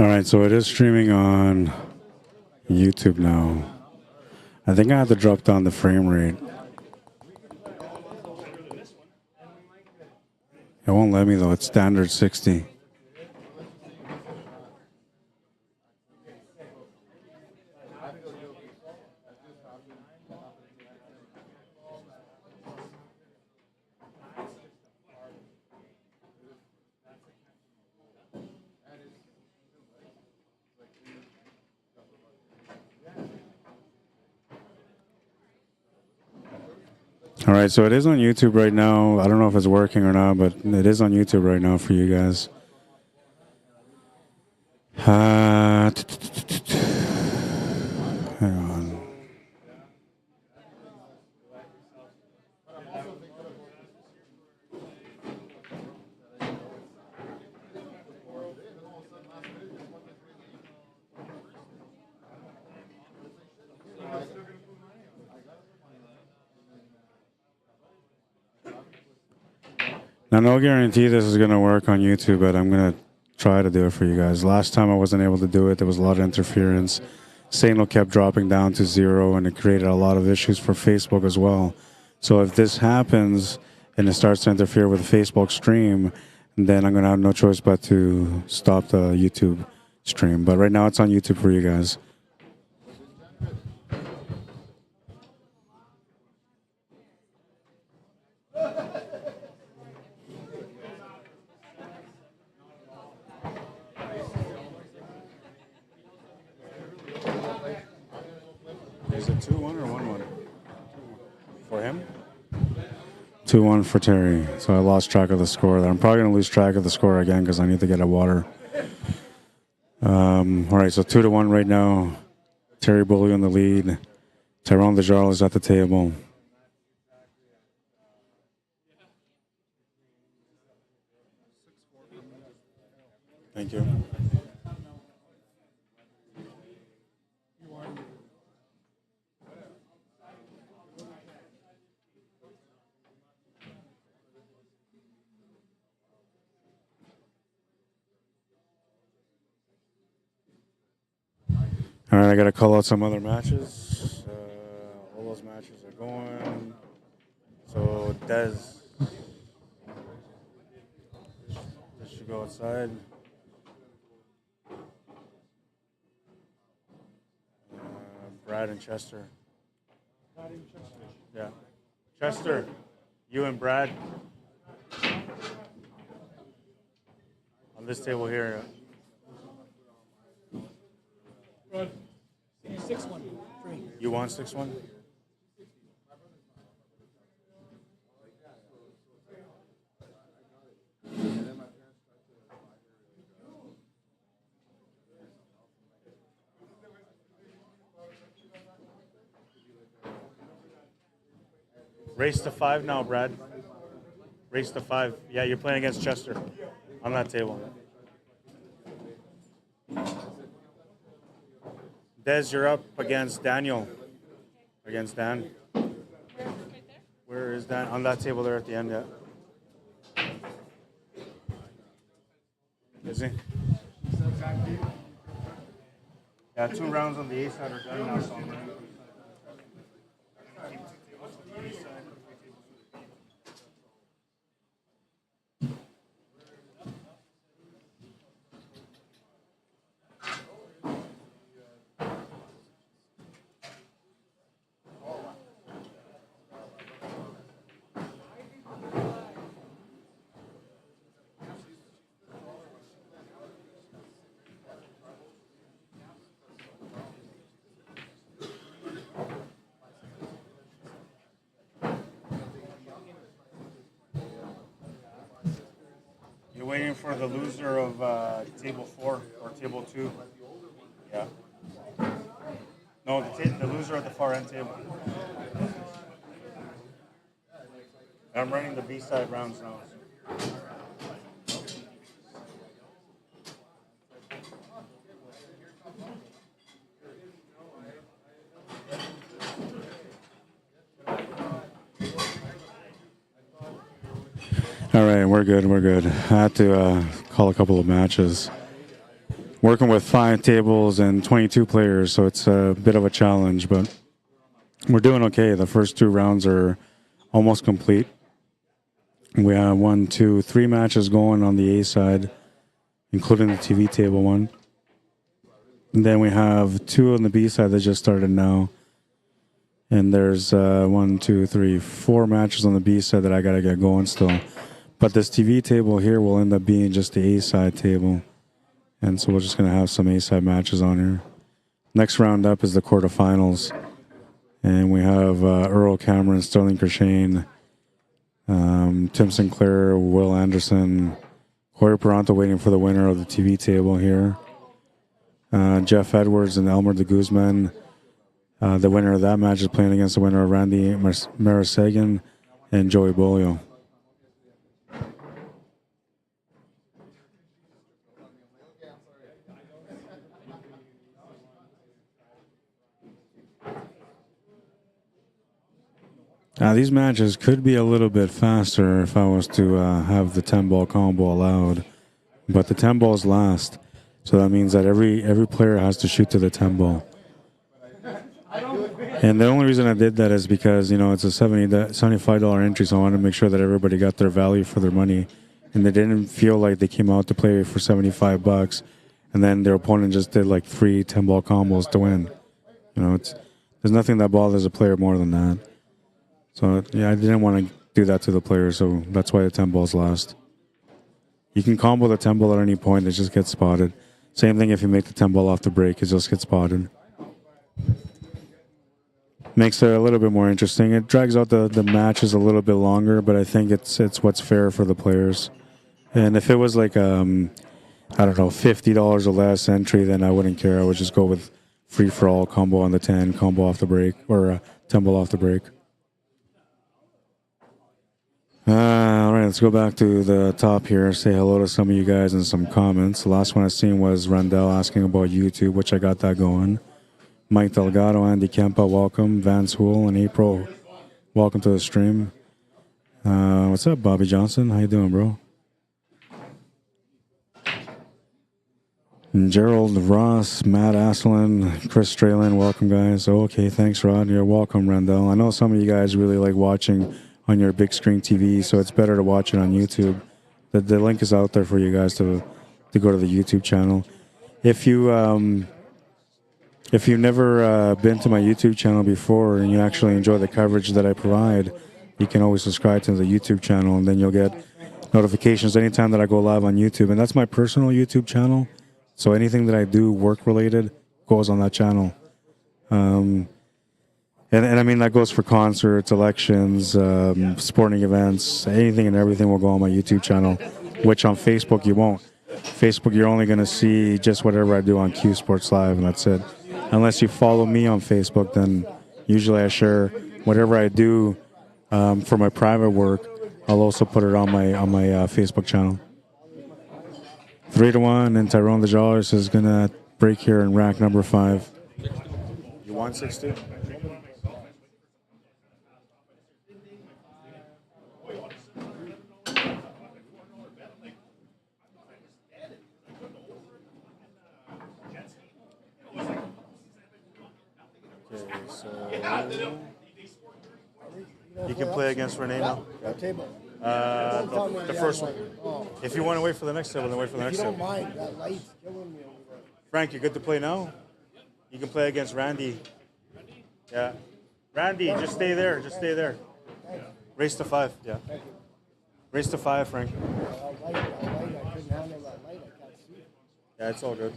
All right, so it is streaming on YouTube now. I think I have to drop down the frame rate. It won't let me though, it's standard 60. All right, so it is on YouTube right now. I don't know if it's working or not, but it is on YouTube right now for you guys. Hang on. Now, no guarantee this is going to work on YouTube, but I'm going to try to do it for you guys. Last time I wasn't able to do it. There was a lot of interference. Signal kept dropping down to 0, and it created a lot of issues for Facebook as well. So if this happens and it starts to interfere with the Facebook stream, then I'm going to have no choice but to stop the YouTube stream. But right now it's on YouTube for you guys. Is it 2-1 or 1-1? For him? 2-1 for Terry. So I lost track of the score there. I'm probably going to lose track of the score again because I need to get a water. All right, so 2-1 right now. Terry BEAULIEU in the lead. TYRONE DESJARLAIS at the table. Thank you. All right, I got to call out some other matches. All those matches are going. So Des should go outside. Brad and Chester. Yeah. Chester, you and Brad. On this table here. Rod, 6-1. Free. You want 6-1? Race to 5 now, Brad. Race to 5. Yeah, you're playing against Chester on that table. Des, you're up against Daniel. Against Dan. Where is Dan? On that table there at the end, yeah. Is he? Yeah, 2 rounds on the A side are done now, so I'm ready. You're waiting for the loser of table 4 or table 2. Yeah. No, the loser of the far end table. I'm running the B-side rounds now. All right, we're good. I had to call a couple of matches. working with 5 tables and 22 players, so it's a bit of a challenge, but we're doing okay. The first 2 rounds are almost complete. We have 1, 2, 3 matches going on the A side, including the TV table one. And then we have 2 on the B side that just started now. And there's 1, 2, 3, 4 matches on the B side that I gotta get going still. But this TV table here will end up being just the A side table. And so we're just gonna have some A side matches on here. Next round up is the quarterfinals. And we have Earl Cameron, Sterling Kershane, Tim Sinclair, Will Anderson, Corey Peranto waiting for the winner of the TV table here. Jeff Edwards and Elmer de Guzman. The winner of that match is playing against the winner of Randy Marasegan and Joey BEAULIEU. These matches could be a little bit faster if I was to have the 10-ball combo allowed, but the 10 balls last, so that means that every player has to shoot to the 10-ball. And the only reason I did that is because, you know, it's a $75 entry, so I wanted to make sure that everybody got their value for their money, and they didn't feel like they came out to play for $75, and then their opponent just did like 3 10-ball combos to win. You know, there's nothing that bothers a player more than that. So, yeah, I didn't want to do that to the players, so that's why the 10 balls last. You can combo the 10 ball at any point, it just gets spotted. Same thing if you make the 10 ball off the break, it just gets spotted. Makes it a little bit more interesting. It drags out the matches a little bit longer, but I think it's what's fair for the players. And if it was like, I don't know, $50 or less entry, then I wouldn't care. I would just go with free-for-all combo on the 10, combo off the break, or 10 ball off the break. All right, let's go back to the top here. Say hello to some of you guys in some comments. The last one I seen was Randell asking about YouTube, which I got that going. Mike Delgado, Andy Kempa, welcome. Vance Hool and April, welcome to the stream. What's up, Bobby Johnson? How you doing, bro? And Gerald Ross, Matt Aslan, Chris Stralin, welcome, guys. Oh, okay, thanks, Rod. You're welcome, Randell. I know some of you guys really like watching on your big screen TV, so it's better to watch it on YouTube. The link is out there for you guys to go to the YouTube channel. If you've never been to my YouTube channel before and you actually enjoy the coverage that I provide, you can always subscribe to the YouTube channel, and then you'll get notifications anytime that I go live on YouTube. And that's my personal YouTube channel, so anything that I do work-related goes on that channel. And I mean, that goes for concerts, elections, sporting events, anything and everything will go on my YouTube channel, which on Facebook you won't. Facebook, you're only going to see just whatever I do on Q Sports Live, and that's it. Unless you follow me on Facebook, then usually I share whatever I do for my private work. I'll also put it on my Facebook channel. 3-1, and Tyrone DESJARLAIS is going to break here in rack number 5. You want 6-2? You can play against Renee now. What table? The first one. Oh. If you want to wait for the next table, then wait for the If next you don't table. mind, that light's killing me over there. Frank, you good to play now? You can play against Randy. Yeah. Randy, just stay there. Just stay there. Race to 5. Yeah. Race to 5, Frank. That light, I couldn't handle that light. I can't see it. Yeah, it's all good.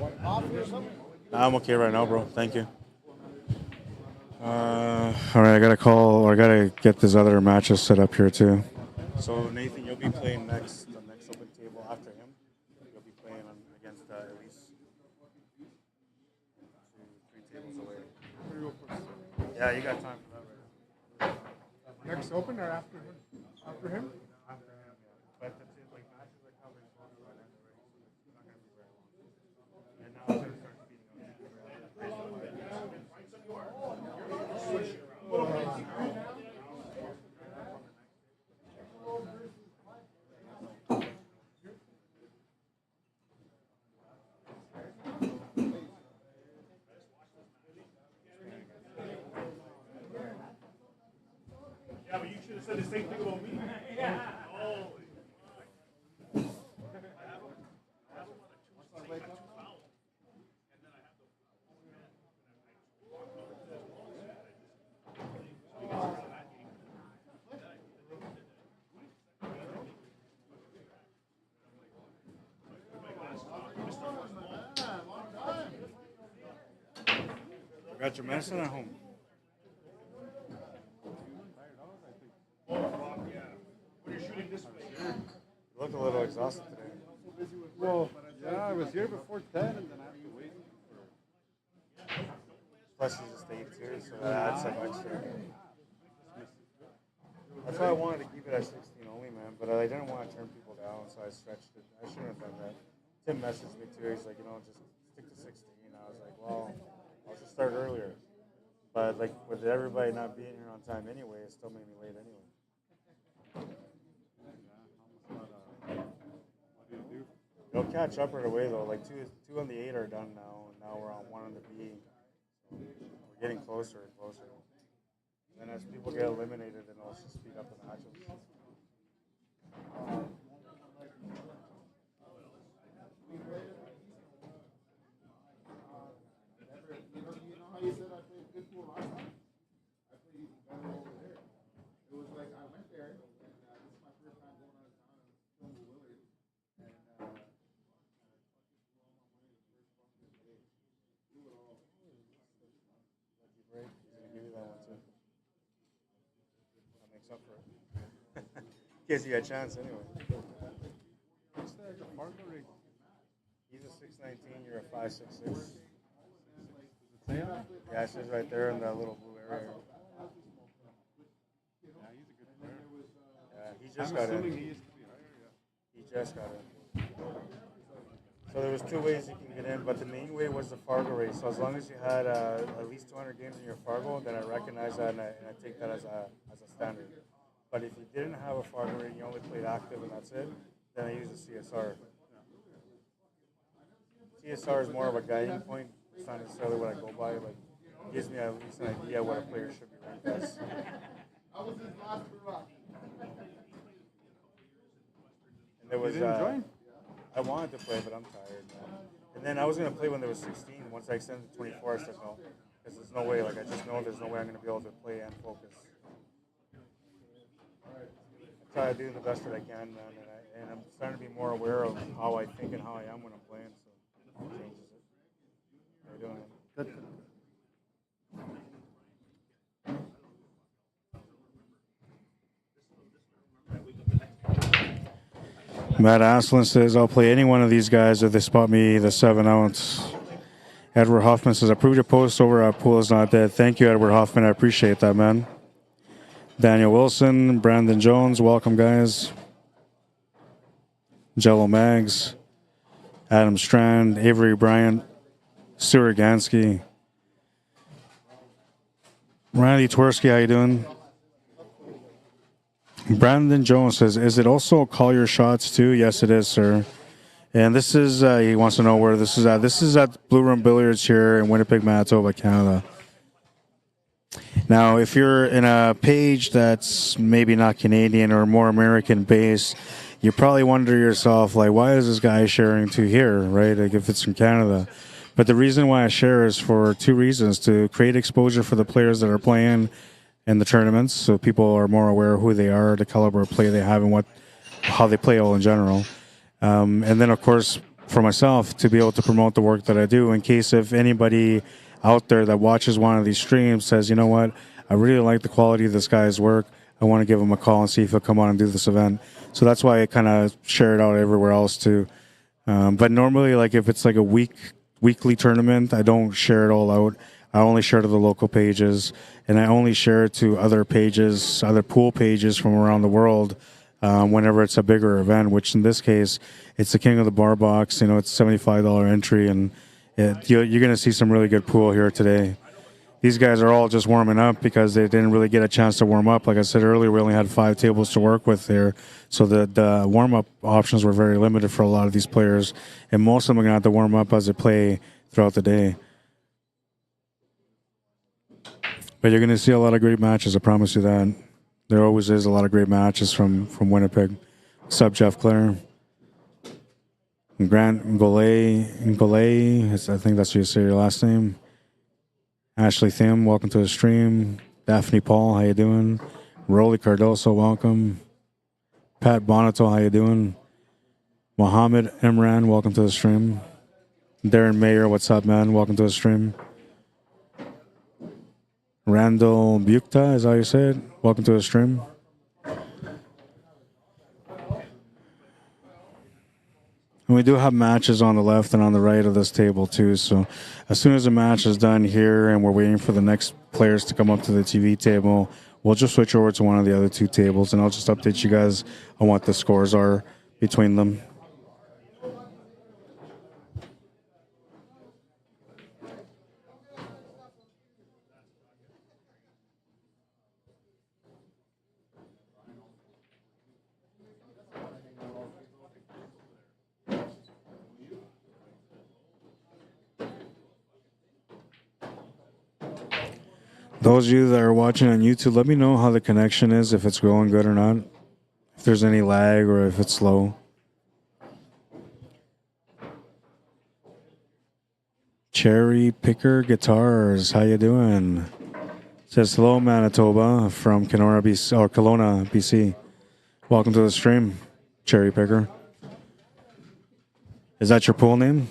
Want coffee or something? I'm okay right now, bro. Thank you. All right, I gotta get this other matches set up here too. So Nathan, you'll be playing the next open table after him. You'll be playing against Elise. 3 tables away. Yeah, you got time for that right now. Next open or after him? After him? After him, yeah. But that's it, like matches are covered by the end of the race, so it's not gonna be very long. And now I'm gonna start speeding up. but you should have said the same thing about me. Oh. Got your medicine at home? You look a little exhausted today. Well, yeah, I was here before 10 and then I have to wait for... Plus you just ate too, so that adds some extra. That's why I wanted to keep it at 16 only, man, but I didn't want to turn people down, so I stretched it. I shouldn't have done that. Tim messaged me too, he's like, you know, just stick to 16. I was like, well, I'll just start earlier. But like with everybody not being here on time anyway, it still made me late anyway. They'll catch up right away though. Like two on the 8 are done now, and now we're on 1 on the B. So we're getting closer and closer. And then as people get eliminated, then it'll just speed up the matchups. In case you got a chance anyway. What's the Fargo rate? He's a 6'19", you're a 5'6". Does it say on it? Yeah, it says right there in that little blue area. Yeah, he's a good player. Yeah, he just got in. He used to be higher, yeah. He just got in. So there was 2 ways you can get in, but the main way was the Fargo race. So as long as you had at least 200 games in your Fargo, then I recognize that and I take that as a standard. But if you didn't have a Fargo rate, you only played active and that's it, then I use a CSR. CSR is more of a guiding point. It's not necessarily what I go by. Like, it gives me at least an idea what a player should be ranked as. And there was, I wanted to play, but I'm tired, man. And then I was going to play when there was 16. Once I extended to 24, I said no. Because there's no way, like I just know there's no way I'm going to be able to play and focus. I try to do the best that I can, man, and I'm starting to be more aware of how I think and how I am when I'm playing, so it changes it. How are you doing? Good. Matt Aslan says, I'll play any one of these guys if they spot me the 7-ounce. Edward Hoffman says, approved your post over at Pool is Not Dead. Thank you, Edward Hoffman. I appreciate that, man. Daniel Wilson, Brandon Jones, welcome, guys. Jello Mags, Adam Strand, Avery Bryant, Stuart Gansky, Randy Twersky, how you doing? Brandon Jones says, is it also call your shots too? Yes, it is, sir. And this is, he wants to know where this is at. This is at Blue Room Billiards here in Winnipeg, Manitoba, Canada. Now, if you're in a page that's maybe not Canadian or more American-based, you probably wonder yourself, like, why is this guy sharing to here, right? Like, if it's from Canada. But the reason why I share is for 2 reasons: to create exposure for the players that are playing in the tournaments, so people are more aware of who they are, the caliber of play they have, and how they play all in general. And then, of course, for myself, to be able to promote the work that I do, in case if anybody out there that watches one of these streams says, you know what, I really like the quality of this guy's work, I want to give him a call and see if he'll come on and do this event. So that's why I kind of share it out everywhere else too. But normally, like if it's like a weekly tournament, I don't share it all out. I only share to the local pages, and I only share it to other pages, other pool pages from around the world whenever it's a bigger event, which in this case, it's the King of the Barbox. You know, it's $75 entry, and you're going to see some really good pool here today. These guys are all just warming up because they didn't really get a chance to warm up. Like I said earlier, we only had 5 tables to work with there, so the warm-up options were very limited for a lot of these players, and most of them are going to have to warm up as they play throughout the day. But you're going to see a lot of great matches, I promise you that. There always is a lot of great matches from Winnipeg. What's up, Jeff Clare? Grant Ngole, I think that's how you say your last name. Ashley Thim, welcome to the stream. Daphne Paul, how you doing? Rolly Cardoso, welcome. Pat Bonato, how you doing? Mohammed Imran, welcome to the stream. Darren Mayer, what's up, man? Welcome to the stream. Randall Bukta, is that how you say it? Welcome to the stream. And we do have matches on the left and on the right of this table too. So as soon as the match is done here and we're waiting for the next players to come up to the TV table, we'll just switch over to one of the other two tables and I'll just update you guys on what the scores are between them. Those of you that are watching on YouTube, let me know how the connection is, if it's going good or not, if there's any lag or if it's slow. Cherry Picker Guitars, how you doing? Says hello, Manitoba from Kelowna, BC. Welcome to the stream, Cherry Picker. Is that your pool name?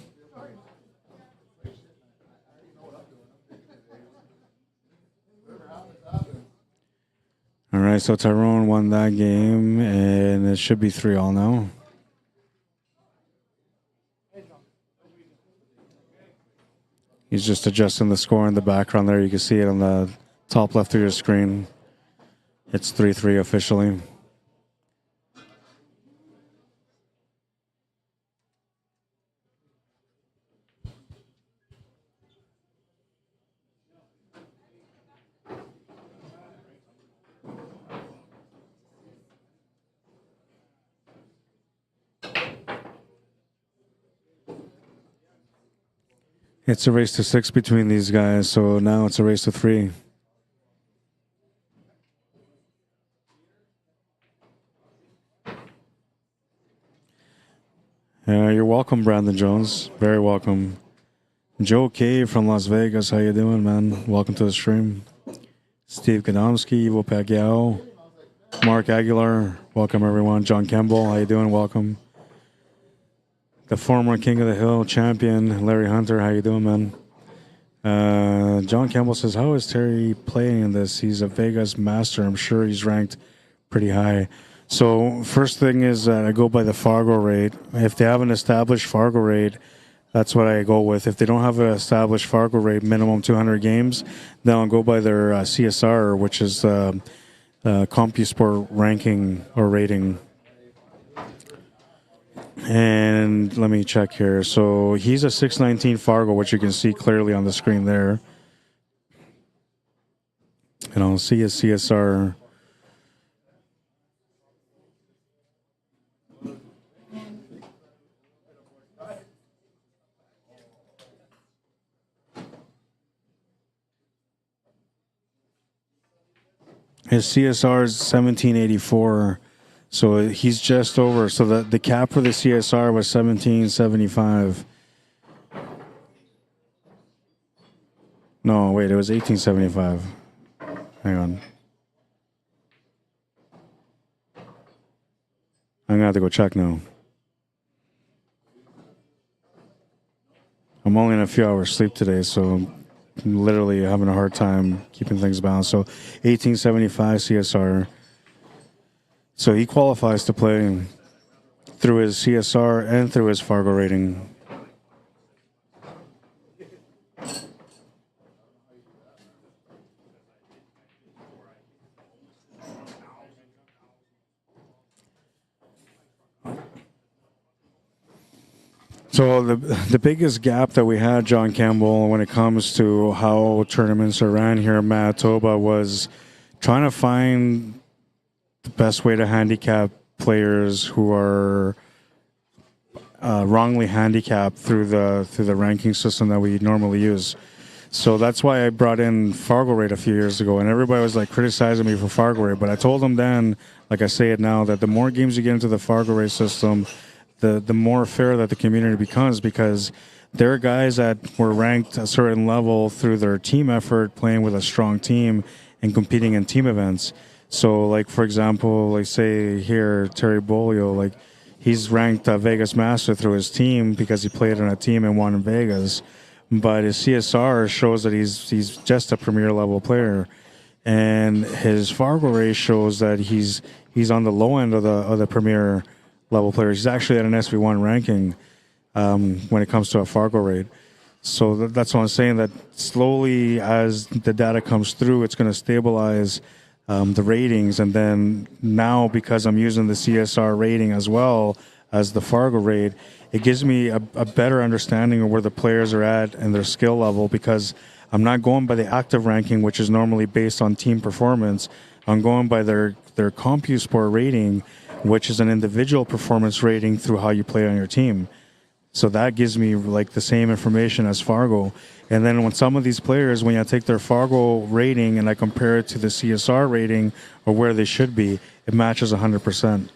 All right, so Tyrone won that game, and it should be 3-3 now. He's just adjusting the score in the background there. You can see it on the top left of your screen. It's 3-3 officially. It's a race to 6 between these guys, so now it's a race to 3. You're welcome, Brandon Jones. Very welcome. Joe K from Las Vegas, how you doing, man? Welcome to the stream. Steve Gadomski, Ivo Pacquiao, Mark Aguilar, welcome everyone. John Campbell, how you doing? Welcome. The former King of the Hill champion, Larry Hunter, how you doing, man? John Campbell says, how is Terry playing in this? He's a Vegas master. I'm sure he's ranked pretty high. So first thing is that I go by the Fargo rate. If they have an established Fargo rate, that's what I go with. If they don't have an established Fargo rate, minimum 200 games, then I'll go by their CSR, which is CompuSport ranking or rating. And let me check here. So he's a 619 Fargo, which you can see clearly on the screen there. And I'll see his CSR. His CSR is 1784. So he's just over. So the cap for the CSR was 1775. No, wait, it was 1875. Hang on. I'm going to have to go check now. I'm only in a few hours sleep today, so I'm literally having a hard time keeping things balanced. So 1875 CSR. So he qualifies to play through his CSR and through his Fargo rating. So the biggest gap that we had, John Campbell, when it comes to how tournaments are ran here in Manitoba was trying to find the best way to handicap players who are wrongly handicapped through the ranking system that we normally use. So that's why I brought in Fargo rate a few years ago, and everybody was like criticizing me for Fargo rate. But I told them then, like I say it now, that the more games you get into the Fargo rate system, the more fair that the community becomes, because there are guys that were ranked a certain level through their team effort, playing with a strong team and competing in team events. So, like for example, like say here, Terry Bolio, like he's ranked a Vegas Master through his team because he played on a team and won in Vegas. But his CSR shows that he's just a premier level player, and his Fargo rate shows that he's on the low end of the premier level players. He's actually at an SV1 ranking when it comes to a Fargo rate. So that's what I'm saying, that slowly as the data comes through, it's going to stabilize the ratings. And then now, because I'm using the CSR rating as well as the Fargo rate, it gives me a better understanding of where the players are at and their skill level, because I'm not going by the active ranking, which is normally based on team performance. I'm going by their CompuSport rating, which is an individual performance rating through how you play on your team. So that gives me like the same information as Fargo. And then when some of these players, when I take their Fargo rating and I compare it to the CSR rating or where they should be, it matches 100%.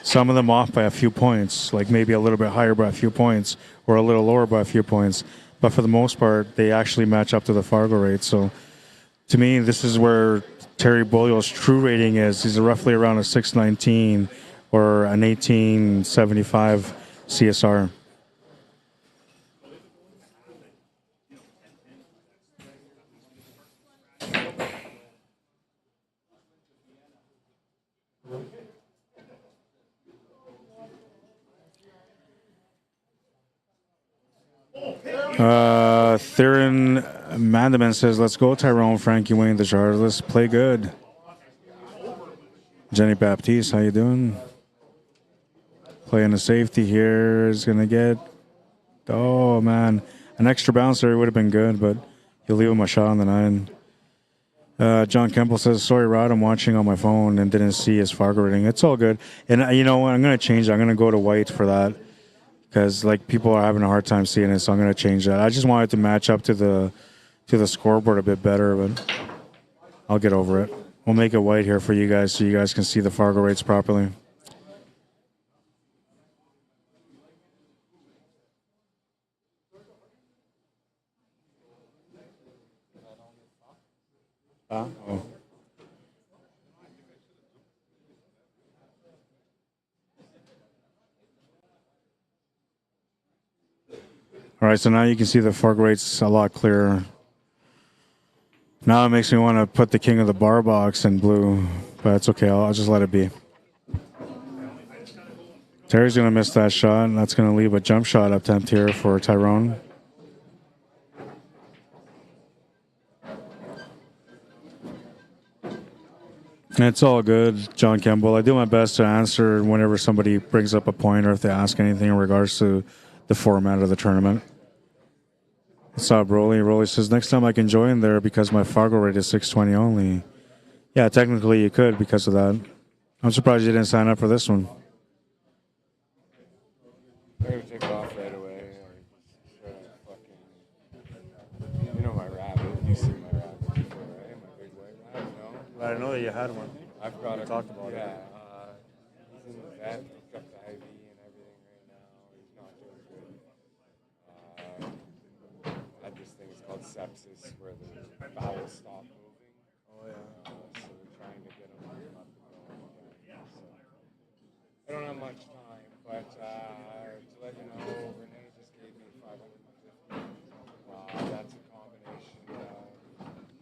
Some of them off by a few points, like maybe a little bit higher by a few points or a little lower by a few points. But for the most part, they actually match up to the Fargo rate. So to me, this is where Terry Bolio's true rating is. He's roughly around a 619 or an 1875 CSR. Theron Mandaman says, let's go, Tyrone, Frankie Wayne, DESJARLAIS. Play good. Jenny Baptiste, how you doing? Playing the safety here is going to get, oh, man. An extra bouncer would have been good, but he'll leave him a shot on the 9. John Kemple says, sorry, Rod, I'm watching on my phone and didn't see his Fargo rating. It's all good. And you know what? I'm going to change it. I'm going to go to white for that, because like people are having a hard time seeing it, so I'm going to change that. I just wanted to match up to the scoreboard a bit better, but I'll get over it. We'll make it white here for you guys so you guys can see the Fargo rates properly. Oh. All right, so now you can see the Fargo rates a lot clearer. Now it makes me want to put the king of the Barbox in blue, but it's okay. I'll just let it be. Terry's going to miss that shot, and that's going to leave a jump shot attempt here for Tyrone. It's all good, John Campbell. I do my best to answer whenever somebody brings up a point or if they ask anything in regards to the format of the tournament. What's up, Rolly? Rolly says, next time I can join there because my Fargo rate is 620 only. Yeah, technically you could because of that. I'm surprised you didn't sign up for this one. They're going to take it off right away. Or fucking, you know my rabbit. You see my rabbit before, right? My big white rabbit, no? I know that you had one. I've got talked about it. it. He's in the vet. He's got the IV and everything right now. He's not doing good. Had this thing, it's called sepsis, where the bowels stop moving. Oh, yeah. So we're trying to get him up and going again. So I don't have much time, but to let you know, Renee just gave me $550. That's a combination of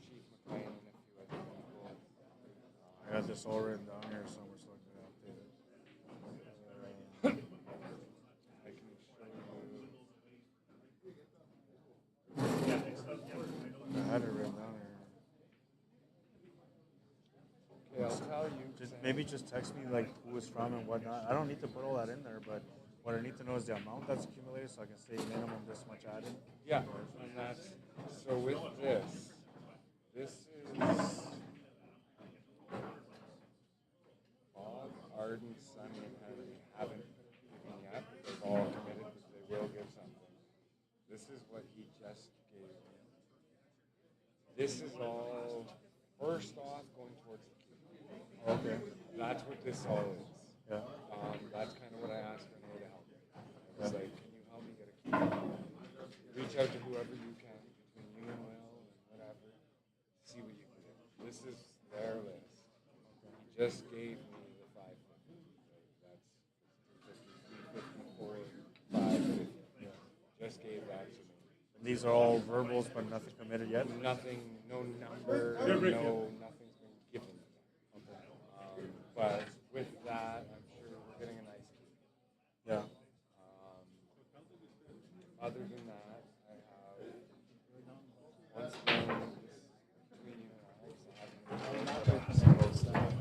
Chief McLean and a few other people. I got this all written down here somewhere so I can update it. I can show you. I had it written down here. Okay, I'll tell you. Maybe just text me like who it's from and whatnot. I don't need to put all that in there, but what I need to know is the amount that's accumulated so I can say minimum this much added. Yeah, and that's, so with this is Bob, Arden, Sonny, and Henry haven't given yet. They've all committed, but they will give something. This is what he just gave me. This is all first off going towards the key. Okay. That's what this all is. Yeah. That's kind of what I asked Renee to help me. I was like, can you help me get a key? Reach out to whoever you can between you and Will and whatever. See what you can do. This is their list. He just gave me the 550. Like, that's 350, 550. Yeah. Just gave that to me. And these are all verbals, but nothing committed yet? Nothing, no number, no, nothing's been given yet. Okay. But with that, I'm sure we're getting a nice key. Yeah. Other than that, I have, once again, between you and I, 'cause I haven't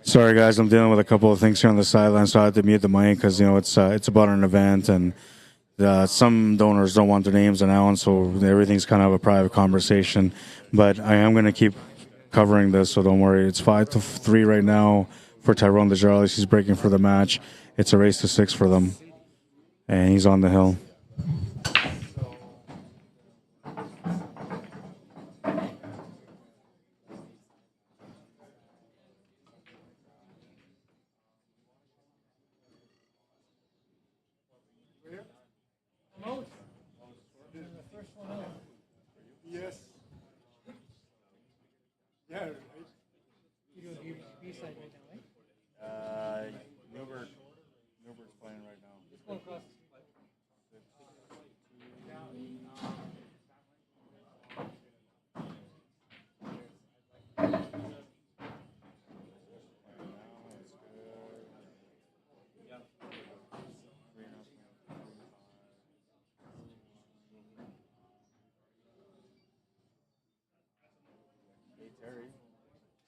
Sorry, guys, I'm dealing with a couple of things here on the sideline, so I had to mute the mic because it's about an event, and some donors don't want their names announced, so everything's kind of a private conversation. But I am going to keep covering this, so don't worry. It's 5-3 right now for Tyrone DESJARLAIS. He's breaking for the match. It's a race to 6 for them, and he's on the hill. Yes. Yeah. Right. You're doing B-side right now, eh? Newbert's playing right now. Just going across. Hey,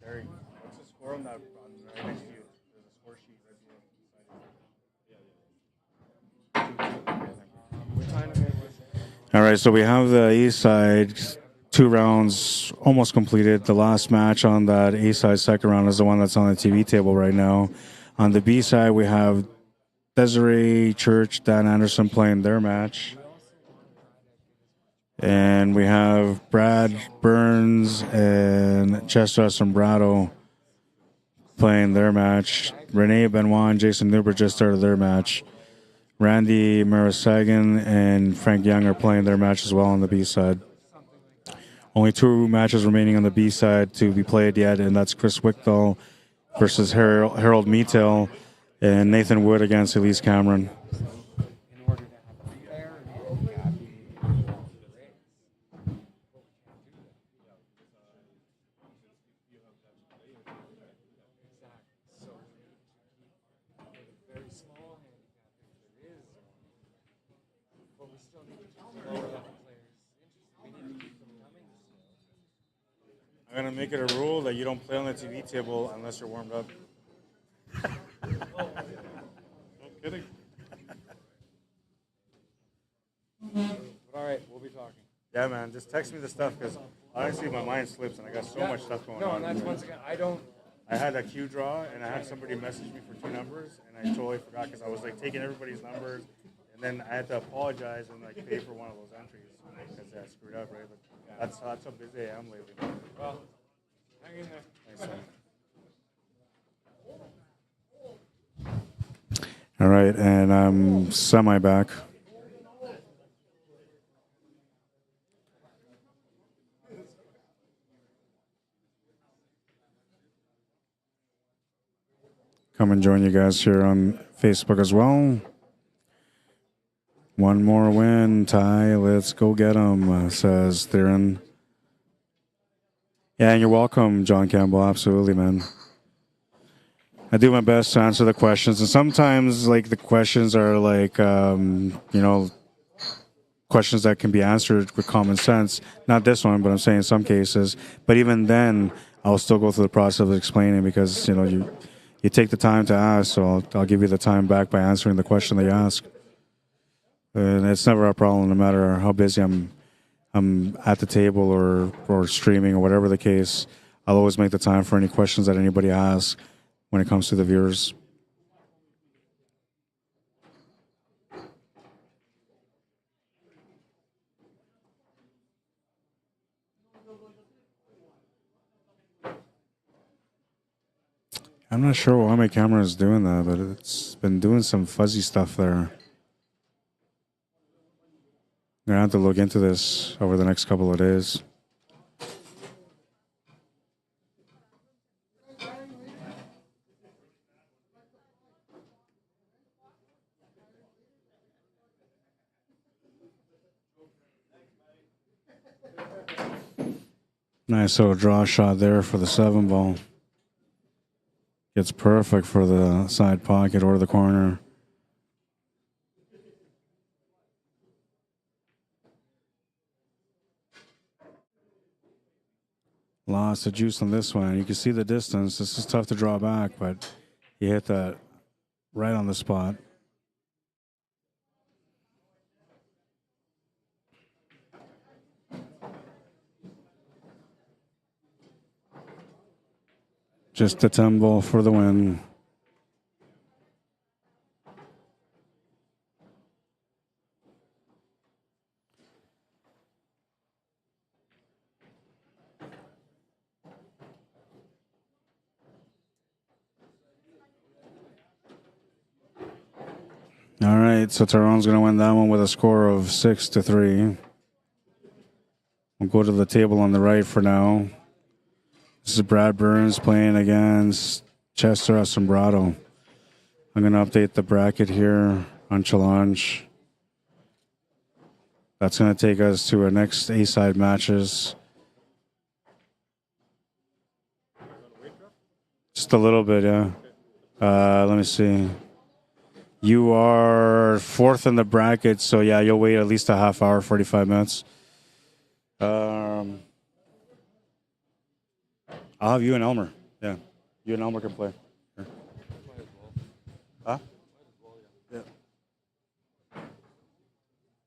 Terry, what's the score on that right next to you? There's a score sheet right below. What time again was it? All right, so we have the east side 2 rounds almost completed. The last match on that east side second round is the one that's on the TV table right now. On the B side, we have Desiree Church, Dan Anderson playing their match. And we have Brad Burns and Chester Sombrado playing their match. Renee Benoit and Jason Newbert just started their match. Randy Marasagan and Frank Young are playing their match as well on the B side. Only 2 matches remaining on the B side to be played yet, and that's Chris Wickdahl versus Harold Meatel and Nathan Wood against Elise Cameron. In order to have a fair and handicapping race. So, very small handicap if there is one, but we still need to keep the lower level players interested. We need to keep them coming still. I'm gonna make it a rule that you don't play on the TV table unless you're warmed up. No kidding. But all right, we'll be talking. Yeah, man, just text me the stuff because honestly my mind slips and I got so much stuff going No, on. and that's once again, I had a Q draw and I had somebody message me for 2 numbers and I totally forgot because I was like taking everybody's numbers and then I had to apologize and like pay for one of those entries because I screwed up, right? But that's how busy I am lately. well, hang in there. Thanks, man. All right, and I'm semi-back. Come and join you guys here on Facebook as well. One more win, Ty. Let's go get 'em, says Theron. Yeah, and you're welcome, John Campbell. Absolutely, man. I do my best to answer the questions, and sometimes, like, the questions are like, questions that can be answered with common sense. Not this one, but I'm saying in some cases. But even then, I'll still go through the process of explaining because you take the time to ask, so I'll give you the time back by answering the question that you ask. And it's never a problem, no matter how busy I'm at the table or streaming or whatever the case. I'll always make the time for any questions that anybody asks when it comes to the viewers. I'm not sure why my camera is doing that, but it's been doing some fuzzy stuff there. I'm going to have to look into this over the next couple of days. Nice little draw shot there for the 7 ball. It's perfect for the side pocket or the corner. Lost the juice on this one. You can see the distance. This is tough to draw back, but he hit that right on the spot. Just a tumble for the win. All right, so Tyrone's going to win that one with a score of 6-3. We'll go to the table on the right for now. This is Brad Burns playing against Chester Assombrado. I'm going to update the bracket here on Challonge. That's going to take us to our next A-side matches. Just a little bit, yeah. Let me see. You are fourth in the bracket, so yeah, you'll wait at least a half hour, 45 minutes. I'll have you and Elmer. Yeah, you and Elmer can play. Here. Huh? Yeah.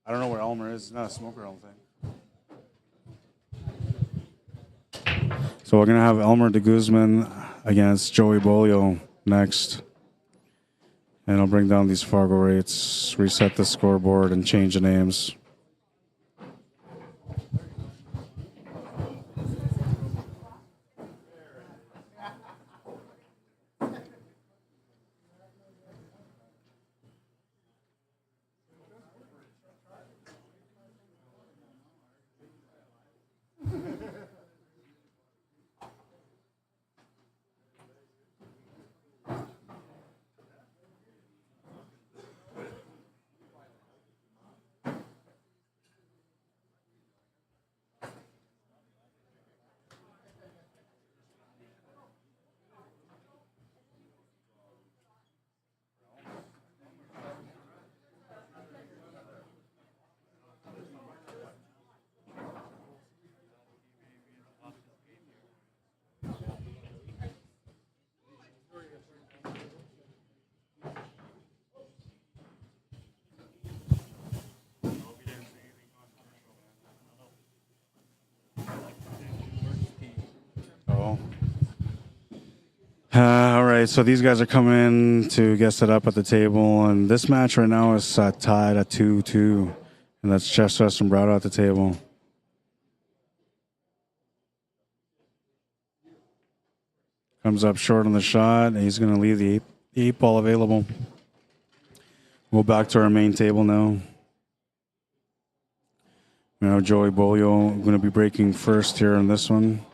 I don't know where Elmer is. He's not a smoker, I don't think. So we're going to have Elmer de Guzman against Joey BEAULIEU next. And I'll bring down these Fargo rates, reset the scoreboard, and change the names. All right, so these guys are coming to get set up at the table, and this match right now is tied at 2-2, and that's Chester Assombrado at the table. Comes up short on the shot, and he's going to leave the eight ball available. We'll back to our main table now. Now Joey BEAULIEU going to be breaking first here in this one.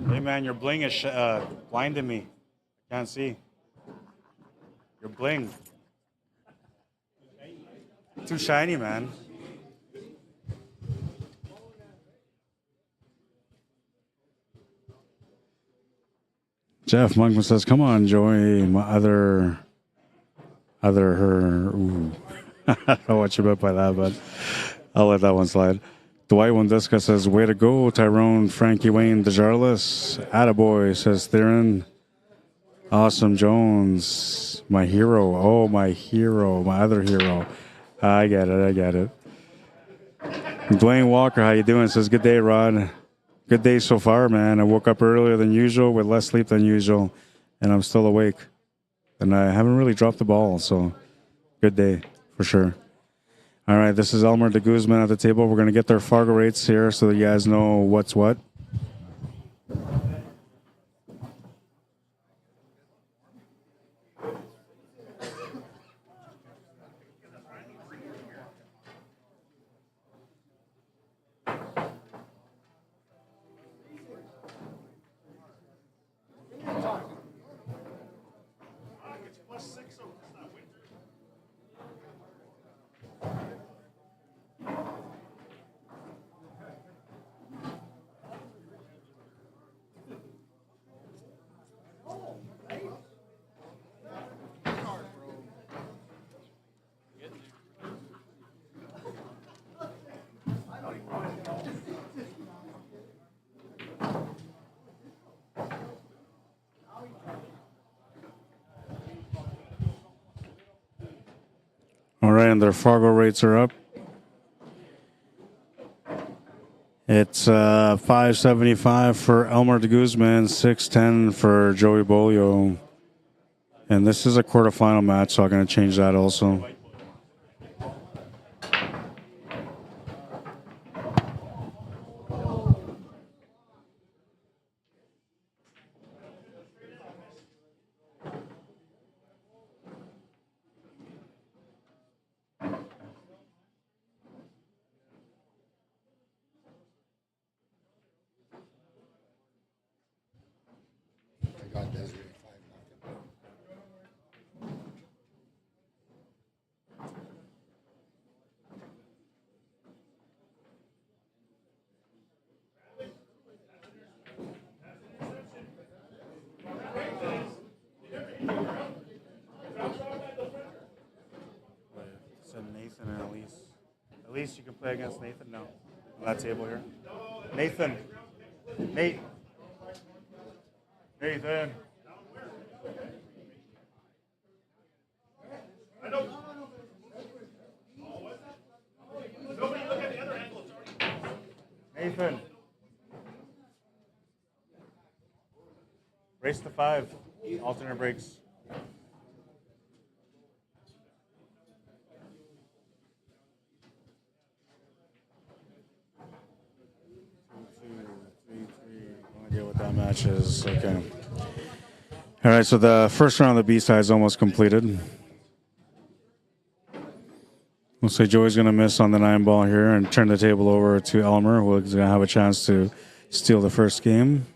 Hey man, your bling is blinding me. I can't see. Your bling. Too shiny, man. Jeff Monkman says, "Come on, Joey, my other her." Ooh. I don't know what you meant by that, but I'll let that one slide. Dwight Wondiska says, "Way to go, Tyrone, Frankie Wayne, DESJARLAIS. Attaboy," says Theron. Awesome Jones, my hero. Oh, my hero, my other hero. I get it. Dwayne Walker, how you doing? Says, "Good day, Rod. Good day so far, man. I woke up earlier than usual with less sleep than usual, and I'm still awake. And I haven't really dropped the ball, so good day for sure." All right, this is Elmer de Guzman at the table. We're going to get their Fargo rates here so that you guys know what's what. All right, and their Fargo rates are up. It's 575 for Elmer de Guzman, 610 for Joey Beaulieu. And this is a quarterfinal match, so I'm going to change that also. I got Desiree 5-0. So Nathan and Elise. Elise, you can play against Nathan now. On that table here. Nathan. Nate. Nathan. Nathan. Race to 5. Alternate breaks. No idea what that match is. Okay. All right, so the first round of the B-side is almost completed. Looks like Joey's going to miss on the 9-ball here and turn the table over to Elmer, who's going to have a chance to steal the first game.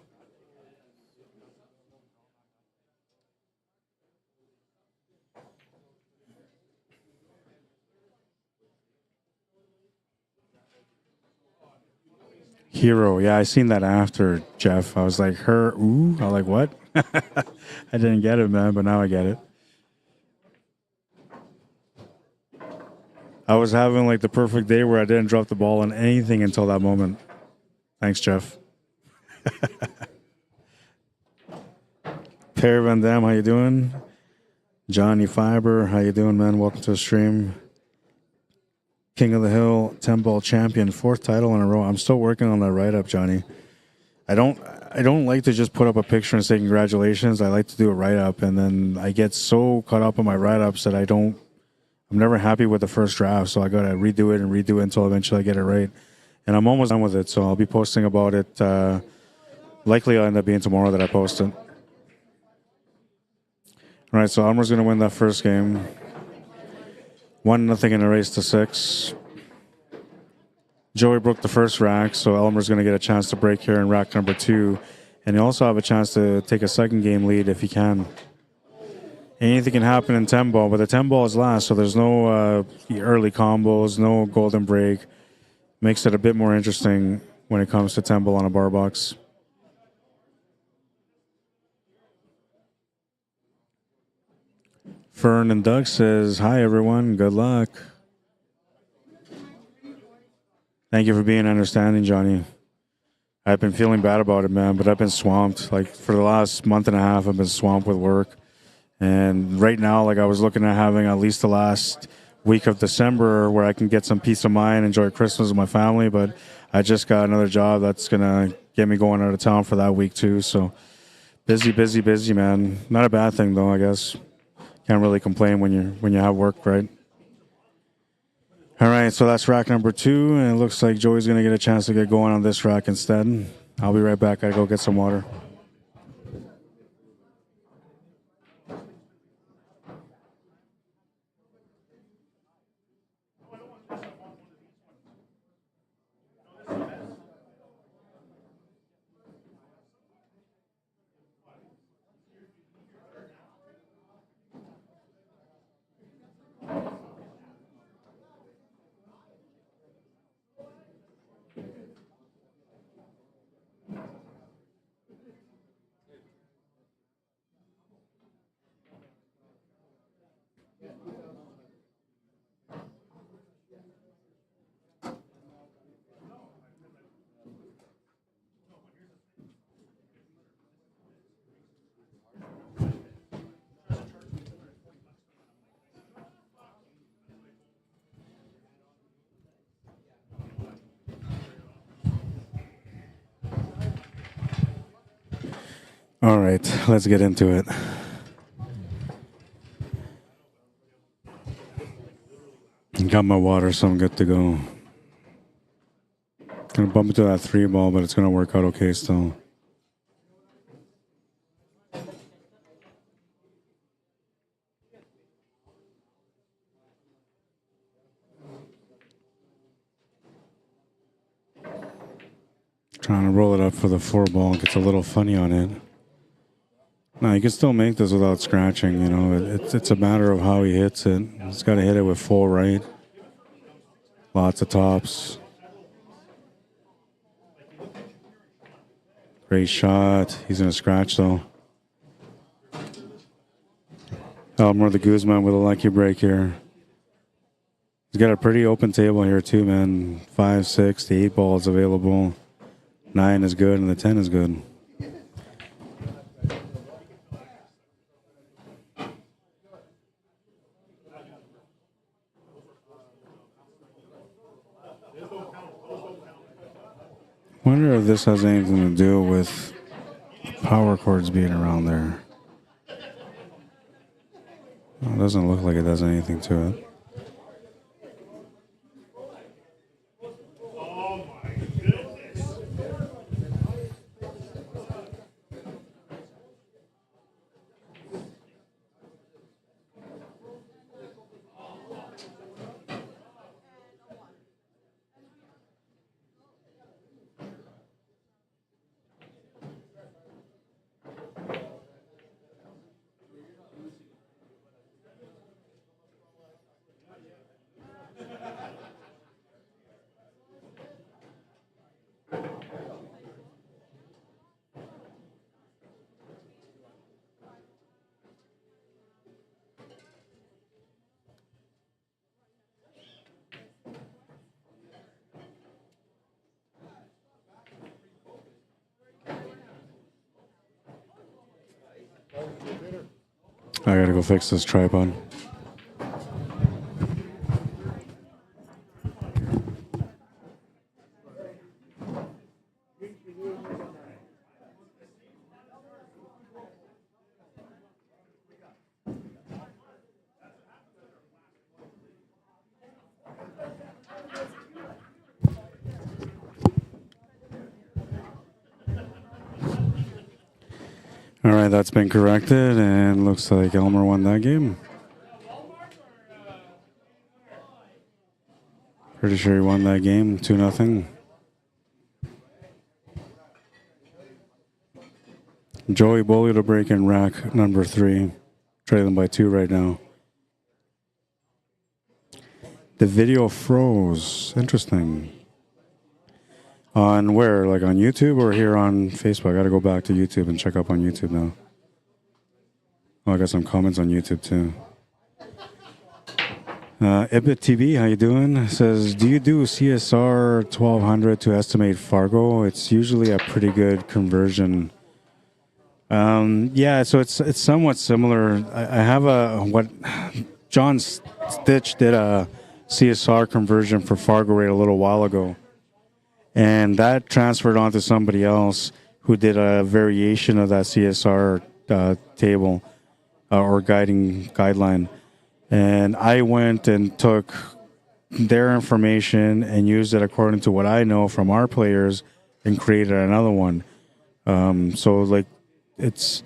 Hero, yeah, I seen that after, Jeff. I was like, her, ooh. I was like, what? I didn't get it, man, but now I get it. I was having like the perfect day where I didn't drop the ball on anything until that moment. Thanks, Jeff. Perry Van Dam, how you doing? Johnny Fiber, how you doing, man? Welcome to the stream. King of the Hill, 10-ball champion, 4th title in a row. I'm still working on that write-up, Johnny. I don't like to just put up a picture and say congratulations. I like to do a write-up, and then I get so caught up in my write-ups that I'm never happy with the first draft, so I got to redo it until eventually I get it right. And I'm almost done with it, so I'll be posting about it. Likely I'll end up being tomorrow that I post it. All right, so Elmer's going to win that first game. 1-0 in a race to 6. Joey broke the first rack, so Elmer's going to get a chance to break here in rack number 2. And he'll also have a chance to take a second game lead if he can. Anything can happen in 10-ball, but the 10-ball is last, so there's no early combos, no golden break. Makes it a bit more interesting when it comes to 10-ball on a bar box. Fern and Doug says, hi, everyone. Good luck. Thank you for being understanding, Johnny. I've been feeling bad about it, man, but I've been swamped. Like, for the last month and a half, I've been swamped with work. And right now, like, I was looking at having at least the last week of December where I can get some peace of mind, enjoy Christmas with my family, but I just got another job that's going to get me going out of town for that week, too. So, busy, man. Not a bad thing, though, I guess. Can't really complain when you have work, right? All right, so that's rack number 2, and it looks like Joey's going to get a chance to get going on this rack instead. I'll be right back. I gotta go get some water. All right, let's get into it. Got my water, so I'm good to go. Gonna bump into that 3 ball, but it's gonna work out okay still. Trying to roll it up for the 4 ball. Gets a little funny on it. No, you can still make this without scratching, you know. It's a matter of how he hits it. He's got to hit it with full right. Lots of tops. Great shot. He's going to scratch, though. Elmer the Guzman with a lucky break here. He's got a pretty open table here, too, man. 5, 6, the 8 balls available. 9 is good, and the 10 is good. Wonder if this has anything to do with power cords being around there. Well, it doesn't look like it does anything to it. I gotta go fix this tripod. All right, that's been corrected, and looks like Elmer won that game. Pretty sure he won that game, 2-0. Joey Beaulieu to break in rack number 3, trailing by 2 right now. The video froze. Interesting. On where? Like on YouTube or here on Facebook? I got to go back to YouTube and check up on YouTube now. Oh, I got some comments on YouTube too. Ibit TV, how you doing? Says, do you do CSR 1200 to estimate Fargo? It's usually a pretty good conversion. Yeah, so it's somewhat similar. I have what John Stitch did a CSR conversion for Fargo rate a little while ago. And that transferred on to somebody else who did a variation of that CSR table or guideline. And I went and took their information and used it according to what I know from our players and created another one. So like it's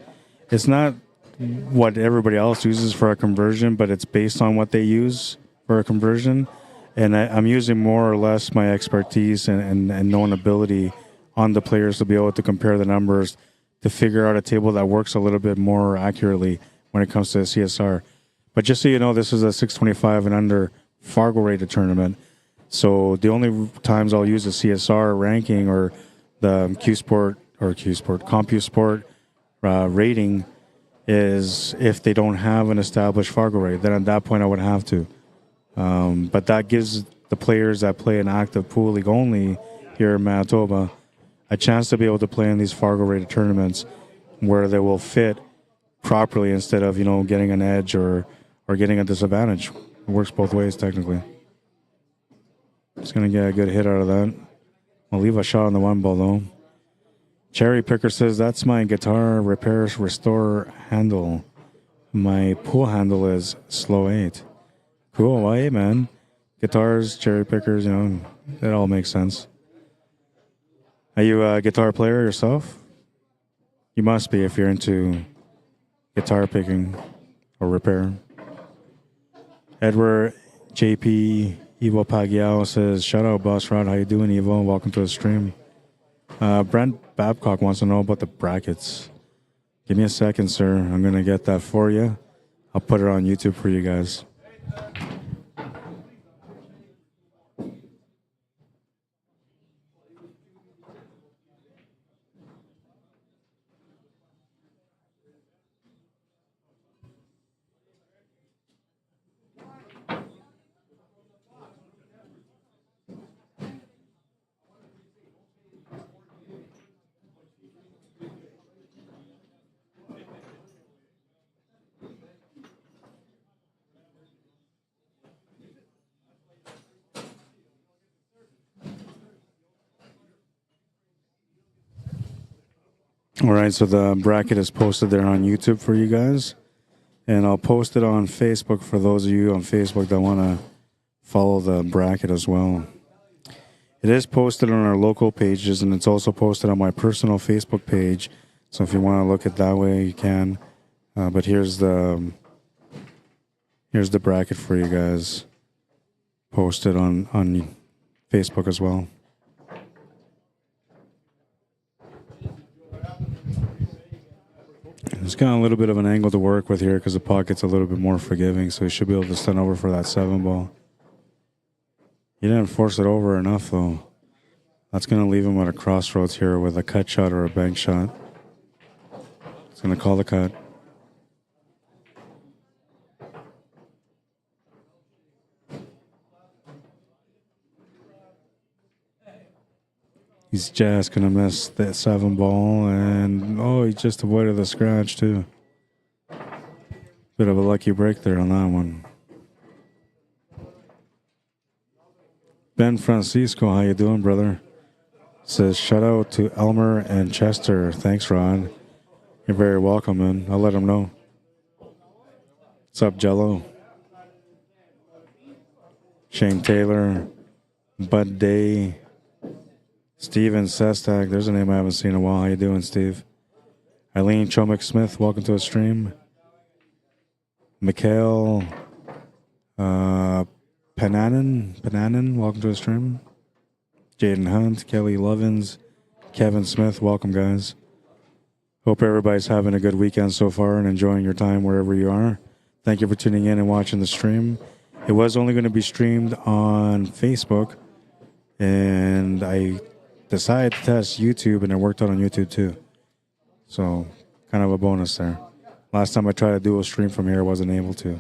not what everybody else uses for a conversion, but it's based on what they use for a conversion. And I'm using more or less my expertise and known ability on the players to be able to compare the numbers to figure out a table that works a little bit more accurately when it comes to CSR. But just so you know, this is a 625 and under Fargo rated tournament. So the only times I'll use a CSR ranking or the CompuSport rating is if they don't have an established Fargo rate. Then at that point I would have to. But that gives the players that play an active pool league only here in Manitoba a chance to be able to play in these Fargo rated tournaments where they will fit properly instead of, getting an edge or getting a disadvantage. It works both ways technically. Just going to get a good hit out of that. I'll leave a shot on the 1 ball though. Cherry Picker says, that's my guitar repair restore handle. My pool handle is slow 8. Cool. Well, hey, man. Guitars, cherry pickers, you know, it all makes sense. Are you a guitar player yourself? You must be if you're into guitar picking or repair. Edward JP Evo Pagiao says, shout out Boss Rod. How you doing, Evo? Welcome to the stream. Brent Babcock wants to know about the brackets. Give me a second, sir. I'm going to get that for you. I'll put it on YouTube for you guys. All right, so the bracket is posted there on YouTube for you guys. And I'll post it on Facebook for those of you on Facebook that want to follow the bracket as well. It is posted on our local pages, and it's also posted on my personal Facebook page. So if you want to look at that way, you can. But here's the bracket for you guys, posted on Facebook as well. It's got a little bit of an angle to work with here because the pocket's a little bit more forgiving, so you should be able to stand over for that 7 ball. You didn't force it over enough, though. That's going to leave him at a crossroads here with a cut shot or a bank shot. It's going to call the cut. He's just going to miss that 7 ball, and oh, he just avoided the scratch, too. Bit of a lucky break there on that one. Ben Francisco, how you doing, brother? Says, shout out to Elmer and Chester. Thanks, Ron. You're very welcome, man. I'll let him know. What's up, Jello? Shane Taylor, Bud Day, Steven Sestak. There's a name I haven't seen in a while. How you doing, Steve? Eileen Chomick Smith, welcome to the stream. Mikhail Pananin, welcome to the stream. Jaden Hunt, Kelly Lovins, Kevin Smith, welcome, guys. Hope everybody's having a good weekend so far and enjoying your time wherever you are. Thank you for tuning in and watching the stream. It was only going to be streamed on Facebook, and I decided to test YouTube, and it worked out on YouTube too. So, kind of a bonus there. Last time I tried to do a stream from here, I wasn't able to.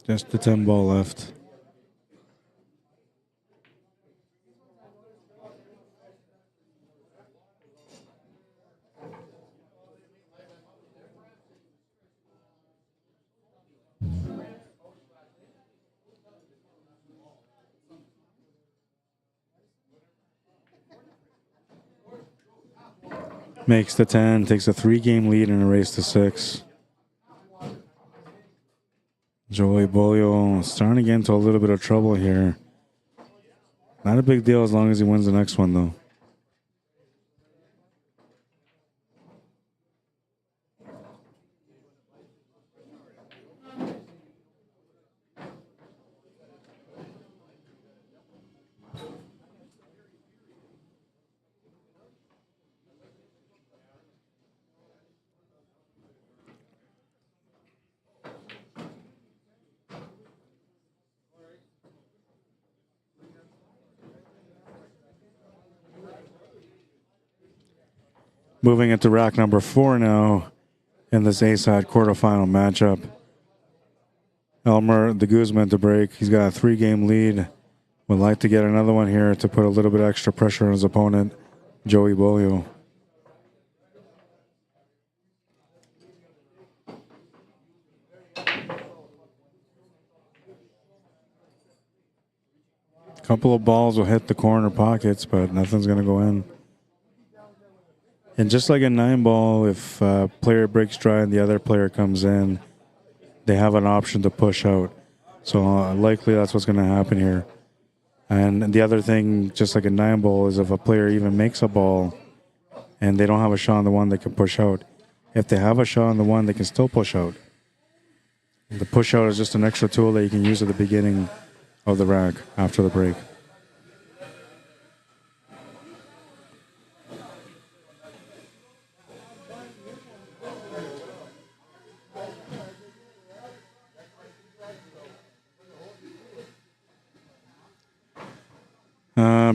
Just the 10 ball left. Makes the 10, takes a 3-game lead in a race to 6. Joey Bolio starting to get into a little bit of trouble here. Not a big deal as long as he wins the next one, though. Moving into rack number 4 now in this A-side quarterfinal matchup. Elmer de Guzman to break. He's got a 3-game lead. Would like to get another one here to put a little bit extra pressure on his opponent, Joey Bolio. Couple of balls will hit the corner pockets, but nothing's going to go in. And just like a 9-ball, if a player breaks dry and the other player comes in, they have an option to push out. So likely that's what's going to happen here. And the other thing, just like a 9-ball, is if a player even makes a ball and they don't have a shot on the one, they can push out. If they have a shot on the one, they can still push out. The push out is just an extra tool that you can use at the beginning of the rack after the break.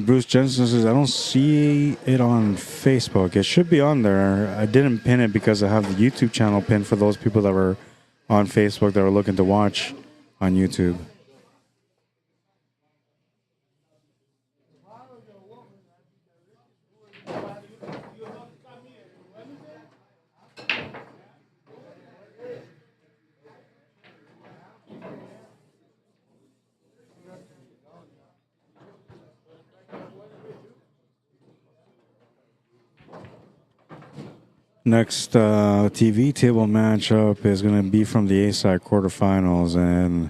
Bruce Jensen says, I don't see it on Facebook. It should be on there. I didn't pin it because I have the YouTube channel pinned for those people that were on Facebook that were looking to watch on YouTube. Next TV table matchup is going to be from the A-side quarterfinals, and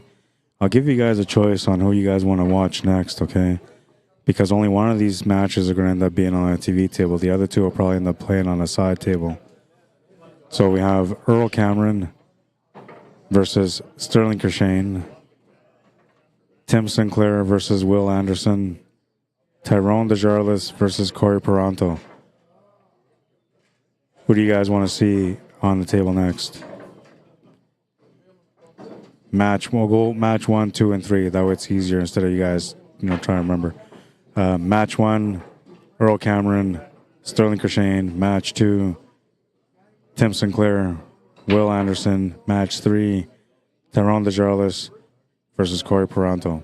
I'll give you guys a choice on who you guys want to watch next, okay? Because only one of these matches are going to end up being on a TV table. The other two will probably end up playing on a side table. So we have Earl Cameron versus Sterling Kershane, Tim Sinclair versus Will Anderson, Tyrone DESJARLAIS versus Corey Peranto. Who do you guys want to see on the table next? We'll go match 1, 2, and 3. That way it's easier instead of you guys, trying to remember. Match 1, Earl Cameron, Sterling Kershane. Match 2, Tim Sinclair, Will Anderson. Match 3, Tyrone DESJARLAIS versus Corey Peranto.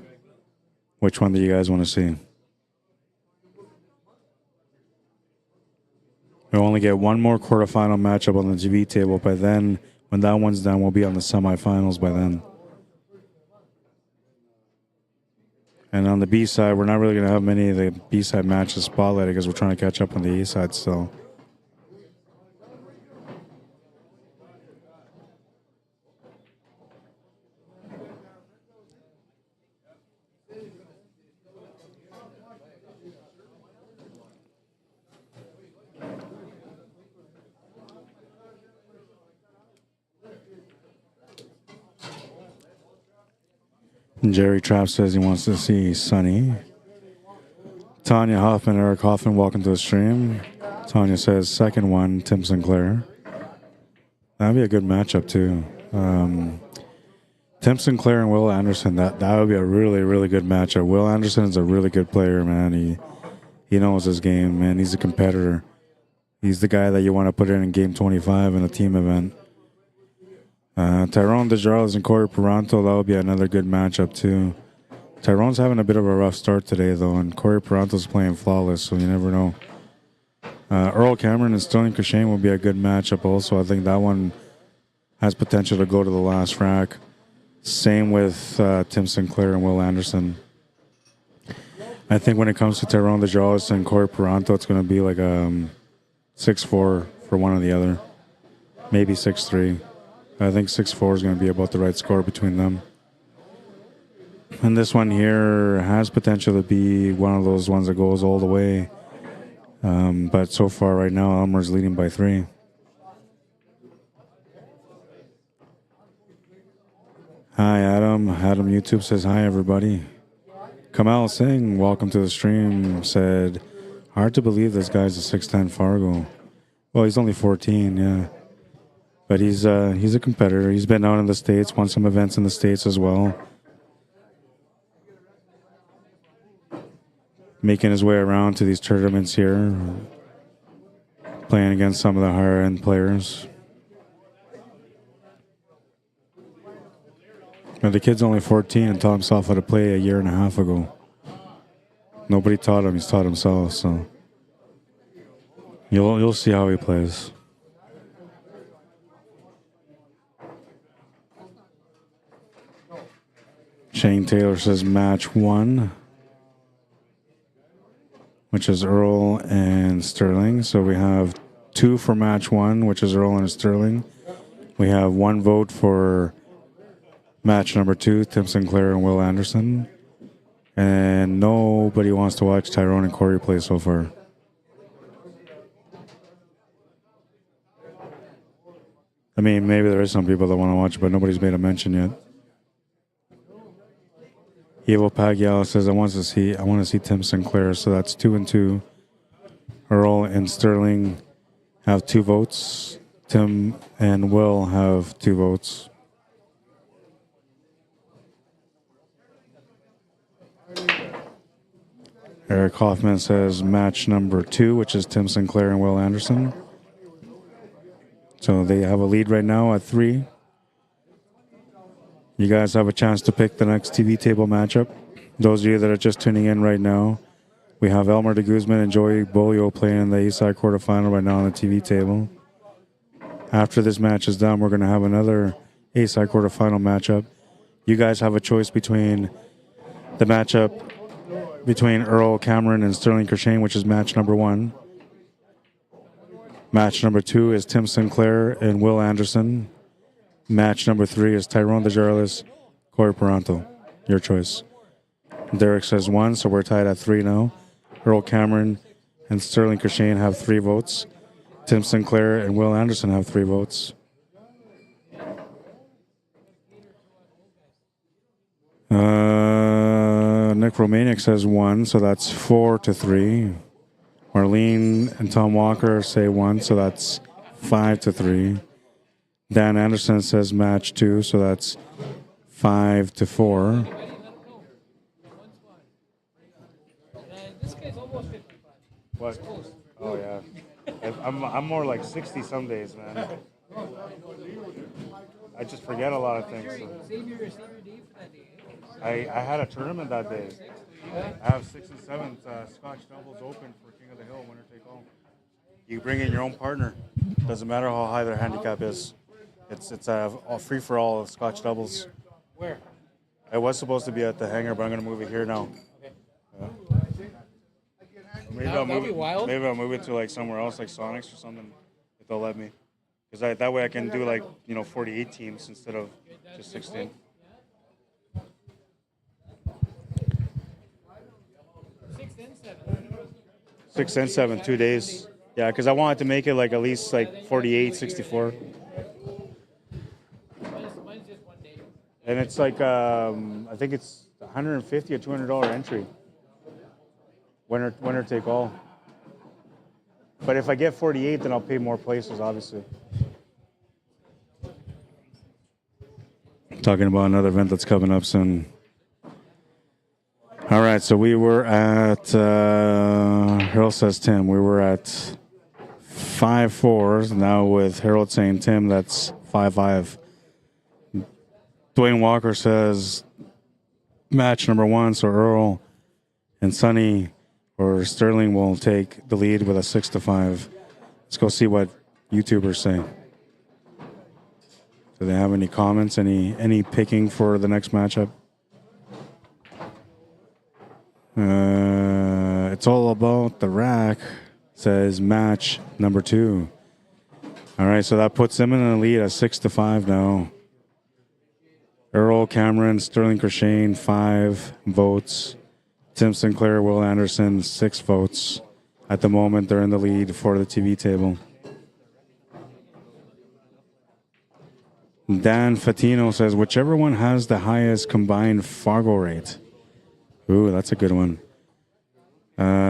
Which one do you guys want to see? We'll only get one more quarterfinal matchup on the TV table. By then, when that one's done, we'll be on the semifinals by then. And on the B side, we're not really going to have many of the B side matches spotlighted because we're trying to catch up on the A side still. Jerry Trapp says he wants to see Sonny. Tanya Hoffman, Eric Hoffman, welcome to the stream. Tanya says second one, Tim Sinclair. That'd be a good matchup too. Tim Sinclair and Will Anderson, that would be a really, really good matchup. Will Anderson is a really good player, man. He knows his game, man. He's a competitor. He's the guy that you want to put in game 25 in a team event. Tyrone DESJARLAIS and Corey Peranto, that would be another good matchup too. Tyrone's having a bit of a rough start today though, and Corey Peranto's playing flawless, so you never know. Earl Cameron and Sterling Kershane will be a good matchup also. I think that one has potential to go to the last rack. Same with Tim Sinclair and Will Anderson. I think when it comes to Tyrone DESJARLAIS and Corey Peranto, it's going to be like 6-4 for one or the other. Maybe 6-3. I think 6-4 is going to be about the right score between them. And this one here has potential to be one of those ones that goes all the way. But so far right now, Elmer's leading by 3. Hi, Adam. Adam YouTube says, hi, everybody. Kamal Singh, welcome to the stream, said, hard to believe this guy's a 6'10 Fargo. Well, he's only 14, yeah. But he's a competitor. He's been out in the States, won some events in the States as well. Making his way around to these tournaments here. Playing against some of the higher end players. But the kid's only 14 and taught himself how to play a year and a half ago. Nobody taught him, he's taught himself, so you'll see how he plays. Shane Taylor says match 1. which is Earl and Sterling. So we have 2 for match 1, which is Earl and Sterling. We have 1 vote for match number 2, Tim Sinclair and Will Anderson. And nobody wants to watch Tyrone and Corey play so far. I mean, maybe there is some people that want to watch, but nobody's made a mention yet. Evo Pagial says, I want to see Tim Sinclair, so that's 2 and 2. Earl and Sterling have 2 votes. Tim and Will have 2 votes. Eric Hoffman says match number 2, which is Tim Sinclair and Will Anderson. So they have a lead right now at 3. You guys have a chance to pick the next TV table matchup. Those of you that are just tuning in right now, we have Elmer de Guzman and Joey Beaulieu playing in the Eastside quarterfinal right now on the TV table. After this match is done, we're going to have another Eastside quarterfinal matchup. You guys have a choice between the matchup between Earl Cameron and Sterling Kershane, which is match number 1. Match number 2 is Tim Sinclair and Will Anderson. Match number 3 is Tyrone DESJARLAIS, Corey Peranto. Your choice. Derek says 1, so we're tied at 3 now. Earl Cameron and Sterling Kershane have 3 votes. Tim Sinclair and Will Anderson have 3 votes. Nick Romaniak says 1, so that's 4 to 3. Marlene and Tom Walker say 1, so that's 5 to 3. Dan Anderson says match 2, so that's 5 to 4. What? Oh yeah. I'm more like 60 some days, man. I just forget a lot of things. So. I had a tournament that day. I have 6th and 7th Scotch doubles open for King of the Hill, winner take all. You bring in your own partner. Doesn't matter how high their handicap is. It's a free for all of Scotch doubles. Where? It was supposed to be at the hangar, but I'm gonna move it here now. Okay. Yeah. Maybe I'll move it to like somewhere else, like Sonics or something, if they'll let me. Because that way I can do like 48 teams instead of just 16. 6 and 7, 2 days. Yeah, because I wanted to make it like at least like 48, 64. And it's like, I think it's $150 or $200 entry. Winner take all. But if I get 48, then I'll pay more places, obviously. Talking about another event that's coming up soon. All right, so we were at, Harold says Tim, we were at 5-4. Now with Harold saying Tim, that's 5-5. Dwayne Walker says match number 1, so Earl and Sonny or Sterling will take the lead with a 6-5. Let's go see what YouTubers say. Do they have any comments, any picking for the next matchup? It's all about the rack, says match number 2. All right, so that puts them in the lead at 6-5 now. Earl Cameron, Sterling Kershane, 5 votes. Tim Sinclair, Will Anderson, 6 votes. At the moment, they're in the lead for the TV table. Dan Fatino says, whichever one has the highest combined Fargo rate. Ooh, that's a good one.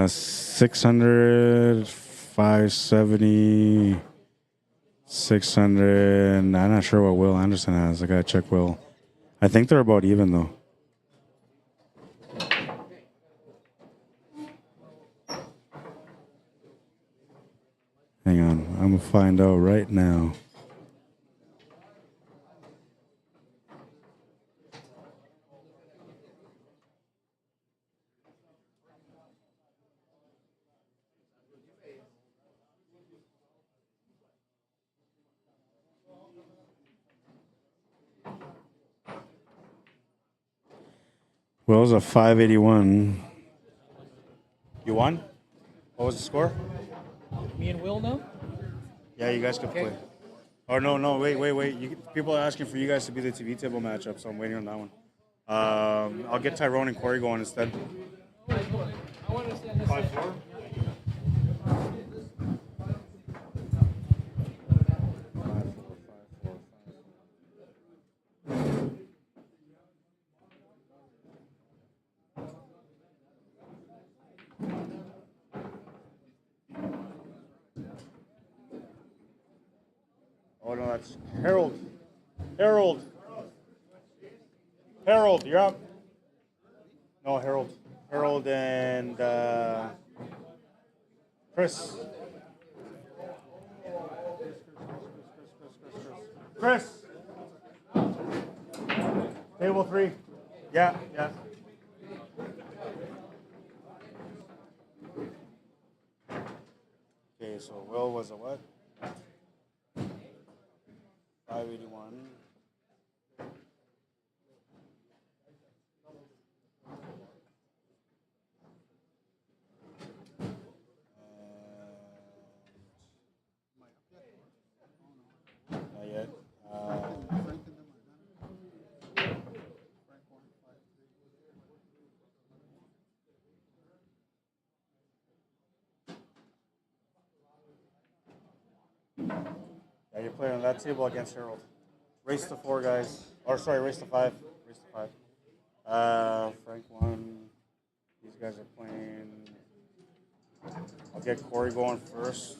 600, 570, 600. I'm not sure what Will Anderson has. I gotta check Will. I think they're about even, though. Hang on. I'm going to find out right now. Will's a 581. You won? What was the score? Me and Will now? Yeah, you guys can play. Oh, no, wait. People are asking for you guys to be the TV table matchup, so I'm waiting on that one. I'll get Tyrone and Corey going instead. I want to stand this 5-4? Oh no, that's Harold. Harold, you're up. No, Harold. Harold and Chris. Chris. Table 3. Yeah. Okay, so Will was a what? 581. Not yet. Yeah, you're playing on that table against Harold. Race to 4, guys. Or sorry, race to 5. Race to 5. Frank won. These guys are playing. I'll get Corey going first.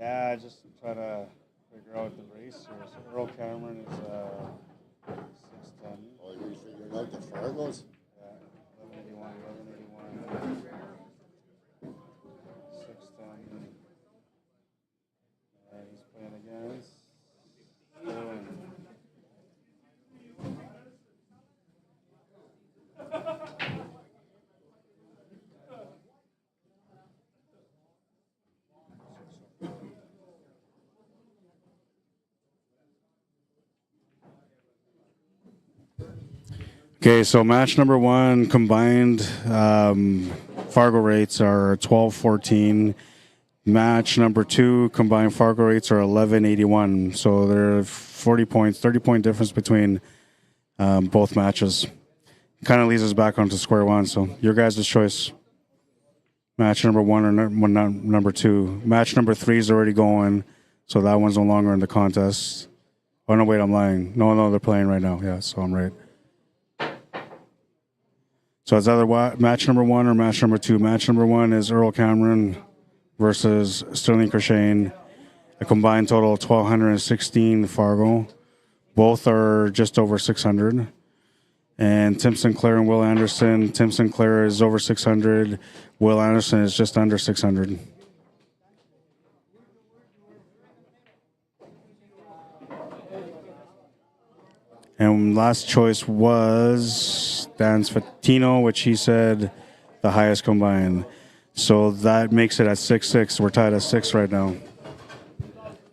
Yeah, just try to figure out the race here. So Earl Cameron is 6'10". Oh, you're figuring out the Fargos? Yeah, 1181, 6'10". He's playing against Sterling. Okay, so match number 1 combined Fargo rates are 12-14. Match number 2 combined Fargo rates are 11-81. So there are 40 points, 30-point difference between both matches. Kind of leads us back onto square one. So your guys' choice. Match number 1 or number 2. Match number 3 is already going, so that one's no longer in the contest. Oh no, wait, I'm lying. No, they're playing right now. Yeah, so I'm right. So it's either match number 1 or match number 2. Match number 1 is Earl Cameron versus Sterling Crochane. A combined total of 1,216 Fargo. Both are just over 600. And Tim Sinclair and Will Anderson. Tim Sinclair is over 600. Will Anderson is just under 600. And last choice was Dan Sfatino, which he said the highest combined. So that makes it at 6-6. We're tied at 6 right now.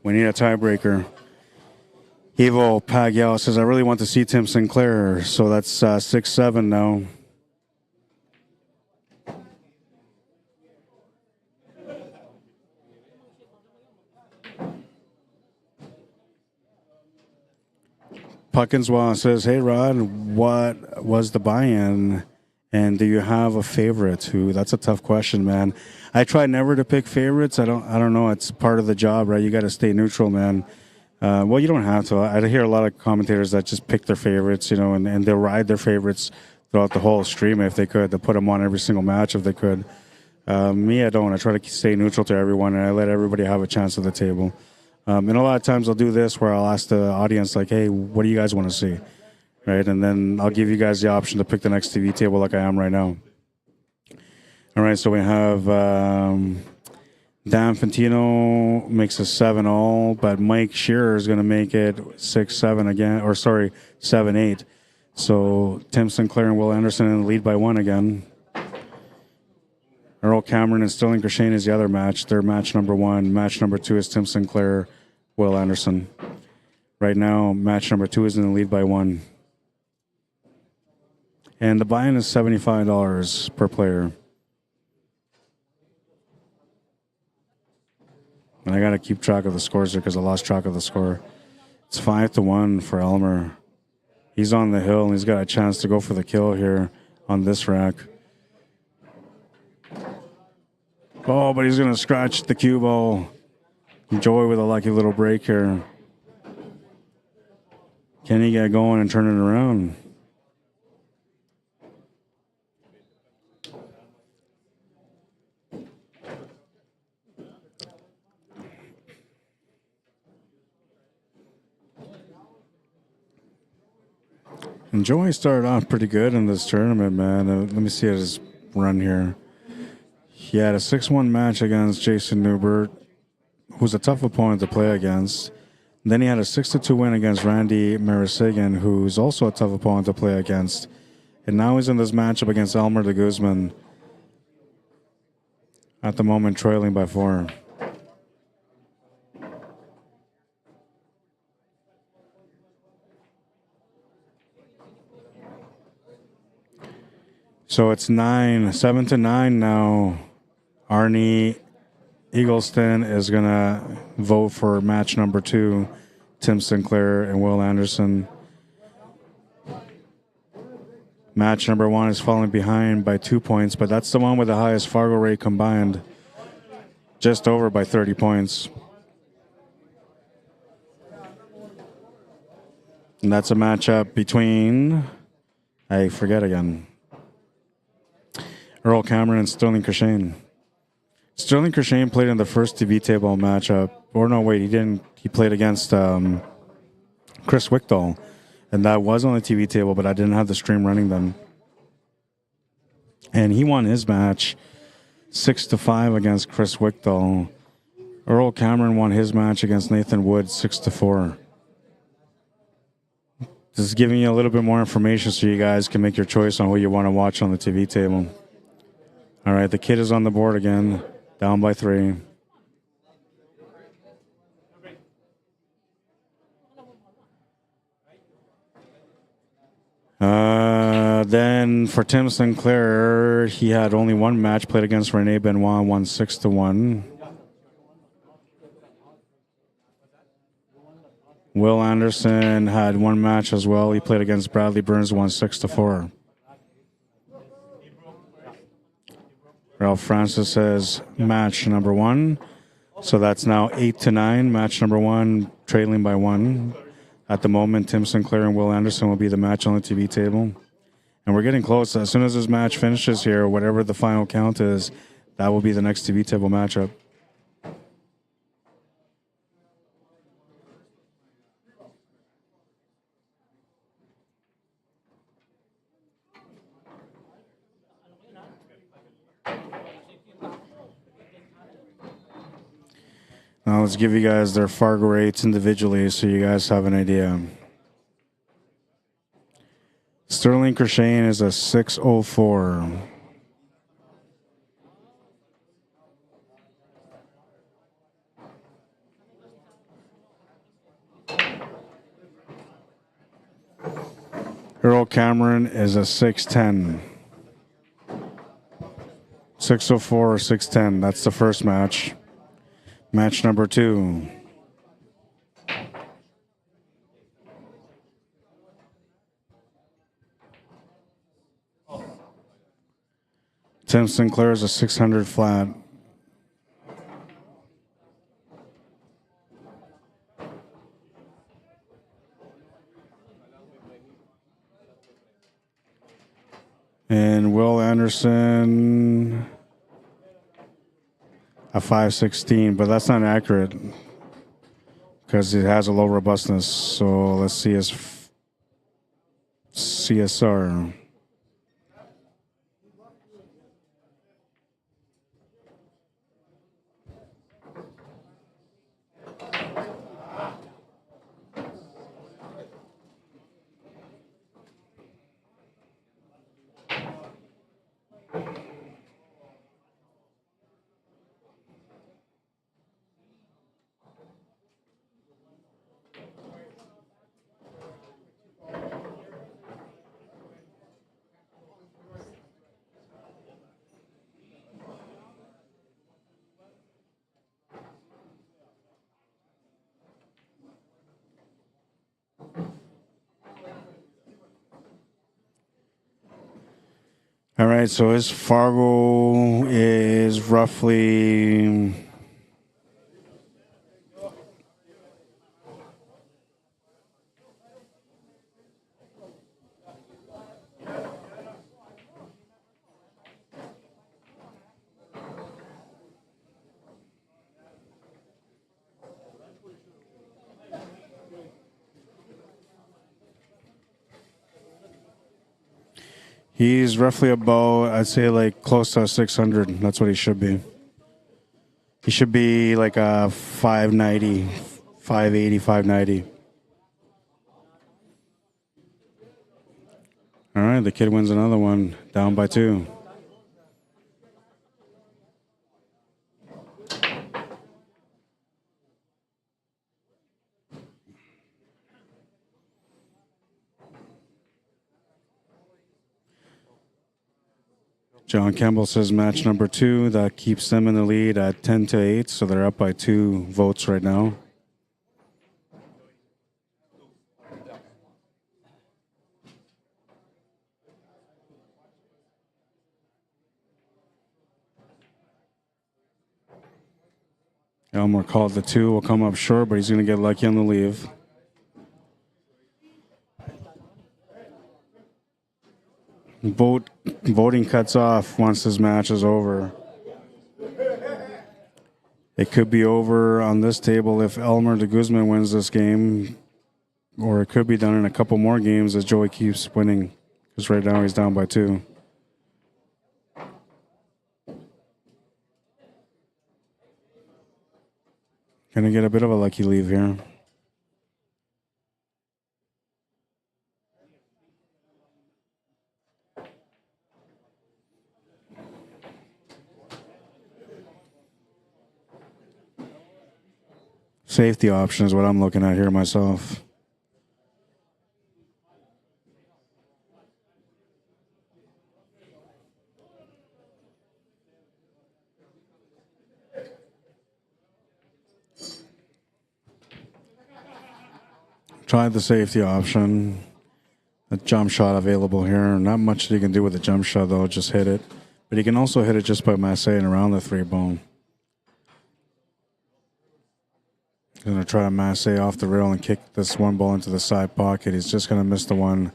We need a tiebreaker. Evo Pagyao says, I really want to see Tim Sinclair. So that's 6-7 now. Puckinswa says, hey, Rod, what was the buy-in? And do you have a favorite? That's a tough question, man. I try never to pick favorites. I don't know. It's part of the job, right? You got to stay neutral, man. Well, you don't have to. I hear a lot of commentators that just pick their favorites, and they'll ride their favorites throughout the whole stream if they could. They'll put them on every single match if they could. Me, I don't. I try to stay neutral to everyone, and I let everybody have a chance at the table. And a lot of times I'll do this where I'll ask the audience, like, hey, what do you guys want to see? Right? And then I'll give you guys the option to pick the next TV table like I am right now. All right, so we have Dan Fantino makes a 7-all, but Mike Shearer is going to make it 6-7 again, 7-8. So Tim Sinclair and Will Anderson in the lead by 1 again. Earl Cameron and Sterling Crashane is the other match. They're match number 1. Match number 2 is Tim Sinclair, Will Anderson. Right now, match number 2 is in the lead by 1. And the buy-in is $75 per player. And I got to keep track of the scores here because I lost track of the score. It's 5-1 for Elmer. He's on the hill and he's got a chance to go for the kill here on this rack. Oh, but he's going to scratch the cue ball. Joy with a lucky little break here. Can he get going and turn it around? And Joey started off pretty good in this tournament, man. Let me see his run here. He had a 6-1 match against Jason Newbert, who's a tough opponent to play against. And then he had a 6-2 win against Randy Marasigan, who's also a tough opponent to play against. And now he's in this matchup against Elmer de Guzman. At the moment, trailing by 4. So it's 7-9 now. Arnie Eagleston is going to vote for match number 2, Tim Sinclair and Will Anderson. Match number 1 is falling behind by 2 points, but that's the one with the highest Fargo rate combined. Just over by 30 points. And that's a matchup between, I forget again, Earl Cameron and Sterling Crashane. Sterling Crashane played in the first TV table matchup. Or no, wait, he didn't. He played against Chris Wickdahl. And that was on the TV table, but I didn't have the stream running then. And he won his match 6-5 against Chris Wickdahl. Earl Cameron won his match against Nathan Wood 6-4. Just giving you a little bit more information so you guys can make your choice on who you want to watch on the TV table. All right, the kid is on the board again, down by 3. Then for Tim Sinclair, he had only one match, played against Rene Benoit, won 6-1. Will Anderson had one match as well. He played against Bradley Burns, won 6-4. Ralph Francis says match number 1. So that's now 8-9. Match number 1, trailing by 1. At the moment, Tim Sinclair and Will Anderson will be the match on the TV table. And we're getting close. As soon as this match finishes here, whatever the final count is, that will be the next TV table matchup. Now let's give you guys their Fargo rates individually so you guys have an idea. Sterling Crashane is a 604. Cameron is a 6'10". 604 or 6'10". That's the first match. Match number 2. Tim Sinclair is a 600 flat. And Will Anderson, a 516, but that's not accurate because it has a low robustness. So let's see his CSR. All right, so his Fargo is roughly he's roughly about, I'd say, like close to 600. That's what he should be. He should be like a 590, 580, 590. All right, the kid wins another one, down by 2. John Campbell says match number 2. That keeps them in the lead at 10-8, so they're up by 2 votes right now. Elmer called the 2, will come up short, but he's going to get lucky on the leave. Voting cuts off once this match is over. It could be over on this table if Elmer de Guzman wins this game, or it could be done in a couple more games as Joey keeps winning, because right now he's down by 2. Gonna get a bit of a lucky leave here. Safety option is what I'm looking at here myself. Tried the safety option. A jump shot available here. Not much that you can do with a jump shot though, just hit it. But you can also hit it just by massaging around the 3 bone. Gonna try to massage off the rail and kick this one ball into the side pocket. He's just gonna miss the one.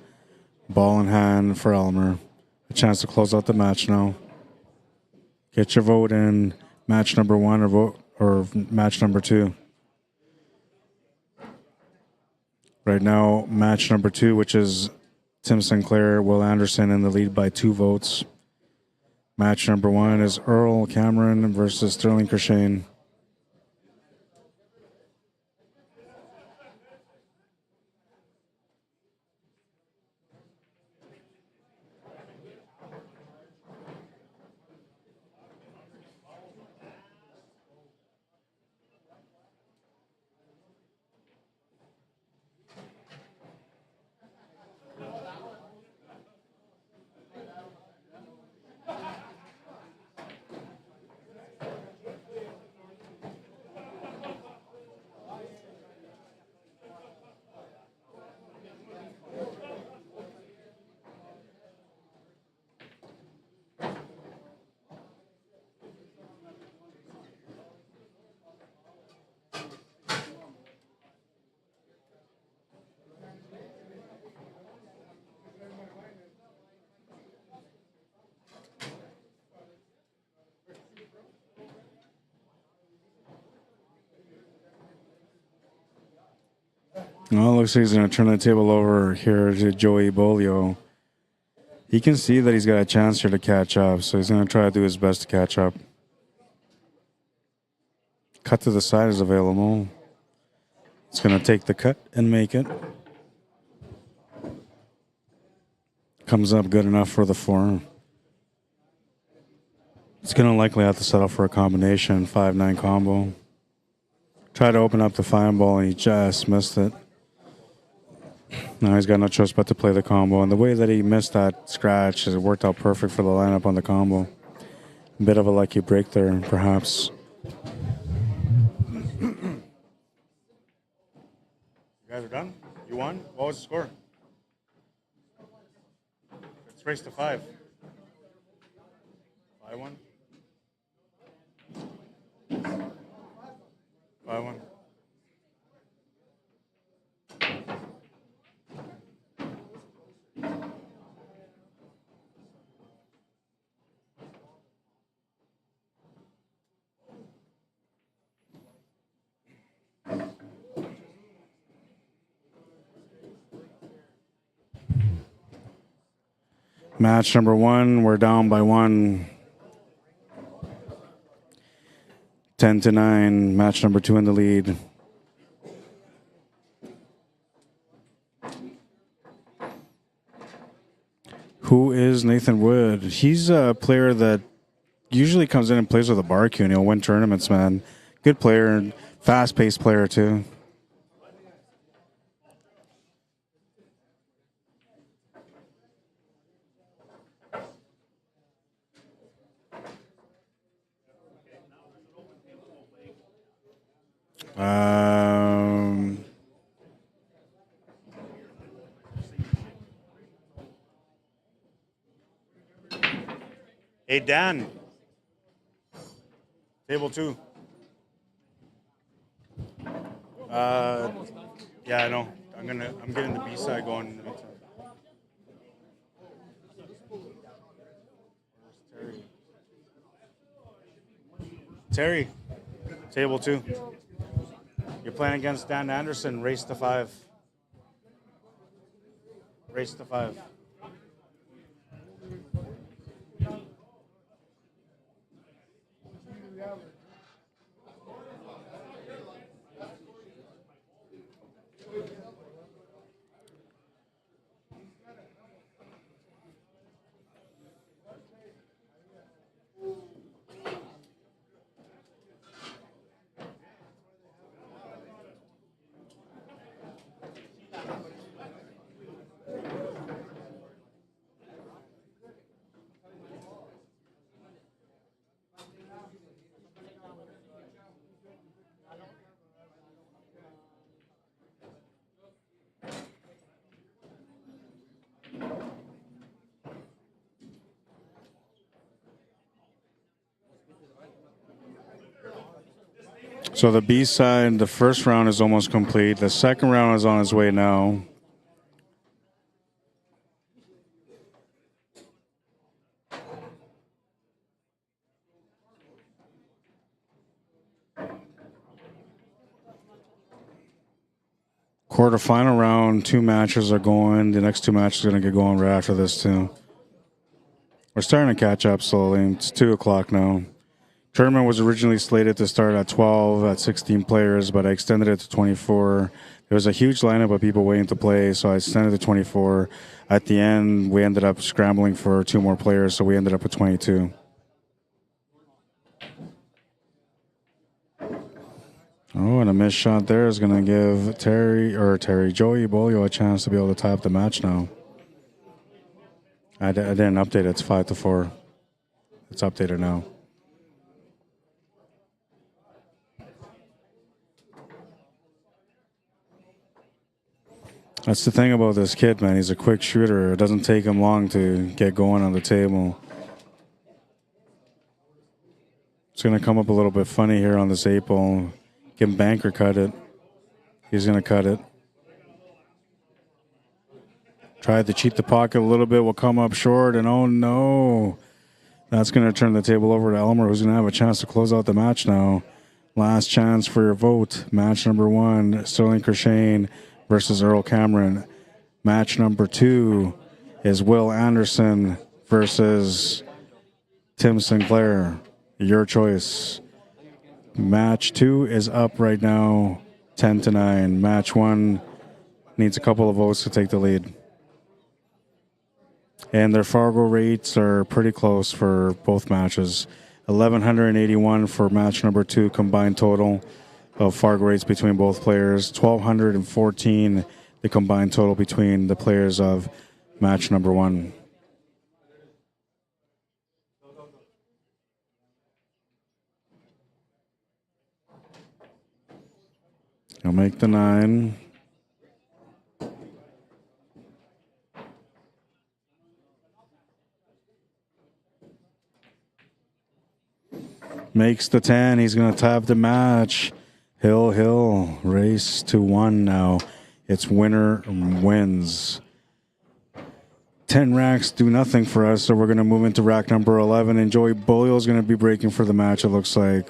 Ball in hand for Elmer. A chance to close out the match now. Get your vote in match number 1 or match number 2. Right now, match number 2, which is Tim Sinclair, Will Anderson in the lead by 2 votes. Match number 1 is Earl Cameron versus Sterling Kershane. Well, it looks like he's going to turn the table over here to Joey BEAULIEU. He can see that he's got a chance here to catch up, so he's going to try to do his best to catch up. Cut to the side is available. It's going to take the cut and make it. Comes up good enough for the 4. It's going to likely have to settle for a combination, 5-9 combo. Tried to open up the 5 ball and he just missed it. Now he's got no choice but to play the combo. And the way that he missed that scratch, it worked out perfect for the lineup on the combo. A bit of a lucky break there, perhaps. You guys are done? You won? What was the score? It's race to 5. 5-1. 5-1. Match number 1, we're down by 1. 10-9. Match number 2 in the lead. Who is Nathan Wood? He's a player that usually comes in and plays with a bar queue and he'll win tournaments, man. Good player, fast-paced player too. Hey, Dan. Table 2. Yeah, I know. I'm getting the B side going in the meantime. Where's Terry? Terry, table 2. You're playing against Dan Anderson. Race to 5. Race to 5. So the B side, the first round is almost complete. The second round is on its way now. Quarterfinal round, 2 matches are going. The next 2 matches are going to get going right after this too. We're starting to catch up slowly. It's 2 o'clock now. Tournament was originally slated to start at 12 at 16 players, but I extended it to 24. There was a huge lineup of people waiting to play, so I extended it to 24. At the end, we ended up scrambling for 2 more players, so we ended up with 22. Oh, and a missed shot there is going to give Joey BEAULIEU a chance to be able to tie up the match now. I didn't update it. It's 5-4. It's updated now. That's the thing about this kid, man. He's a quick shooter. It doesn't take him long to get going on the table. It's going to come up a little bit funny here on this 8 ball. Can bank or cut it? He's going to cut it. Tried to cheat the pocket a little bit. Will come up short, and oh no. That's going to turn the table over to Elmer, who's going to have a chance to close out the match now. Last chance for your vote. Match number 1, Sterling Kershane versus Earl Cameron. Match number 2 is Will Anderson versus Tim Sinclair. Your choice. Match 2 is up right now, 10-9. Match 1 needs a couple of votes to take the lead. And their Fargo rates are pretty close for both matches. 1,181 for match number 2 combined total of Fargo rates between both players. 1,214 the combined total between the players of match number 1. I'll make the 9. Makes the 10. He's going to tap the match. Hill. Race to 1 now. It's winner wins. 10 racks do nothing for us, so we're going to move into rack number 11. And Joey Beaulieu is going to be breaking for the match, it looks like.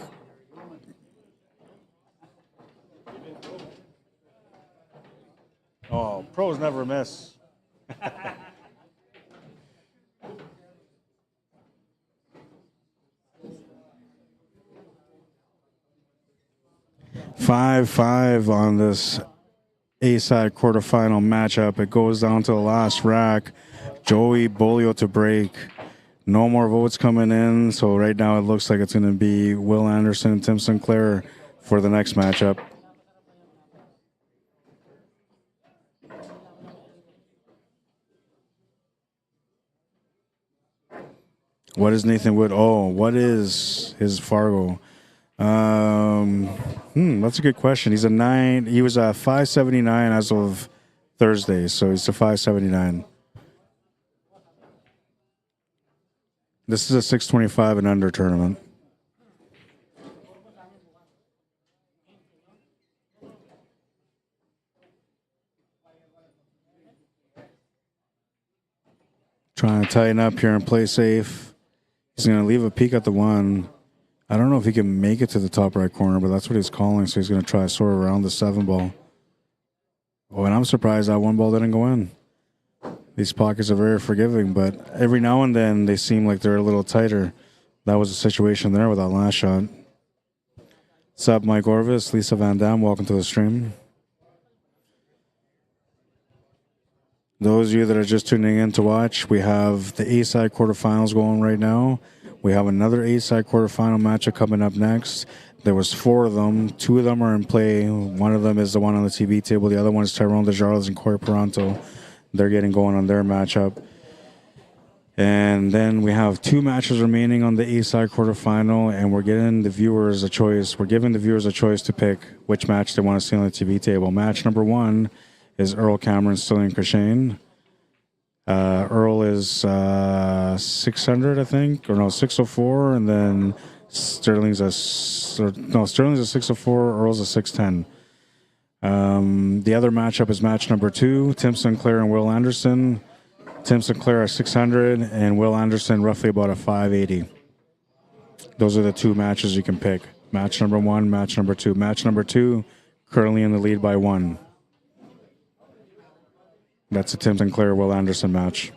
Oh, pros never miss. Five on this A-side quarterfinal matchup. It goes down to the last rack. Joey Beaulieu to break. No more votes coming in, so right now it looks like it's going to be Will Anderson and Tim Sinclair for the next matchup. What is Nathan Wood? Oh, what is his Fargo? That's a good question. He's a 9. He was a 579 as of Thursday, so he's a 579. This is a 625 and under tournament. Trying to tighten up here and play safe. He's going to leave a peek at the 1. I don't know if he can make it to the top right corner, but that's what he's calling, so he's going to try to sort around the 7 ball. Oh, and I'm surprised that 1 ball didn't go in. These pockets are very forgiving, but every now and then they seem like they're a little tighter. That was the situation there with that last shot. What's up, Mike Orvis, Lisa Van Dam, welcome to the stream. Those of you that are just tuning in to watch, we have the A-side quarterfinals going right now. We have another A-side quarterfinal matchup coming up next. There was 4 of them. 2 of them are in play. One of them is the one on the TV table. The other one is Tyrone DESJARLAIS and Corey Peranto. They're getting going on their matchup. And then we have 2 matches remaining on the A-side quarterfinal, and we're giving the viewers a choice. We're giving the viewers a choice to pick which match they want to see on the TV table. Match number 1 is Earl Cameron, Stillian Krishane. Earl is 600, I think, or no, 604, and then Sterling's a 604, Earl's a 610. The other matchup is match number 2, Tim Sinclair and Will Anderson. Tim Sinclair are 600, and Will Anderson roughly about a 580. Those are the 2 matches you can pick. Match number 1, match number 2. Match number 2 currently in the lead by 1. That's a Tim Sinclair, Will Anderson match.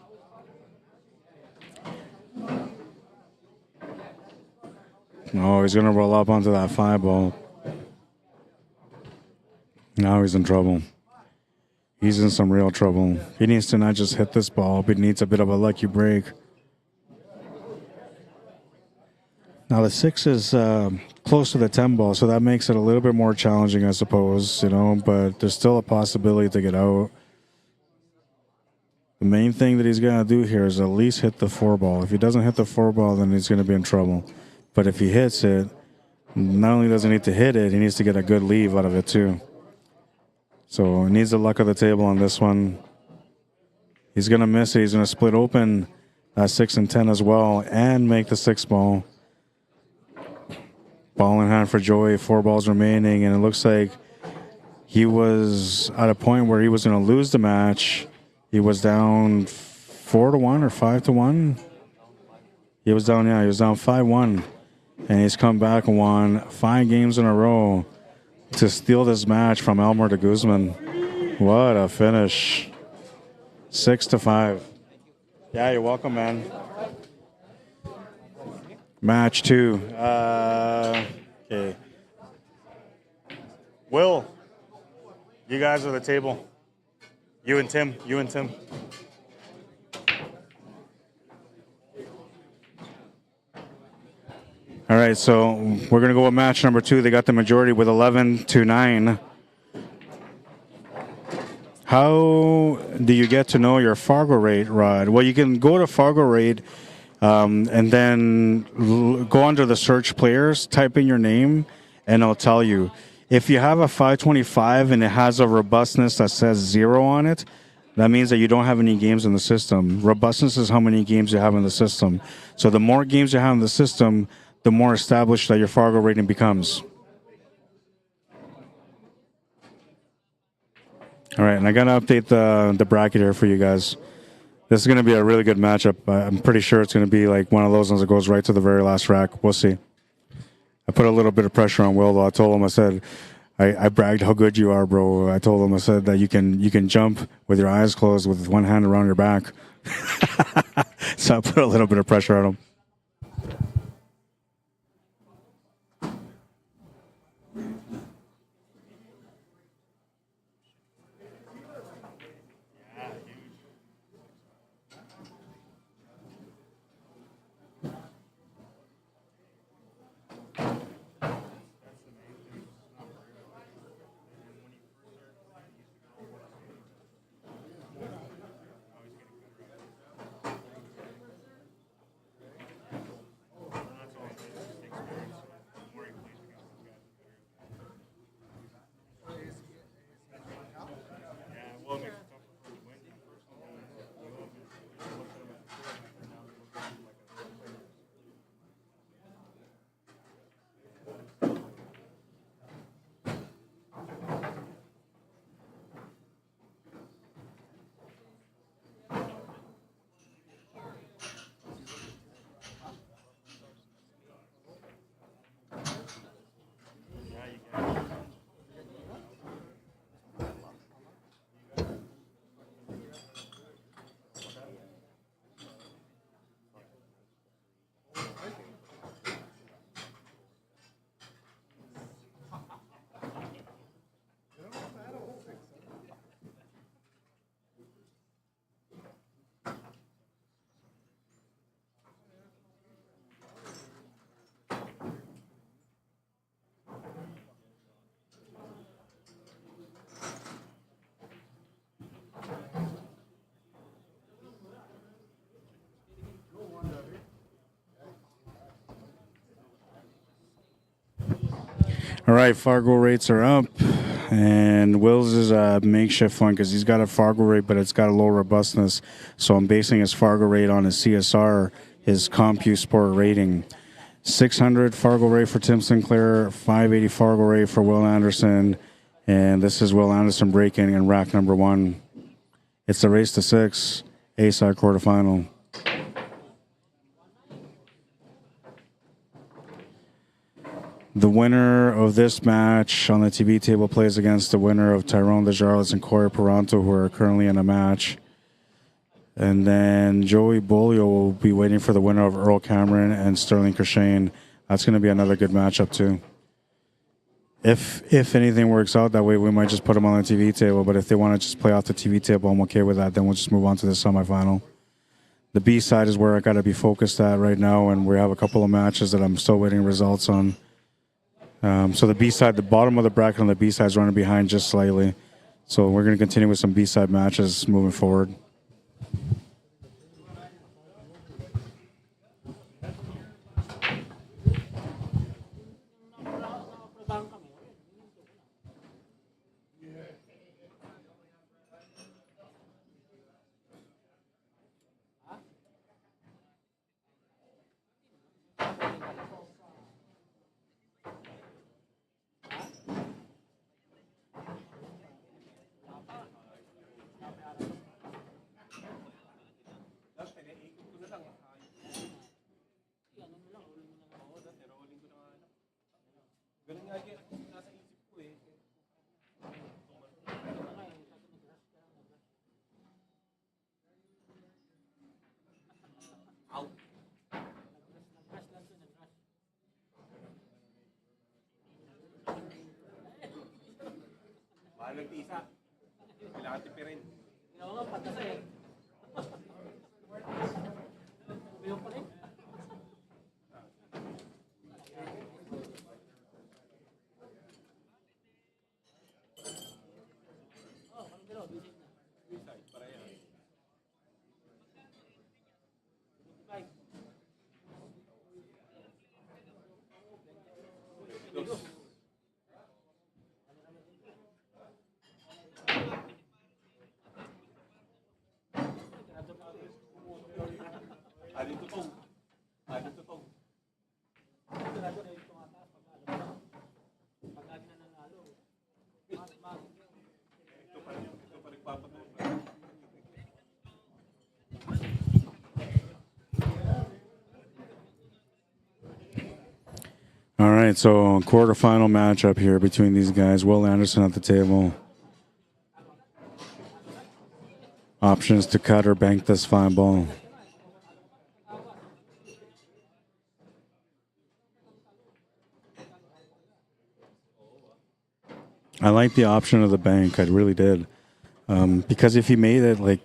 Oh, he's going to roll up onto that 5 ball. Now he's in trouble. He's in some real trouble. He needs to not just hit this ball, but he needs a bit of a lucky break. Now the 6 is close to the 10 ball, so that makes it a little bit more challenging, I suppose, but there's still a possibility to get out. The main thing that he's going to do here is at least hit the 4 ball. If he doesn't hit the 4 ball, then he's going to be in trouble. But if he hits it, not only does he need to hit it, he needs to get a good leave out of it too. So he needs the luck of the table on this one. He's going to miss it. He's going to split open that 6 and 10 as well and make the 6 ball. Ball in hand for Joey, 4 balls remaining, and it looks like he was at a point where he was going to lose the match. He was down 4-1 or 5-1. He was down 5-1. And he's come back and won 5 games in a row to steal this match from Elmer de Guzman. What a finish. 6-5. Yeah, you're welcome, man. Match 2. Okay. Will, you guys are the table. You and Tim. All right, so we're going to go with match number 2. They got the majority with 11-9. How do you get to know your Fargo rate, Rod? Well, you can go to Fargo rate and then go under the search players, type in your name, and it'll tell you. If you have a 525 and it has a robustness that says 0 on it, that means that you don't have any games in the system. Robustness is how many games you have in the system. So the more games you have in the system, the more established that your Fargo rating becomes. All right, and I got to update the bracket here for you guys. This is going to be a really good matchup. I'm pretty sure it's going to be like one of those ones that goes right to the very last rack. We'll see. I put a little bit of pressure on Will, though. I told him, I said, I bragged how good you are, bro. I told him, I said that you can jump with your eyes closed with one hand around your back. So I put a little bit of pressure on him. All right, Fargo rates are up, and Will's is a makeshift one because he's got a Fargo rate, but it's got a low robustness. So I'm basing his Fargo rate on his CSR, his CompuSport rating. 600 Fargo rate for Tim Sinclair, 580 Fargo rate for Will Anderson, and this is Will Anderson breaking in rack number 1. It's the race to 6, A-side quarterfinal. The winner of this match on the TV table plays against the winner of TYRONE DESJARLAIS and Corey Peranto, who are currently in a match. And then Joey BEAULIEU will be waiting for the winner of Earl Cameron and Sterling Kershane. That's going to be another good matchup, too. If anything works out that way, we might just put them on the TV table. But if they want to just play off the TV table, I'm okay with that. Then we'll just move on to the semifinal. The B side is where I got to be focused at right now, and we have a couple of matches that I'm still waiting results on. So the B side, the bottom of the bracket on the B side is running behind just slightly. So we're going to continue with some B side matches moving forward. All right, so quarterfinal matchup here between these guys. Will Anderson at the table. Options to cut or bank this fine ball. I like the option of the bank. I really did, because if he made it, like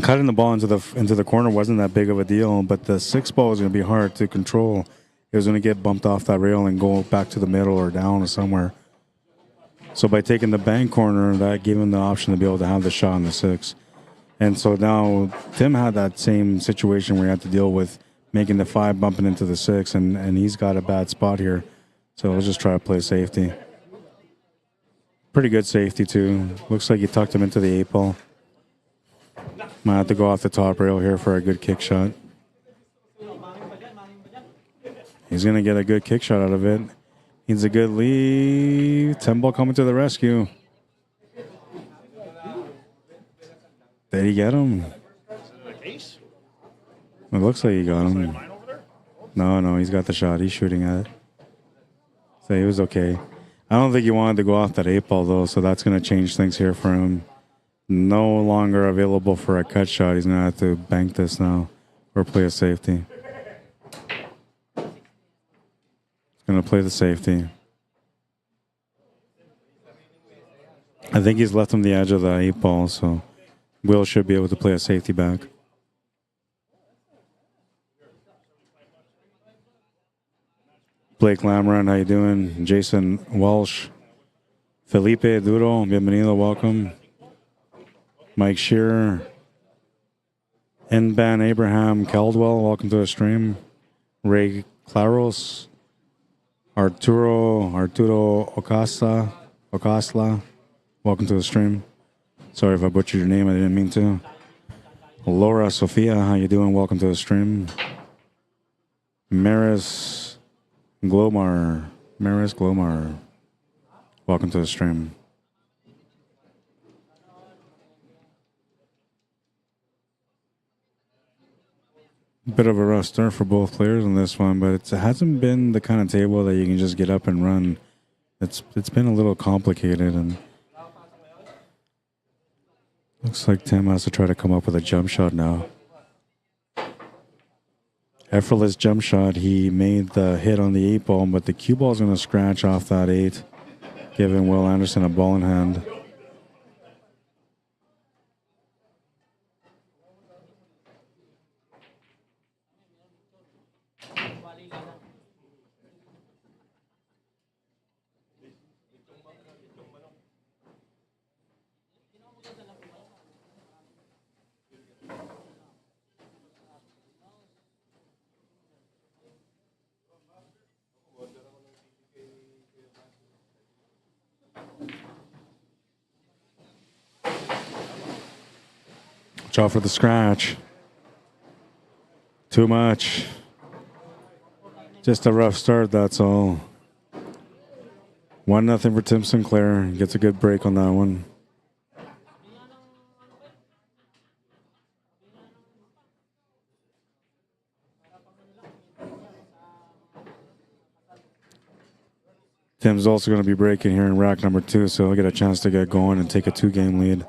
cutting the ball into the corner wasn't that big of a deal. But the 6 ball was going to be hard to control. It was going to get bumped off that rail and go back to the middle or down or somewhere. So by taking the bank corner, that gave him the option to be able to have the shot on the 6. And so now Tim had that same situation where he had to deal with making the 5 bumping into the 6, and he's got a bad spot here. So let's just try to play safety. Pretty good safety too. Looks like he tucked him into the 8 ball. Might have to go off the top rail here for a good kick shot. He's going to get a good kick shot out of it. Needs a good lead. 10 ball coming to the rescue. Did he get him? It looks like he got him. No, he's got the shot. He's shooting at it. So he was okay. I don't think he wanted to go off that 8 ball though, so that's going to change things here for him. No longer available for a cut shot. He's going to have to bank this now or play a safety. Going to play the safety. I think he's left him the edge of the 8 ball, so Will should be able to play a safety back. Blake Lamron, how you doing? Jason Walsh. Felipe Duro, bienvenido, welcome. Mike Shearer. Nban Abraham Caldwell, welcome to the stream. Ray Claros. Arturo Ocasla, welcome to the stream. Sorry if I butchered your name, I didn't mean to. Laura Sophia, how you doing? Welcome to the stream. Maris Glomar, welcome to the stream. Bit of a rough start for both players on this one, but it hasn't been the kind of table that you can just get up and run. It's been a little complicated, and looks like Tim has to try to come up with a jump shot now. Effortless jump shot. He made the hit on the 8 ball, but the cue ball is going to scratch off that 8, giving Will Anderson a ball in hand. Watch out for the scratch. Too much. Just a rough start, that's all. 1-0 for Tim Sinclair. Gets a good break on that one. Tim's also going to be breaking here in rack number 2, so he'll get a chance to get going and take a 2-game lead.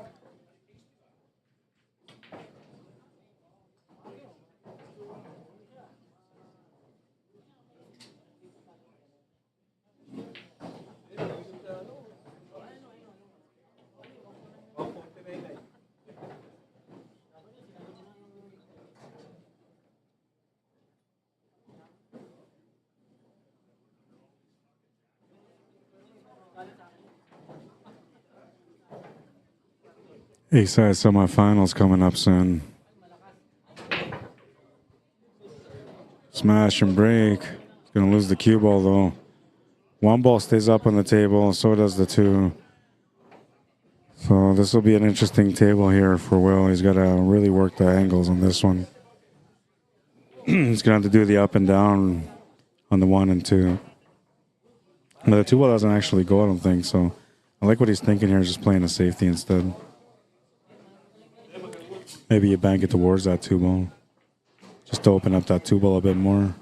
A-side semifinals coming up soon. Smash and break. He's gonna lose the cue ball though. One ball stays up on the table, so does the two. So this will be an interesting table here for Will. He's got to really work the angles on this one. He's gonna have to do the up and down on the 1 and 2. But the 2 ball doesn't actually go, I don't think. So I like what he's thinking here, just playing a safety instead. Maybe you bank it towards that 2 ball, just to open up that 2 ball a bit more.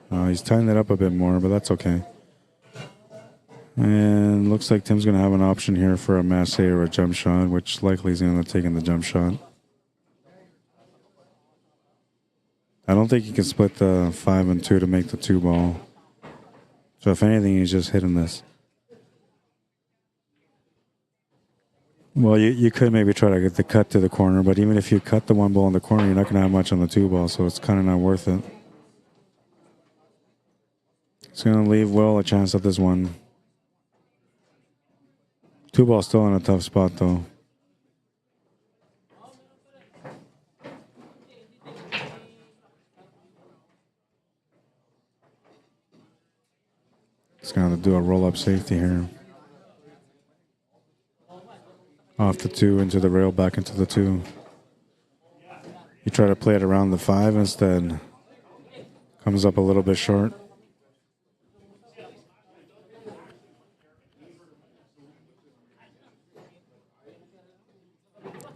He's tightened it up a bit more, but that's okay. And looks like Tim's going to have an option here for a masse or a jump shot, which likely he's going to end up taking the jump shot. I don't think he can split the 5 and 2 to make the 2 ball. So if anything, he's just hitting this. Well, you could maybe try to get the cut to the corner, but even if you cut the 1 ball in the corner, you're not going to have much on the 2 ball, so it's kind of not worth it. It's going to leave Will a chance at this one. 2 ball still in a tough spot, though. It's going to do a roll-up safety here. Off the 2 into the rail, back into the 2. You try to play it around the 5 instead. Comes up a little bit short.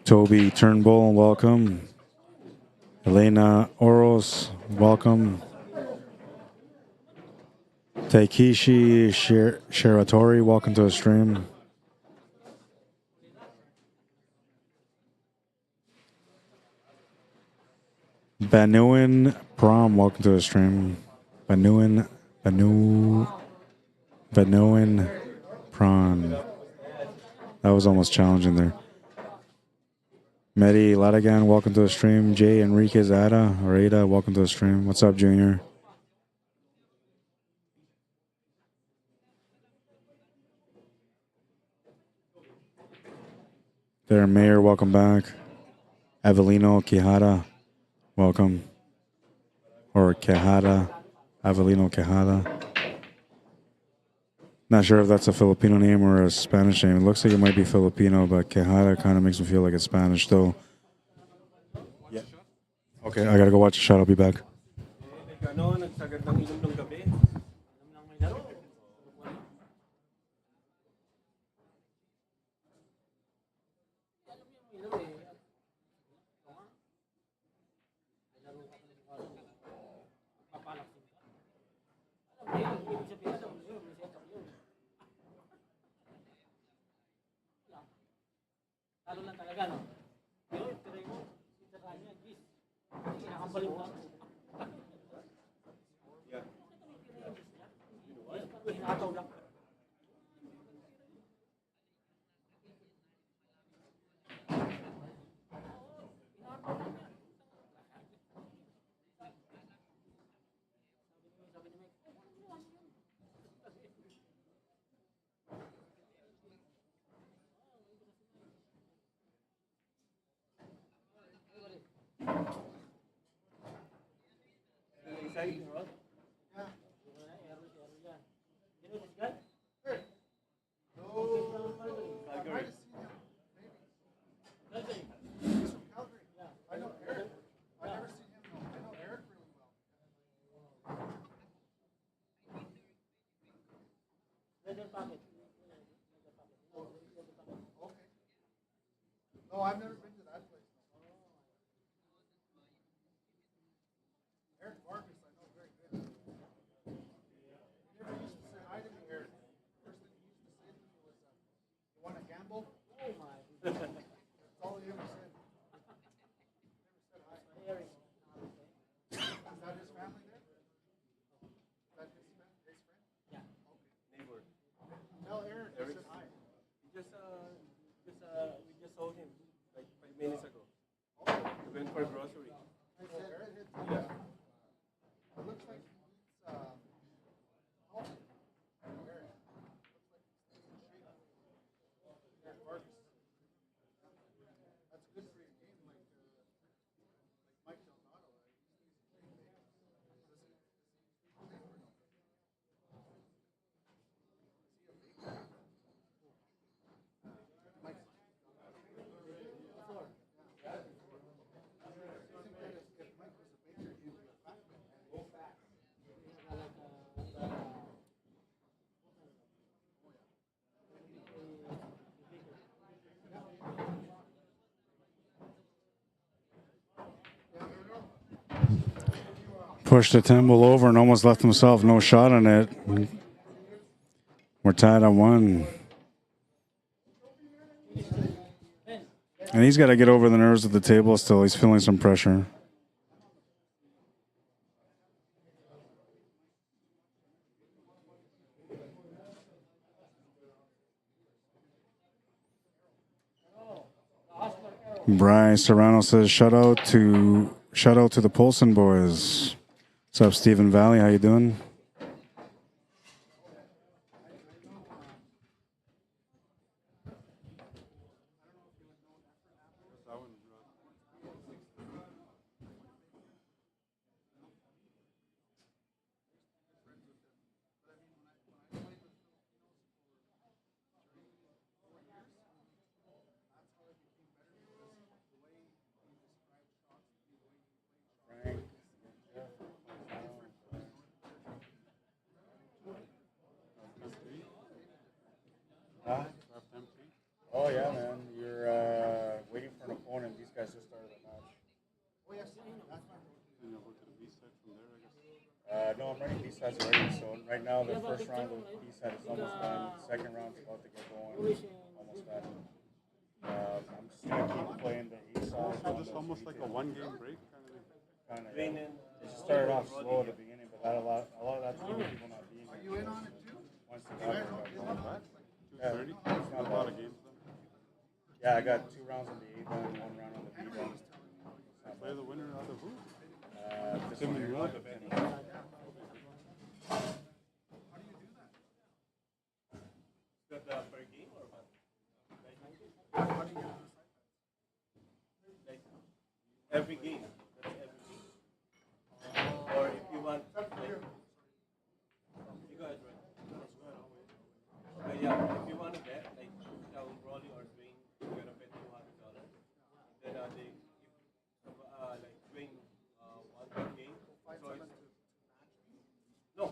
Toby Turnbull, welcome. Elena Oros, welcome. Taikishi Shiratori, welcome to the stream. Banuin Prom, welcome to the stream. Banuin Prom. That was almost challenging there. Mehdi Ladagan, welcome to the stream. Jay Enriquez Ada, welcome to the stream. What's up, Junior? There, Mayor, welcome back. Avelino Quijada, welcome. Or Quijada, Avelino Quijada. Not sure if that's a Filipino name or a Spanish name. It looks like it might be Filipino, but Quijada kind of makes me feel like it's Spanish, though. Yeah. Okay, I gotta go watch a shot. I'll be back. No, I've never been to that place. Eric Barbox, I know very good. He never used to say hi to me, Eric. First thing he used to say to me was, you want to gamble? Oh my. That's all he ever said. Never said hi. Is that his family there? Is that his friend? Yeah. Okay. Neighbor. Tell Eric I said hi. We just saw him like 5 minutes ago. We went for grocery. Yeah. It looks like he eats coffee. Eric. Looks like he's in shape. Eric Barbox. Pushed the tumble over and almost left himself no shot on it. We're tied at 1. And he's got to get over the nerves of the table still. He's feeling some pressure. Bryce Serrano says, shout out to the Polson boys. What's up, Stephen Valley? How you doing? Oh yeah, man. You're waiting for an opponent. These guys just started the match. No, I'm running B-sides already. So right now the first round of B-side is almost done. Second round's about to get going. Almost done. I'm just gonna keep playing the A-side. So just almost like a 1-game break kind of thing. Kind of. It just started off slow at the beginning, but a lot of that's due to people not being here. Are you in on it too? Once the guys Not bad. 2:30. It's not A lot of games then. Yeah, I got 2 rounds on the A done, 1 round on the B done. Play the winner out of who? This one here, Semifinal. Every game. That's every game. Or if you want, like, you go ahead, right? Yeah, if you want to bet, like, Rolly or Dwayne, you're gonna bet $200. Then they, if, like Dwayne won that game, so it's no.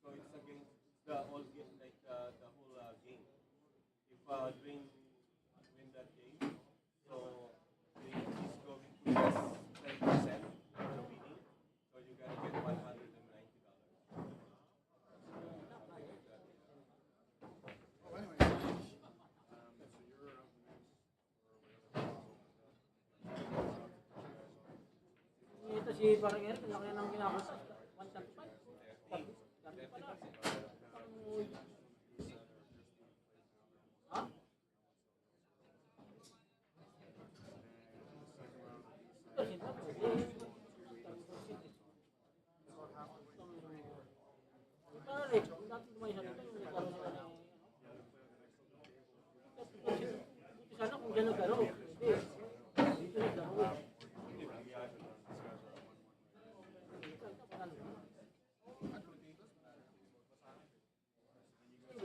So it's against the whole game, like the whole game. If Dwayne win that game, so he's going to invest 10% for the winning, so you gotta get $190. Ito si parang Eric, laki ng kinakasas. 135. Ha? Sana kung gano'n gano'n. Dito na gano'n.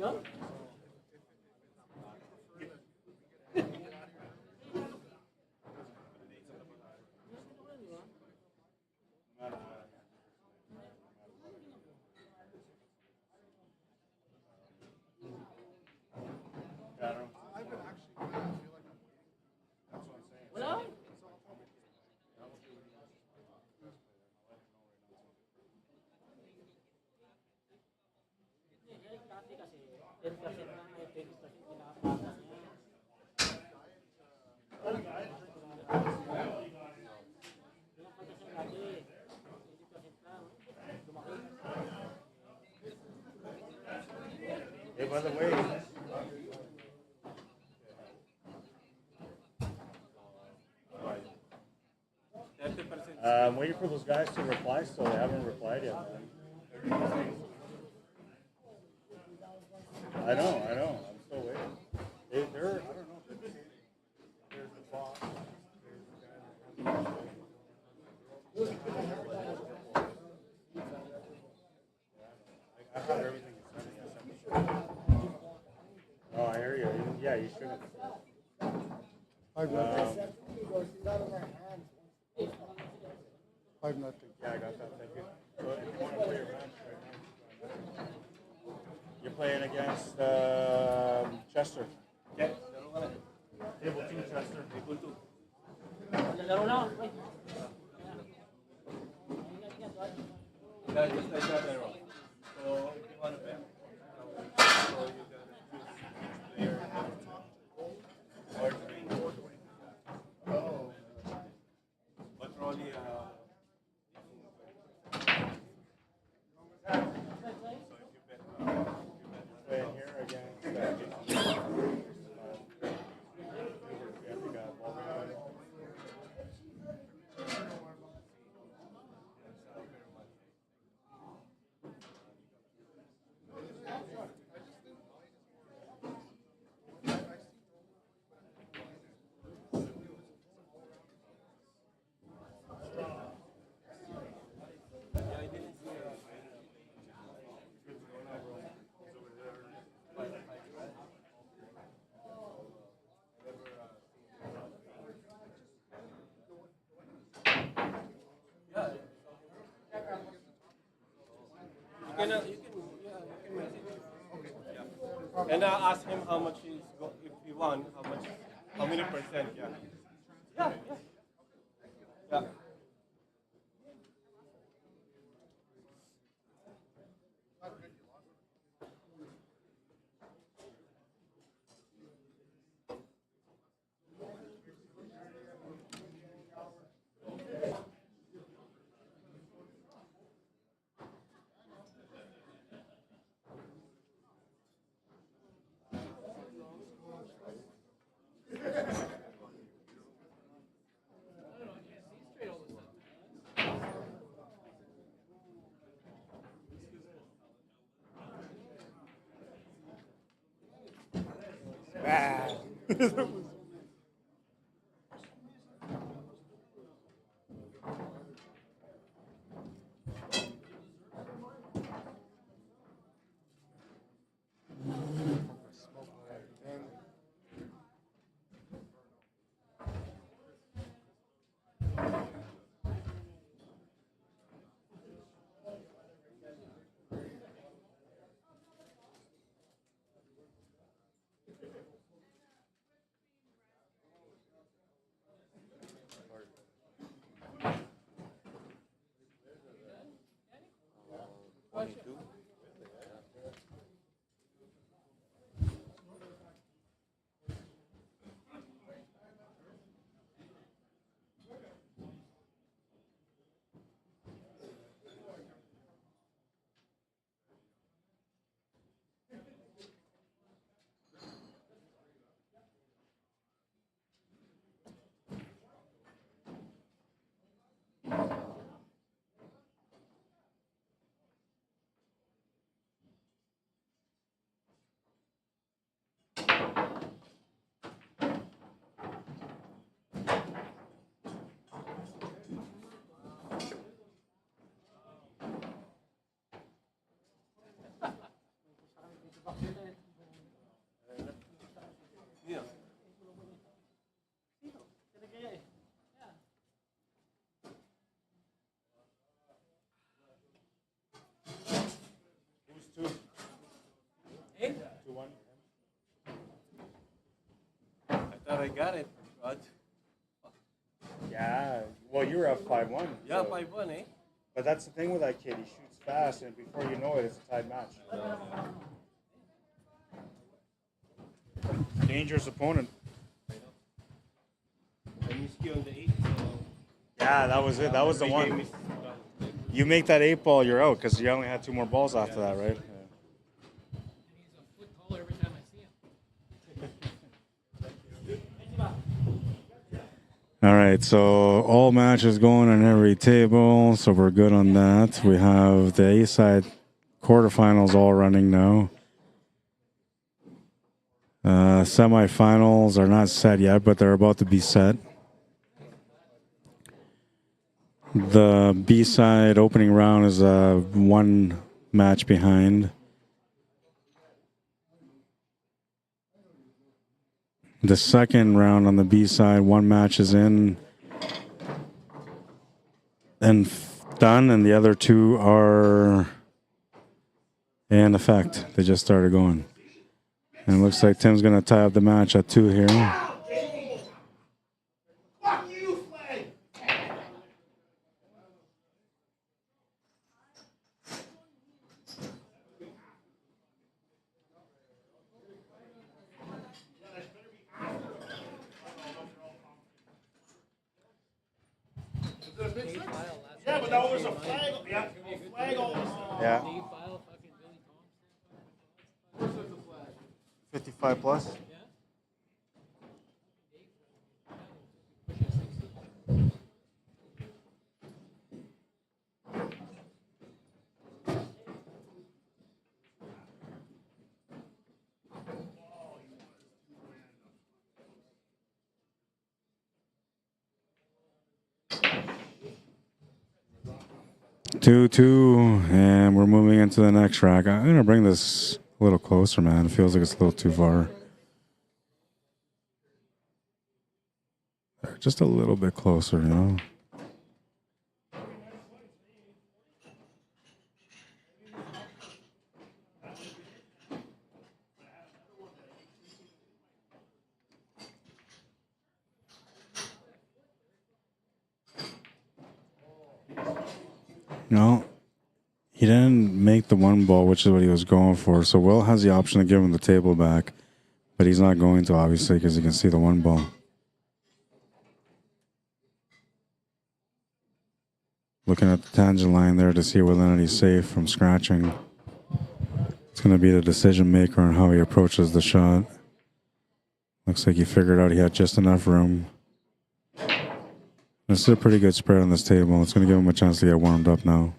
Yeah. Wala. Dati kasi 10% na may 20% pinapatas niya. Pinapatas niya dati 20% lang. Lumaki. Hey, by the way, I'm waiting for those guys to reply still. They haven't replied yet, man. I know. I'm still waiting. They're I don't know. There's the boss. There's the guy that runs the show. I have everything you sent me. Oh, I hear you. Yeah, you should have. 5-0. 5-0. Yeah, I got that. Thank you. So if you want to play your match right now, you're playing against Chester. Okay, Table 2, Chester. Table 2. Laro na. Yeah, just like that and roll. So if you want to bet, so you gotta choose player or three. But Rolly, Playing here against you can message him. Yeah. And ask him how much he's if he won, how many percent, yeah. Yeah, yeah. Yeah. I thought I got it, Rod. Yeah, well, you were up 5-1. Yeah, so- 5-1, eh? But that's the thing with that kid. He shoots fast, and before you know it, it's a tied match. Dangerous opponent. I missed you on the 8, so Yeah, that was it. That was the game one. is You make that 8 ball, you're out because you only had 2 more balls after that, right? He's a foot taller every time I see him. All right, so all matches going on every table, so we're good on that. We have the A side quarterfinals all running now. Semifinals are not set yet, but they're about to be set. The B side opening round is 1 match behind. The second round on the B side, 1 match is in and done, and the other 2 are in effect. They just started going. And it looks like Tim's going to tie up the match at 2 here. Yeah, but now there's a flag. Yeah, a flag all of a sudden. Yeah. 55 plus. Two, and we're moving into the next rack. I'm gonna bring this a little closer, man. It feels like it's a little too far. Just a little bit closer, you know. No, he didn't make the one ball, which is what he was going for. So Will has the option to give him the table back, but he's not going to, obviously, because he can see the one ball. Looking at the tangent line there to see whether or not he's safe from scratching. It's going to be the decision maker on how he approaches the shot. Looks like he figured out he had just enough room. This is a pretty good spread on this table. It's going to give him a chance to get warmed up now.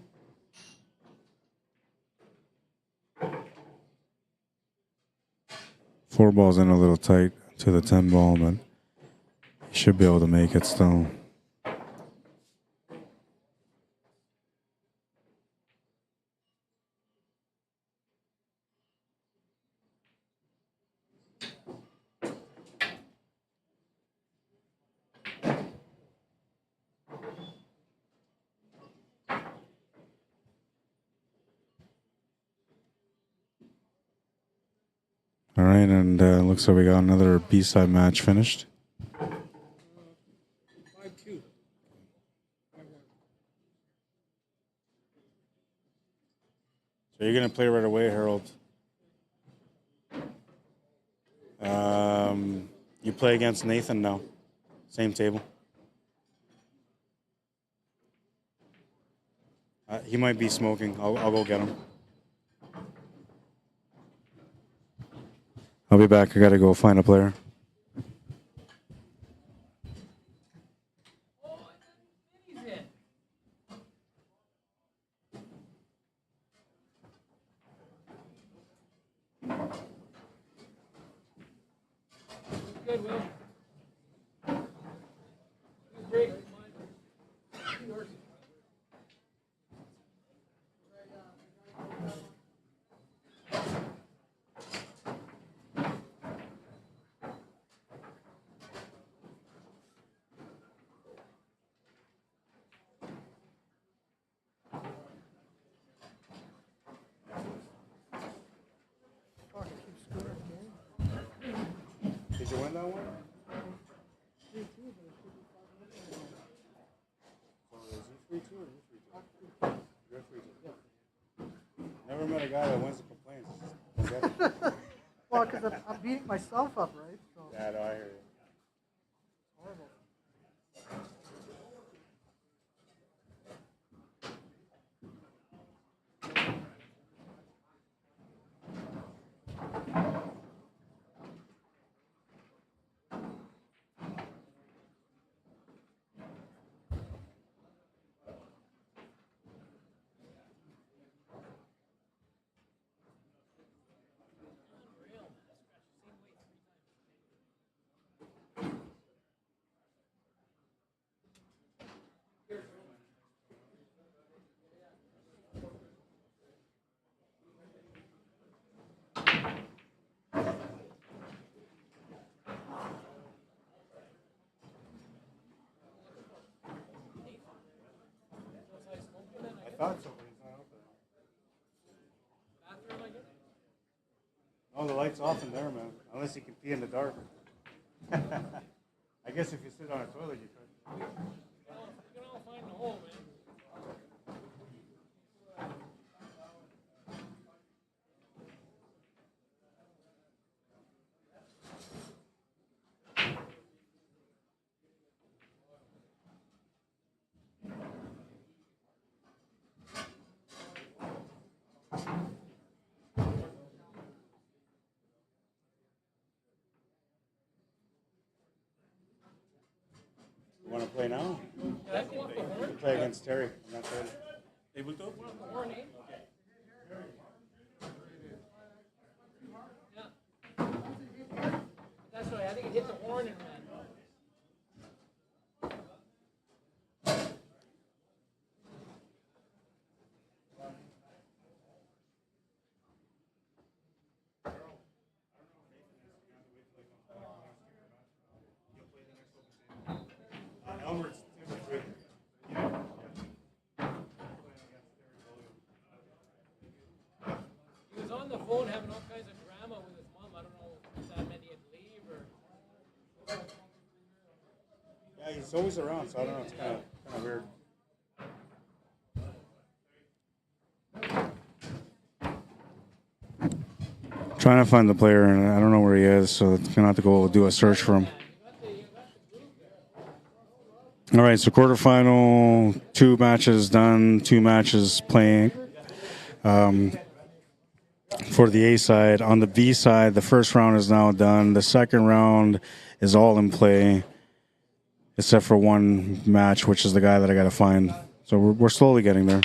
Four balls in a little tight to the 10 ball, but he should be able to make it still. All right, and looks like we got another B-side match finished. 5-2. So you're going to play right away, Harold. You play against Nathan now. Same table. He might be smoking. I'll go get him. I'll be back. I got to go find a player. Good, Will. Great. Did you win that one? Never met a guy that wins the complaints. Well, because I'm beating myself up, right? So. Yeah, no, I hear you. Horrible. I thought so, but he's not out there. Oh, the light's off in there, man. Unless you can pee in the dark. I guess if you sit on a toilet, you could. You can all find the hole, man. Want to play now? Yeah, come off the horn. We'll play against Terry. I'm not ready. Able to? Come off the horn, eh? Yeah. That's right. I think it hit the horn and ran. Elmer's He was on the phone having all kinds of drama with his mom. I don't know if that meant he had to leave or. yeah, he's always around, so I don't know. It's kind of weird. Trying to find the player, and I don't know where he is, so I'm gonna have to go do a search for him. All right, so quarterfinal, 2 matches done, 2 matches playing. For the A side. On the B side, the first round is now done. The second round is all in play, except for one match, which is the guy that I got to find. So we're slowly getting there.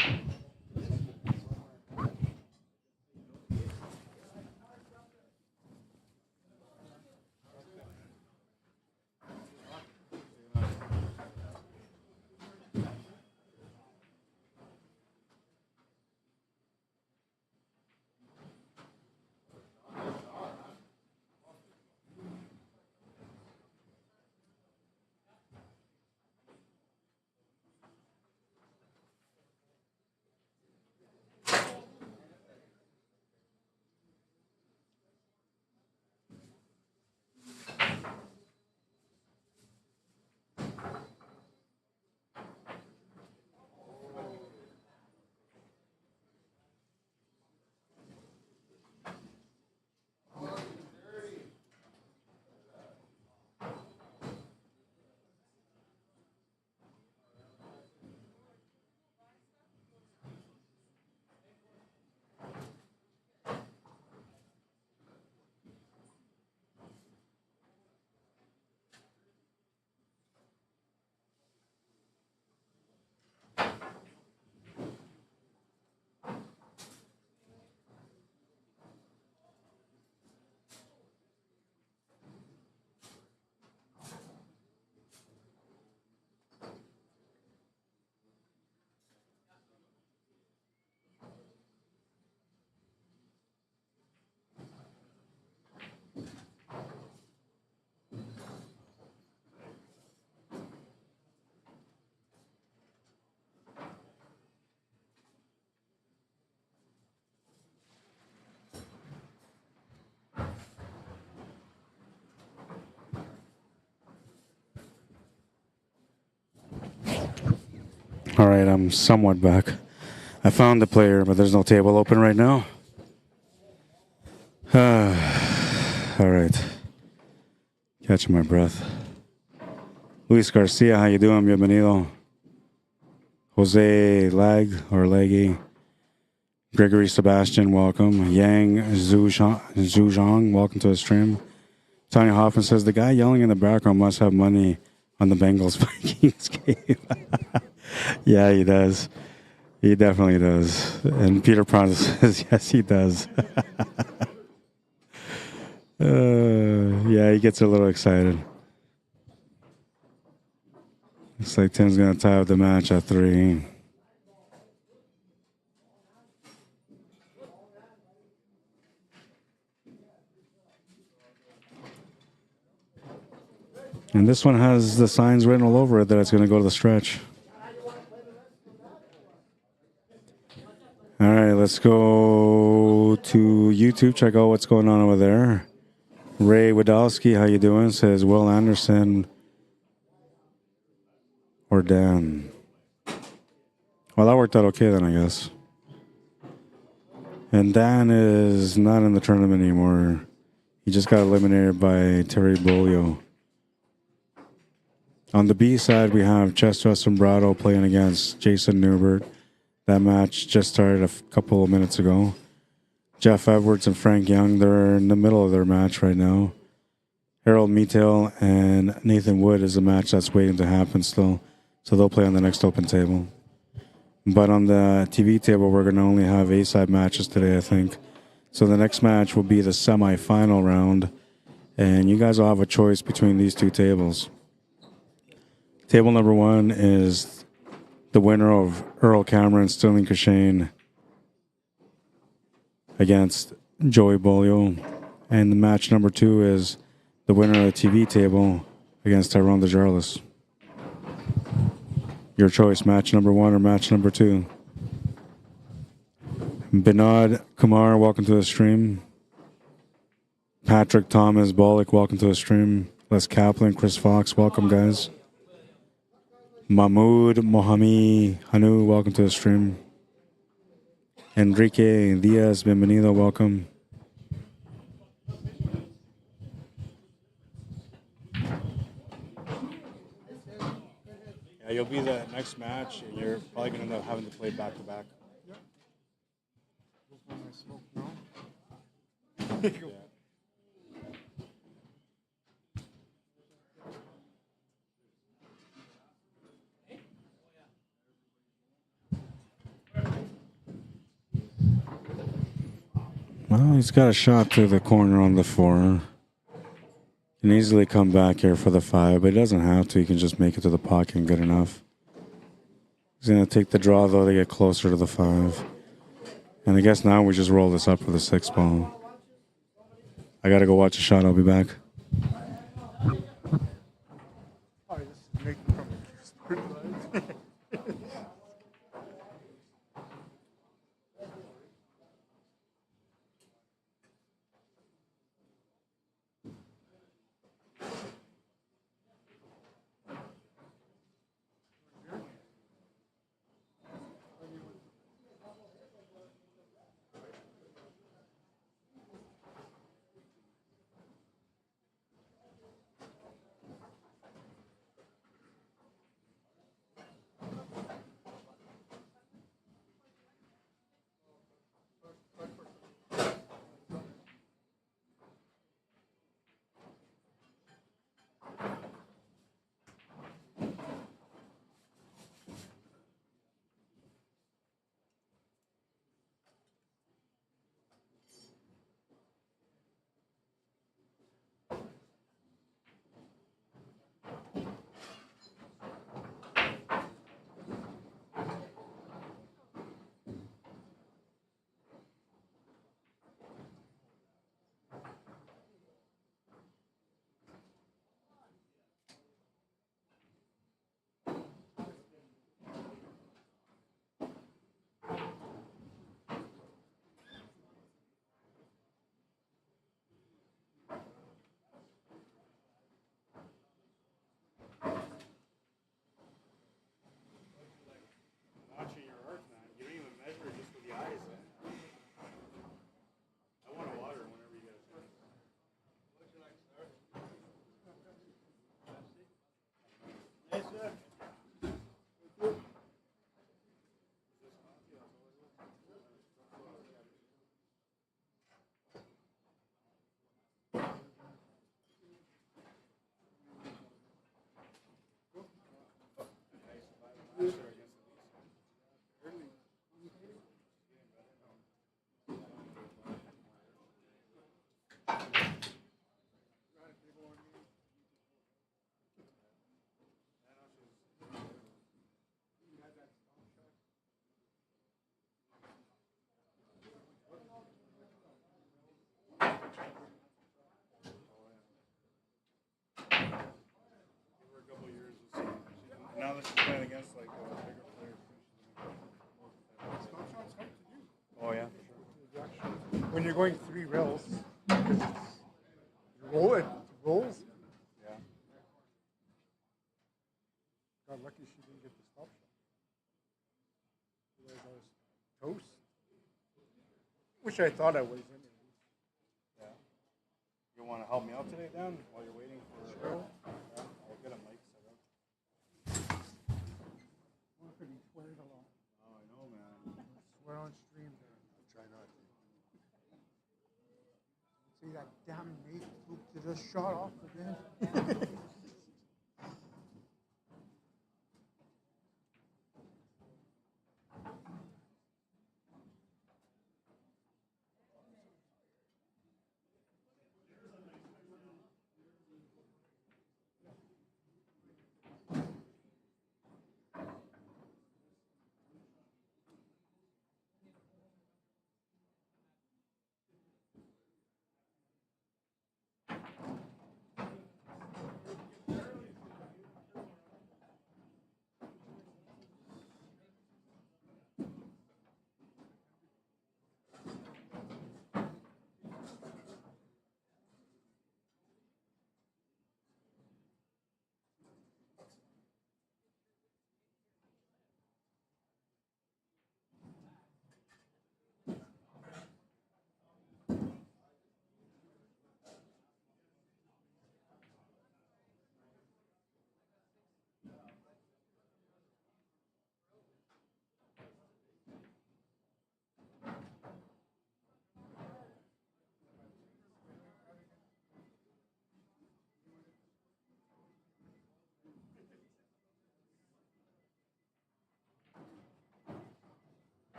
All right, I'm somewhat back. I found the player, but there's no table open right now. All right. Catching my breath. Luis Garcia, how you doing? Bienvenido. Jose Lag or Leggy. Gregory Sebastian, welcome. Yang Zhuzhang, welcome to the stream. Tanya Hoffman says, the guy yelling in the background must have money on the Bengals Vikings game. Yeah, he does. He definitely does. And Peter Pratt says, yes, he does. Yeah, he gets a little excited. Looks like Tim's going to tie up the match at 3. And this one has the signs written all over it that it's going to go to the stretch. All right, let's go to YouTube. Check out what's going on over there. Ray Wadowski, how you doing? Says Will Anderson or Dan. Well, that worked out okay then, I guess. And Dan is not in the tournament anymore. He just got eliminated by Terry BEAULIEU. On the B side, we have Chester Sombrado playing against Jason Newbert. That match just started a couple of minutes ago. Jeff Edwards and Frank Young, they're in the middle of their match right now. Harold Meetail and Nathan Wood is a match that's waiting to happen still. So they'll play on the next open table. But on the TV table, we're going to only have A-side matches today, I think. So the next match will be the semifinal round. And you guys will have a choice between these two tables. Table number 1 is the winner of Earl Cameron, Sterling Cashane against Joey BEAULIEU. And the match number 2 is the winner of the TV table against TYRONE DESJARLAIS. Your choice, match number 1 or match number 2. Binod Kumar, welcome to the stream. Patrick Thomas Bollick, welcome to the stream. Les Kaplan, Chris Fox, welcome guys. Mahmoud Mohamed Hanu, welcome to the stream. Enrique Diaz, bienvenido, welcome. Yeah, you'll be the next match, and you're probably going to end up having to play back-to-back. Yeah. Well, he's got a shot to the corner on the 4. Can easily come back here for the 5, but he doesn't have to. He can just make it to the pocket and good enough. He's going to take the draw, though, to get closer to the 5. And I guess now we just roll this up for the 6 ball. I got to go watch a shot. I'll be back. Now this is playing against like bigger players. Oh yeah, for sure. When you're going 3 rails, because it rolls. Yeah. Got lucky she didn't get the stop shot. Otherwise I was toast. Which I thought I was anyway. Yeah. You want to help me out today, Dan, while you're waiting for? Sure. Yeah, I'll get a mic set up. We're pretty swearing a lot. Oh, I know, man. Swear on stream there. I'll try not to. See that damn Nate Luke just shot off again.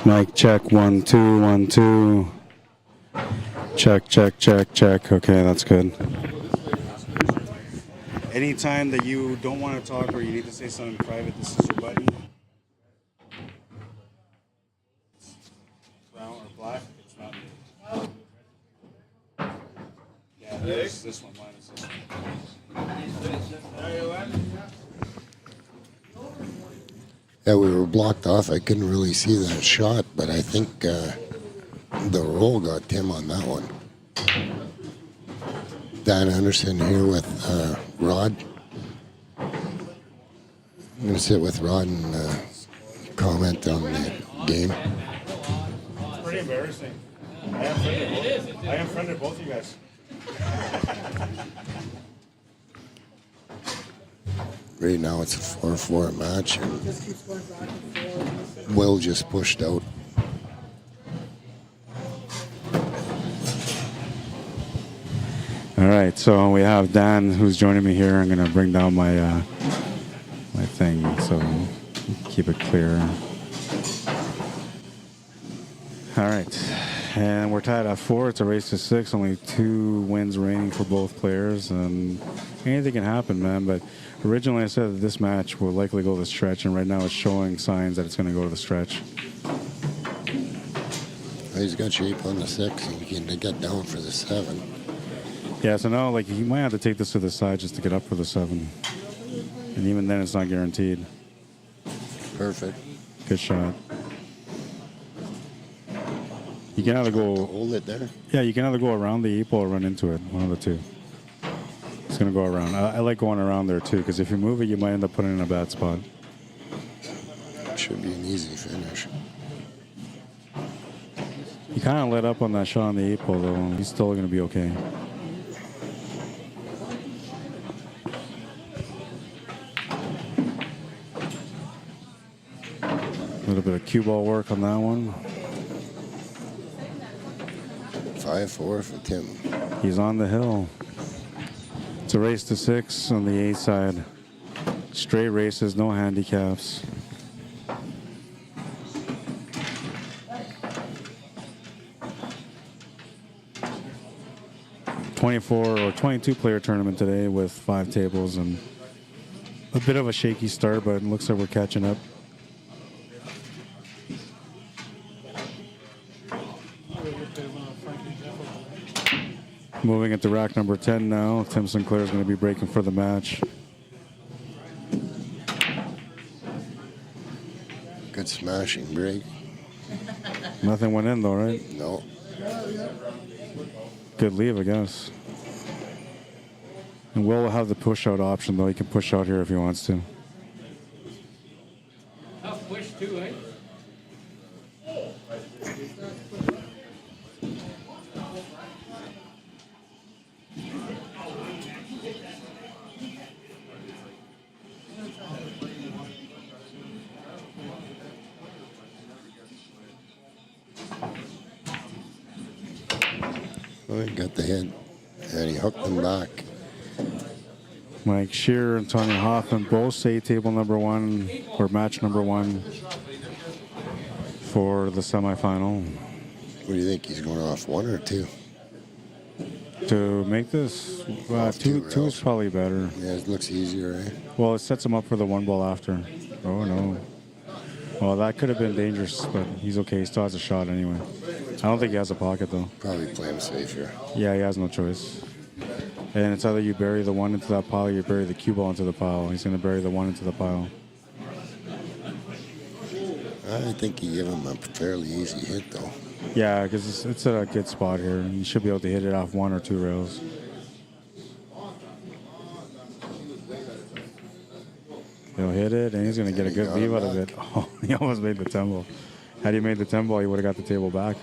Mic check, 1 2 1 2. Check, check, check, check. Okay, that's good. Anytime that you don't want to talk or you need to say something private, this is your button. Brown or black, it's not me. Yeah, there's this one, mine is this one. Yeah, we were blocked off. I couldn't really see that shot, but I think the roll got Tim on that one. Dan Anderson here with Rod. I'm going to sit with Rod and comment on the game. It's pretty embarrassing. I unfriended both of you guys. Right now it's a 4-4 match, and Will just pushed out. All right, so we have Dan who's joining me here. I'm going to bring down my my thing, so keep it clear. All right, and we're tied at 4. It's a race to 6. Only 2 wins remaining for both players, and anything can happen, man. But originally I said that this match will likely go to the stretch, and right now it's showing signs that it's going to go to the stretch. He's got shape on the 6. He can get down for the 7. Yeah, so now like he might have to take this to the side just to get up for the 7, and even then it's not guaranteed. Perfect. Good shot. You can either go hold it there. Yeah, you can either go around the 8 ball or run into it. One of the two. It's gonna go around. I like going around there too, because if you move it, you might end up putting it in a bad spot. should be an easy finish. He kind of let up on that shot on the 8-ball, though. He's still going to be okay. A little bit of cue ball work on that one. 5-4 for Tim. He's on the hill. It's a race to 6 on the 8 side. Straight races, no handicaps. '24 or 22 player tournament today with 5 tables and a bit of a shaky start, but it looks like we're catching up. Moving into rack number 10 now. Tim Sinclair is going to be breaking for the match. Good smashing break. Nothing went in though, right? No. Good leave, I guess. And Will have the push out option though. He can push out here if he wants to. Tough push too, eh? Well, he got the hit, and he hooked him back. Mike Shearer and Tony Hoffman both say table number 1 or match number 1 for the semifinal. What do you think? He's going off 1 or 2? To make this, two is probably better. Yeah, it looks easier, eh? Well, it sets him up for the 1 ball after. Oh, no. Well, that could have been dangerous, but he's okay. He still has a shot anyway. I don't think he has a pocket, though. Probably play him safe here. Yeah, he has no choice. And it's either you bury the 1 into that pile or you bury the cue ball into the pile. He's going to bury the 1 into the pile. I think he gave him a fairly easy hit, though. Yeah, because it's at a good spot here. You should be able to hit it off 1 or 2 rails. He'll hit it, and he's going to get a good leave out of it. Oh, he almost made the 10 ball. Had he made the 10 ball, he would have got the table back.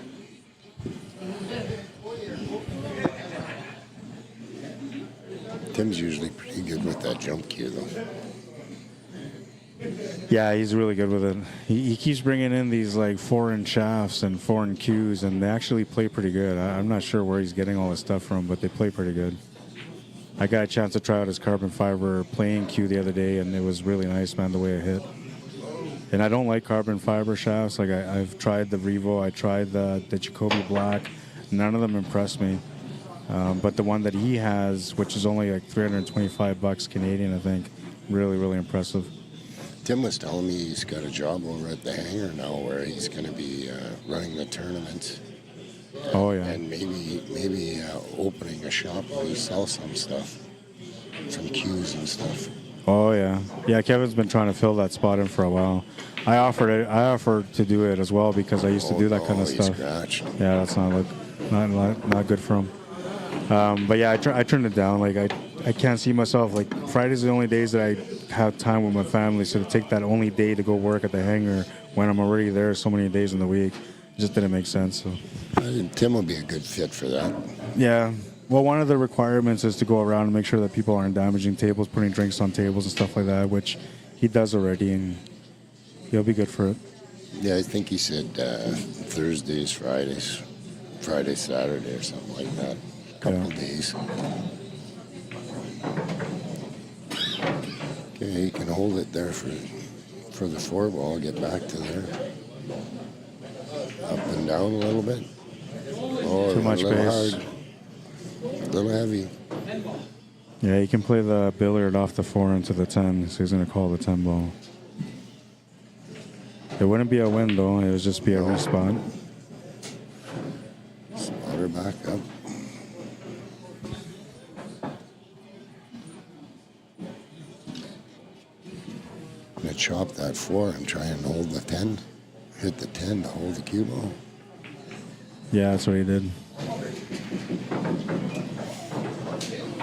Tim's usually pretty good with that jump cue, though. Yeah, he's really good with it. He keeps bringing in these like foreign shafts and foreign cues, and they actually play pretty good. I'm not sure where he's getting all this stuff from, but they play pretty good. I got a chance to try out his carbon fiber playing cue the other day, and it was really nice, man, the way it hit. And I don't like carbon fiber shafts. Like I've tried the Revo, I tried the Jacoby Black. None of them impressed me. But the one that he has, which is only like $325 Canadian, I think, really, really impressive. Tim was telling me he's got a job over at the hangar now where he's going to be running the tournaments. Oh, yeah. And maybe opening a shop where he sells some stuff, some cues and stuff. Oh, yeah. Yeah, Kevin's been trying to fill that spot in for a while. I offered to do it as well because I used to do that kind of stuff. Scratched. Yeah, that's not good for him. But yeah, I turned it down. Like I can't see myself. Like Friday's the only days that I have time with my family. So to take that only day to go work at the hangar when I'm already there so many days in the week, it just didn't make sense. So I think Tim would be a good fit for that. yeah. Well, one of the requirements is to go around and make sure that people aren't damaging tables, putting drinks on tables and stuff like that, which he does already, and he'll be good for it. Yeah, I think he said Thursdays, Fridays, Friday, Saturday, or something like that. Couple days. Okay, you can hold it there for the 4 ball. Get back to there. Up and down a little bit. Oh, Too much a little base. hard. A little heavy. Yeah, he can play the billiard off the 4 into the 10, so he's going to call the 10 ball. It wouldn't be a win, though. It would just be a respawn. Spot her back up. I'm going to chop that 4 and try and hold the 10. Hit the 10 to hold the cue ball. Yeah, that's what he did.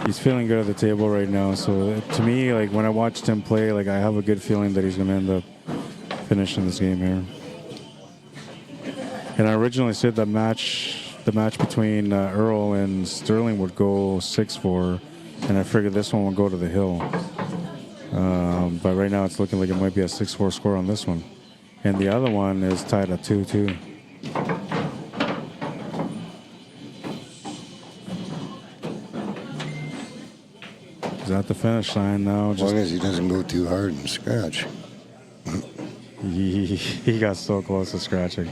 He's feeling good at the table right now. So to me, like when I watched him play, like I have a good feeling that he's going to end up finishing this game here. And I originally said the match between Earl and Sterling would go 6-4, and I figured this one would go to the hill. But right now it's looking like it might be a 6-4 score on this one. And the other one is tied at 2-2. He's at the finish line now. As long as he doesn't go too hard and scratch. He got so close to scratching.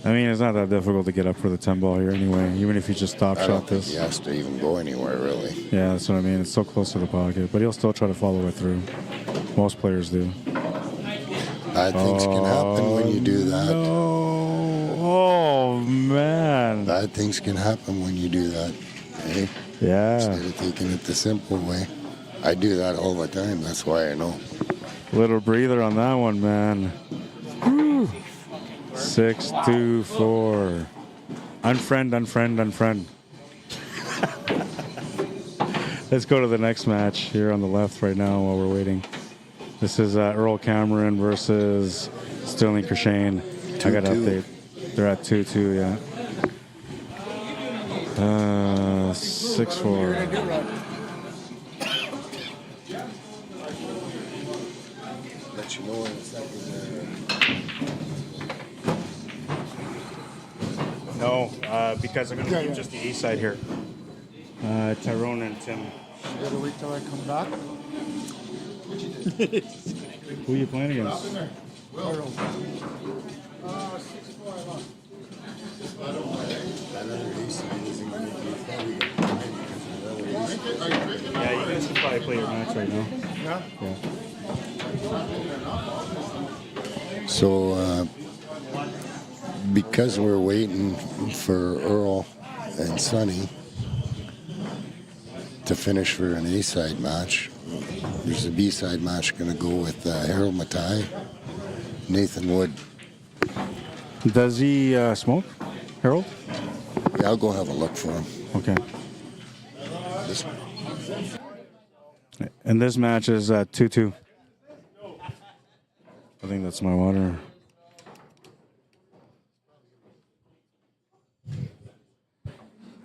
I mean, it's not that difficult to get up for the 10 ball here anyway, even if you just stop I shot don't think this. he has to even go anywhere, really. Yeah, that's what I mean. It's so close to the pocket, but he'll still try to follow it through. Most players do. Bad things can happen when you do that. No. Oh, man. Bad things can happen when you do that. Hey? Yeah. Instead of taking it the simple way. I do that all the time. That's why I know. Little breather on that one, man. Whew. 6-2-4. Unfriend. Let's go to the next match here on the left right now while we're waiting. This is Earl Cameron versus Sterling Kershane. I got to update. They're at 2-2, yeah. 6-4. Let you know in a second. No, because I'm going to keep just the A side here. Tyrone and Tim. You gotta wait till I come back. Who are you playing against? 6-4 I lost. Yeah, you guys can probably play your match right now. Yeah? Yeah. So, because we're waiting for Earl and Sonny to finish for an A-side match, there's a B-side match going to go with Harold Matai, Nathan Wood. Does he smoke, Harold? Yeah, I'll go have a look for him. Okay. This And this match is at 2-2. I think that's my water.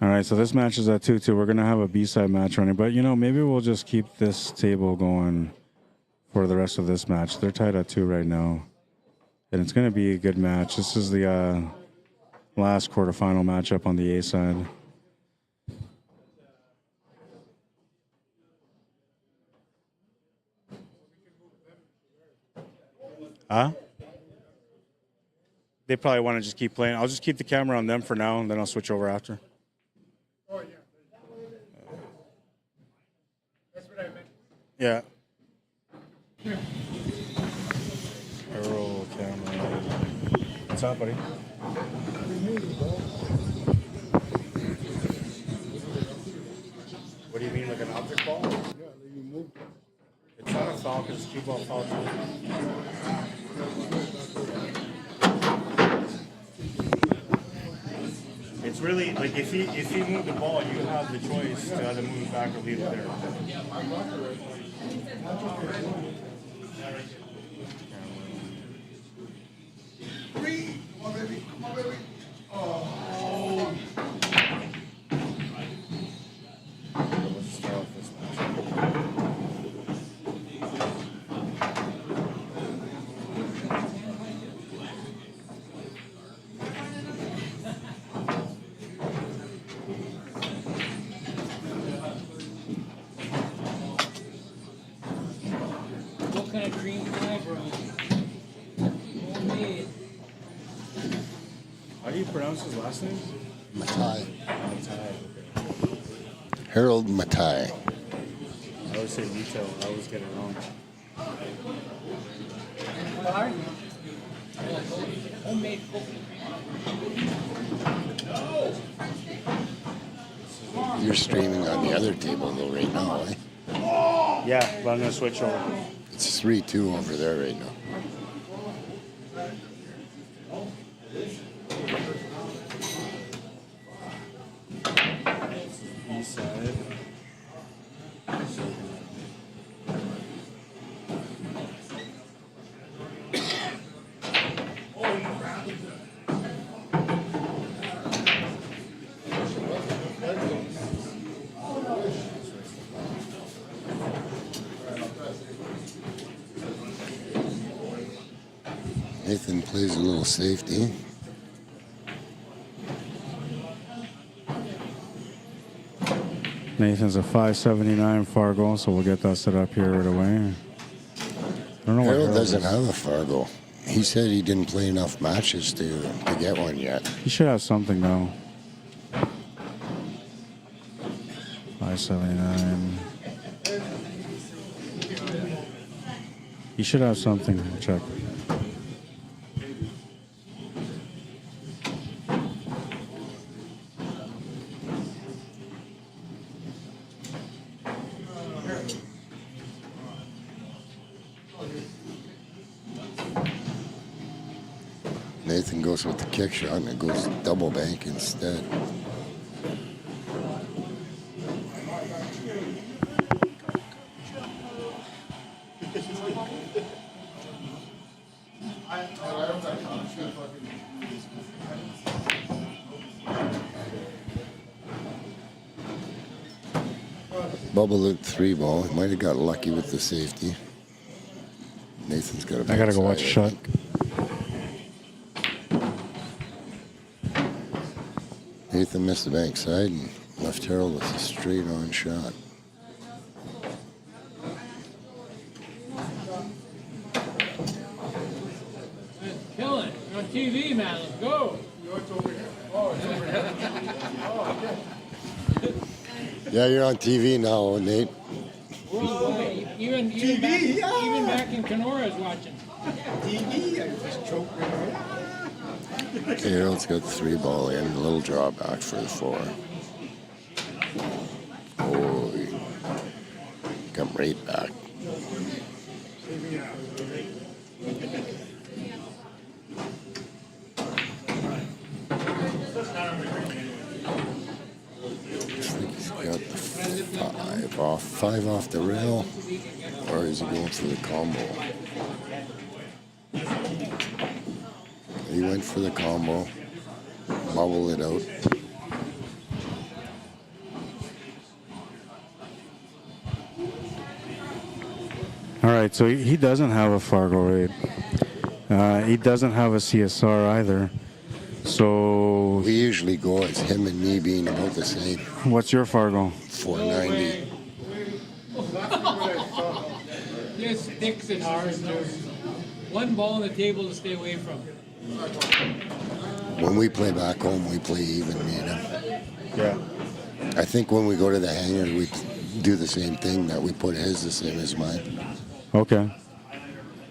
All right, so this match is at 2-2. We're going to have a B-side match running, but, you know, maybe we'll just keep this table going for the rest of this match. They're tied at 2 right now, and it's going to be a good match. This is the last quarterfinal matchup on the A side. Huh? They probably want to just keep playing. I'll just keep the camera on them for now, and then I'll switch over after. Oh, yeah. That's what I meant. Yeah. Earl Cameron. What's up, buddy? What do you mean, like an object ball? Yeah, you moved. It's not a foul because it's cue ball foul too. It's really like if you move the ball, you have the choice to either move it back or leave it there. Come on, baby. Come on, baby. Oh. Let's start off this match. What kind of cream pie, bro? Homemade. How do you pronounce his last name? Matai. Matai. Harold Matai. I always say retail. I always get it wrong. Homemade cookie. You're streaming on the other table, though, right now, eh? Yeah, but I'm gonna switch over. It's 3-2 over there right now. East side. Nathan plays a little safety. Nathan's a 579 Fargo, so we'll get that set up here right away. I don't know what Harold Harold doesn't is. have a Fargo. He said he didn't play enough matches to get one yet. He should have something though. 579. He should have something. We'll check. Nathan goes with the kick shot and it goes double bank instead. Bubble at 3 ball. He might have got lucky with the safety. Nathan's got a I gotta go watch a backside, I shot. think. Nathan missed the bank side and left Harold with a straight on shot. Killing it. You're on TV, man. Let's go. Yeah, you're on TV now, Nate. Even back in Kenora is watching. Okay, Harold's got the 3 ball in, a little drawback for the 4. Oh, he come right back. Looks like he's got the 5 off the rail, or is he going for the combo? He went for the combo, bubble it out. All right, so he doesn't have a Fargo rate. He doesn't have a CSR either. So We usually go as him and me being about the same, what's your Fargo? 490. Just sticks and ours. One ball on the table to stay away from. When we play back home, we play even, me and him. Yeah. I think when we go to the hangar, we do the same thing, that we put his the same as mine. Okay.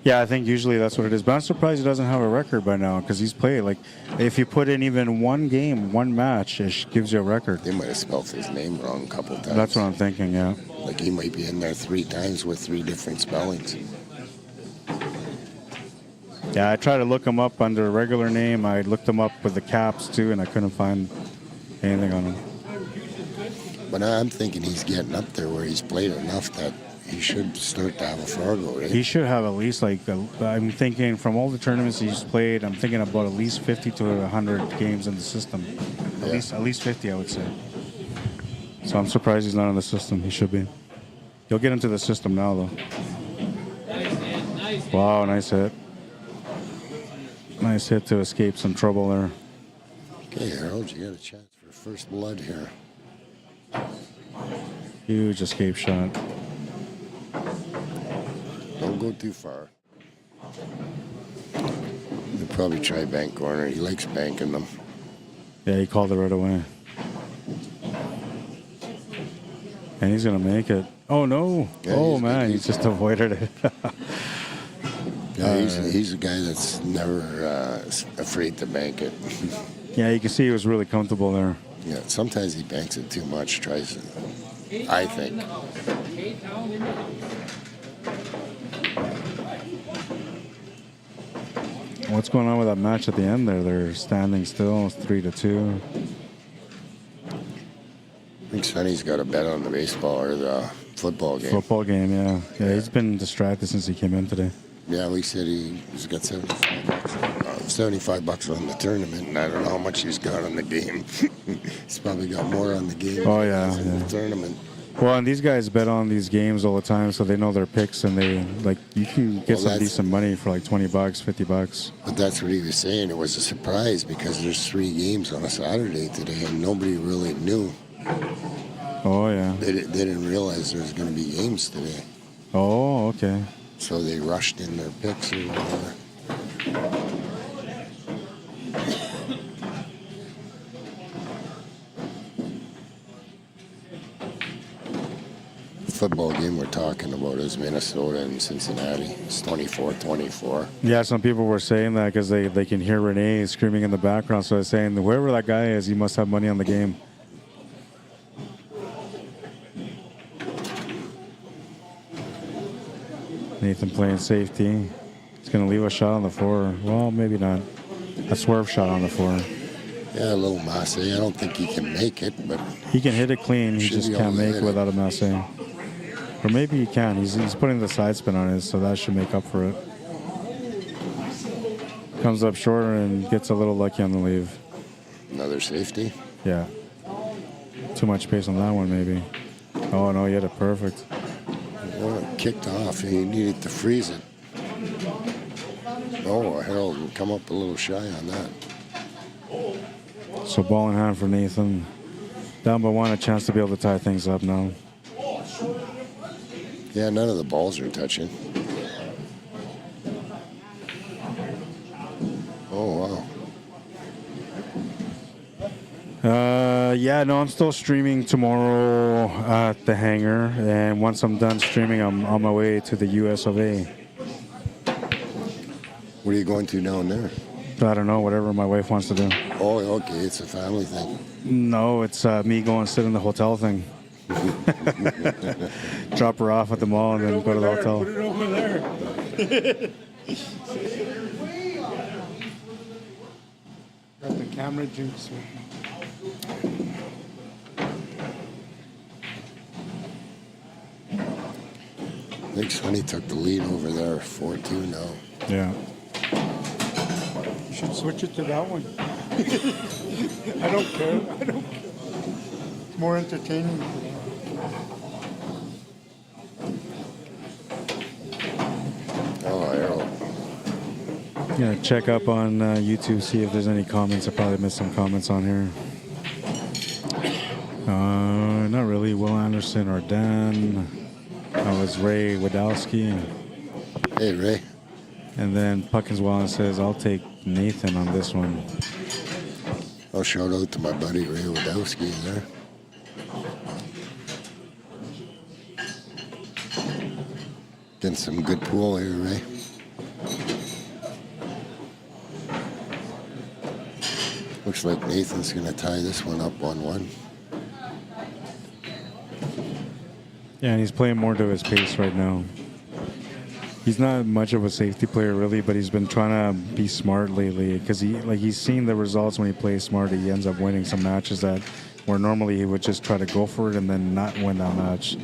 Yeah, I think usually that's what it is. But I'm surprised he doesn't have a record by now because he's played. Like, if you put in even one game, one match, it gives you a record. They might have spelled his name wrong a couple times. That's what I'm thinking, yeah. Like he might be in there 3 times with 3 different spellings. Yeah, I tried to look him up under a regular name. I looked him up with the caps too, and I couldn't find anything on him. But I'm thinking he's getting up there where he's played enough that he should start to have a Fargo, right? He should have at least I'm thinking from all the tournaments he's played, I'm thinking about at least 50 to 100 games in the system. Yeah. At least 50, I would say. So I'm surprised he's not in the system. He should be. He'll get into the system now, though. Nice hit. Nice hit. Wow, nice hit. Nice hit to escape some trouble there. Okay, Harold, you got a chance for first blood here. Huge escape shot. Don't go too far. He'll probably try bank corner. He likes banking them. Yeah, he called it right away. And he's going to make it. Oh, no. Yeah, oh, he's man. good. He just avoided it. Yeah, he's a guy that's never afraid to bank it. Yeah, you can see he was really comfortable there. Yeah, sometimes he banks it too much, tries it. I think. What's going on with that match at the end there? They're standing still. It's 3-2. I think Sonny's got a bet on the baseball or the football game. Football game, yeah. Yeah, he's been distracted since he came in today. Yeah, we said he's got $75 on the tournament, and I don't know how much he's got on the game. He's probably got more on the game Oh, yeah, than yeah. the tournament. Well, and these guys bet on these games all the time, so they know their picks, and they like you can get some decent money for like $20, $50. But that's what he was saying. It was a surprise because there's 3 games on a Saturday today, and nobody really knew. Oh yeah. They didn't realize there was going to be games today. Oh, okay. So they rushed in their picks or whatever. Football game we're talking about is Minnesota and Cincinnati. It's 24-24. Yeah, some people were saying that because they can hear Renee screaming in the background, so they're saying whoever that guy is, he must have money on the game. Nathan playing safety. He's going to leave a shot on the floor. Well, maybe not. A swerve shot on the floor. Yeah, a little masse. I don't think he can make it, but he can hit it clean. He just can't make it without a masse. Or maybe he can. He's putting the side spin on it, so that should make up for it. Comes up shorter and gets a little lucky on the leave. Another safety? Yeah. Too much pace on that one, maybe. Oh, no, he had it perfect. Well, it kicked off. He needed to freeze it. Oh, Harold would come up a little shy on that. So ball in hand for Nathan. Down by 1, a chance to be able to tie things up now. Yeah, none of the balls are touching. Oh, wow. Yeah, no, I'm still streaming tomorrow at the hangar. And once I'm done streaming, I'm on my way to the US of A. What are you going to down there? I don't know, whatever my wife wants to do. Oh, okay, it's a family thing. No, it's me going to sit in the hotel thing. Drop her off at the mall and then go to the hotel. Put it over there. Got the camera juice. I think Sonny took the lead over there, 4-2 now. Yeah. You should switch it to that one. I don't care. I don't care. It's more entertaining. Oh, Harold. Yeah, check up on YouTube, see if there's any comments. I probably missed some comments on here. Not really. Will Anderson or Dan. That was Ray Wadowski. Hey, Ray. And then Puckins Wallace says, I'll take Nathan on this one. I'll shout out to my buddy Ray Wadowski there. Getting some good pool here, Ray. Looks like Nathan's going to tie this one up 1-1. Yeah, and he's playing more to his pace right now. He's not much of a safety player, really, but he's been trying to be smart lately because he's seen the results when he plays smart. He ends up winning some matches that where normally he would just try to go for it and then not win that match.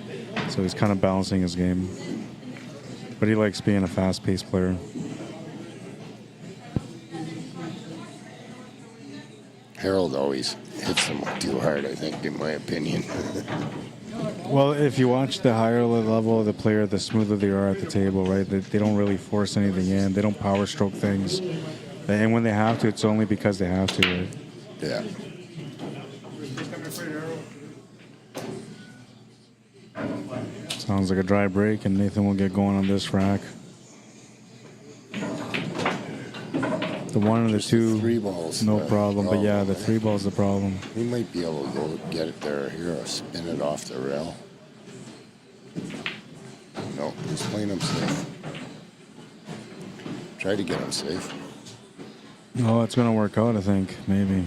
So he's kind of balancing his game. But he likes being a fast-paced player. Harold always hits them too hard, I think, in my opinion. Well, if you watch the higher level of the player, the smoother they are at the table, right? They don't really force anything in. They don't power stroke things. And when they have to, it's only because they have to, right? Yeah. Sounds like a dry break, and Nathan will get going on this rack. The 1 and the 2, 3 balls. no problem. But yeah, the 3 ball's the problem. He might be able to go get it there. Here, I'll spin it off the rail. No, he's playing him safe. Try to get him safe. Oh, it's going to work out, I think, maybe.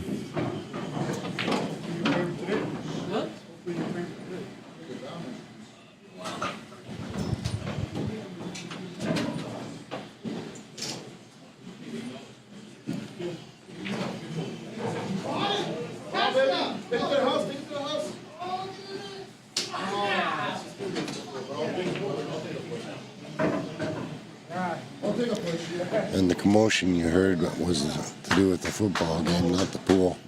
And the commotion you heard was to do with the football game, not the pool.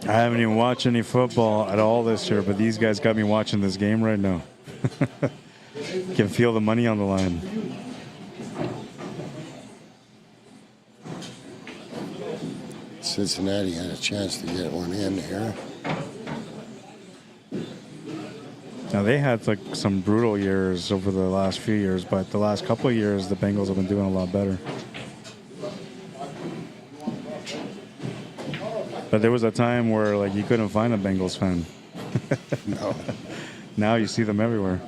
I haven't even watched any football at all this year, but these guys got me watching this game right now. Can feel the money on the line. Cincinnati had a chance to get one in here. Now they had like some brutal years over the last few years, but the last couple of years the Bengals have been doing a lot better. But there was a time where like you couldn't find a Bengals fan. No. Now you see them everywhere.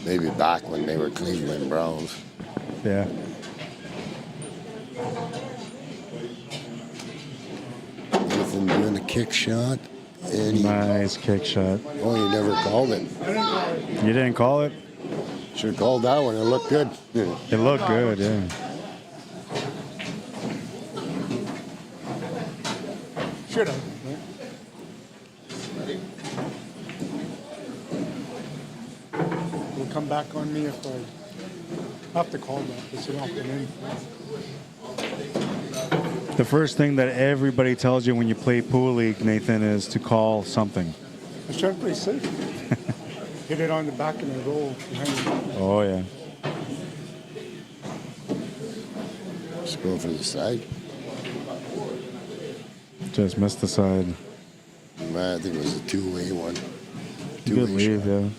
Maybe back when they were Cleveland Browns. Yeah. Nathan doing a kick shot. And he, Nice kick shot. oh, you never called it. You didn't call it? Should have called that one. It looked good. It looked good, yeah. Should have. Will come back on me if I have to call that. It's not been in. The first thing that everybody tells you when you play pool league, Nathan, is to call something. I try to play safe. Hit it on the back and I roll behind it. Oh, yeah. Just go for the side. Just missed the side. Man, I think it was a two-way one. Good lead, yeah.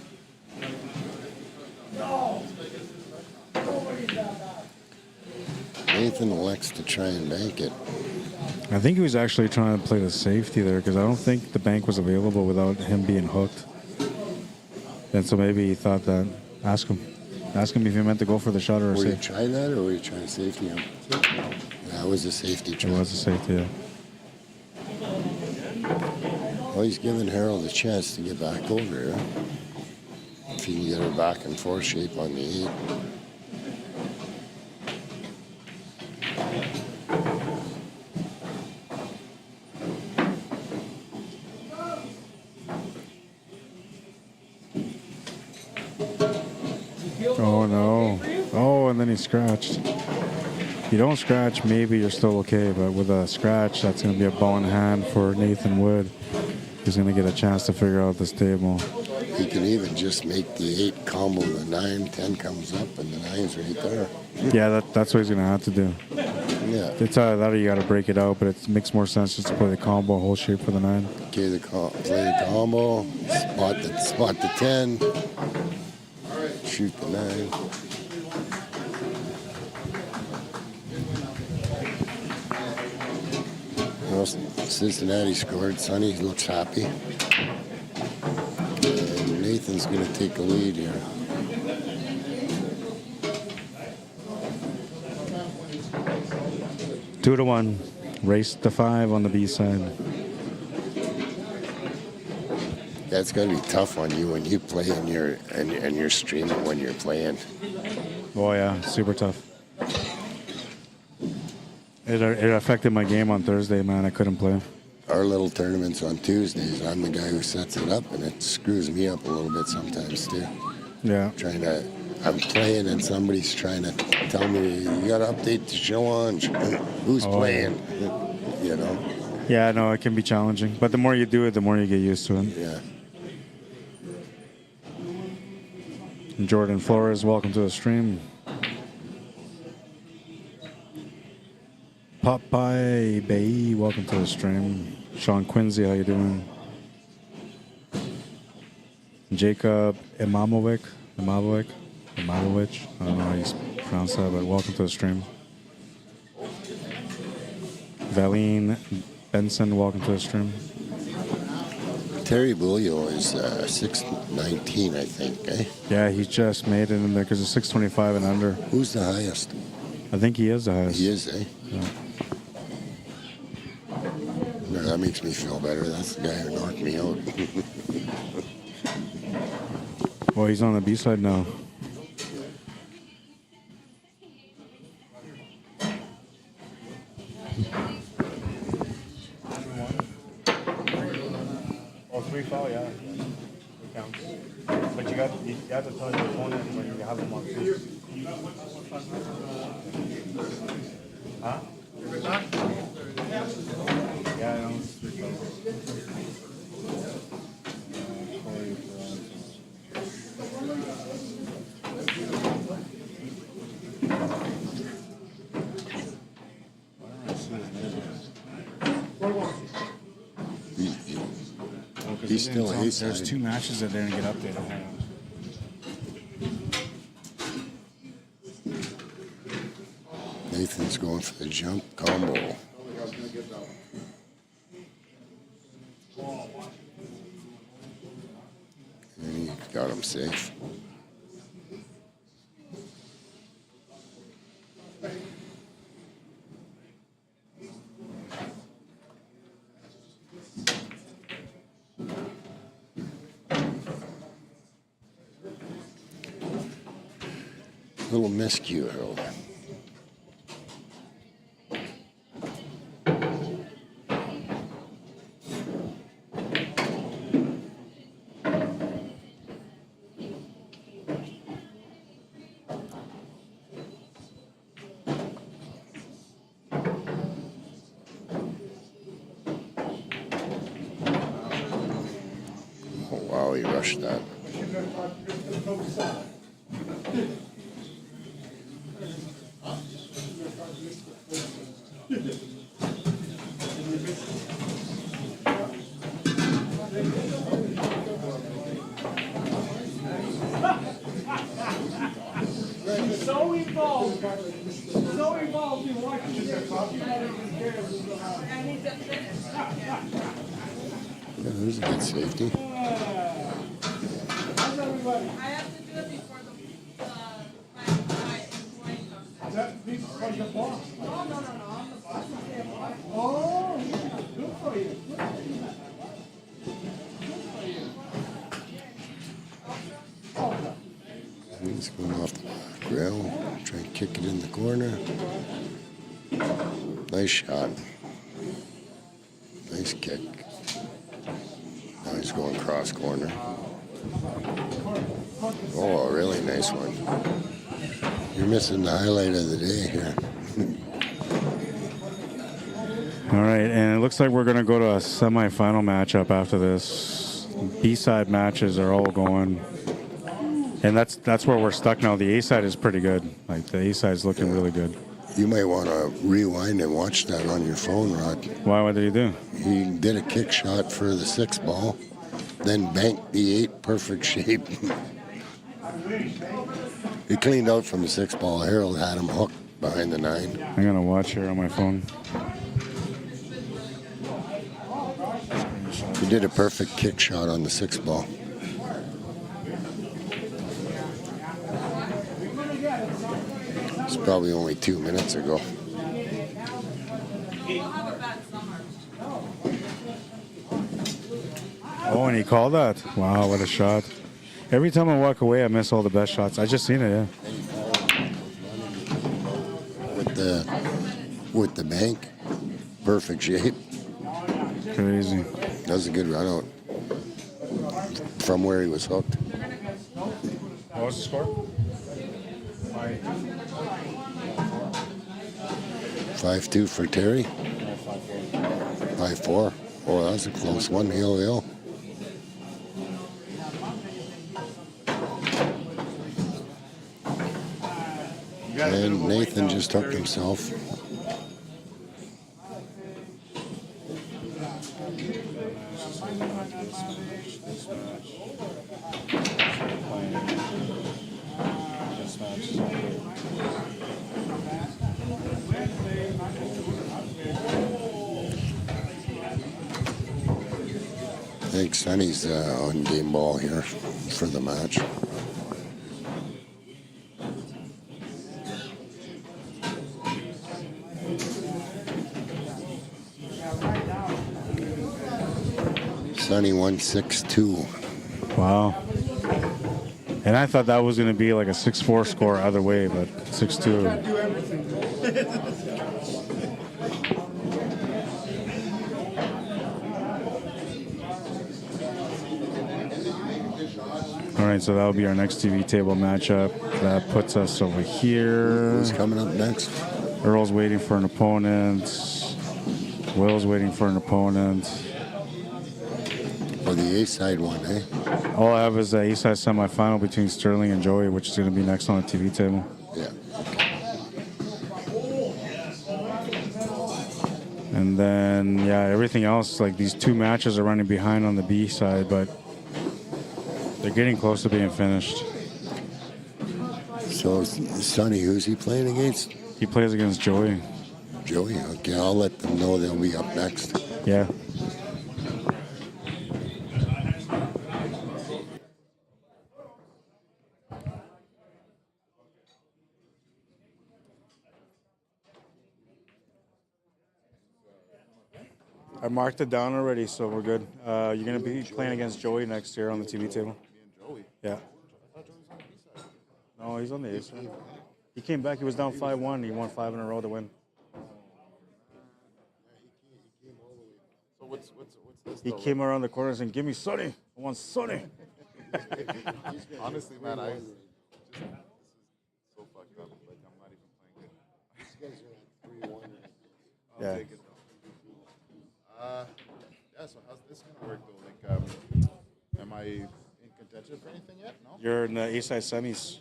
Nathan elects to try and bank it. I think he was actually trying to play the safety there because I don't think the bank was available without him being hooked. And so maybe he thought that. Ask him. Ask him if he meant to go for the shot or a Were you safety. trying that or were you trying to safety him? That was a safety try. It was a safety, yeah. Well, he's giving Harold a chance to get back over here. If he can get her back in 4 shape on the 8. Oh, no. Oh, and then he scratched. You don't scratch, maybe you're still okay, but with a scratch, that's going to be a ball in hand for Nathan Wood. He's going to get a chance to figure out this table. He can even just make the 8 combo the 9, 10 comes up, and the 9's right there. Yeah, that's what he's going to have to do. Yeah. It's either that or you got to break it out, but it makes more sense just to play the combo whole shape for the 9. Okay, play the combo, spot the 10, shoot the 9. Well, Cincinnati scored. Sonny looks happy. And Nathan's going to take a lead here. Two to 1. Race to 5 on the B side. That's got to be tough on you when you play and you're streaming when you're playing. Oh, yeah. Super tough. It affected my game on Thursday, man. I couldn't play. Our little tournaments on Tuesdays, I'm the guy who sets it up, and it screws me up a little bit sometimes, too. Yeah. I'm playing, and somebody's trying to tell me, you got to update the show on. Who's playing? Yeah. You know? Yeah, no, it can be challenging. But the more you do it, the more you get used to it. Yeah. And Jordan Flores, welcome to the stream. Popeye Bay, welcome to the stream. Sean Quincy, how you doing? Jacob Imamovic, I don't know how you pronounce that, but welcome to the stream. Valine Benson, welcome to the stream. Terry Beaulieu is 6'19", I think, eh? Yeah, he just made it in there because it's 625 and under. Who's the highest? I think he is the highest. He is, eh? Yeah. No, that makes me feel better. That's the guy who knocked me out. Well, he's on the B side now. Oh, 3 foul, yeah. It counts. But you have to tell your opponent when you have them on 2. Huh? Yeah, I know. It's 3 colors. Corey, He's still ace. There's 2 matches that didn't get updated. Nathan's going for the jump combo. And he got him safe. Little miscue, Harold. Oh wow, he rushed that. So involved. So involved in watching Yeah, there's a good safety. How's everybody? I have to do it before my employee comes in. That big for your boss. No, I'm the boss. Oh, yeah. Good for you. Good for you. He's going off the grill, trying to kick it in the corner. Nice shot. Nice kick. Now he's going cross corner. Oh, a really nice one. You're missing the highlight of the day here. All right, and it looks like we're going to go to a semifinal matchup after this. B-side matches are all going. And that's where we're stuck now. The A-side is pretty good. Like, the A-side is looking really good. You might want to rewind and watch that on your phone, Rod. Why? What did he do? He did a kick shot for the 6 ball, then banked the 8, perfect shape. He cleaned out from the 6 ball. Harold had him hooked behind the 9. I'm going to watch here on my phone. He did a perfect kick shot on the 6 ball. It's probably only 2 minutes ago. Oh, and he called that? Wow, what a shot. Every time I walk away, I miss all the best shots. I just seen it, yeah. With the bank, perfect shape. Crazy. That was a good run out from where he was hooked. What was the score? 5-2 for Terry. 5-4. Oh, that was a close one. Hill. And Nathan just hooked himself. I think Sonny's on game ball here for the match. Sonny won 6-2. Wow. And I thought that was going to be like a 6-4 score other way, but 6-2. All right, so that'll be our next TV table matchup. That puts us over here. Who's coming up next? Earl's waiting for an opponent. Will's waiting for an opponent. Oh, the A-side one, eh? All I have is the A-side semifinal between Sterling and Joey, which is going to be next on the TV table. Yeah. And then, yeah, everything else, like these two matches are running behind on the B side, but they're getting close to being finished. So, Sonny, who's he playing against? He plays against Joey. Joey, okay, I'll let them know they'll be up next. Yeah. I marked it down already, so we're good. You're going to be playing against Joey next year on the TV table. Joey? Yeah. No, he's on the A side. He came back. He was down 5-1. He won 5 in a row to win. So what's this? He came around the corners and give me Sonny. I want Sonny. Honestly, man, this is so fucked up. Like, I'm not even playing good. Yeah. Take it though. Yeah. So how's this gonna work though? Like, am I in contention for anything yet? No. You're in the A side semis.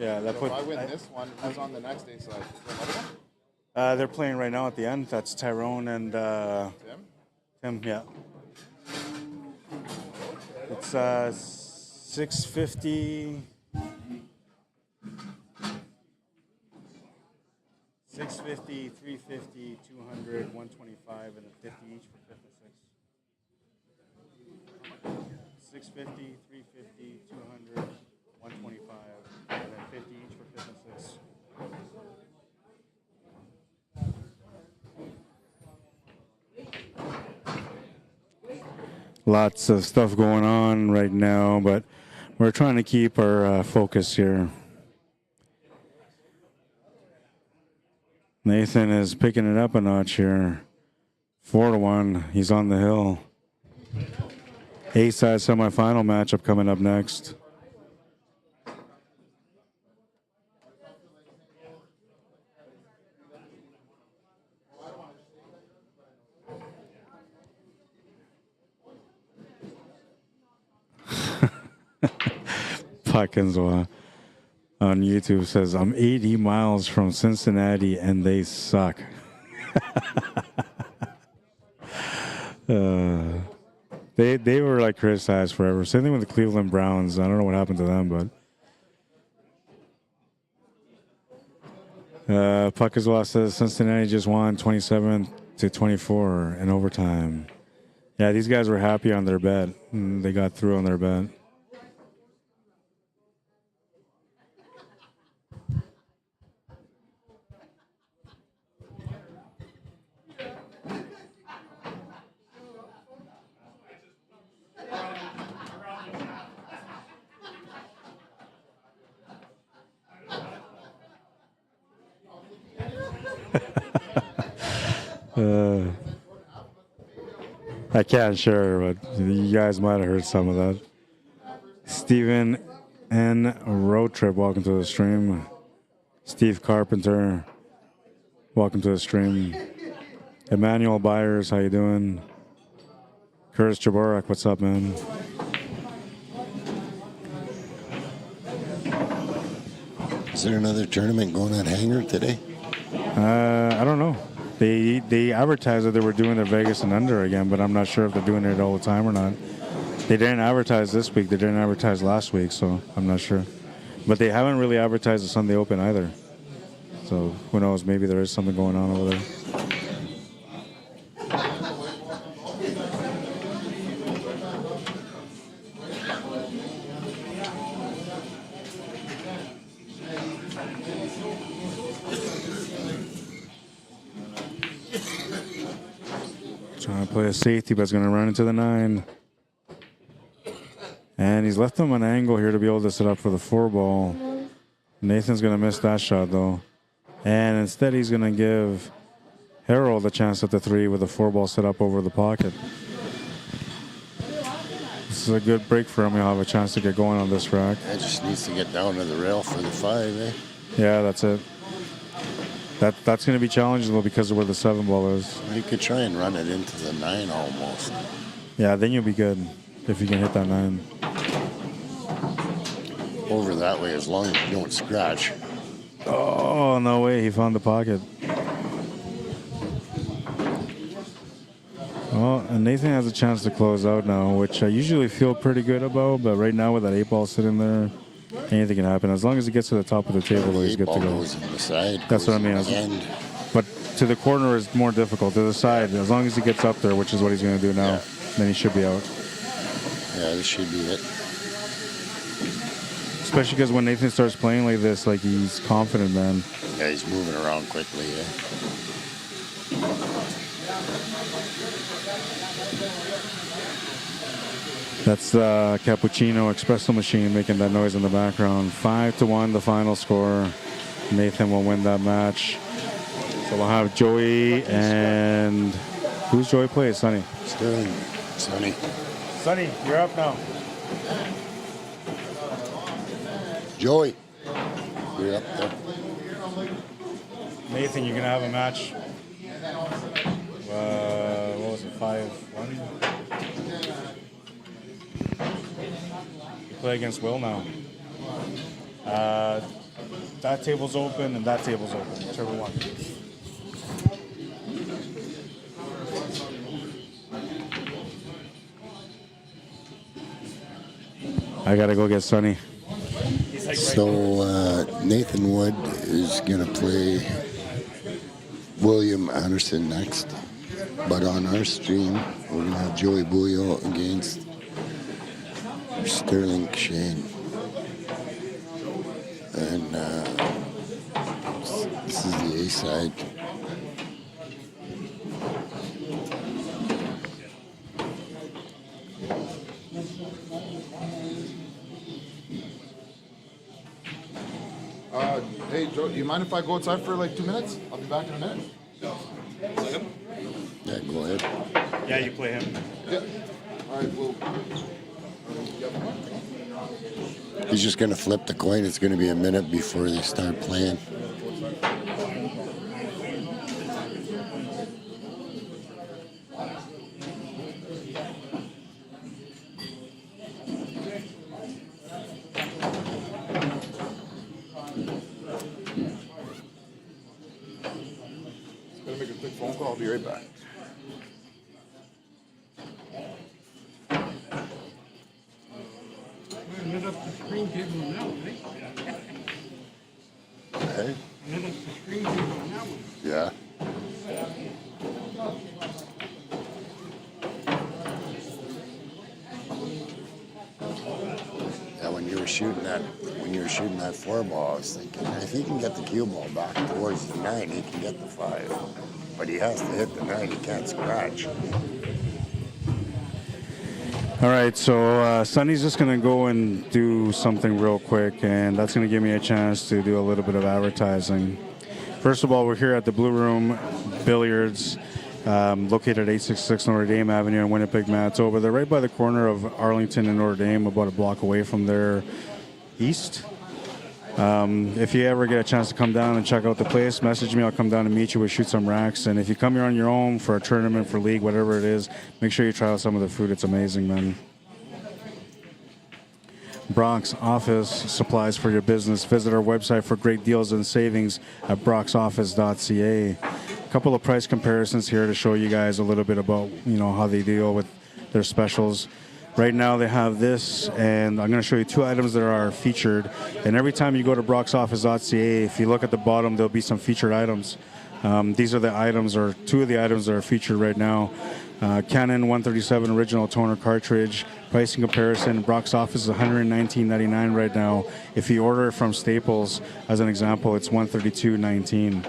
Yeah, that So put. if I win this one, who's on the next A side? Is there another one? They're playing right now at the end. That's Tyrone and Tim. Yeah. It's 650. 650, 350, 200, 125, and then 50 each for 5th and 6th. 650, 350, 200, 125, and then 50 each for 5th and 6th. Lots of stuff going on right now, but we're trying to keep our focus here. Nathan is picking it up a notch here. 4-1. He's on the hill. A-side semifinal matchup coming up next. Puckins on YouTube says, I'm 80 miles from Cincinnati and they suck. They were like criticized forever. Same thing with the Cleveland Browns. I don't know what happened to them, but Puckins says Cincinnati just won 27-24 in overtime. Yeah, these guys were happy on their bet. They got through on their bet. I can't share, but you guys might have heard some of that. Steven N. Road Trip, welcome to the stream. Steve Carpenter, welcome to the stream. Emmanuel Byers, how you doing? Curtis Jaborak, what's up, man? Is there another tournament going on Hangar today? I don't know. They advertised that they were doing their Vegas and under again, but I'm not sure if they're doing it all the time or not. They didn't advertise this week. They didn't advertise last week, so I'm not sure. But they haven't really advertised the Sunday Open either. So who knows? Maybe there is something going on over there. Trying to play a safety, but it's going to run into the 9. And he's left him an angle here to be able to set up for the 4-ball. Nathan's going to miss that shot, though. And instead, he's going to give Harold a chance at the 3 with a 4-ball set up over the pocket. This is a good break for him. He'll have a chance to get going on this rack. That just needs to get down to the rail for the 5, eh? Yeah, that's it. That's going to be challenging though because of where the 7 ball is. You could try and run it into the 9 almost. Yeah, then you'll be good if you can hit that 9. Over that way, as long as you don't scratch. Oh, no way. He found the pocket. Well, and Nathan has a chance to close out now, which I usually feel pretty good about. But right now with that 8 ball sitting there, anything can happen. As long as he gets to the top of the table, he's good to go. Goes in the side, that's what I mean. But to the corner is more difficult. To the side, as long as he gets up there, which is what he's going to do now, then he should be out. Yeah, this should be it. Especially because when Nathan starts playing like this, like he's confident, man. Yeah, he's moving around quickly, yeah. That's the cappuccino espresso machine making that noise in the background. 5-1, the final score. Nathan will win that match. So we'll have Joey and who's Joey plays? Sonny. Sterling. Sonny. Sonny, you're up now. Joey, you're up there. Nathan, you're gonna have a match. What was it? 5-1. Play against Will now. That table's open and that table's open, whichever one. I gotta go get Sonny. So Nathan Wood is gonna play William Anderson next, but on our stream we're gonna have Joey BEAULIEU against Sterling Shane. And this is the A side. Hey, Joe, you mind if I go outside for like 2 minutes? I'll be back in a minute. Yeah, go ahead. Yeah, you play him. Yeah. All right, well. He's just gonna flip the coin. It's gonna be a minute before they start playing. Gotta make a quick phone call. I'll be right back. Lit up the screen table on that one, eh? Hey? Lit up the screen table on that one. Yeah. Yeah, when you were shooting that 4 ball, I was thinking, if he can get the cue ball back towards the 9, he can get the 5. But he has to hit the 9, he can't scratch. All right, so Sonny's just going to go and do something real quick, and that's going to give me a chance to do a little bit of advertising. First of all, we're here at the Blue Room Billiards, located at 866 Notre Dame Avenue in Winnipeg, Manitoba. They're right by the corner of Arlington and Notre Dame, about a block away from there east. If you ever get a chance to come down and check out the place, message me. I'll come down and meet you. We'll shoot some racks. And if you come here on your own for a tournament, for league, whatever it is, make sure you try out some of the food. It's amazing, man. Brock's Office supplies for your business. Visit our website for great deals and savings at brocksoffice.ca. A couple of price comparisons here to show you guys a little bit about, how they deal with their specials. Right now they have this, and I'm going to show you 2 items that are featured. And every time you go to brocksoffice.ca, if you look at the bottom, there'll be some featured items. These are the items, or 2 of the items that are featured right now. Canon 137 original toner cartridge. Pricing comparison, Brock's Office is $119.99 right now. If you order it from Staples, as an example, it's $132.19.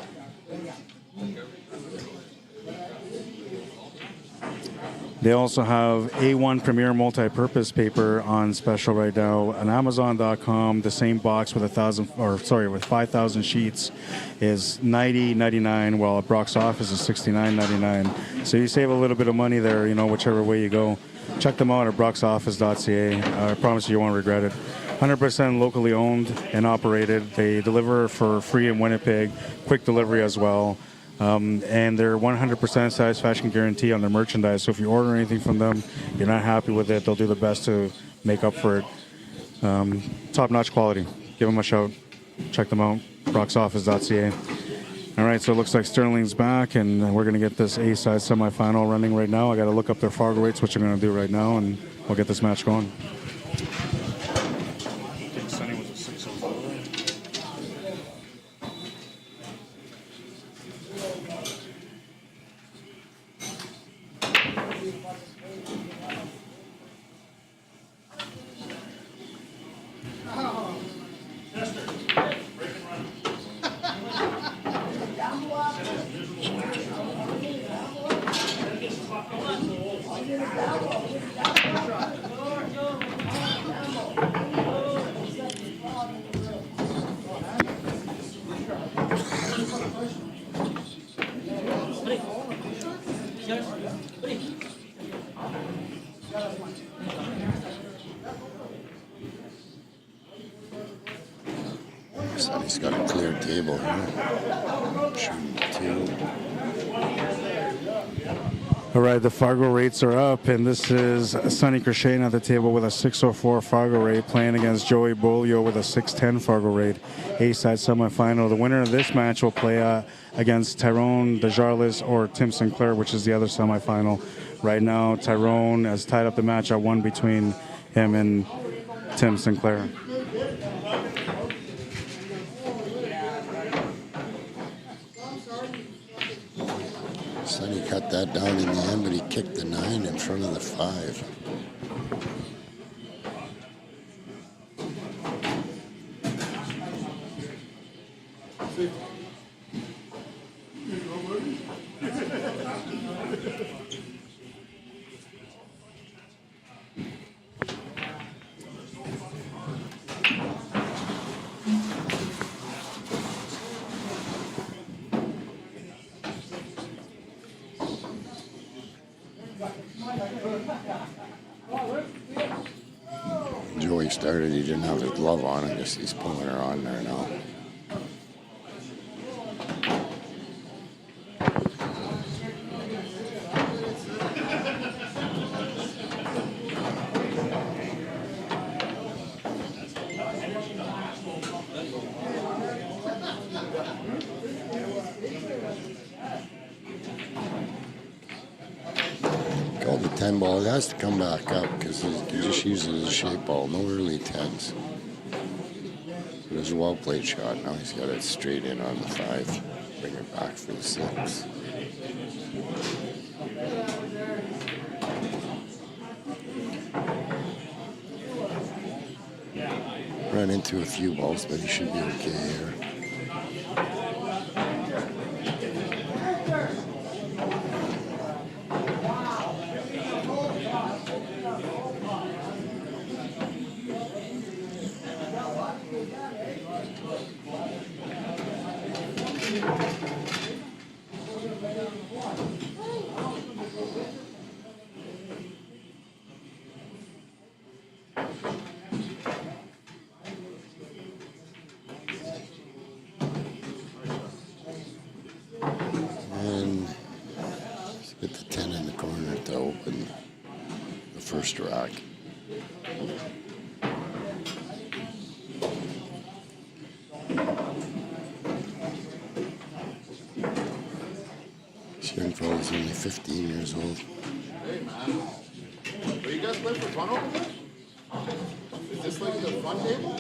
They also have A1 Premier Multi-Purpose Paper on special right now on Amazon.com. The same box with 5,000 sheets is $90.99, while at Brock's Office is $69.99. So you save a little bit of money there, whichever way you go. check them out at broxoffice.ca. I promise you won't regret it. 100% locally owned and operated. They deliver for free in Winnipeg, quick delivery as well. And they're 100% satisfaction guarantee on their merchandise. So if you order anything from them, you're not happy with it, they'll do the best to make up for it. Top-notch quality. Give them a shout. Check them out. broxoffice.ca. All right, so it looks like Sterling's back, and we're going to get this A-side semifinal running right now. I got to look up their Fargo rates, which I'm going to do right now, and we'll get this match going. Sonny's got a clear table here. Shooting 2. All right, the Fargo rates are up, and this is Sonny Crochet at the table with a 604 Fargo rate, playing against Joey BEAULIEU with a 610 Fargo rate. A-side semifinal. The winner of this match will play against TYRONE, DESJARLAIS, or Tim Sinclair, which is the other semifinal. Right now, TYRONE has tied up the match at 1 between him and Tim Sinclair. Sonny cut that down in the end, but he kicked the 9 in front of the 5. Joey started, he didn't have his glove on. I guess he's pulling her on there now. Called the 10 ball. It has to come back up because he just uses a shape ball. No early 10s. It was a well played shot. Now he's got it straight in on the 5. Bring it back for the 6. Ran into a few balls, but he should be okay here. And let's get the 10 in the corner to open the first rack. This young fella's only 15 years old. Hey, man. Are you guys playing for fun over there? Is this like the fun table?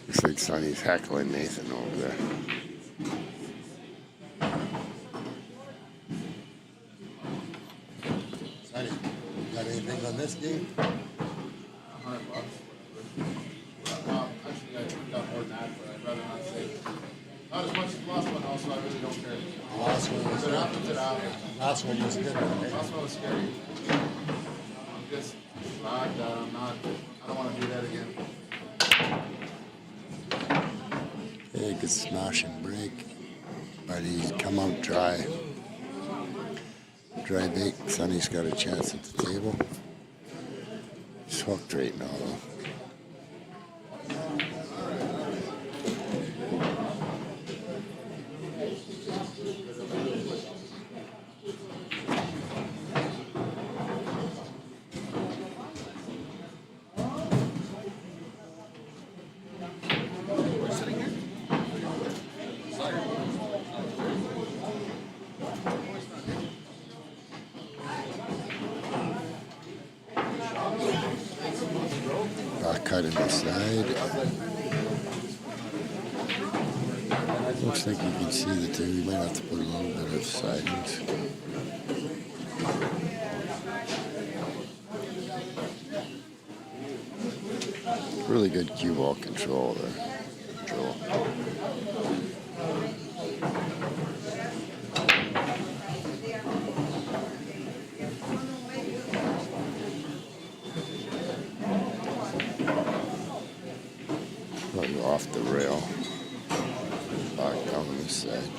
Looks like Sonny's heckling Nathan over there. Sonny, got anything on this game? $100. Actually, I got more than that, but I'd rather not say. Not as much as the last one, also, I really don't care. The last one was If it happens, it happens. last one was good, right? Last one was scary. I'm just glad that I don't want to do that again. Hey, good smash and break. but he's come out dry. Dry bait. Sonny's got a chance at the table. He's hooked right now, though. Cut in the side. Looks like you can see the two. We might have to put a little bit of sidings. Really good cue ball control there, Joel. Off the rail, back down this side.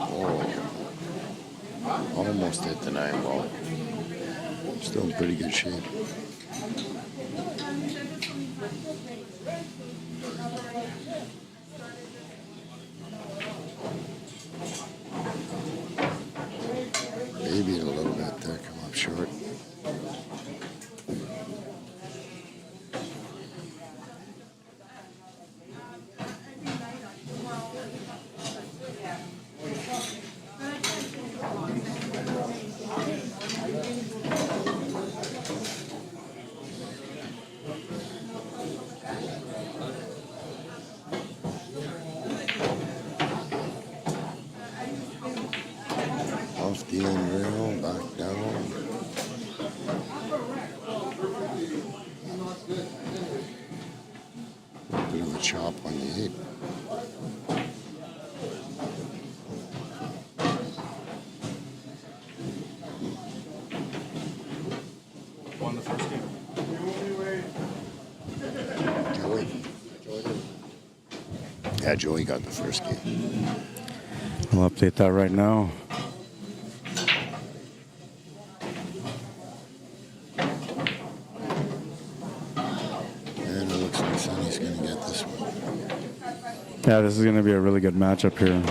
Oh, almost hit the 9 ball. Still in pretty good shape. Maybe a little bit there, come up short. Off the end rail, back down. A bit of a chop on the 8. Won the first game. Joey. Yeah, Joey got the first game. I'll update that right now. And it looks like Sonny's going to get this one. Yeah, this is going to be a really good matchup here.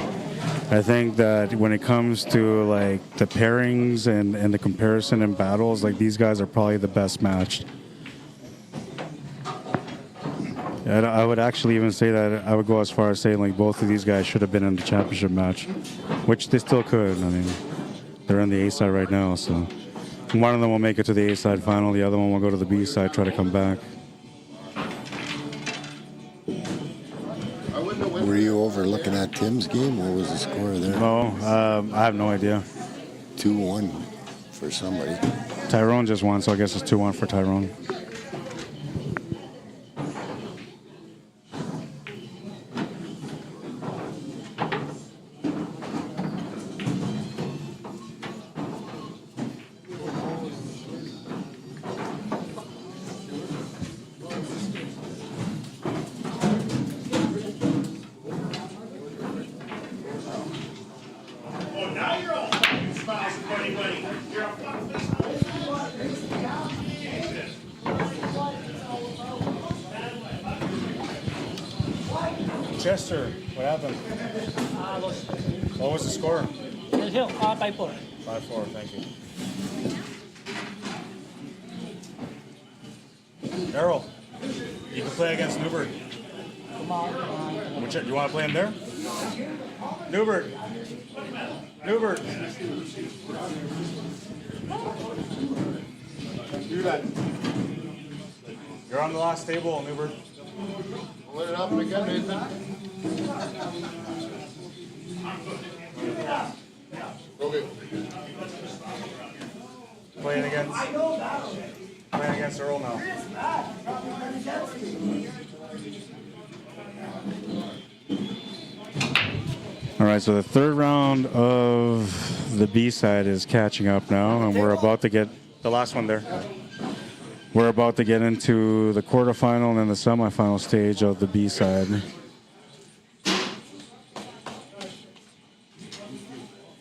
I think that when it comes to like the pairings and the comparison in battles, like these guys are probably the best matched. I would actually even say that I would go as far as saying like both of these guys should have been in the championship match, which they still could. I mean, they're in the A side right now, so one of them will make it to the A side final, the other one will go to the B side, try to come back. Were you over looking at Tim's game? What was the score there? No, I have no idea. 2-1 for somebody. Tyrone just won, so I guess it's 2-1 for Tyrone. Chester, what happened? What was the score? 5-4. 5-4, thank you. Errol, you can play against Newbert. Come on. Which, you want to play him there? Newbert. Newbert. Do that. You're on the last table, Newbert. Let it happen again, Nathan. Okay. Playing against Earl now. All right, so the third round of the B side is catching up now, and we're about to get The last one there. we're about to get into the quarterfinal and then the semifinal stage of the B side.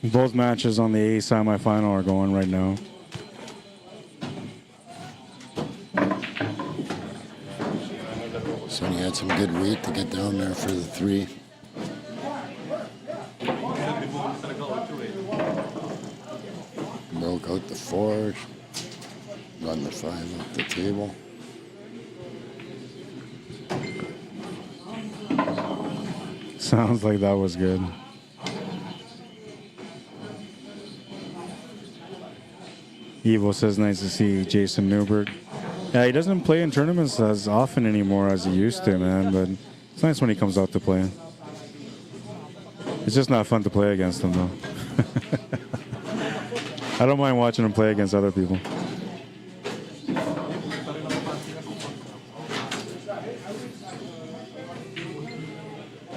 Both matches on the A semifinal are going right now. Sonny had some good weight to get down there for the 3. Broke out the 4, run the 5 up the table. Sounds like that was good. Evo says nice to see Jason Newberg. Yeah, he doesn't play in tournaments as often anymore as he used to, man, but it's nice when he comes out to play. It's just not fun to play against him, though. I don't mind watching him play against other people.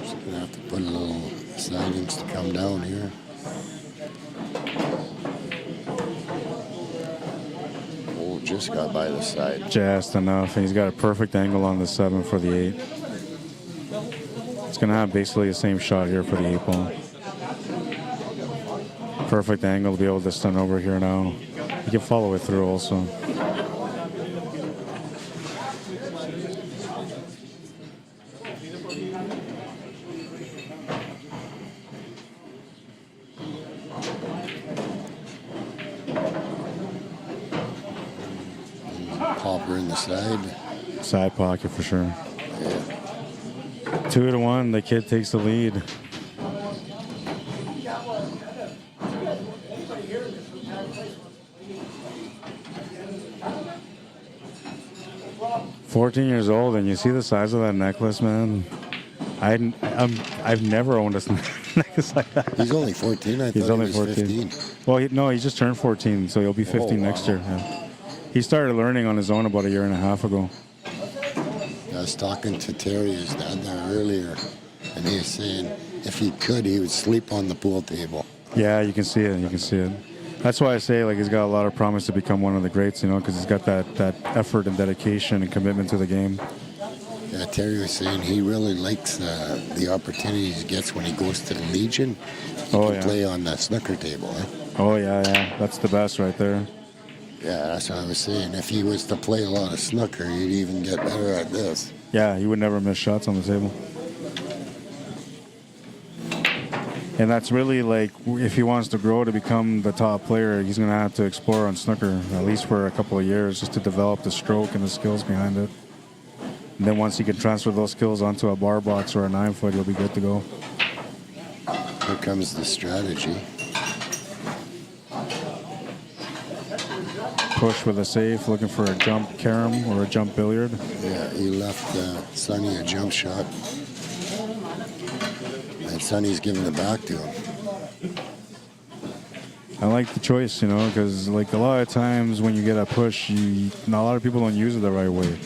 Just gonna have to put a little slidings to come down here. Oh, just got by the side. Just enough, and he's got a perfect angle on the 7 for the 8. It's gonna have basically the same shot here for the 8 ball. Perfect angle to be able to stun over here now. You can follow it through also. Popper in the side. Side pocket for sure. Yeah. 2-1, the kid takes the lead. "14 years old, and you see the size of that necklace, man. I've never owned a necklace like that." He's only 14. I He's thought only he was 14. 15. Well, no, he just turned 14, so he'll be 15 next year. Yeah. He started learning on his own about a year and a half ago. I was talking to Terry, his dad, there earlier, and he was saying if he could, he would sleep on the pool table. Yeah, you can see it. You can see it. That's why I say, like, he's got a lot of promise to become one of the greats, you know, because he's got that effort and dedication and commitment to the game. Yeah, Terry was saying he really likes the opportunities he gets when he goes to the Legion. He can play on that snooker table. Eh? Oh, yeah. That's the best right there. Yeah, that's what I was saying. If he was to play a lot of snooker, he'd even get better at this. Yeah, he would never miss shots on the table. And that's really, like, if he wants to grow to become the top player, he's going to have to explore on snooker, at least for a couple of years, just to develop the stroke and the skills behind it. And then once he can transfer those skills onto a bar box or a 9-foot, he'll be good to go. Here comes the strategy. Push with a safe, looking for a jump carom or a jump billiard. Yeah, he left Sonny a jump shot. And Sonny's giving it back to him. I like the choice, you know, because, like, a lot of times when you get a push, a lot of people don't use it the right way.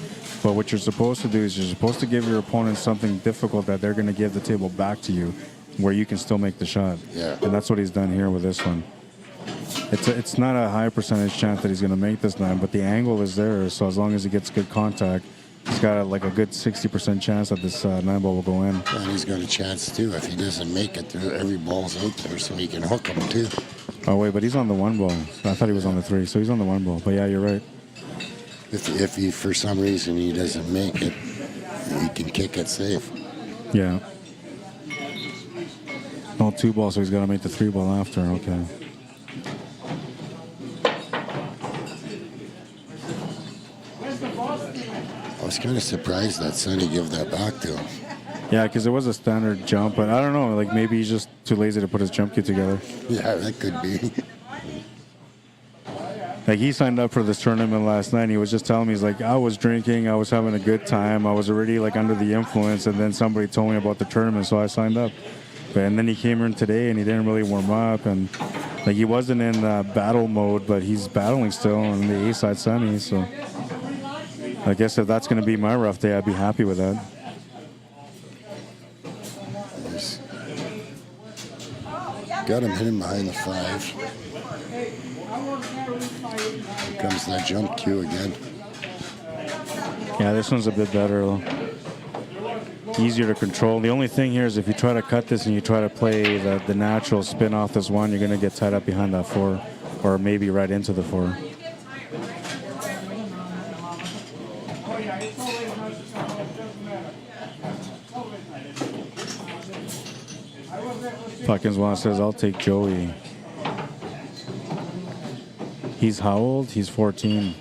But what you're supposed to do is you're supposed to give your opponent something difficult that they're going to give the table back to you, where you can still make the shot. Yeah. And that's what he's done here with this one. It's not a high percentage chance that he's going to make this 9, but the angle is there. So as long as he gets good contact, he's got like a good 60% chance that this 9 ball will go in. And he's got a chance too if he doesn't make it. Every ball's out there, so he can hook him too. Oh wait, but he's on the 1 ball. I thought he was on the 3, so he's on the 1 ball. But yeah, you're right. If he for some reason he doesn't make it, he can kick it safe. Yeah. No 2 ball, so he's got to make the 3 ball after. Okay. I was kind of surprised that Sonny gave that back to him. Yeah, because it was a standard jump, but I don't know. Like, maybe he's just too lazy to put his jump kit together. Yeah, that could be. Like, he signed up for this tournament last night, and he was just telling me, he's like, I was drinking, I was having a good time, I was already, like, under the influence, and then somebody told me about the tournament, so I signed up. And then he came in today, and he didn't really warm up, and, like, he wasn't in battle mode, but he's battling still in the A-side semi, so I guess if that's going to be my rough day, I'd be happy with that. Got him hitting behind the 5. Here comes that jump cue again. Yeah, this one's a bit better, though. easier to control. The only thing here is if you try to cut this and you try to play the natural spin off this one, you're going to get tied up behind that 4, or maybe right into the 4. Fucking Swan says, I'll take Joey. He's how old? He's 14.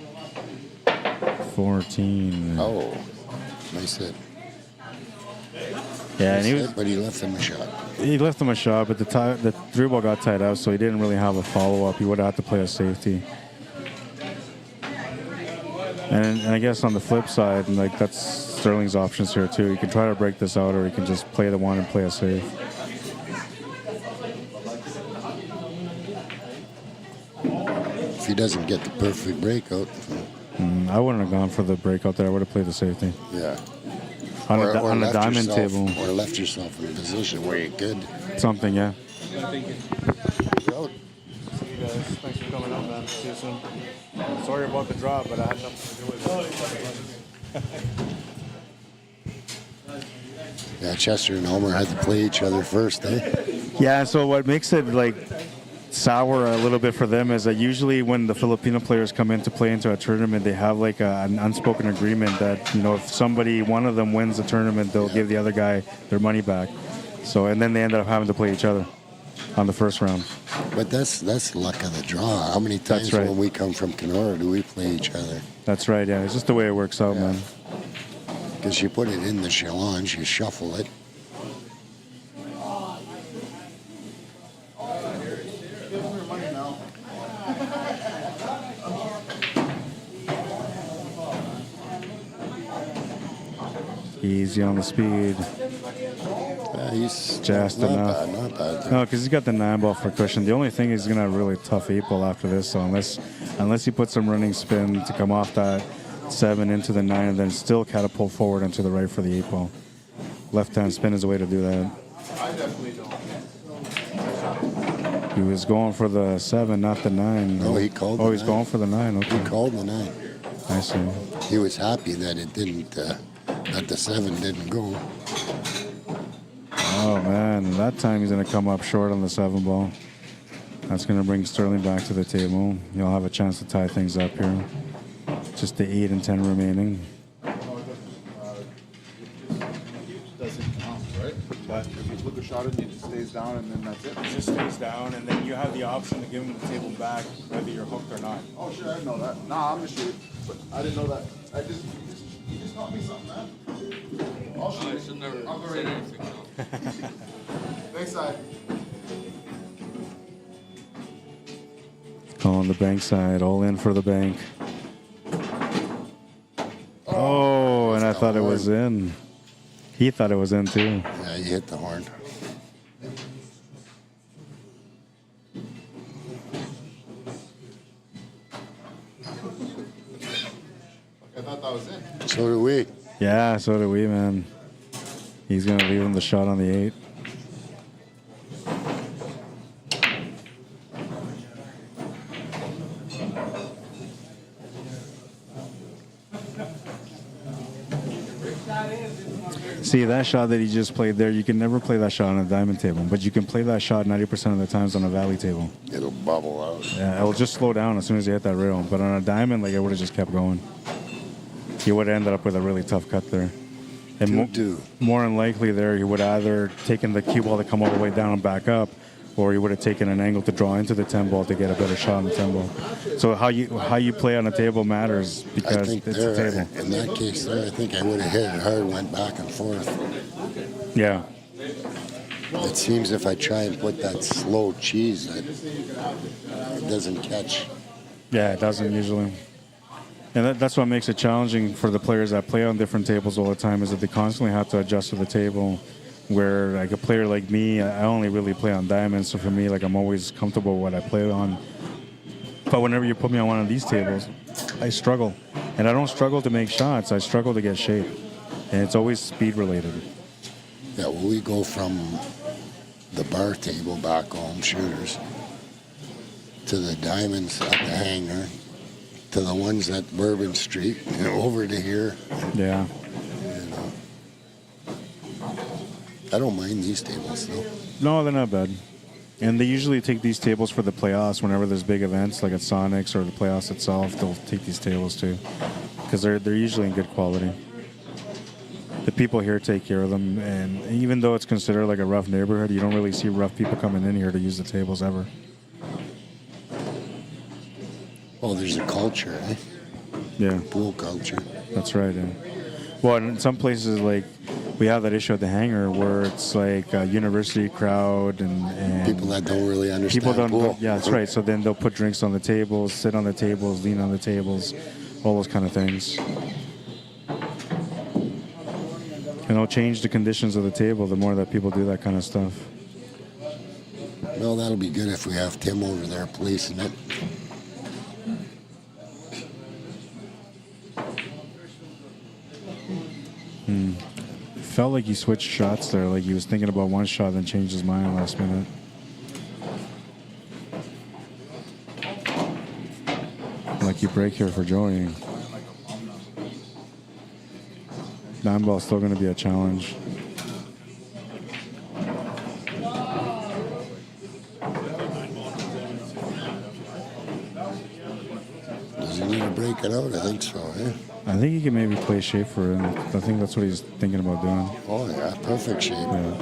14. Oh, nice hit. Yeah, and he Nice was. hit, but he left him a shot. He left him a shot, but the through ball got tied out, so he didn't really have a follow-up. He would have had to play a safety. And I guess on the flip side, like that's Sterling's options here too. He can try to break this out, or he can just play the one and play a safe. If he doesn't get the perfect breakout, I wouldn't have gone for the breakout there. I would have played the safety. yeah. On Or a left diamond yourself- table. Or left yourself in a position where you could. Something, yeah. Out. See you guys. Thanks for coming out, man. See you soon. Sorry about the drop, but I had nothing to do with it. Yeah, Chester and Homer had to play each other first, eh? Yeah, so what makes it like sour a little bit for them is that usually when the Filipino players come in to play into a tournament, they have like an unspoken agreement that, you know, if one of them wins the tournament, they'll give the other guy their money back. So, and then they end up having to play each other on the first round. But that's luck of the draw. How many times right. when we come from Kenora do we play each other? That's right, yeah. It's just the way it works out, man. Because you put it in the challonge, you shuffle it. Easy on the speed. He's Just not enough. bad, not bad. No, because he's got the 9-ball for cushion. The only thing is he's going to have a really tough 8-ball after this. So unless he puts some running spin to come off that 7 into the 9 and then still catapult forward into the right for the 8-ball. Left-hand spin is the way to do that. I definitely don't. He was going for the 7, not the 9. No, he called the Oh, he's 9. going for the 9. Okay. He called the 9. I see. He was happy that it didn't, that the 7 didn't go. Oh, man. That time he's going to come up short on the 7-ball. That's going to bring Sterling back to the table. He'll have a chance to tie things up here. Just the 8 and 10 remaining. Doesn't count, right? But if you put the shot in, it just stays down and then that's it. It just stays down, and then you have the option to give him the table back, whether you're hooked or not. Oh, sure, I know that. Nah, I'm just shooting. But I didn't know that. You just taught me something, man. I'll shoot. I should never say anything. Thanks, side. Calling the bank side, all in for the bank. Oh, and I thought it was in. He thought it was in too. Yeah, you hit the horn. I thought that was it. So do we. Yeah, so do we, man. He's going to leave him the shot on the 8. See, that shot that he just played there, you can never play that shot on a diamond table, but you can play that shot 90% of the times on a valley table. It'll bubble out. Yeah, it'll just slow down as soon as you hit that rail. But on a diamond, like, it would have just kept going. He would have ended up with a really tough cut there. And more than likely there, he would have either taken the cue ball to come all the way down and back up, or he would have taken an angle to draw into the 10 ball to get a better shot on the 10 ball. So how you play on a table matters because it's a table. In that case there, I think I would have hit it hard, went back and forth. Yeah. It seems if I try and put that slow cheese, it doesn't catch. Yeah, it doesn't usually. And that's what makes it challenging for the players that play on different tables all the time, is that they constantly have to adjust to the table. Where like a player like me, I only really play on diamonds, so for me, like, I'm always comfortable with what I play on. But whenever you put me on one of these tables, I struggle. And I don't struggle to make shots, I struggle to get shape. And it's always speed related. Yeah, well, we go from the bar table back home, shooters, to the diamonds at the hangar, to the ones at Bourbon Street, and over to here. Yeah. I don't mind these tables though. No, they're not bad. And they usually take these tables for the playoffs whenever there's big events, like at Sonics or the playoffs itself. They'll take these tables too, because they're usually in good quality. The people here take care of them, and even though it's considered like a rough neighborhood, you don't really see rough people coming in here to use the tables ever. Oh, there's a culture, eh? Yeah. Pool culture. That's right, yeah. Well, in some places, like, we have that issue at the hangar where it's like a university crowd and people that don't really understand people don't pool. yeah, that's right. So then they'll put drinks on the tables, sit on the tables, lean on the tables, all those kind of things. And it'll change the conditions of the table the more that people do that kind of stuff. Well, that'll be good if we have Tim over there policing it. Felt like he switched shots there, like he was thinking about one shot then changed his mind last minute. Lucky break here for Joey. 9-ball's still going to be a challenge. Does he need to break it out? I think so, eh? I think he can maybe play shape for it. I think that's what he's thinking about doing. Oh, yeah, perfect shape. Yeah.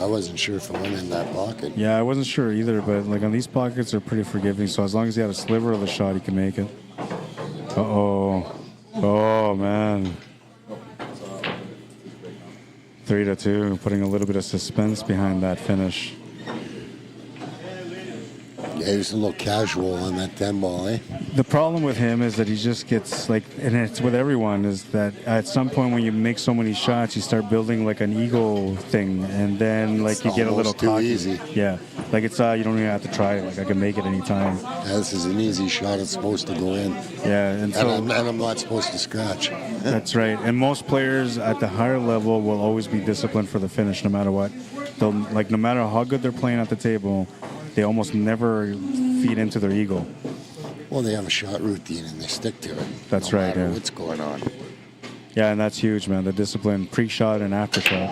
I wasn't sure if it went in that pocket. Yeah, I wasn't sure either, but like on these pockets are pretty forgiving, so as long as he had a sliver of the shot, he can make it. Uh-oh. Oh, man. 3-2, putting a little bit of suspense behind that finish. Yeah, he was a little casual on that 10-ball, eh? The problem with him is that he just gets like, and it's with everyone, is that at some point when you make so many shots, you start building like an ego thing, and then like you get a little almost too cocky. easy. Yeah, like it's you don't even have to try it. Like I can make it anytime. Yeah, this is an easy shot. It's supposed to go in. Yeah, and so And I'm not supposed to scratch. that's right. And most players at the higher level will always be disciplined for the finish, no matter what. They'll like no matter how good they're playing at the table, they almost never feed into their ego. Well, they have a shot routine and they stick to it. That's no right, matter yeah. what's going on. Yeah, and that's huge, man. The discipline, pre-shot and after-shot.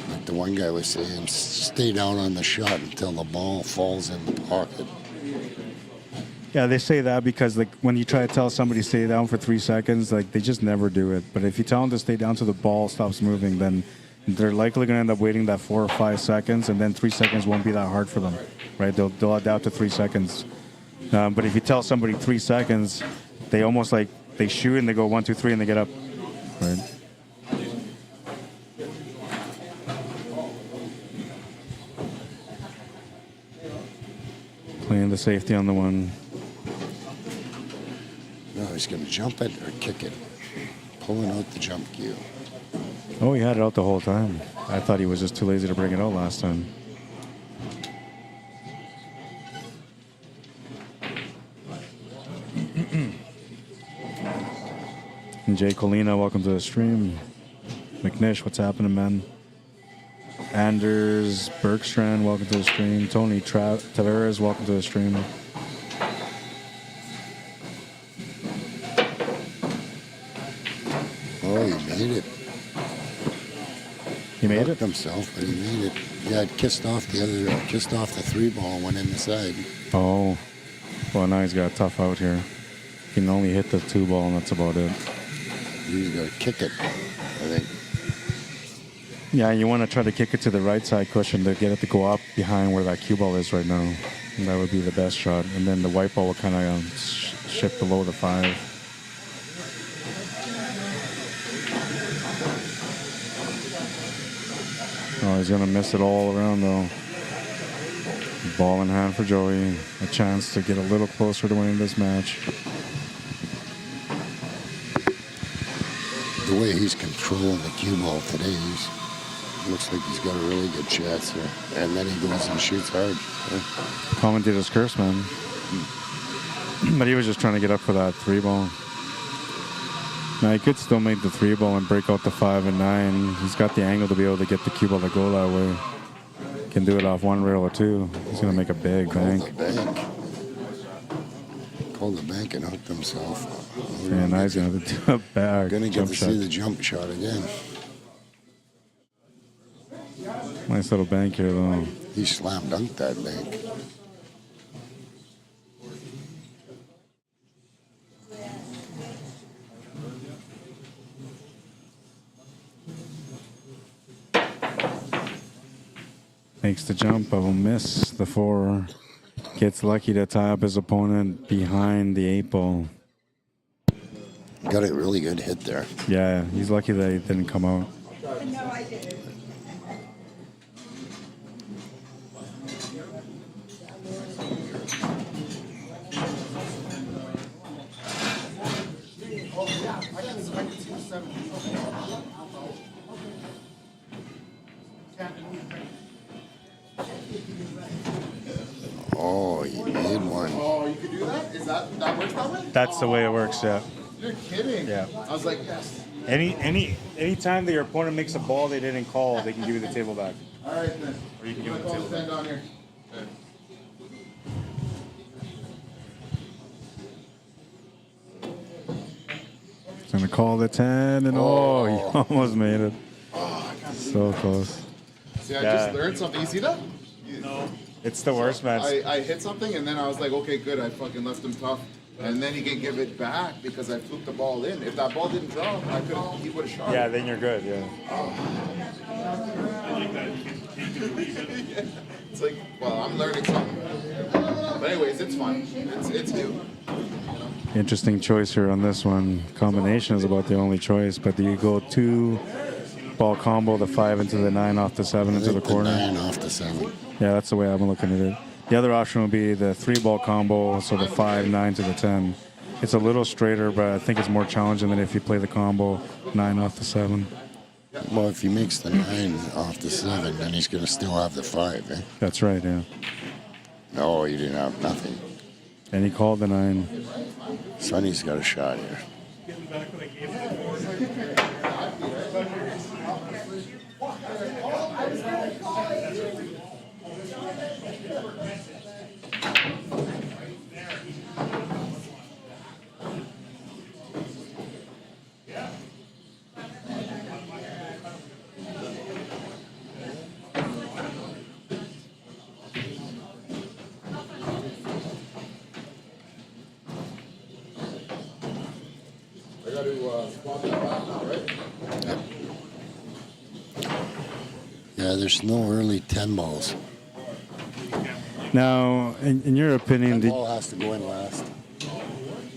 Like the one guy was saying, stay down on the shot until the ball falls in the pocket. Yeah, they say that because like when you try to tell somebody to stay down for 3 seconds, like they just never do it. But if you tell them to stay down till the ball stops moving, then they're likely going to end up waiting that 4 or 5 seconds, and then 3 seconds won't be that hard for them, right? They'll adapt to 3 seconds. But if you tell somebody 3 seconds, they almost like they shoot and they go 1, 2, 3 and they get up, right? Playing the safety on the one. No, he's going to jump it or kick it. Pulling out the jump cue. Oh, he had it out the whole time. I thought he was just too lazy to bring it out last time. And Jay Colina, welcome to the stream. McNish, what's happening, man? Anders Bergstrand, welcome to the stream. Tony Tavares, welcome to the stream. Oh, he made it. He made it? Himself, but he made it. Yeah, it kissed off the 3-ball, went in the side. Oh, well, now he's got a tough out here. He can only hit the 2-ball, and that's about it. He's got to kick it, I think. Yeah, you want to try to kick it to the right side cushion to get it to go up behind where that cue ball is right now. And that would be the best shot. And then the white ball will kind of shift below the 5. Oh, he's going to miss it all around, though. Ball in hand for Joey. A chance to get a little closer to winning this match. The way he's controlling the cue ball today, looks like he's got a really good chance here. And then he goes and shoots hard. Commentator's curse, man. But he was just trying to get up for that 3-ball. Now, he could still make the 3-ball and break out the 5 and 9. He's got the angle to be able to get the cue ball to go that way. Can do it off 1 rail or 2. He's going to make a big bank. Called the bank and hooked himself. And now he's going to do a back Gonna get jump to shot. see the jump shot again. Nice little bank here, though. He slam dunked that bank. Makes the jump, but will miss the 4. Gets lucky to tie up his opponent behind the 8 ball. Got a really good hit there. Yeah, he's lucky that he didn't come out. No, I didn't. Oh, he made one. Oh, you could do that? Is that works that way? That's the way it works, yeah. You're kidding. Yeah. I was like, yes. Any time that your opponent makes a ball they didn't call, they can give you the table back. All right then. Or you can I'm give gonna him call the the table 10 back. down here. Okay. He's gonna call the 10, and he almost made it. Oh, I can't So close. See, I Yeah. just learned something. You see that? No. It's the worst, man. I hit something and then I was like, okay, good. I fucking left him tough. And then he can give it back because I flipped the ball in. If that ball didn't drop, he would have shot. Yeah, it. then you're good, yeah. It's like, well, I'm learning something. But anyways, it's fine. It's new. Interesting choice here on this one. Combination is about the only choice, but do you go 2 ball combo, the 5 into the 9 off the 7 into the corner? 9 off the 7. Yeah, that's the way I'm looking at it. The other option would be the 3 ball combo, so the 5, 9 to the 10. It's a little straighter, but I think it's more challenging than if you play the combo 9 off the 7. Well, if he makes the 9 off the 7, then he's going to still have the 5, eh? That's right, yeah. No, he didn't have nothing. And he called the 9. Sonny's got a shot here. I got to swap that back now, right? Yeah, there's no early 10 balls. Now, in your opinion, 10 ball has to go in last.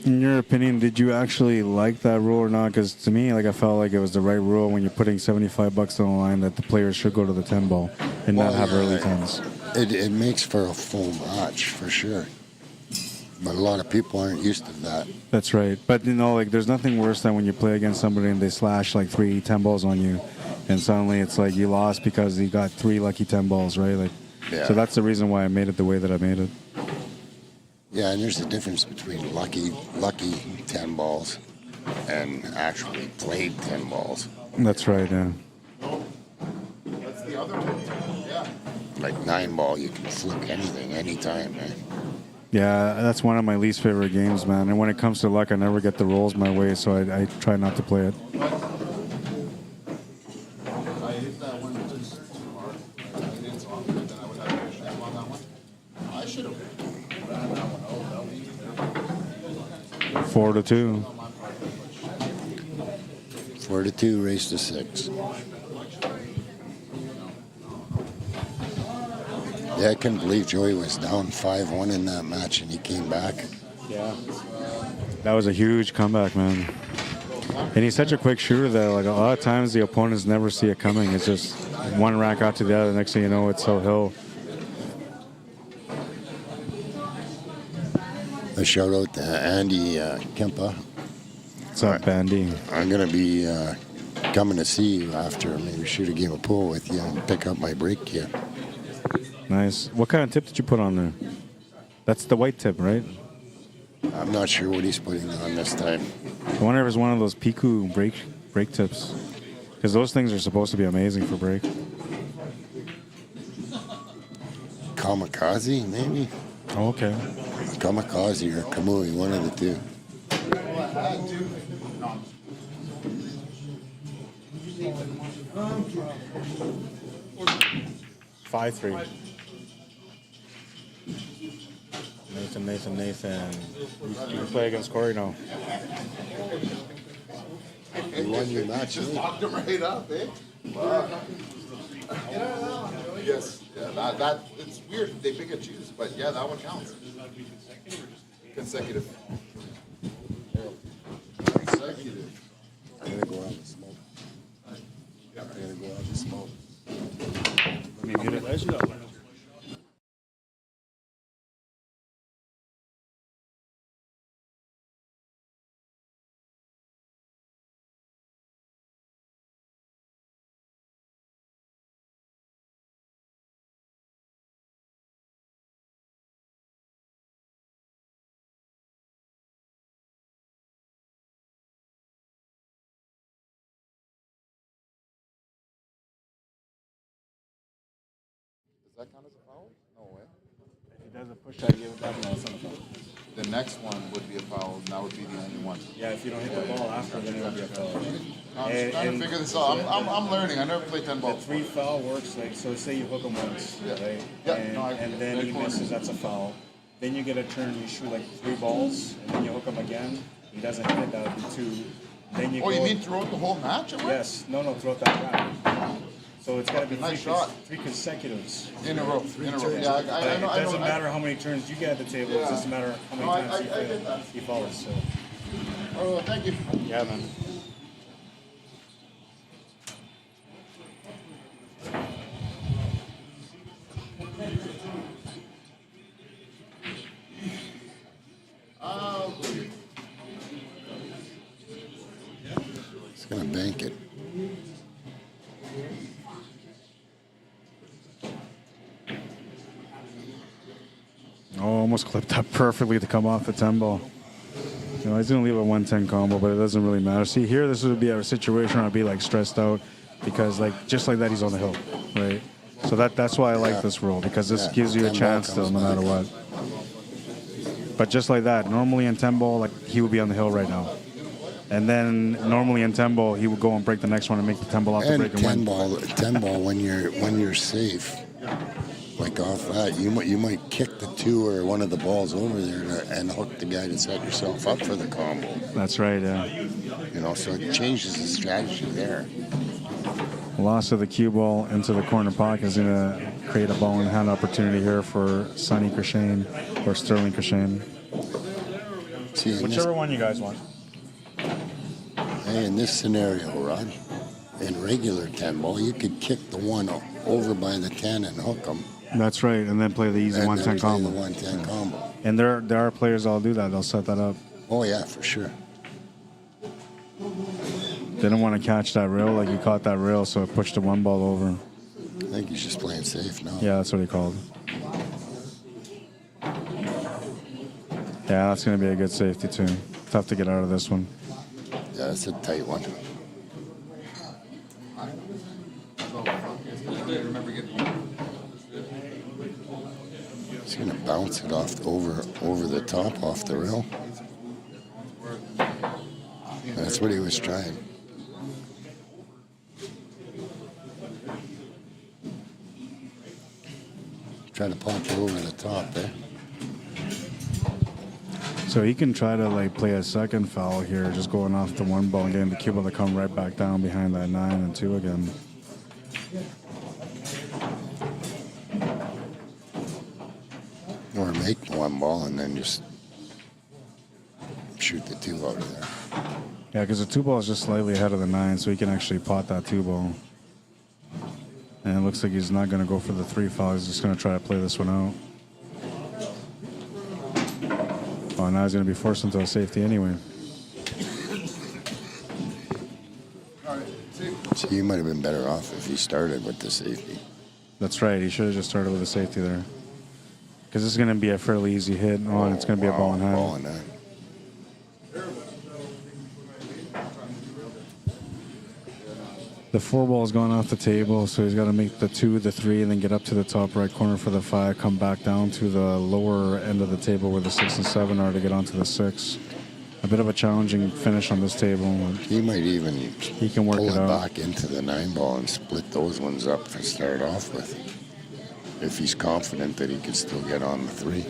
did you actually like that rule or not? Because to me, like, I felt like it was the right rule when you're putting $75 on the line that the players should go to the 10 ball and not have early 10s. It makes for a full match, for sure. But a lot of people aren't used to that. That's right. But, you know, like, there's nothing worse than when you play against somebody and they slash like 3 10 balls on you, and suddenly it's like you lost because you got 3 lucky 10 balls, right? Like, Yeah. so that's the reason why I made it the way that I made it. Yeah, and there's a difference between lucky 10 balls and actually played 10 balls. That's right, yeah. That's the other one. Yeah. Like 9 ball, you can flick anything, anytime, man. Yeah, that's one of my least favorite games, man. And when it comes to luck, I never get the rolls my way, so I try not to play it. I hit that one just too hard. I didn't swap it, then I would have to shame on that one. I should have ran that one out. 4-2. 4-2, race to 6. Yeah, I couldn't believe Joey was down 5-1 in that match and he came back. Yeah. That was a huge comeback, man. And he's such a quick shooter that, like, a lot of times the opponents never see it coming. It's just one rack out to the other. Next thing you know, it's so hill. A shout out to Andy Kempa. What's up, Bandy? I'm going to be coming to see you after, maybe shoot a game of pool with you and pick up my break kit. Nice. What kind of tip did you put on there? That's the white tip, right? I'm not sure what he's putting on this time. I wonder if it's one of those Piku break tips. Because those things are supposed to be amazing for break. Kamikaze, maybe? Oh, okay. Kamikaze or Kamui, one of the two. 5-3. Nathan. You play against Corey now. You won your match. Locked him right up, eh? Wow. Yes, yeah, that it's weird. They pick and choose, but yeah, that one counts. Consecutive. Consecutive. I'm gonna go out and smoke. I'm gonna go out and smoke. Let me get it. Does that count as a foul? No way. If he doesn't push that, give it back. No, it's not a foul. The next one would be a foul, and that would be the only one. Yeah, if you don't hit the ball after, then it would be a foul. I'm just trying to figure this out. I'm learning. I never played 10 ball. The 3 foul works like, so say you hook him once, Yeah. right? Yeah, And, no, and then he misses, that's a foul. Then you get a turn, you shoot like 3 balls, and then you hook him again. He doesn't hit it, that would be 2. Then you Oh, go, you mean throughout the whole match? yes, no, throughout that round. So it's got to be Nice shot. 3 consecutives. In a row. In a row. Yeah, I But know. it doesn't matter how many turns you get at the table, it doesn't matter how many No, times I get that. he falls. So. Oh, thank you. Yeah, man. He's gonna bank it. Oh, almost clipped that perfectly to come off the 10 ball. You know, he's going to leave a 110 combo, but it doesn't really matter. See, here, this would be a situation where I'd be, like, stressed out because, like, just like that, he's on the hill, right? So that's why I like this rule, because this gives you a 10 ball chance still, no matter what. But just like that, normally in 10 ball, like, he would be on the hill right now. And then normally in 10 ball, he would go and break the next one and make the 10 ball off the break and 10 win. 10 ball when you're safe, like off that, you might kick the 2 or one of the balls over there and hook the guy to set yourself up for the combo. That's right, yeah. You know, so it changes the strategy there. Loss of the cue ball into the corner pocket is going to create a ball and hand opportunity here for Sonny Crashane or Sterling Crashane. See, Whichever one you guys want. Hey, in this scenario, Rod, in regular 10 ball, you could kick the 1 over by the 10 and hook them. That's right, and then play the easy And 110 then play combo. the 110 combo. And there are players that'll do that. They'll set that up. Oh, yeah, for sure. Didn't want to catch that rail, like he caught that rail, so it pushed the 1 ball over. I think he's just playing safe now. Yeah, that's what he called. Yeah, that's going to be a good safety too. Tough to get out of this one. Yeah, that's a tight one. He's going to bounce it off over the top off the rail. That's what he was trying. Trying to pop it over the top there. So he can try to like play a second foul here, just going off the 1 ball and getting the cue ball to come right back down behind that 9 and 2 again. Or make 1 ball and then just shoot the 2 out of there. Yeah, because the 2 ball is just slightly ahead of the 9, so he can actually pot that 2 ball. And it looks like he's not going to go for the 3 foul. He's just going to try to play this one out. Oh, now he's going to be forced into a safety anyway. So you might have been better off if he started with the safety. That's right. He should have just started with a safety there. Because this is going to be a fairly easy hit. Oh, and it's going to be a ball in hand. Ball in hand. The 4 ball's gone off the table, so he's got to make the 2, the 3, and then get up to the top right corner for the 5, come back down to the lower end of the table where the 6 and 7 are to get onto the 6. A bit of a challenging finish on this table. He might even can work pull it it out. back into the 9 ball and split those ones up to start off with. If he's confident that he can still get on the 3.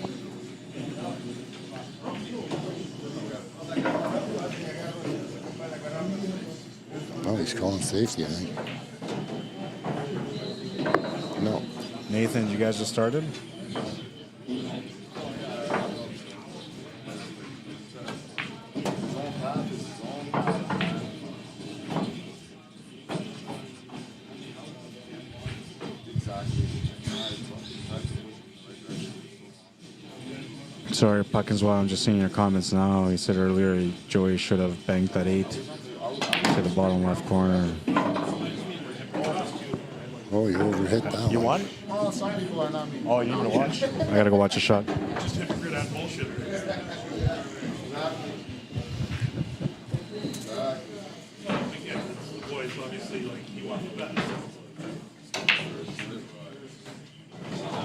Oh, he's calling safety, I think. No. Nathan, you guys just started? Sorry, Puck as well. I'm just seeing your comments now. He said earlier Joey should have banked that 8 to the bottom left corner. Oh, you overhit that one. You won? Well, some people are not me. Oh, you gonna watch? I gotta go watch a shot. Just hypocrite and bullshit. Boys, obviously, like, he won the bet.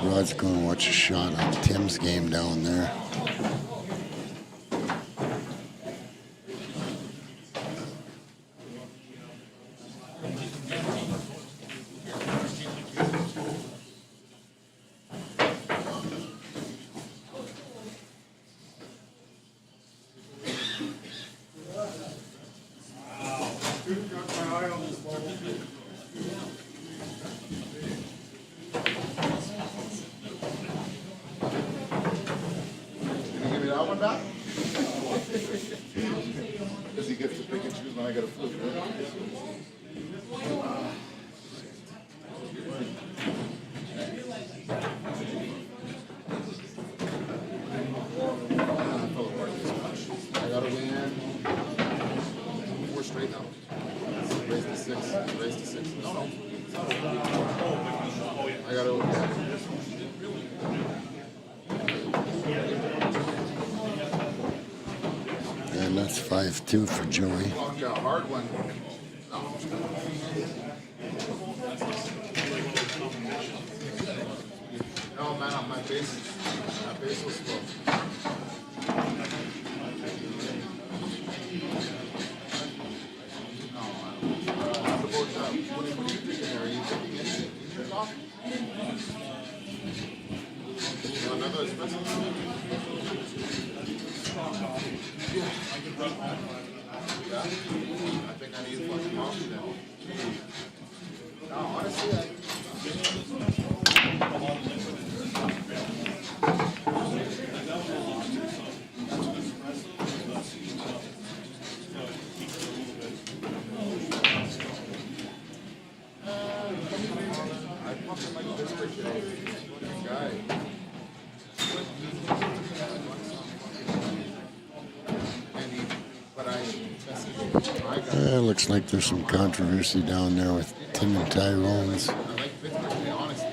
Rod's going to watch a shot on Tim's game down there. Because he gets to pick and choose when I got a flip. I got to win 4 straight now. Raise to 6. Raise to 6. No. I got to. And that's 5-2 for Joey. A hard one. No, man, on my base was slow. What are you thinking there? Are you taking anything off? Another espresso? Yeah, I think I need a fucking coffee now. No, honestly, I fucking like this for today. Guy. Looks like there's some controversy down there with Tim and Tyrone's. I like Pittsburgh, to be honest.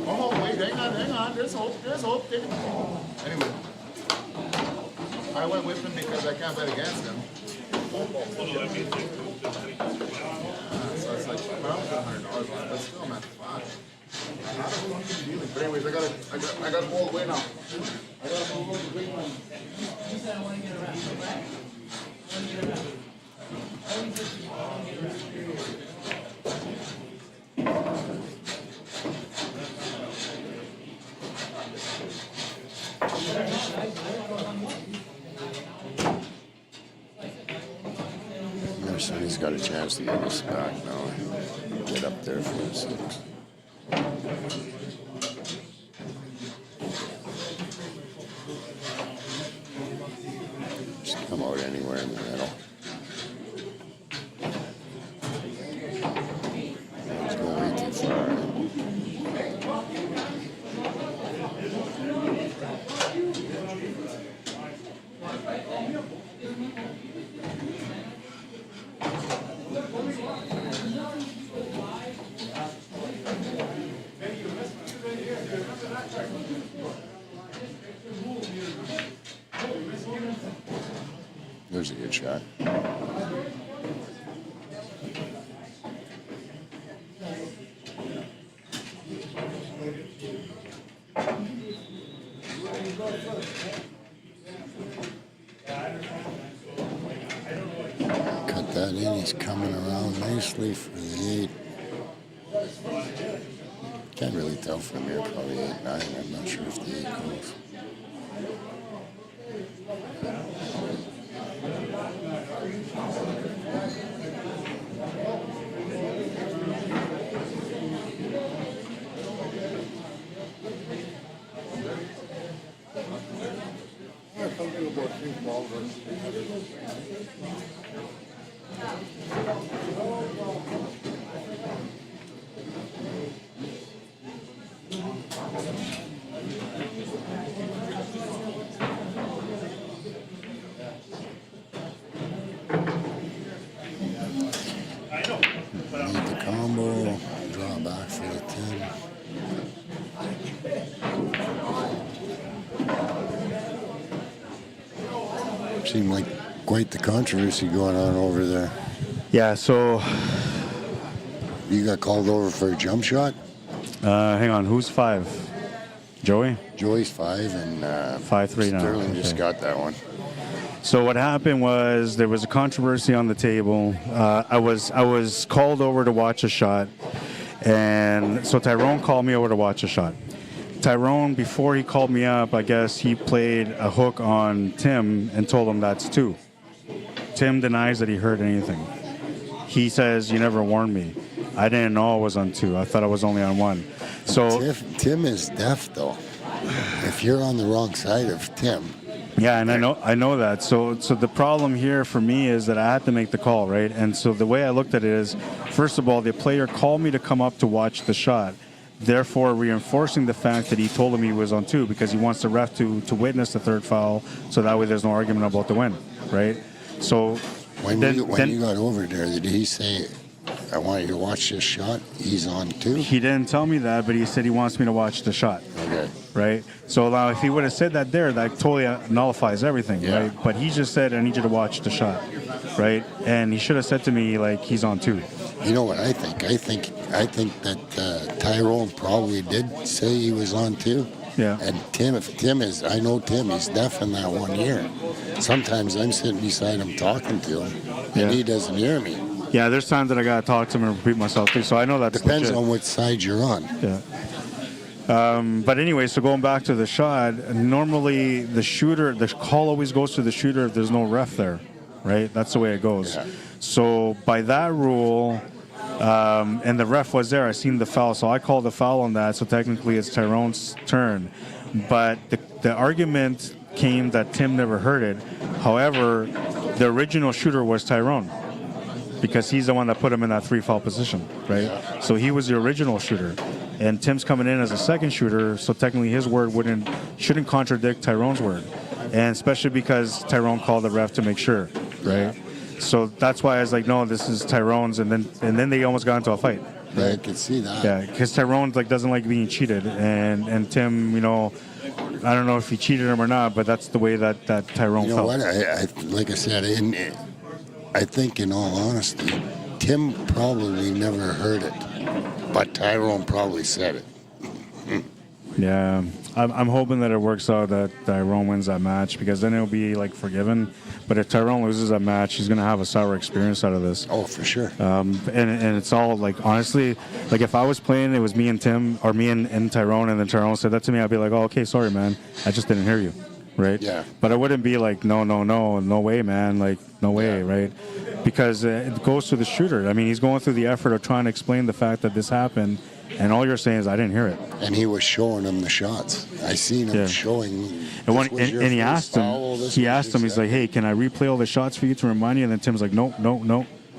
Oh, wait, hang on. There's hope. Take it. Anyway, I went with him because I can't bet against him. So it's like, but I'm $100 on it, but still, man, fuck. I don't know what I'm feeling. But anyways, I got him all the way now. I got him all the way now. He said I want to get around. I want to get around. He's got a chance to get us back now. Get up there for the 6. Just come out anywhere in the middle. He's going way too far. There's a good shot. Cut that in. He's coming around nicely for the 8. Can't really tell from here. Probably 8-9. I'm not sure if the 8 goes. Something about pink ball versus Need the combo. Draw back for the 10. Seemed like quite the controversy going on over there. Yeah, so You got called over for a jump shot? hang on, who's 5? Joey? Joey's 5 and 5-3 now. Sterling just Okay. got that one. So what happened was there was a controversy on the table. I was called over to watch a shot, and so Tyrone called me over to watch a shot. Tyrone, before he called me up, I guess he played a hook on Tim and told him that's 2. Tim denies that he heard anything. He says, "You never warned me. I didn't know I was on 2. I thought I was only on 1." So Tim is deaf though. If you're on the wrong side of Tim, yeah, and I know that. So the problem here for me is that I had to make the call, right? And so the way I looked at it is, first of all, the player called me to come up to watch the shot, therefore reinforcing the fact that he told him he was on 2 because he wants the ref to witness the 3rd foul, so that way there's no argument about the win, right? So when you got over there, did he say, "I want you to watch this shot"? He's on 2. He didn't tell me that, but he said he wants me to watch the shot. Okay. Right? So now if he would have said that there, that totally nullifies everything, Yeah. right? But he just said, "I need you to watch the shot," right? And he should have said to me, like, he's on 2. You know what I think? I think that Tyrone probably did say he was on 2. Yeah. And I know Tim, he's deaf in that 1 year. Sometimes I'm sitting beside him talking to him, and Yeah. he doesn't hear me. Yeah, there's times that I gotta talk to him and repeat myself too, so I know that's Depends legit. on which side you're on. Yeah. But anyway, so going back to the shot, normally the call always goes to the shooter if there's no ref there, right? That's the way it goes. Yeah. So by that rule, and the ref was there, I seen the foul, so I called the foul on that, so technically it's Tyrone's turn. But the argument came that Tim never heard it. However, the original shooter was Tyrone, because he's the one that put him in that 3 foul position, right? So he was the original shooter, and Tim's coming in as a second shooter, so technically his word shouldn't contradict Tyrone's word, and especially because Tyrone called the ref to make sure, right? So that's why I was like, no, this is Tyrone's, and then they almost got into a fight. Yeah, I can see that. Yeah, because Tyrone doesn't like being cheated, and Tim, I don't know if he cheated him or not, but that's the way that Tyrone You know felt. what? I like I said, I think in all honesty, Tim probably never heard it, but Tyrone probably said it. Yeah, I'm hoping that it works out that Tyrone wins that match, because then it'll be forgiven. But if Tyrone loses that match, he's gonna have a sour experience out of this. Oh, for sure. And it's all honestly, if I was playing, it was me and Tim, or me and Tyrone, and then Tyrone said that to me, I'd be like, oh, okay, sorry, man, I just didn't hear you, right? Yeah. But I wouldn't be like, no way, man, no way, right? Because it goes to the shooter. I mean, he's going through the effort of trying to explain the fact that this happened, and all you're saying is, I didn't hear it. And he was showing him the shots. I seen him showing. And he asked him, he's like, hey, can I replay all the shots for you to remind you? And then Tim's like, no,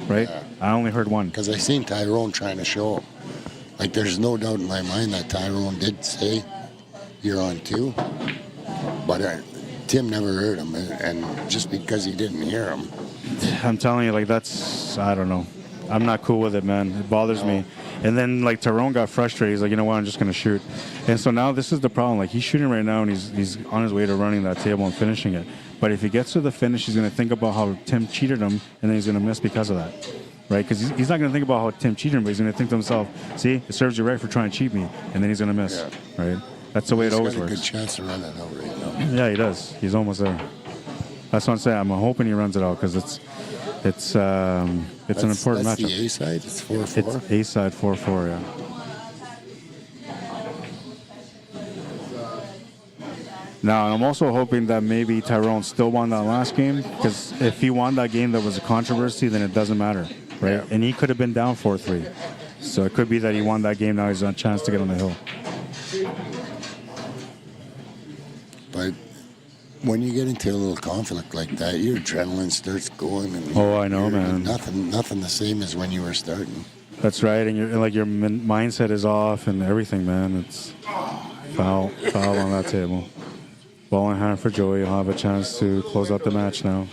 right? Yeah. I only heard one. Because I seen Tyrone trying to show him. There's no doubt in my mind that Tyrone did say, you're on 2. But Tim never heard him. And just because he didn't hear him. I'm telling you, I don't know. I'm not cool with it, man. It bothers me. And then, Tyrone got frustrated. He's like, you know what, I'm just going to shoot. And so now this is the problem. He's shooting right now, and he's on his way to running that table and finishing it. But if he gets to the finish, he's going to think about how Tim cheated him, and then he's going to miss because of that. Right? Because he's not going to think about how Tim cheated him, but he's going to think to himself, see, it serves you right for trying to cheat me, and then he's going to miss. Yeah. Right? That's the way it always He's got a good works. chance to run it out right now. Yeah, he does. He's almost there. That's what I'm saying. I'm hoping he runs it out because it's an important That's matchup. the A side. It's 4-4. It's A side 4-4. Yeah. Now, I'm also hoping that maybe Tyrone still won that last game, because if he won that game that was a controversy, then it doesn't matter, right? Yeah. And he could have been down 4-3. So it could be that he won that game, now he's on a chance to get on the hill. But when you get into a little conflict like that, your adrenaline starts going. And Oh, I know, man. Nothing the same as when you were starting. That's right, and your mindset is off and everything, man. It's foul on that table. Ball in hand for Joey. He'll have a chance to close out the match now.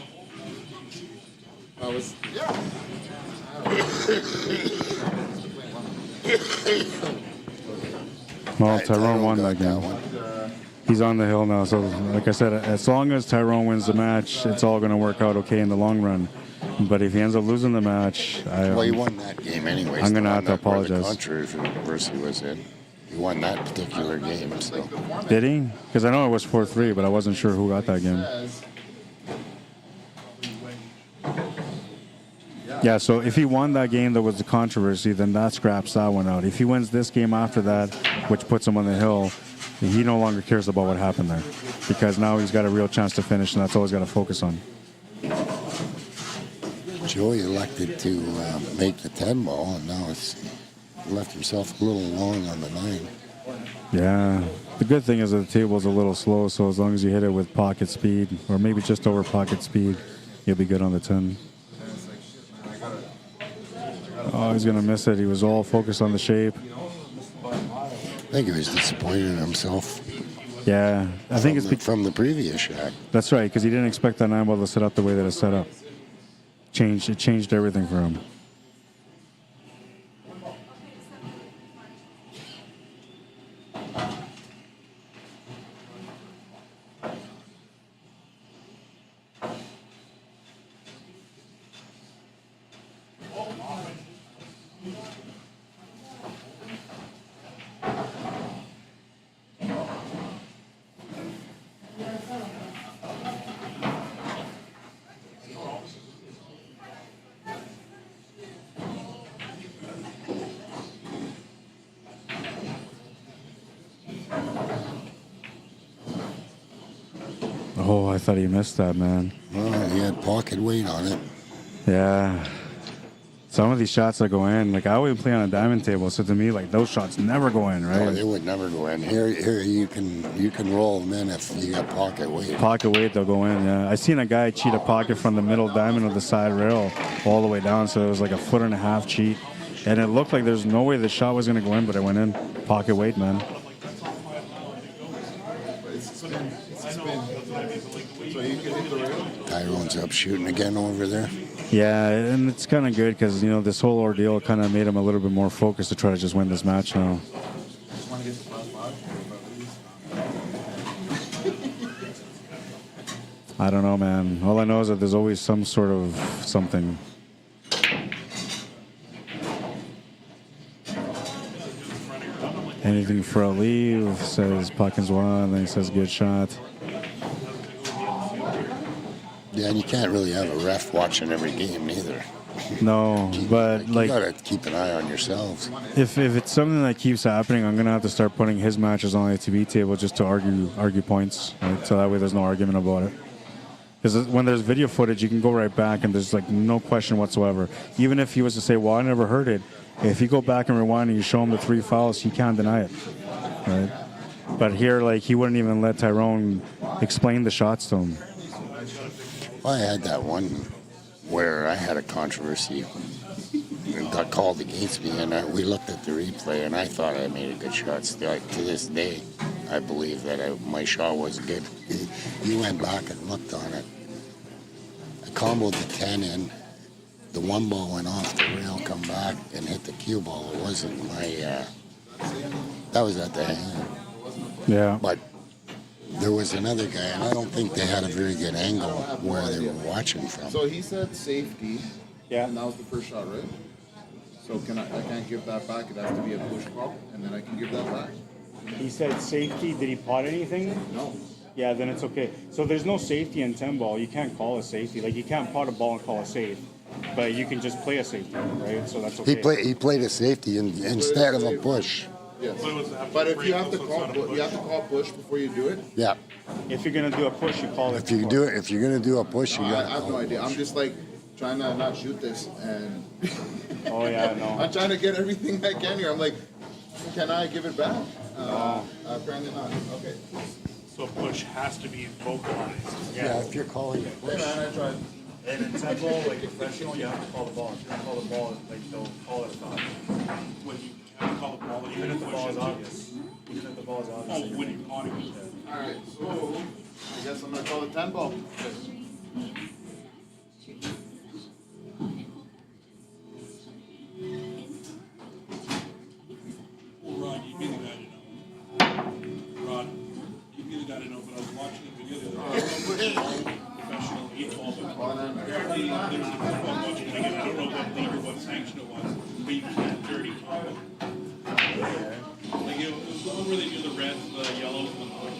Well, Tyrone won that game. He's on the hill now, so like I said, as long as Tyrone wins the match, it's all going to work out okay in the long run. But if he ends up losing the match, Well, he won that game anyways. I'm going to the have to one that- where apologize. The controversy was in. He won that particular game. So Did he? Because I know it was 4-3, but I wasn't sure who got that game. Yeah, so if he won that game that was the controversy, then that scraps that one out. If he wins this game after that, which puts him on the hill, he no longer cares about what happened there, because now he's got a real chance to finish, and that's all he's got to focus on. Joey elected to make the 10 ball, and now it's left himself a little long on the 9. Yeah, the good thing is that the table's a little slow, so as long as you hit it with pocket speed, or maybe just over pocket speed, you'll be good on the 10. Oh, he's going to miss it. He was all focused on the shape. I think he was disappointed in himself. Yeah, I think it's from the previous shot. That's right, because he didn't expect that 9 ball to set up the way that it set up. It changed everything for him. Oh, I thought he missed that, man. Well, he had pocket weight on it. Yeah. Some of these shots that go in, like I always play on a diamond table, so to me, like those shots never go in, right? Oh, they would never go in. Here you can roll them in if you got pocket weight. Pocket weight, they'll go in, yeah. I seen a guy cheat a pocket from the middle diamond of the side rail all the way down, so it was like a 1.5 cheat. And it looked like there's no way the shot was going to go in, but it went in. Pocket weight, man. Tyrone's up shooting again over there. Yeah, and it's kind of good because, you know, this whole ordeal kind of made him a little bit more focused to try to just win this match now. I don't know, man. All I know is that there's always some sort of something. Anything for a leave, says Puckins one, then he says good shot. Yeah, and you can't really have a ref watching every game neither. No, but like you gotta keep an eye on yourselves. if it's something that keeps happening, I'm gonna have to start putting his matches on the TV table just to argue points, right? So that way there's no argument about it. Because when there's video footage, you can go right back and there's like no question whatsoever. Even if he was to say, "Well, I never heard it," if you go back and rewind and you show him the 3 fouls, he can't deny it, right? But here, like he wouldn't even let Tyrone explain the shots to him. Well, I had that one where I had a controversy and got called against me, and we looked at the replay, and I thought I made a good shot. Still, to this day, I believe that my shot was good. You went back and looked on it. I comboed the 10 in. The 1 ball went off the rail, come back, and hit the cue ball. It wasn't my... that was at the hand. Yeah. But there was another guy, and I don't think they had a very good angle where they were watching from. So he said safety. Yeah. And that was the first shot, right? So I can't give that back. It has to be a push ball, and then I can give that back. He said safety. Did he pot anything? No. Yeah, then it's okay. So there's no safety in 10 ball. You can't call a safety. Like you can't pot a ball and call a safe, but you can just play a safety, right? So that's okay. He played a safety instead of a push. Yes. But if you have to call push before you do it. Yeah. If you're gonna do a push, you call it. If you're gonna do a push, you I got. have no idea. I'm just like trying to not shoot this, and Oh yeah, no. I'm trying to get everything I can here. I'm like, can I give it back? Apparently not. Okay. So push has to be vocalized. Yeah, if you're calling it Hey push. man, I tried. And in 10 ball, like professional, you have to call the ball. If you don't call the ball, like they'll call it a foul. When you have to call the ball, Even if the ball is obvious. Even if the ball is Oh, obvious. when you're calling it. All right, so I guess I'm gonna call it 10 ball. Well, Rod, you'd be the guy to know. Rod, you'd be the guy to know, but I was watching a video the other day. Professional 8-ball, but apparently there was a football watching again. I don't know what league or what sanction it was, but you can't dirty combo. Like it was the one where they do the reds, the yellows, and the blue.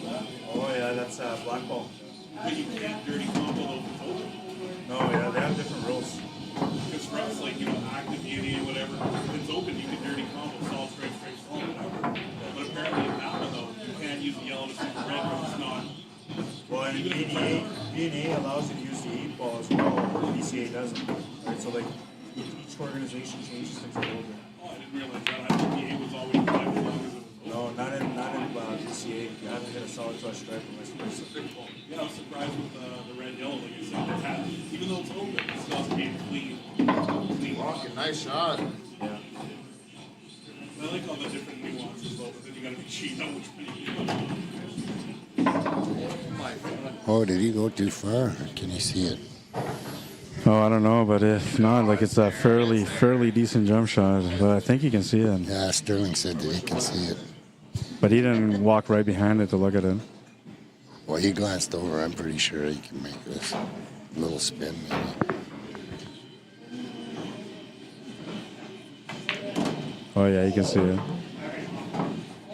Oh yeah, that's black ball. But you can't dirty combo those with open. No, yeah, they have different rules. Because for us, like, active VNEA, whatever, if it's open, you can dirty combo, solid, straight, solid, whatever. But apparently in that one, though, you can't use the yellow to see the red because it's not. Well, and VNEA allows you to use the 8 ball as well, but BCA doesn't. Right, so like each organization changes things a little bit. Oh, I didn't realize that. I thought VNEA was always 5 as long as it was. No, not in BCA. You have to hit a solid touch stripe or vice versa. Yeah, I was surprised with the red yellow, like you said. It has, even though it's open, it still has to be clean. Fucking nice shot. Yeah. I like all the different nuances, though, but then you gotta be cheating on which one you do. Oh, did he go too far? Or can you see it? Oh, I don't know, but if not, like it's a fairly decent jump shot. But I think you can see it. Yeah, Sterling said that he can see it. But he didn't walk right behind it to look at it. Well, he glanced over. I'm pretty sure he can make this little spin, maybe. Oh yeah, you can see it.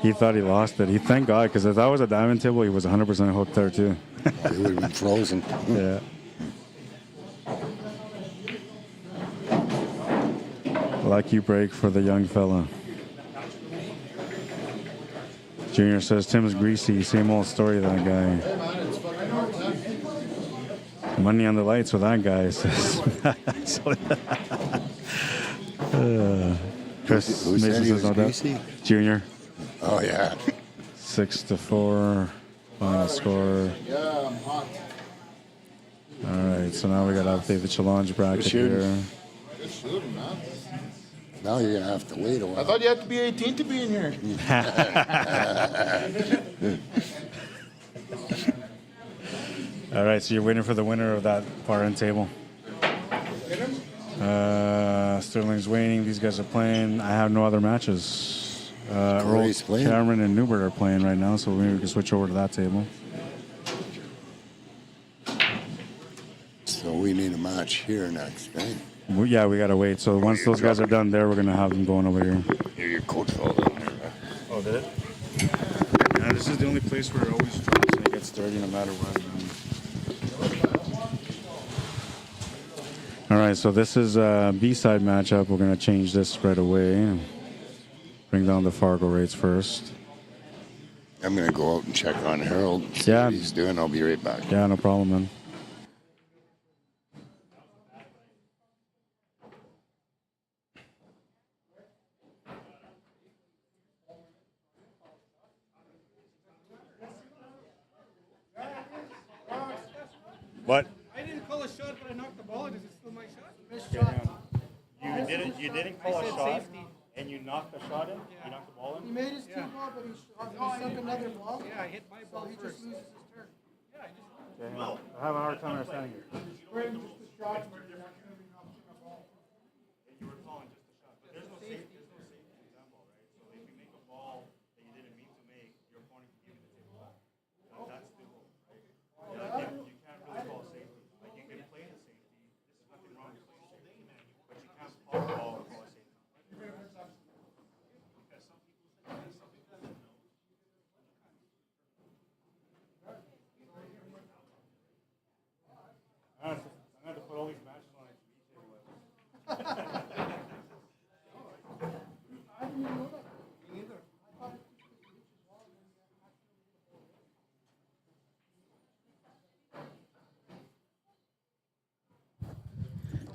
He thought he lost it. He thank God, because if that was a diamond table, he was 100% hooked there too. He would have been frozen. Yeah. Lucky break for the young fella. Junior says Tim's greasy. Same old story, that guy. Hey man, it's fucking hard, man. Money on the lights with that guy, says. Chris Who said Mason he says was no doubt. greasy? Junior. Oh, yeah. 6-4. Final score. Yeah, I'm hot. All right, so now we got to update the challenge bracket shooting. here. Good shooting, man. Now you're going to have to wait a while. I thought you had to be 18 to be in here. All right, so you're waiting for the winner of that far end table. Sterling's waiting. These guys are playing. I have no other matches. Corey's playing? Cameron and Newbert are playing right now, so maybe we can switch over to that table. So we need a match here next, right? Yeah, we got to wait. So once those guys are done there, we're going to have them going over here. Here, your coat fell down there. Man. Oh, did it? Yeah, this is the only place where it always drops and it gets dirty no matter what. All right, so this is a B-side matchup. We're going to change this right away. Bring down the Fargo rates first. I'm going to go out and check on Harold. See Yeah. what he's doing. I'll be right back. Yeah, no problem, man. What? I didn't call a shot, but I knocked the ball. Is it still my shot? Missed You didn't call I a said shot, safety. and you knocked the shot in. You knocked the ball He in. made his two ball, but he sunk another ball. Yeah, I hit my ball. He first. just loses his turn. Yeah, I just. I have a hard time understanding you. Bring just a shot. You were calling just a shot, but there's no safety. There's no safety in that ball, right? So if you make a ball that you didn't mean to make, your opponent can give you the table back. That's the rule, right? You can't really call safety. Like you can play the safety. There's nothing wrong with playing safety, but you can't pop the ball and call a safety.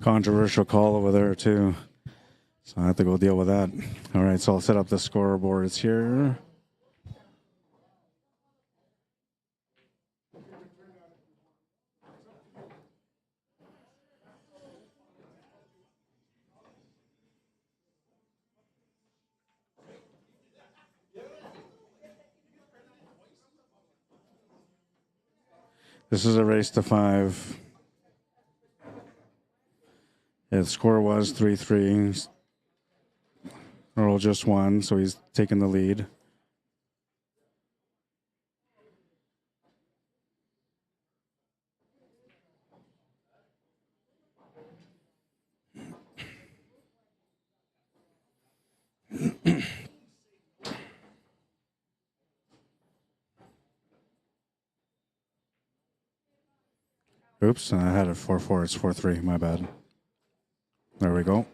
Controversial call over there too. So I have to go deal with that. All right, so I'll set up the scoreboards here. This is a race to 5. Yeah, the score was 3-3. Earl just won, so he's taking the lead. Oops, I had it 4-4. It's 4-3. My bad. There we go.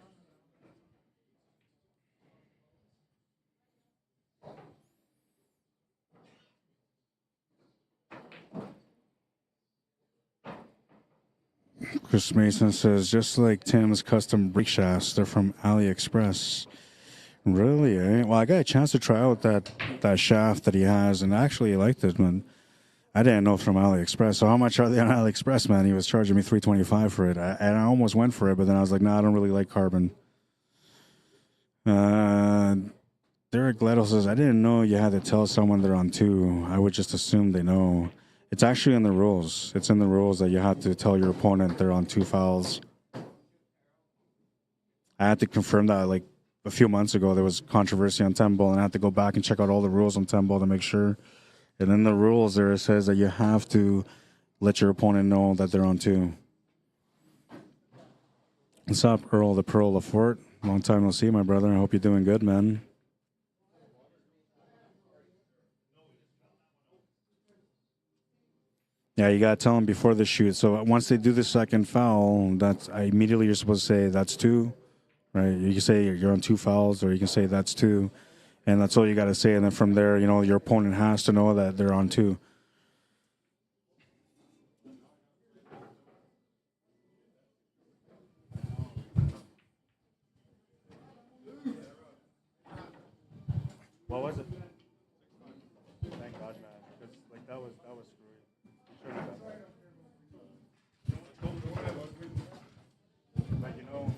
Chris Mason says, just like Tim's custom brake shafts, they're from AliExpress. Really, eh? Well, I got a chance to try out that shaft that he has, and I actually liked it, man. I didn't know from AliExpress. So how much are they on AliExpress, man? He was charging me $325 for it. And I almost went for it, but then I was like, nah, I don't really like carbon. Derek Leto says, I didn't know you had to tell someone they're on 2. I would just assume they know. It's actually in the rules. It's in the rules that you have to tell your opponent they're on 2 fouls. I had to confirm that like a few months ago. There was controversy on 10 ball, and I had to go back and check out all the rules on 10 ball to make sure. And in the rules there, it says that you have to let your opponent know that they're on 2. What's up, Earl the Pearl Lafort? Long time no see, my brother. I hope you're doing good, man. Yeah, you gotta tell them before the shoot. So once they do the second foul, that's immediately you're supposed to say that's 2, right? You can say you're on 2 fouls, or you can say that's 2, and that's all you gotta say. And then from there, you know, your opponent has to know that they're on 2. What was it? Thank God, man. Because like that was screwy. You shouldn't have done that. Like, you know.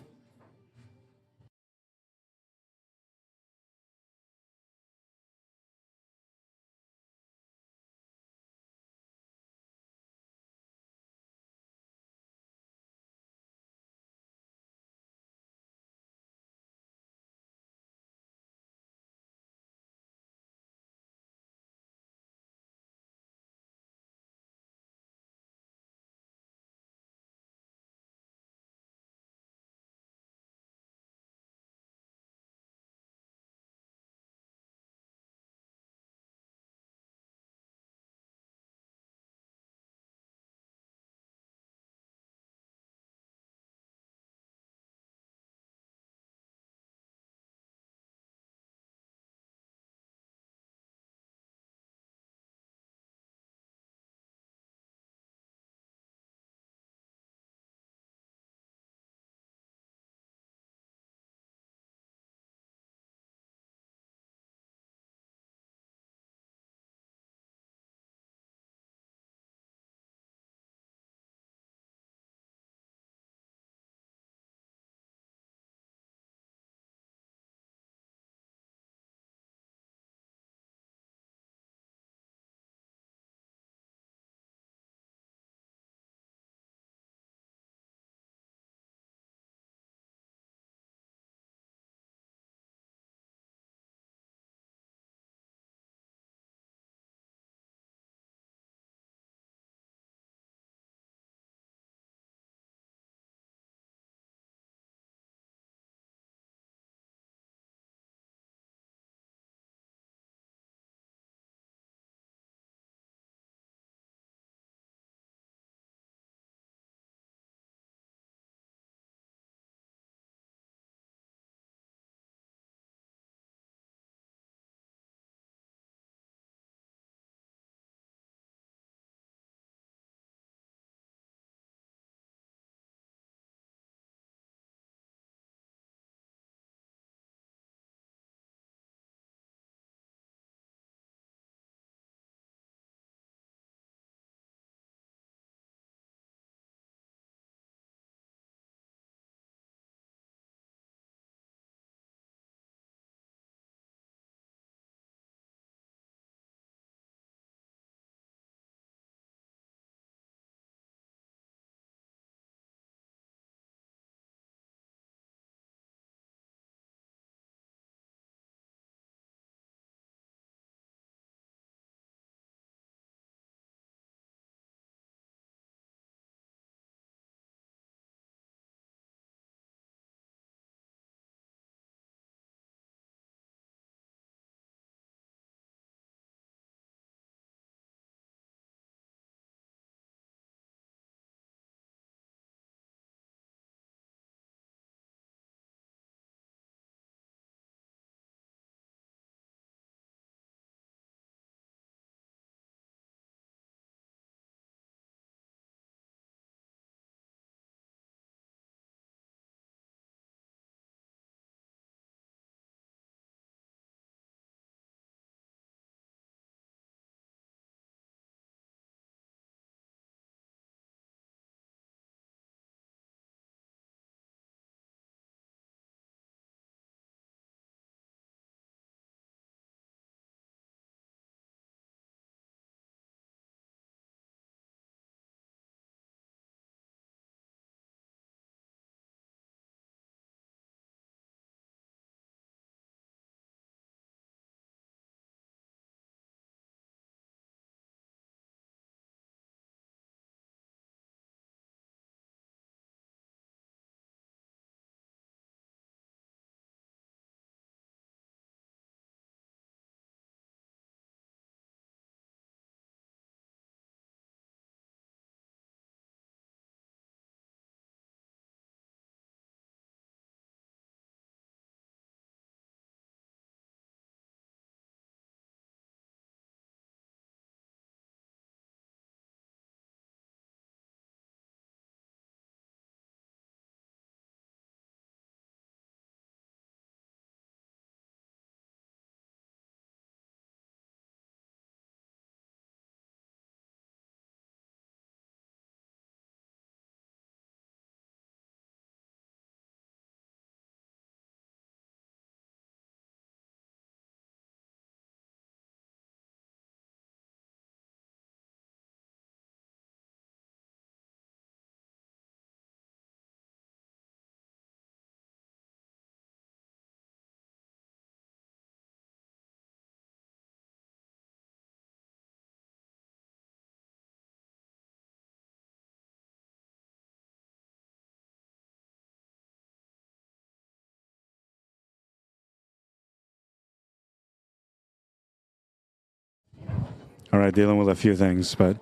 All right, dealing with a few things, but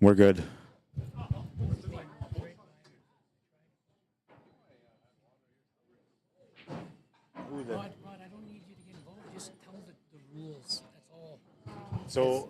we're good. Rod, I don't need you to get involved. Just tell the rules. That's all. So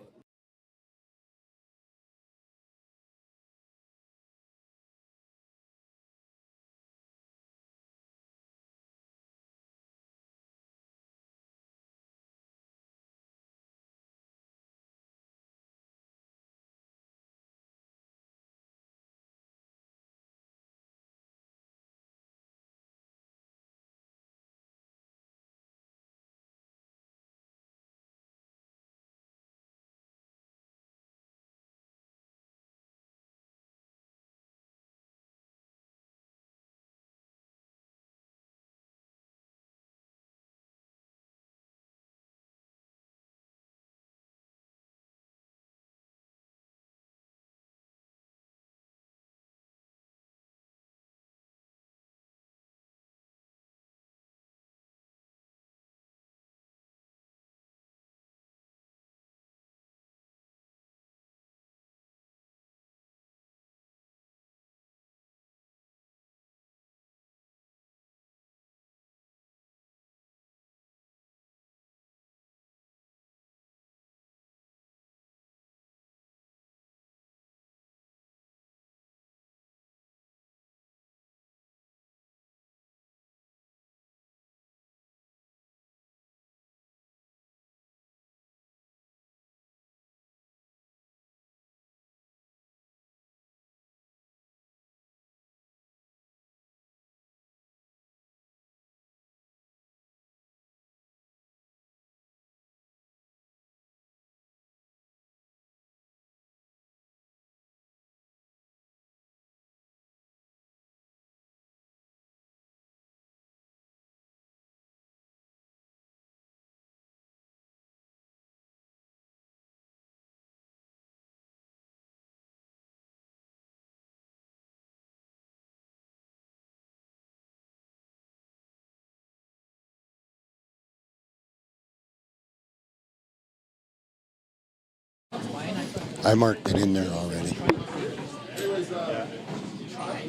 I marked it in there already. Trying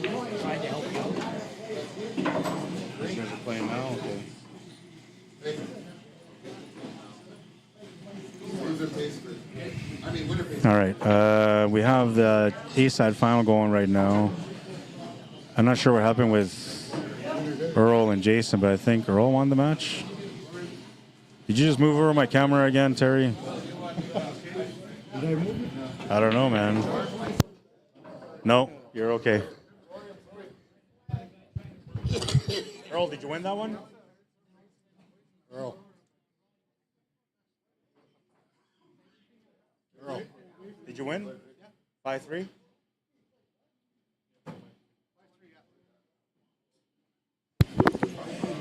to help you out. you guys are playing now. Okay. All right, we have the A-side final going right now. I'm not sure what happened with Earl and Jason, but I think Earl won the match. Did you just move over my camera again, Terry? I don't know, man. No, you're okay. Earl, did you win that one? Earl. Earl, did you win? 5-3?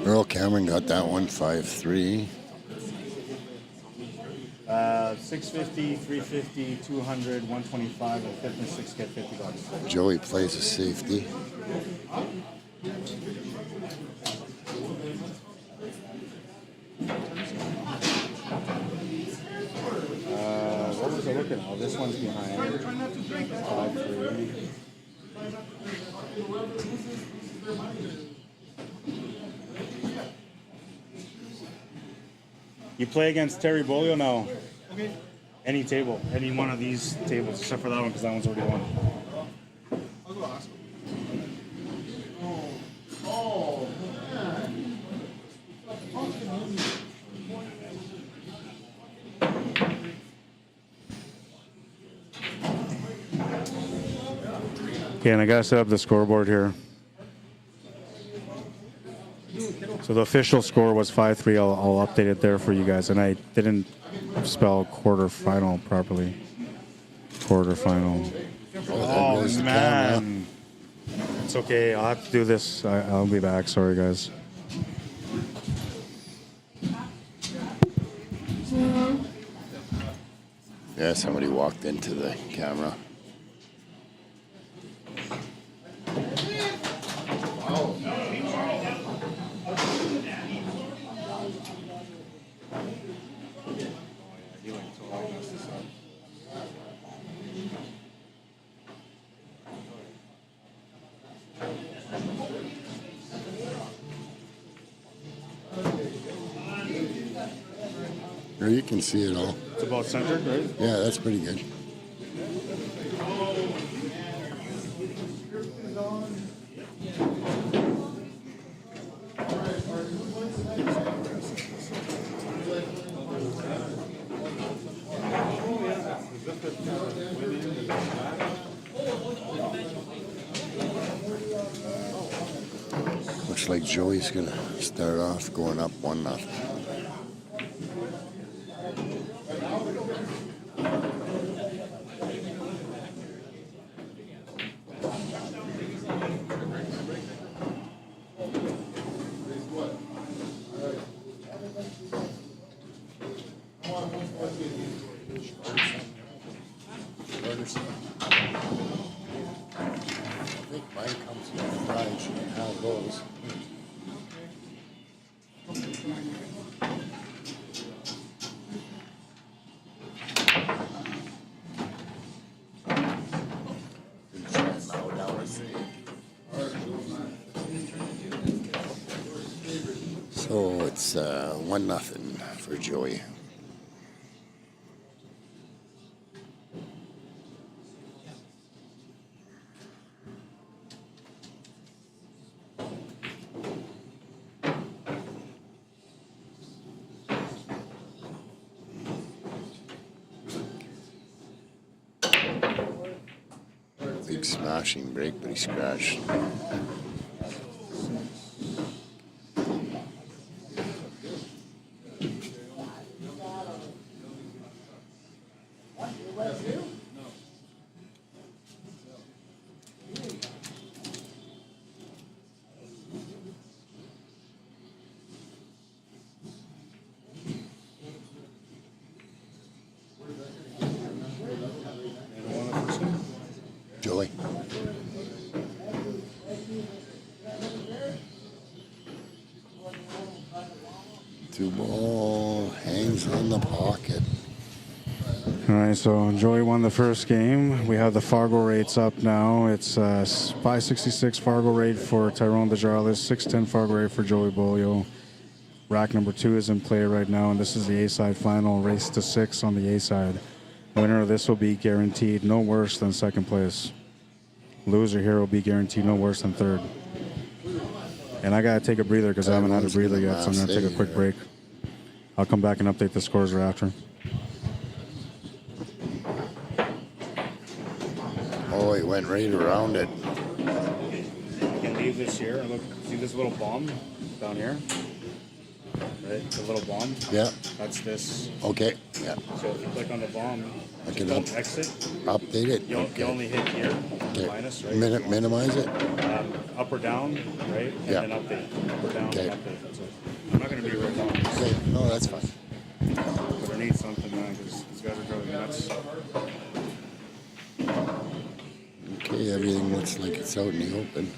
Earl Cameron got that one 5-3. 650, 350, 200, 125, and 5th and 6th get $50. Joey plays a safety. What was I looking at? Oh, this one's behind. 5-3. You play against Terry Bolio now. Okay. Any table, any one of these tables, except for that one, because that one's already won. I'll go ask him. Okay, and I gotta set up the scoreboard here. So the official score was 5-3. I'll update it there for you guys. And I didn't spell quarterfinal properly. Quarterfinal. Oh, man. It's okay. I'll have to do this. I'll be back. Sorry, guys. Yeah, somebody walked into the camera. Or you can see it all. It's about centered, right? Yeah, that's pretty good. Looks like Joey's gonna start off going up 1-0. I think mine comes with a fry. She can have those. So it's 1-0 for Joey. Big smashing break, but he scratched. Joey. Two ball hangs on the pocket. All right, so Joey won the first game. We have the Fargo rates up now. It's 566 Fargo rate for Tyrone DESJARLAIS, 610 Fargo rate for Joey BEAULIEU. Rack number 2 is in play right now, and this is the A-side final, race to 6 on the A-side. Winner of this will be guaranteed no worse than second place. Loser here will be guaranteed no worse than third. And I got to take a breather because I haven't had a breather yet, so I'm going to take a quick break. I'll come back and update the scores after. Oh, he went right around it. You can leave this here. Look, see this little bomb down here? Right, the little bomb? Yeah. That's this. Okay. Yeah. So if you click on the bomb, I can exit. Update it. You only hit here, Okay. minus, right? Minimize it. Up or down, right? And Yeah. then update. Up or down, Okay. and update. That's it. I'm not going to be right now. Okay. No, that's fine. But I need something, man, because these guys are driving me nuts. Okay, everything looks like it's out in the open.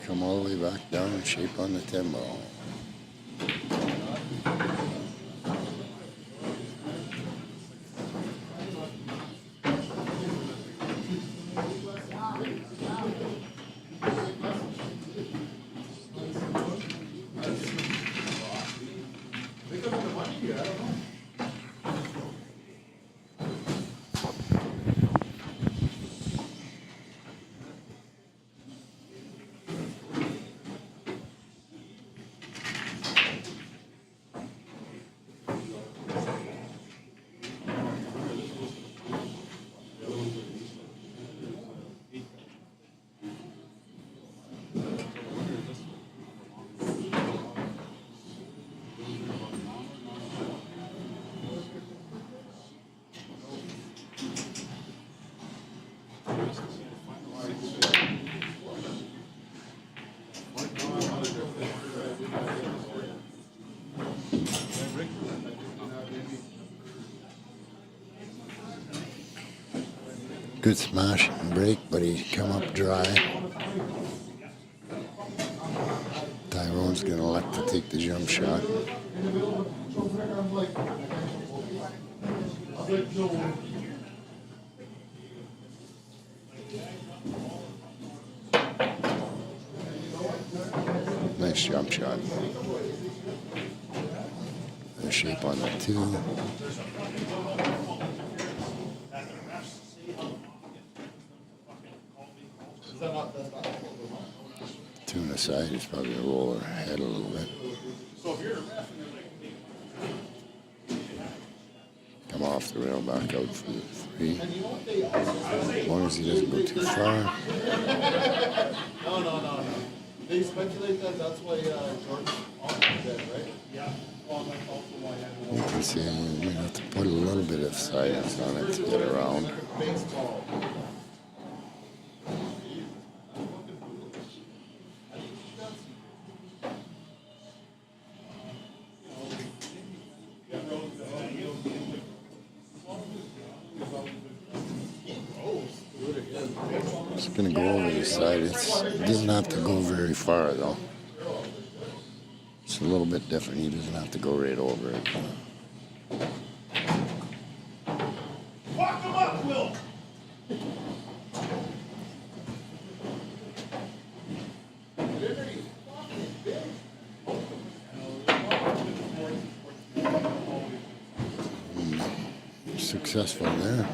Come all the way back down and shape on the 10 ball. Good smash and break, but he come up dry. Tyrone's gonna elect to take the jump shot. Nice jump shot. The shape on the 2. Two on the side, he's probably gonna roll her head a little bit. Come off the rail, back out for the 3. As long as he doesn't go too far. No. They speculate that that's why Jordan's off dead, right? Yeah. You can see we have to put a little bit of size on it to get around. Baseball. It's gonna go over the side. It doesn't have to go very far though. It's a little bit different. He doesn't have to go right over it. Walk him up, Will! Successful there.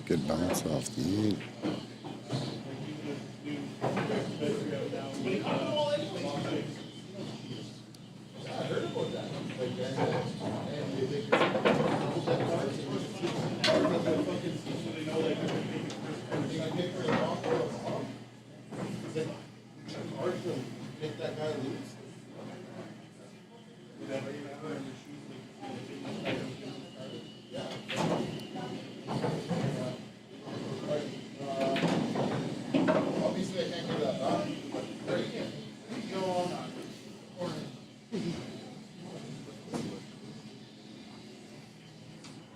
Good bounce off the 8.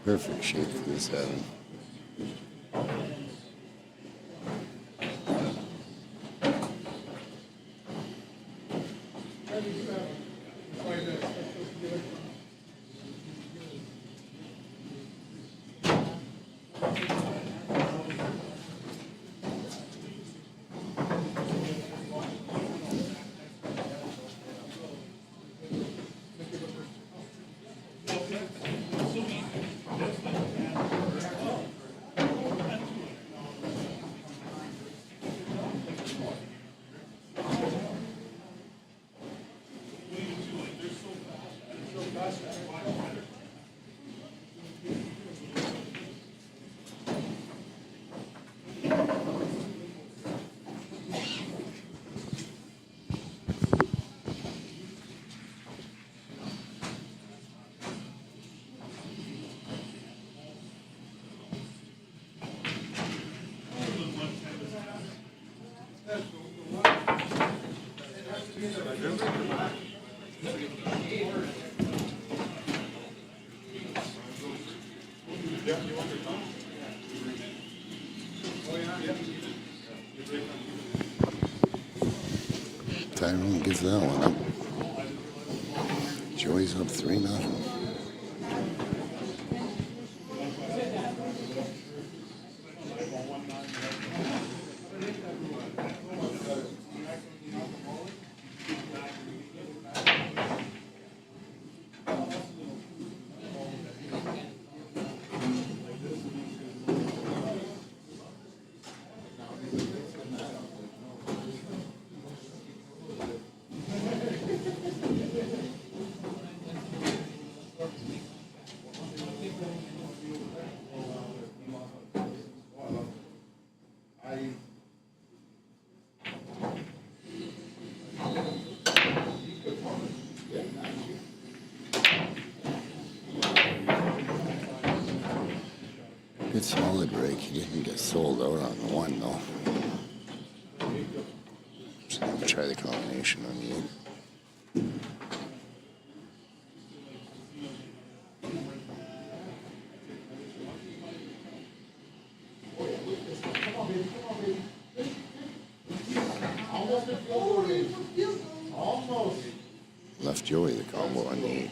Perfect shape for the 7. Tyrone gives that one up. Joey's up 3-0. Good solid break. He didn't get sold out on the one though. So I'm gonna try the combination on the 8. Left Joey the combo on the 8.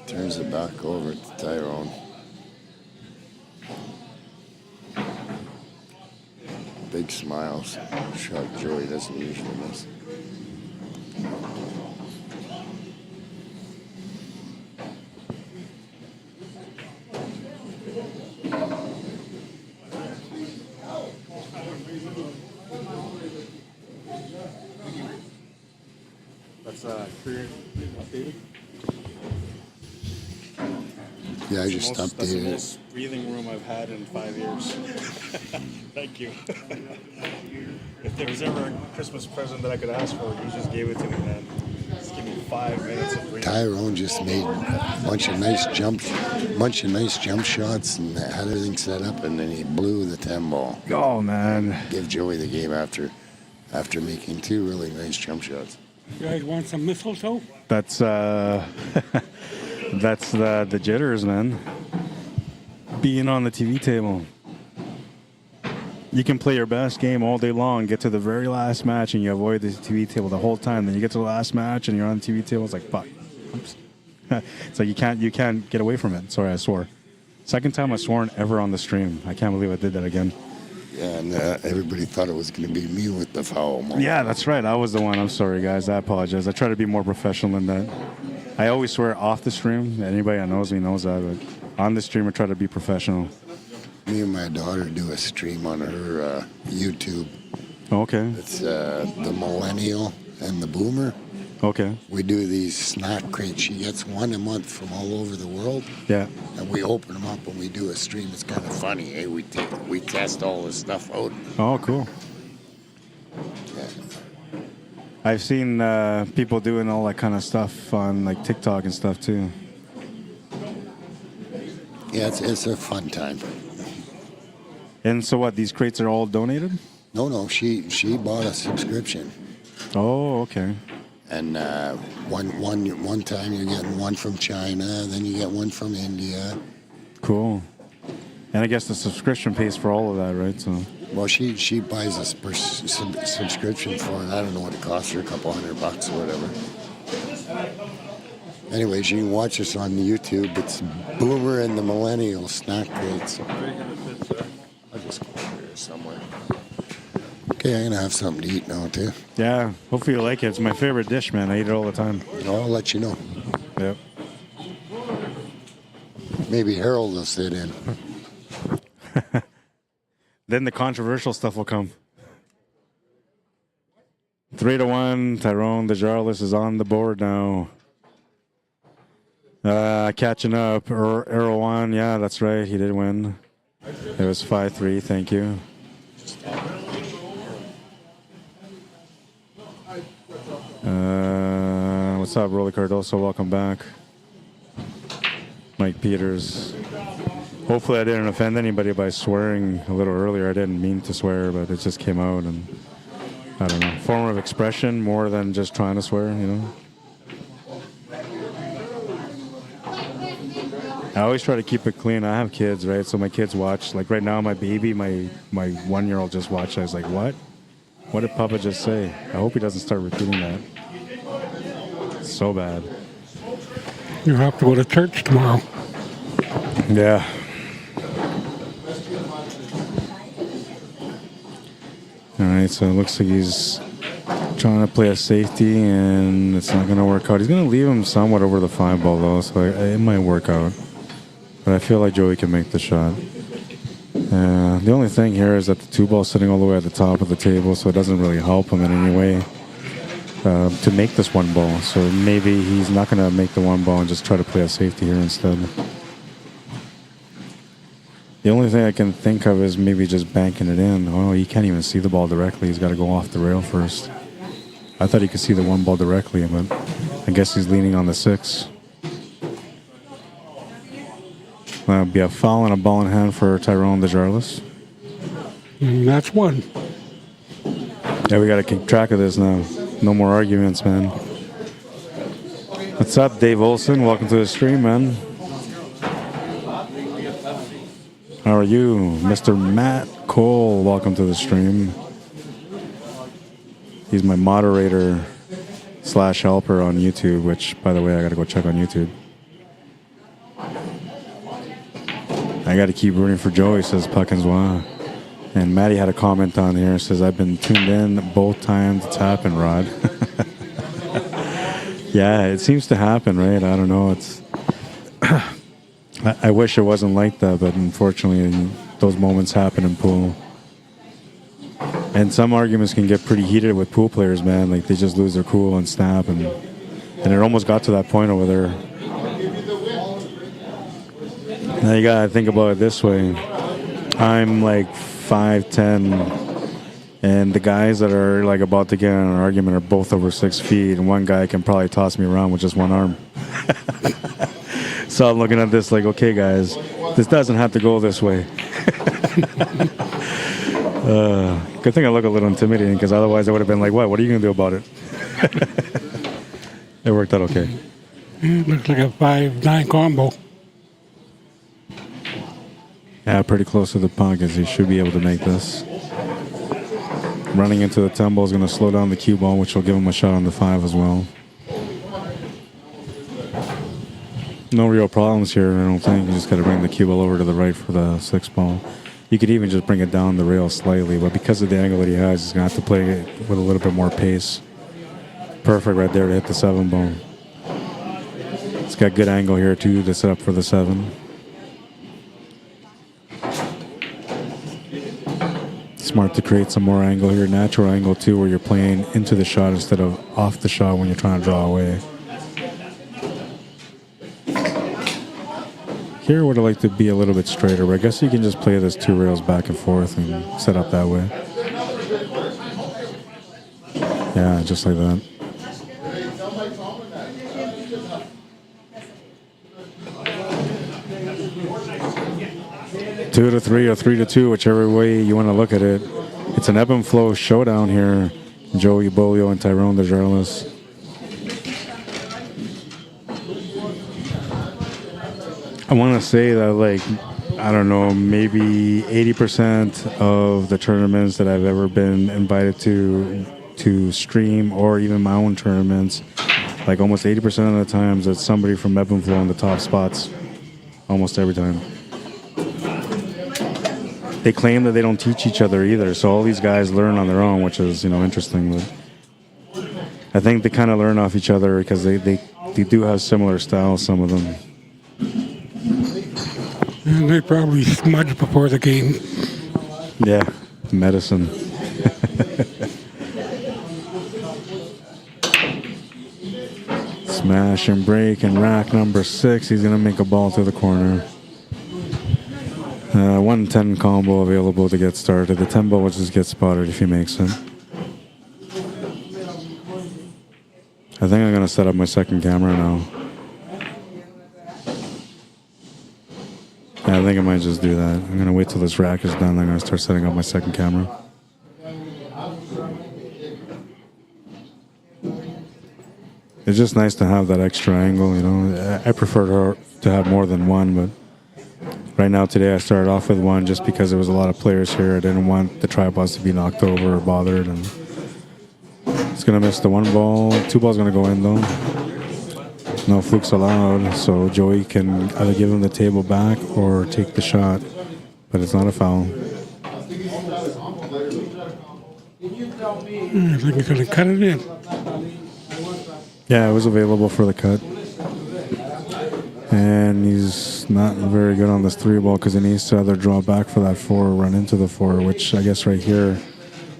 Turns it back over to Tyrone. Big smiles. Shot Joey doesn't usually miss. That's career updated. Yeah, I just That's the updated it. most breathing room I've had in 5 years. Thank you. If there was ever a Christmas present that I could ask for, you just gave it to me, man. Just give me 5 minutes of breathing. Tyrone just made a bunch of nice jump shots and had everything set up, and then he blew the 10 ball. Oh, man. Give Joey the game after making 2 really nice jump shots. You guys want some mistletoe? That's that's the jitters, man. Being on the TV table. You can play your best game all day long, get to the very last match, and you avoid the TV table the whole time. Then you get to the last match, and you're on the TV table. It's like, fuck. Oops. It's like you can't get away from it. Sorry, I swore. Second time I've sworn ever on the stream. I can't believe I did that again. Yeah, and everybody thought it was going to be me with the foul moment. Yeah, that's right. I was the one. I'm sorry, guys. I apologize. I try to be more professional than that. I always swear off the stream. Anybody that knows me knows that. But on the stream, I try to be professional. Me and my daughter do a stream on her YouTube. Okay. It's the millennial and the boomer. Okay. We do these snack crates. She gets one a month from all over the world. Yeah. And we open them up and we do a stream. It's kind of funny. Hey, we test all this stuff out. Oh, cool. Yeah. I've seen people doing all that kind of stuff on like TikTok and stuff too. Yeah, it's a fun time. And so what? These crates are all donated? No, she bought a subscription. Oh, okay. And one time you're getting one from China, then you get one from India. Cool. And I guess the subscription pays for all of that, right? So. Well, she buys a subscription for it. I don't know what it costs her, $200 or whatever. Anyways, you can watch us on YouTube. It's Boomer and the Millennial Snack Crates. I'll just go over here somewhere. Okay, I'm going to have something to eat now, too. Yeah, hopefully you like it. It's my favorite dish, man. I eat it all the time. I'll let you know. Yep. Maybe Harold will sit in. Then the controversial stuff will come. 3-1, Tyrone DESJARLAIS is on the board now. Catching up, Errol, yeah, that's right, he did win. It was 5-3, thank you. What's up, Rolly Cardoso? Welcome back. Mike Peters. Hopefully I didn't offend anybody by swearing a little earlier. I didn't mean to swear, but it just came out, and I don't know. Form of expression more than just trying to swear, you know? I always try to keep it clean. I have kids, right? So my kids watch. Like right now, my baby, my 1-year-old just watched. I was like, what? What did Papa just say? I hope he doesn't start repeating that. It's so bad. You have to go to church tomorrow. Yeah. All right, so it looks like he's trying to play a safety, and it's not going to work out. He's going to leave him somewhat over the 5 ball, though, so it might work out. But I feel like Joey can make the shot. The only thing here is that the 2 ball is sitting all the way at the top of the table, so it doesn't really help him in any way to make this 1 ball. So maybe he's not going to make the 1 ball and just try to play a safety here instead. The only thing I can think of is maybe just banking it in. Oh, he can't even see the ball directly. He's got to go off the rail first. I thought he could see the one ball directly, but I guess he's leaning on the 6. That'll be a foul and a ball in hand for Tyrone DESJARLAIS. That's one. Yeah, we got to keep track of this now. No more arguments, man. What's up, Dave Olson? Welcome to the stream, man. How are you? Mr. Matt Cole, welcome to the stream. He's my moderator / helper on YouTube, which, by the way, I got to go check on YouTube. I got to keep rooting for Joey, says Puckins. And Maddie had a comment on here, says, I've been tuned in both times it's happened, Rod. Yeah, it seems to happen, right? I don't know. It's I wish it wasn't like that, but unfortunately, those moments happen in pool. And some arguments can get pretty heated with pool players, man. Like, they just lose their cool and snap, and it almost got to that point over there. Now you gotta think about it this way. I'm like 5'10", and the guys that are like about to get in an argument are both over 6 feet, and one guy can probably toss me around with just one arm. So I'm looking at this like, okay, guys, this doesn't have to go this way. Good thing I look a little intimidating, because otherwise I would have been like, what are you going to do about it? It worked out okay. It looks like a 5-9 combo. Yeah, pretty close to the pockets. He should be able to make this. Running into the 10 ball is going to slow down the cue ball, which will give him a shot on the 5 as well. No real problems here, I don't think. You just got to bring the cue ball over to the right for the 6 ball. You could even just bring it down the rail slightly, but because of the angle that he has, he's going to have to play it with a little bit more pace. Perfect right there to hit the 7 ball. It's got good angle here, too, to set up for the 7. Smart to create some more angle here. Natural angle, too, where you're playing into the shot instead of off the shot when you're trying to draw away. Here would have liked to be a little bit straighter, but I guess you can just play this 2 rails back and forth and set up that way. Yeah, just like that. Two to 3 or 3 to 2, whichever way you want to look at it. It's an ebb and flow showdown here. Joey BEAULIEU and Tyrone DESJARLAIS. I want to say that, like, I don't know, maybe 80% of the tournaments that I've ever been invited to stream, or even my own tournaments, like almost 80% of the times it's somebody from Ebb and Flow in the top spots. Almost every time. They claim that they don't teach each other either, so all these guys learn on their own, which is, interesting. But I think they kind of learn off each other because they do have similar styles, some of them. And they probably smudge before the game. Yeah, medicine. Smash and break, and rack number 6. He's going to make a ball to the corner. 110 combo available to get started. The 10 ball will just get spotted if he makes it. I think I'm going to set up my second camera now. Yeah, I think I might just do that. I'm going to wait till this rack is done. I'm going to start setting up my second camera. It's just nice to have that extra angle, I prefer to have more than one, but right now today I started off with one just because there was a lot of players here. I didn't want the tripods to be knocked over or bothered, and it's going to miss the 1 ball. 2 balls going to go in, though. No flukes allowed, so Joey can either give him the table back or take the shot, but it's not a foul. I think he's going to cut it in. Yeah, it was available for the cut. And he's not very good on this 3 ball because he needs to either draw back for that 4 or run into the 4, which I guess right here,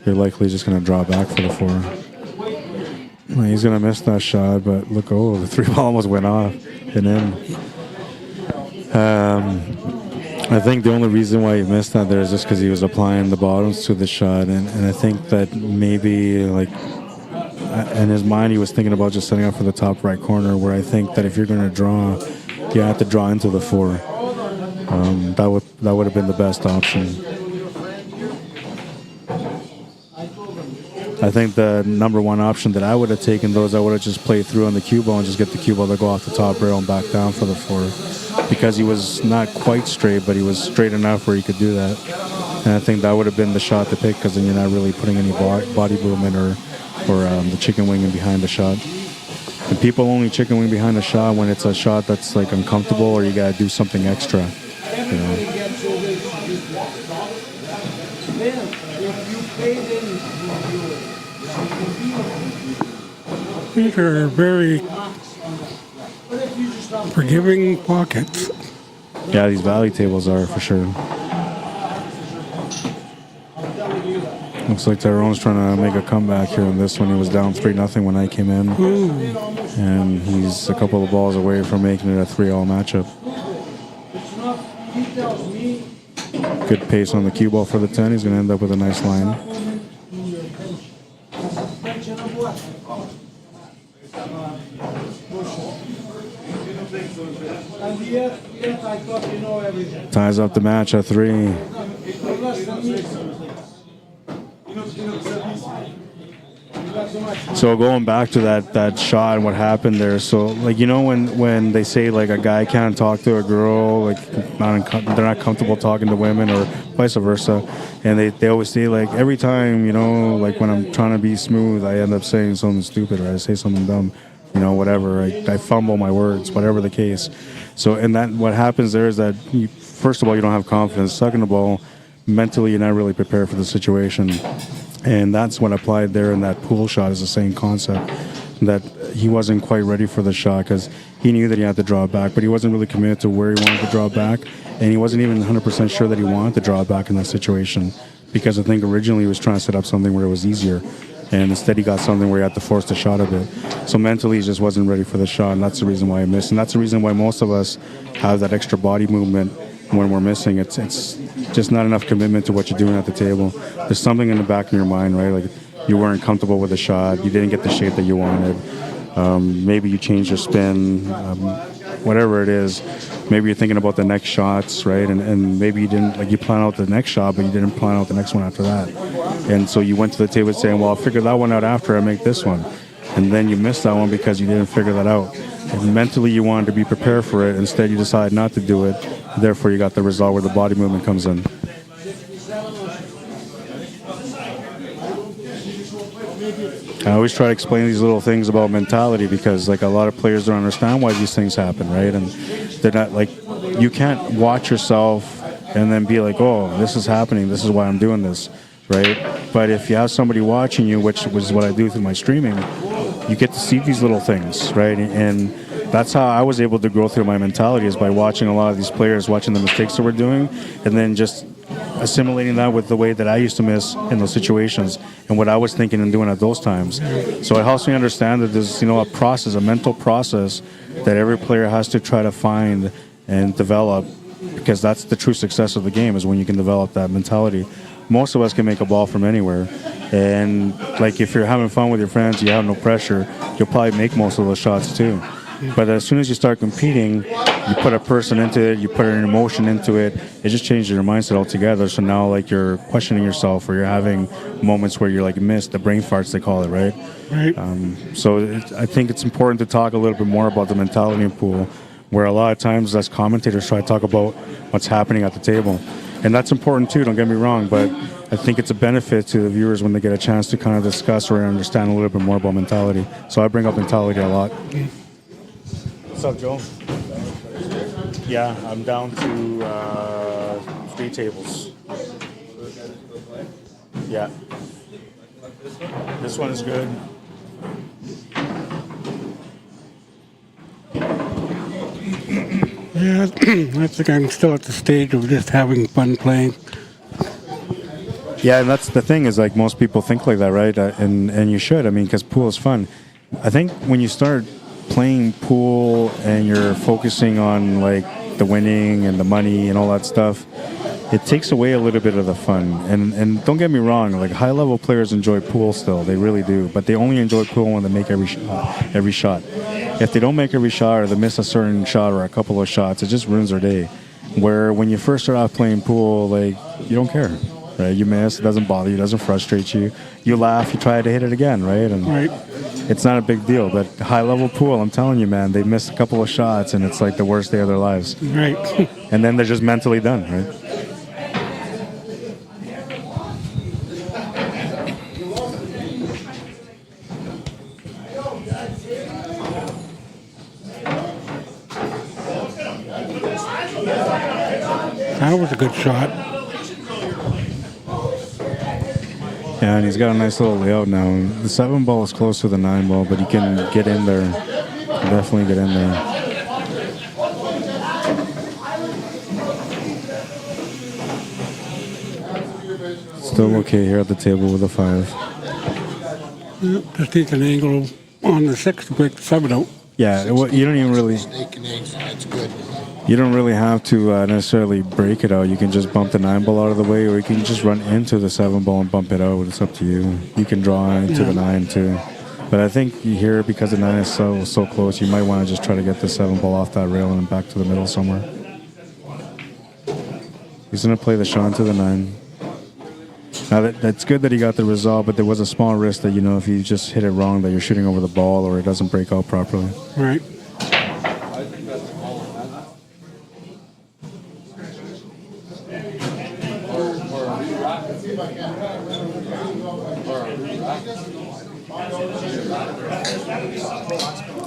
you're likely just going to draw back for the 4. Well, he's going to miss that shot, but look, the 3 ball almost went off and in. I think the only reason why he missed that there is just because he was applying the bottoms to the shot, and I think that maybe like in his mind he was thinking about just setting up for the top right corner. Where I think that if you're going to draw, you have to draw into the 4. That would have been the best option. I think the number 1 option that I would have taken though is I would have just played through on the cue ball and just get the cue ball to go off the top rail and back down for the 4, because he was not quite straight, but he was straight enough where he could do that. And I think that would have been the shot to pick, because then you're not really putting any body movement or the chicken wing in behind the shot. And people only chicken wing behind the shot when it's a shot that's like uncomfortable or you gotta do something extra. You know. These are very forgiving pockets. Yeah, these valley tables are for sure. Looks like Tyrone's trying to make a comeback here in this one. He was down 3-0 when I came in. And he's a couple of balls away from making it a 3-all matchup. Good pace on the cue ball for the 10. He's going to end up with a nice line. Ties up the match at 3. So going back to that shot and what happened there, so like, you know, when they say like a guy can't talk to a girl, like they're not comfortable talking to women or vice versa, and they always say like every time, you know, like when I'm trying to be smooth, I end up saying something stupid or I say something dumb, you know, whatever, I fumble my words, whatever the case. So and that what happens there is that first of all, you don't have confidence. Second of all, mentally you're not really prepared for the situation. And that's what applied there in that pool shot is the same concept, that he wasn't quite ready for the shot because he knew that he had to draw it back, but he wasn't really committed to where he wanted to draw it back, and he wasn't even 100% sure that he wanted to draw it back in that situation, because I think originally he was trying to set up something where it was easier, and instead he got something where he had to force the shot a bit. So mentally he just wasn't ready for the shot, and that's the reason why he missed, and that's the reason why most of us have that extra body movement when we're missing. It's just not enough commitment to what you're doing at the table. There's something in the back of your mind, right? Like you weren't comfortable with the shot, you didn't get the shape that you wanted. Maybe you changed your spin, whatever it is. Maybe you're thinking about the next shots, right? And maybe you didn't, like you plan out the next shot, but you didn't plan out the next one after that. And so you went to the table saying, well, I'll figure that one out after I make this one. And then you missed that one because you didn't figure that out. And mentally you wanted to be prepared for it. Instead you decide not to do it. Therefore you got the result where the body movement comes in. I always try to explain these little things about mentality, because like a lot of players don't understand why these things happen, right? And they're not like, you can't watch yourself and then be like, oh, this is happening, this is why I'm doing this, right? But if you have somebody watching you, which is what I do through my streaming, you get to see these little things, right? And that's how I was able to grow through my mentality, is by watching a lot of these players, watching the mistakes that we're doing, and then just assimilating that with the way that I used to miss in those situations and what I was thinking and doing at those times. So it helps me understand that there's, you know, a process, a mental process that every player has to try to find and develop, because that's the true success of the game, is when you can develop that mentality. Most of us can make a ball from anywhere, and like if you're having fun with your friends, you have no pressure, you'll probably make most of those shots too. But as soon as you start competing, you put a person into it, you put an emotion into it, it just changes your mindset altogether. So now like you're questioning yourself, or you're having moments where you're like missed, the brain farts they call it, right? Right. I think it's important to talk a little bit more about the mentality in pool, where a lot of times as commentators try to talk about what's happening at the table. And that's important too, don't get me wrong, but I think it's a benefit to the viewers when they get a chance to kind of discuss or understand a little bit more about mentality. So I bring up mentality a lot. What's up, Joel? Yeah, I'm down to 3 tables. Yeah. This one is good. Yeah, I think I'm still at the stage of just having fun playing. Yeah, and that's the thing, is like most people think like that, right? And you should, I mean, because pool is fun. I think when you start playing pool and you're focusing on like the winning and the money and all that stuff, it takes away a little bit of the fun. And don't get me wrong, like high level players enjoy pool still, they really do. But they only enjoy pool when they make every shot. If they don't make every shot or they miss a certain shot or a couple of shots, it just ruins their day. Where when you first start off playing pool, like you don't care, right? You miss, it doesn't bother you, it doesn't frustrate you. You laugh, you try to hit it again, right? And it's not a big deal. But high level pool, I'm telling you, man, they miss a couple of shots and it's like the worst day of their lives. Right. And then they're just mentally done, right? That was a good shot. Yeah, and he's got a nice little layout now. The 7 ball is close to the 9 ball, but he can get in there. Definitely get in there. Still okay here at the table with a 5. Yep, just needs an angle on the 6 to break the 7 out. Yeah, well, you don't even really. Steak and eggs, that's good. You don't really have to necessarily break it out. You can just bump the 9 ball out of the way, or you can just run into the 7 ball and bump it out. It's up to you. You can draw into the 9 too. But I think here, because the 9 is so close, you might want to just try to get the 7 ball off that rail and back to the middle somewhere. He's going to play the shot into the 9. Now that's good that he got the result, but there was a small risk that, you know, if you just hit it wrong, that you're shooting over the ball or it doesn't break out properly. Right.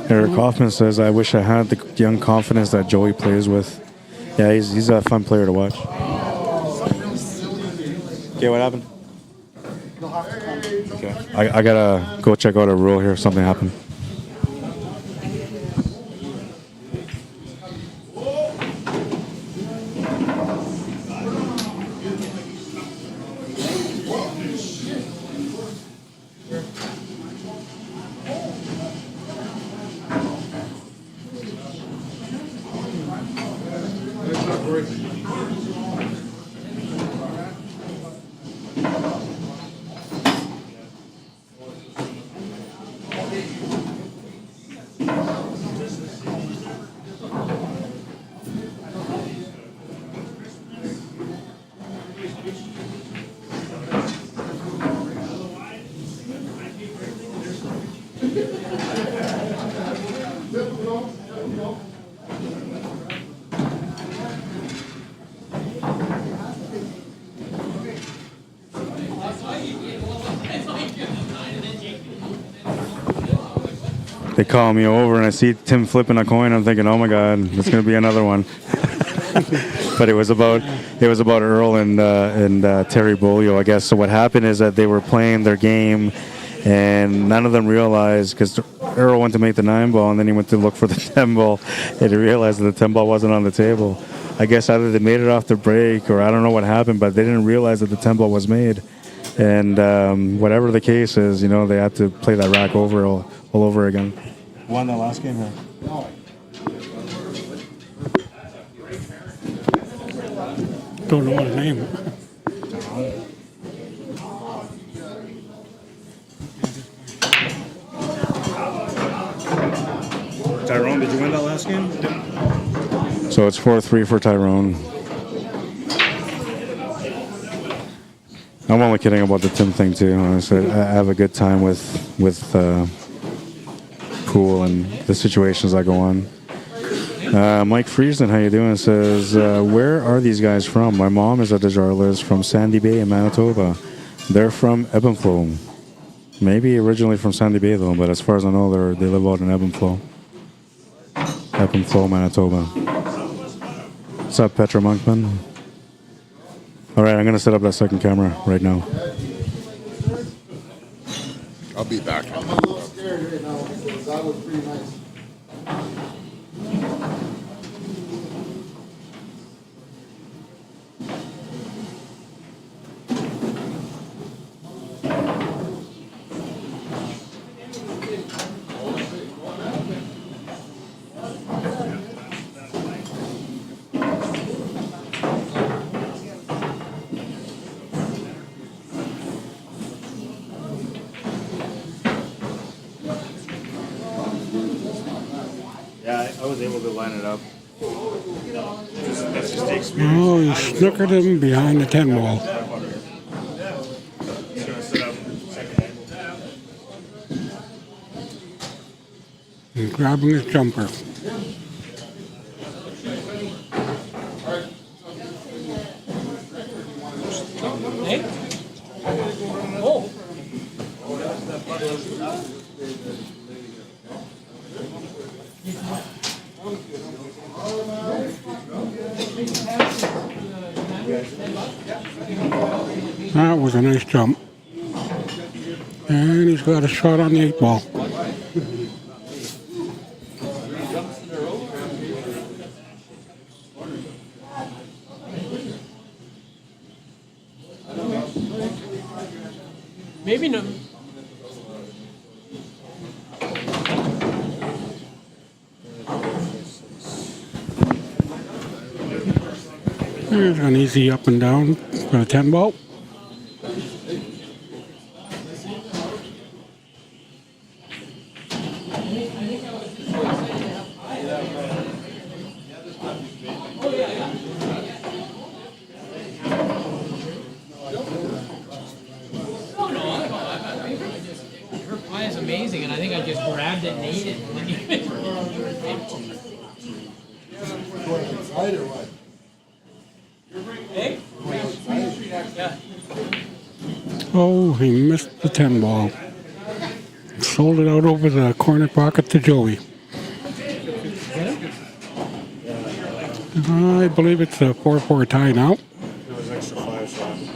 Eric Hoffman says, I wish I had the young confidence that Joey plays with. Yeah, he's a fun player to watch. Okay, what happened? Okay. I gotta go check out a rule here. Something happened. They call me over and I see Tim flipping a coin. I'm thinking, oh my God, it's going to be another one. But it was about Earl and Terry Beaulieu, I guess. So what happened is that they were playing their game, and none of them realized, because Earl went to make the 9 ball, and then he went to look for the 10 ball, and he realized that the 10 ball wasn't on the table. I guess either they made it off the break, or I don't know what happened, but they didn't realize that the 10 ball was made. And whatever the case is, you know, they had to play that rack over all over again. Won the last game here. Don't know what his name is. Tyrone, did you win that last game? So it's 4-3 for Tyrone. I'm only kidding about the Tim thing too. Honestly, I have a good time with pool and the situations that go on. Mike Friesen, how you doing? Says, where are these guys from? My mom is a DESJARLAIS from Sandy Bay in Manitoba. They're from Ebb and Flow. Maybe originally from Sandy Bay though, but as far as I know, they live out in Ebb and Flow. Ebb and Flow, Manitoba. What's up, Petra Monkman? All right, I'm going to set up that second camera right now. I'll be back. I'm a little scared right now because that was pretty nice. was able to line it up. That's just the experience. Oh, he snookered him behind the 10 ball. Just gonna set up second angle. He's grabbing his jumper. Hey? Oh. That was a nice jump. And he's got a shot on the 8 ball. Maybe no. There's an easy up and down for a 10 ball. Her pie is amazing, and I think I just grabbed it and ate it. And then Hey? Yeah. Oh, he missed the 10 ball. Sold it out over the corner pocket to Joey. I believe it's a 4-4 tie now. There was extra 5 shots.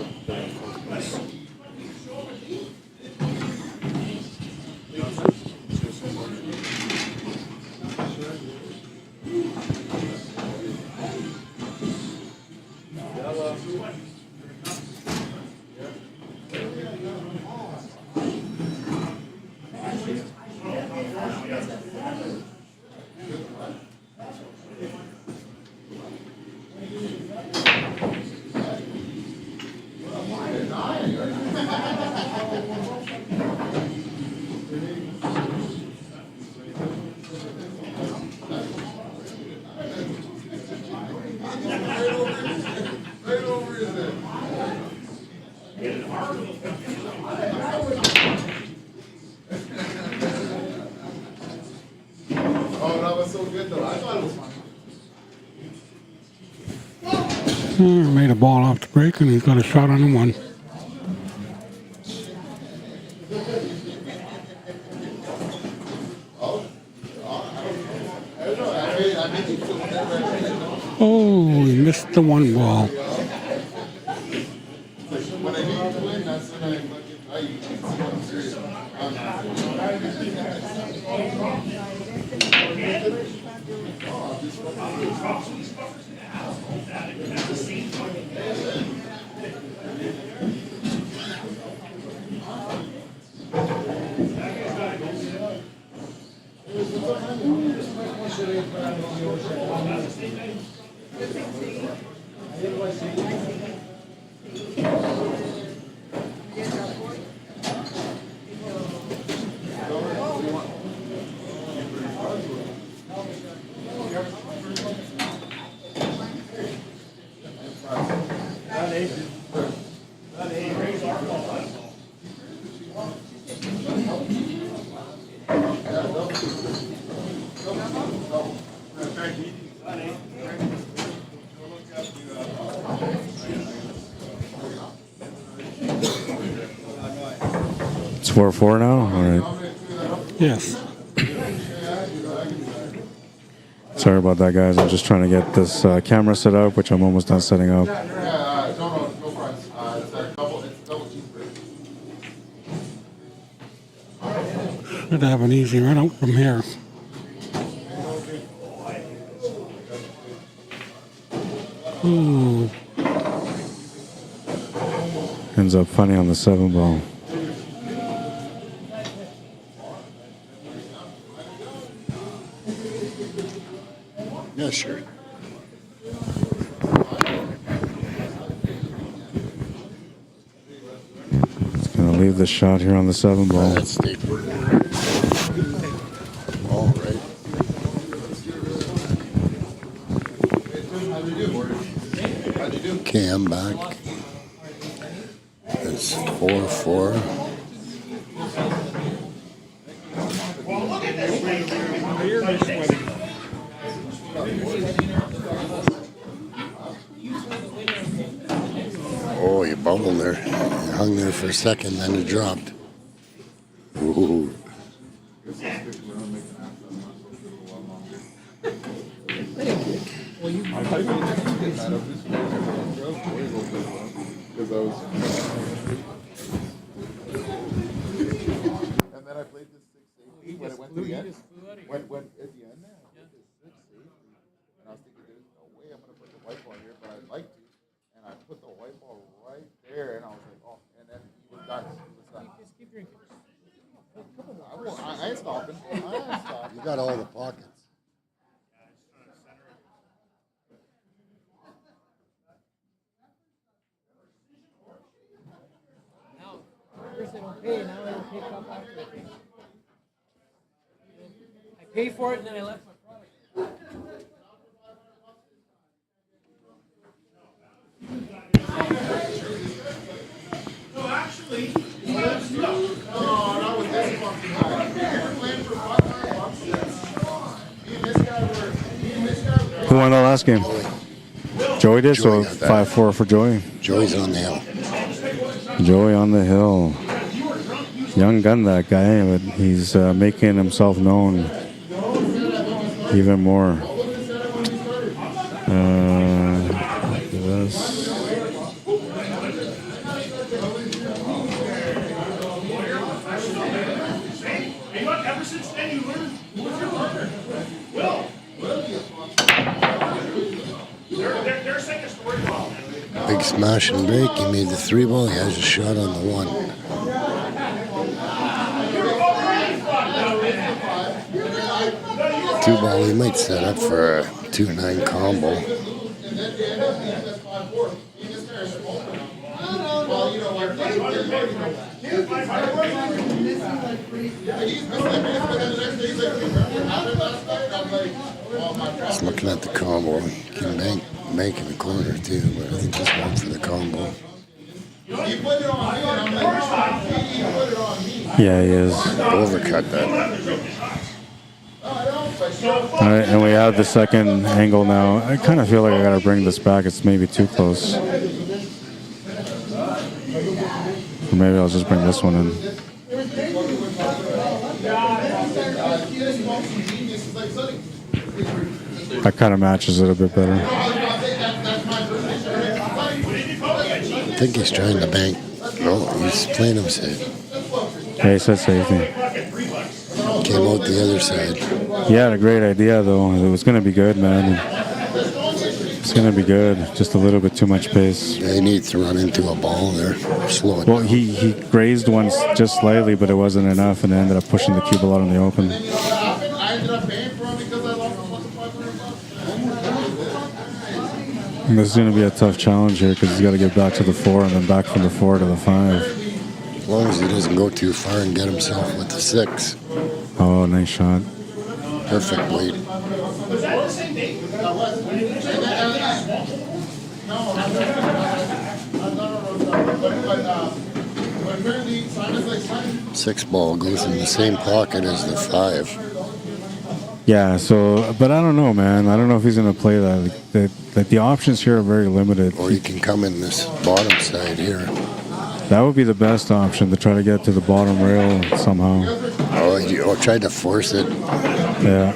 Oh, that was so good though. I thought it was fun. Made a ball off the break, and he's got a shot on the 1. Oh, he missed the 1 ball. When I need to win, that's when I see what I'm serious It's 4-4 now? All right. Yes. Sorry about that, guys. I'm just trying to get this camera set up, which I'm almost done setting up. no fries. It's a double cheeseburger. Should have an easy run out from here. Ooh. Ends up funny on the 7 ball. Yeah, sure. It's going to leave the shot here on the 7 ball. That's deep. All right. It's 4-4. Oh, you bubbled there. You hung there for a second, then it dropped. Ooh. And then I played this 6 safety when it went to the end. When at the end there, I played this 6 safety. And I was thinking, there's no way I'm going to put the white ball here, but I'd like to. And I put the white ball right there, and I was like, oh, and then he was done. He was done. Just keep drinking. I ain't stopping. I ain't stopping. You got all the pockets. Now, first they don't pay, now they don't pick up after they pay. I paid for it and then I left my product. No, actually, Who won the last game? Joey did, so Joey got that. 5-4 for Joey. Joey's on the hill. Joey on the hill. Young gun, that guy, but he's making himself known even more. This. ever since then you learned who's your partner. Will. They're saying a story about that. Big smash and break. He made the 3 ball. He has a shot on the 1. 2 ball. He might set up for a 2-9 combo. Just looking at the combo. He can bank in the corner too, but I think just one for the combo. Yeah, he is. Overcut that. All right, and we have the second angle now. I kind of feel like I got to bring this back. It's maybe too close. Or maybe I'll just bring this one in. That kind of matches it a bit better. I think he's trying to bank. No, he's playing him safe. Yeah, he said safety. Came out the other side. He had a great idea, though. It was going to be good, man. It's going to be good. Just a little bit too much pace. They need to run into a ball there. Slow it Well, down. he grazed once just slightly, but it wasn't enough, and ended up pushing the cue ball out in the open. I ended up paying for him because I lost $500. And this is going to be a tough challenge here because he's got to get back to the 4 and then back from the 4 to the 5. As long as he doesn't go too far and get himself with the 6. Oh, nice shot. Perfect weight. Was that the same date? That was. When you finished No. 6 ball goes in the same pocket as the 5. Yeah, so, but I don't know, man. I don't know if he's going to play that. Like the options here are very limited. Or you can come in this bottom side here. That would be the best option, to try to get to the bottom rail somehow. Oh, you tried to force it. Yeah.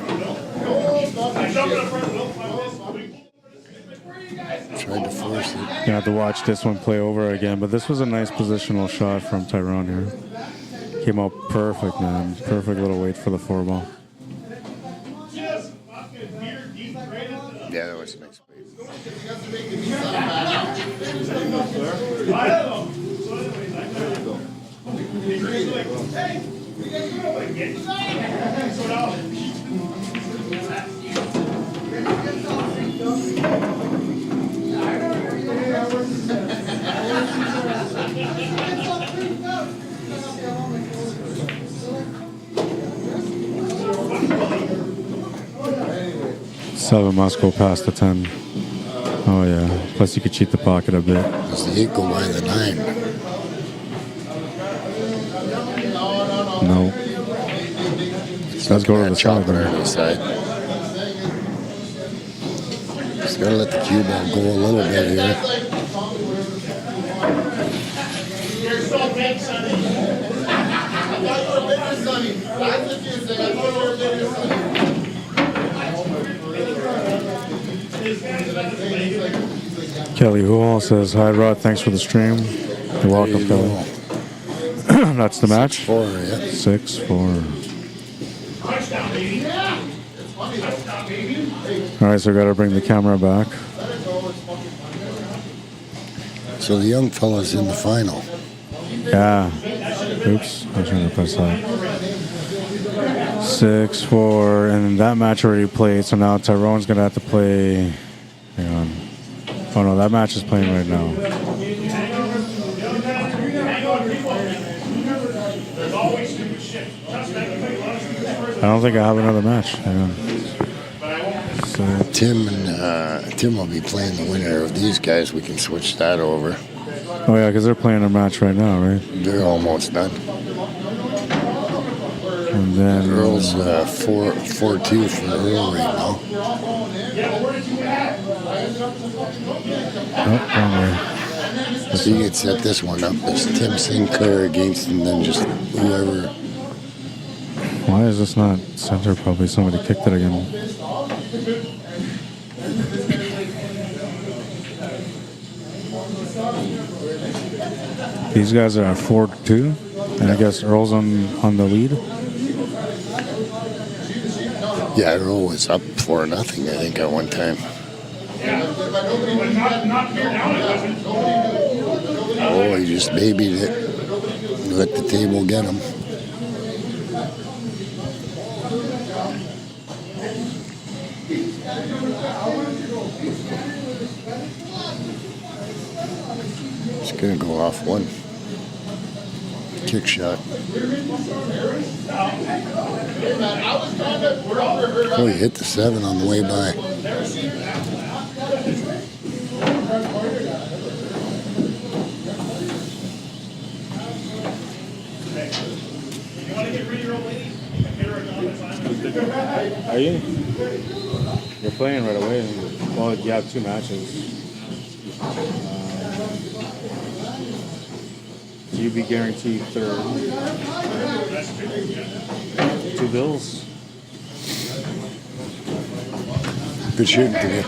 Tried to force it. You have to watch this one play over again, but this was a nice positional shot from Tyrone here. Came out perfect, man. Perfect little weight for the 4 ball. Yeah, that was nice. Seven must go past the 10. Oh yeah. Plus you could cheat the pocket a bit. Does the 8 go by the 9? No. Let's go to the Chop side. it on the side. Just gotta let the cue ball go a little bit here. You're so big, Sonny. I thought you were bigger, Sonny. That's what you said. I thought you were bigger, Sonny. Kelly Huall says, hi, Rod. Thanks for the stream. You're welcome, Kelly. That's the match? 6-4, yeah. 6-4. Touchdown, baby. Yeah. It's funny, touchdown, baby. All right, so I got to bring the camera back. So the young fella's in the final. Yeah. Oops. I was trying to press that. 6-4. And that match already played, so now Tyrone's going to have to play. Hang on. Oh, no, that match is playing right now. I don't think I have another match. Hang on. So, Tim will be playing the winner of these guys. We can switch that over. oh, yeah, because they're playing a match right now, right? They're almost done. And then Earl's 4-2 for Earl right now. Oh, wrong way. So you could set this one up as Tim Sinclair against, and then just whoever. Why is this not center? Probably somebody kicked it again. These guys are at 4-2, and I guess Earl's on the lead. Yeah, Earl was up 4-0, I think, at one time. Oh, he just babied it. Let the table get him. It's gonna go off one. Kick shot. Oh, he hit the 7 on the way by. Are you? You're playing right away. Well, you have 2 matches. You'd be guaranteed 3rd. 2 bills. Good shooting today.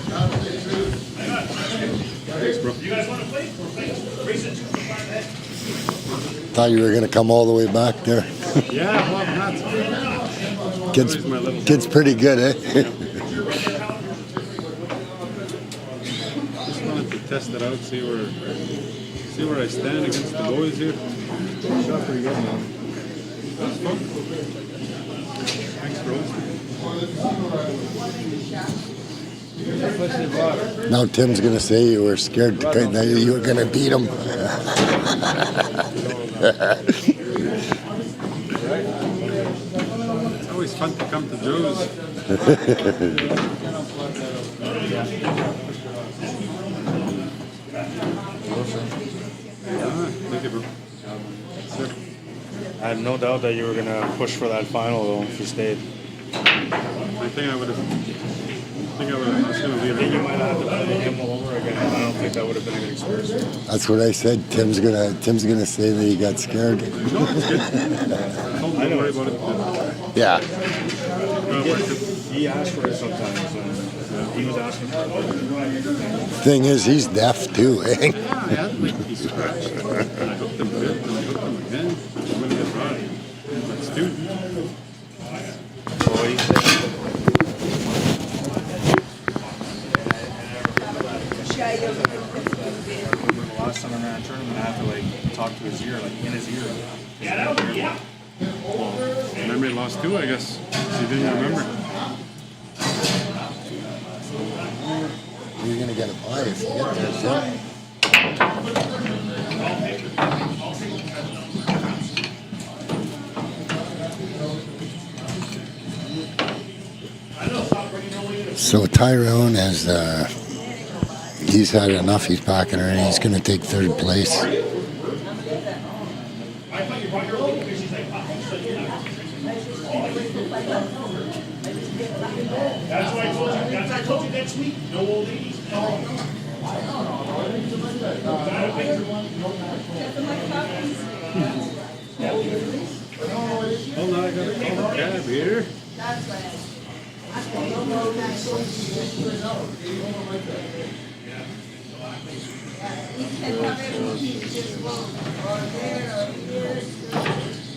Thought you were gonna come all the way back there. Yeah, well, not. Kid's pretty good, eh? Just wanted to test it out, see where I stand against the boys here. Shot pretty good, man. That's fun. Thanks, bro. Now Tim's gonna say you were scared that you were gonna beat him. It's always fun to come to Joe's. Thank you, bro. Sir. I had no doubt that you were going to push for that final, though, if you stayed. I think I would have. I was going to leave I think you might have had to play him all over again. I don't think that would have been a good experience. That's what I said. Tim's gonna say that he got scared. No, it's good. Don't worry about it. Yeah. He asked for it sometimes. He was asking for it. Thing is, he's deaf too, eh? Yeah, I had he scratched. I hooked him good, and I hooked him again. I'm going to get right. That's dude. Oh, he said. The last time I ran a tournament, I had to talk to his ear, in his ear. Well, remember he lost 2, I guess. So you didn't remember. You're gonna get a bye if you get there, Tim. So Tyrone has he's had enough. He's packing her, and he's going to take 3rd place. thought you brought your old because she's like, oh, she's like, that's what I told you. That's what I told you next week. No old ladies. Hold on, I got a cab here.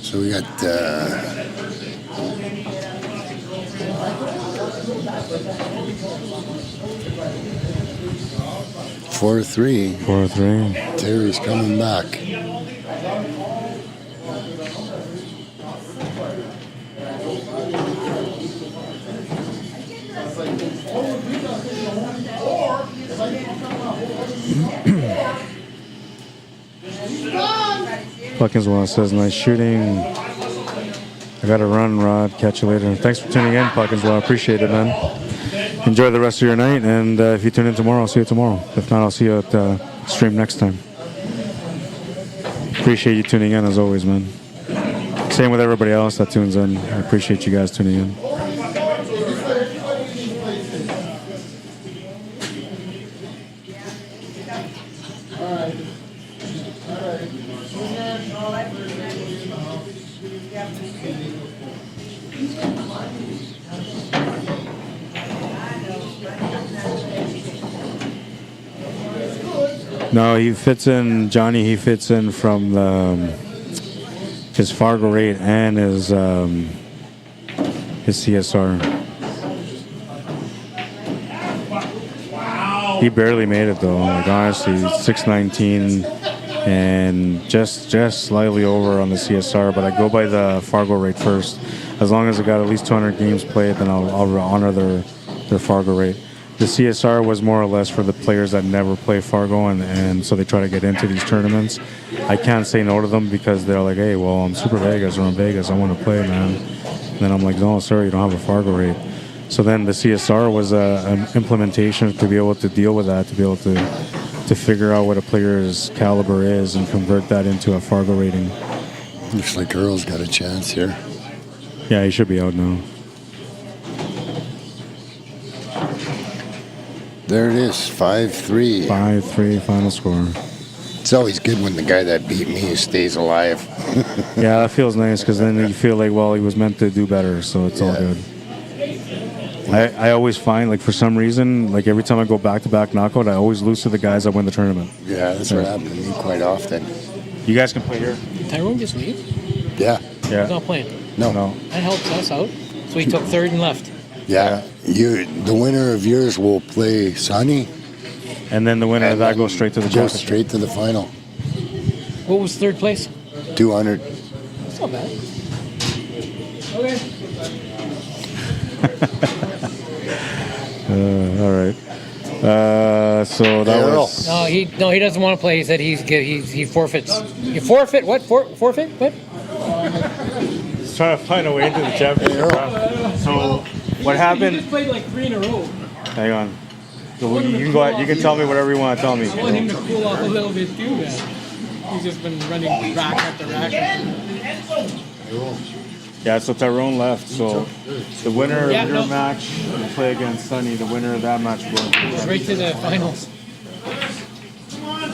So we got 4-3. 4-3. Terry's coming back. Puckinswell says, nice shooting. I got to run, Rod. Catch you later. Thanks for tuning in, Puckinswell. Appreciate it, man. Enjoy the rest of your night, and if you tune in tomorrow, I'll see you tomorrow. If not, I'll see you at the stream next time. Appreciate you tuning in, as always, man. Same with everybody else that tunes in. I appreciate you guys tuning in. No, he fits in, Johnny, he fits in from his Fargo rate and his CSR. He barely made it though, like honestly, 619 and just slightly over on the CSR, but I go by the Fargo rate first. As long as I got at least 200 games played, then I'll honor their Fargo rate. The CSR was more or less for the players that never play Fargo, and so they try to get into these tournaments. I can't say no to them because they're like, hey, well, I'm Super Vegas or I'm Vegas, I want to play, man. And then I'm like, no, sorry, you don't have a Fargo rate. So then the CSR was an implementation to be able to deal with that, to be able to figure out what a player's caliber is and convert that into a Fargo rating. Looks like Earl's got a chance here. Yeah, he should be out now. There it is, 5-3. 5-3 final score. It's always good when the guy that beat me stays alive. Yeah, that feels nice because then you feel like, well, he was meant to do better, so it's all good. I always find, like, for some reason, like, every time I go back-to-back knockout, I always lose to the guys that win the tournament. Yeah, that's what happened to me quite often. You guys can play here. Did Tyrone just leave? Yeah. Yeah. He's not playing. No. That helps us out. So he took third and left. Yeah. The winner of yours will play Sonny. And then the winner of that goes straight to the Goes championship. straight to the final. What was third place? 200. That's not bad. Okay. All right. So that was. No, he doesn't want to play. He said he forfeits. You forfeit what? Forfeit what? He's trying to find a way into the championship. So what happened? He just played like 3 in a row. Hang on. So you can go ahead. You can tell me whatever you want to tell me. I want him to cool off a little bit too, man. He's just been running rack after rack. Yeah, so Tyrone left. So the winner of your match will play against Sonny. The winner of that match will go right to the finals.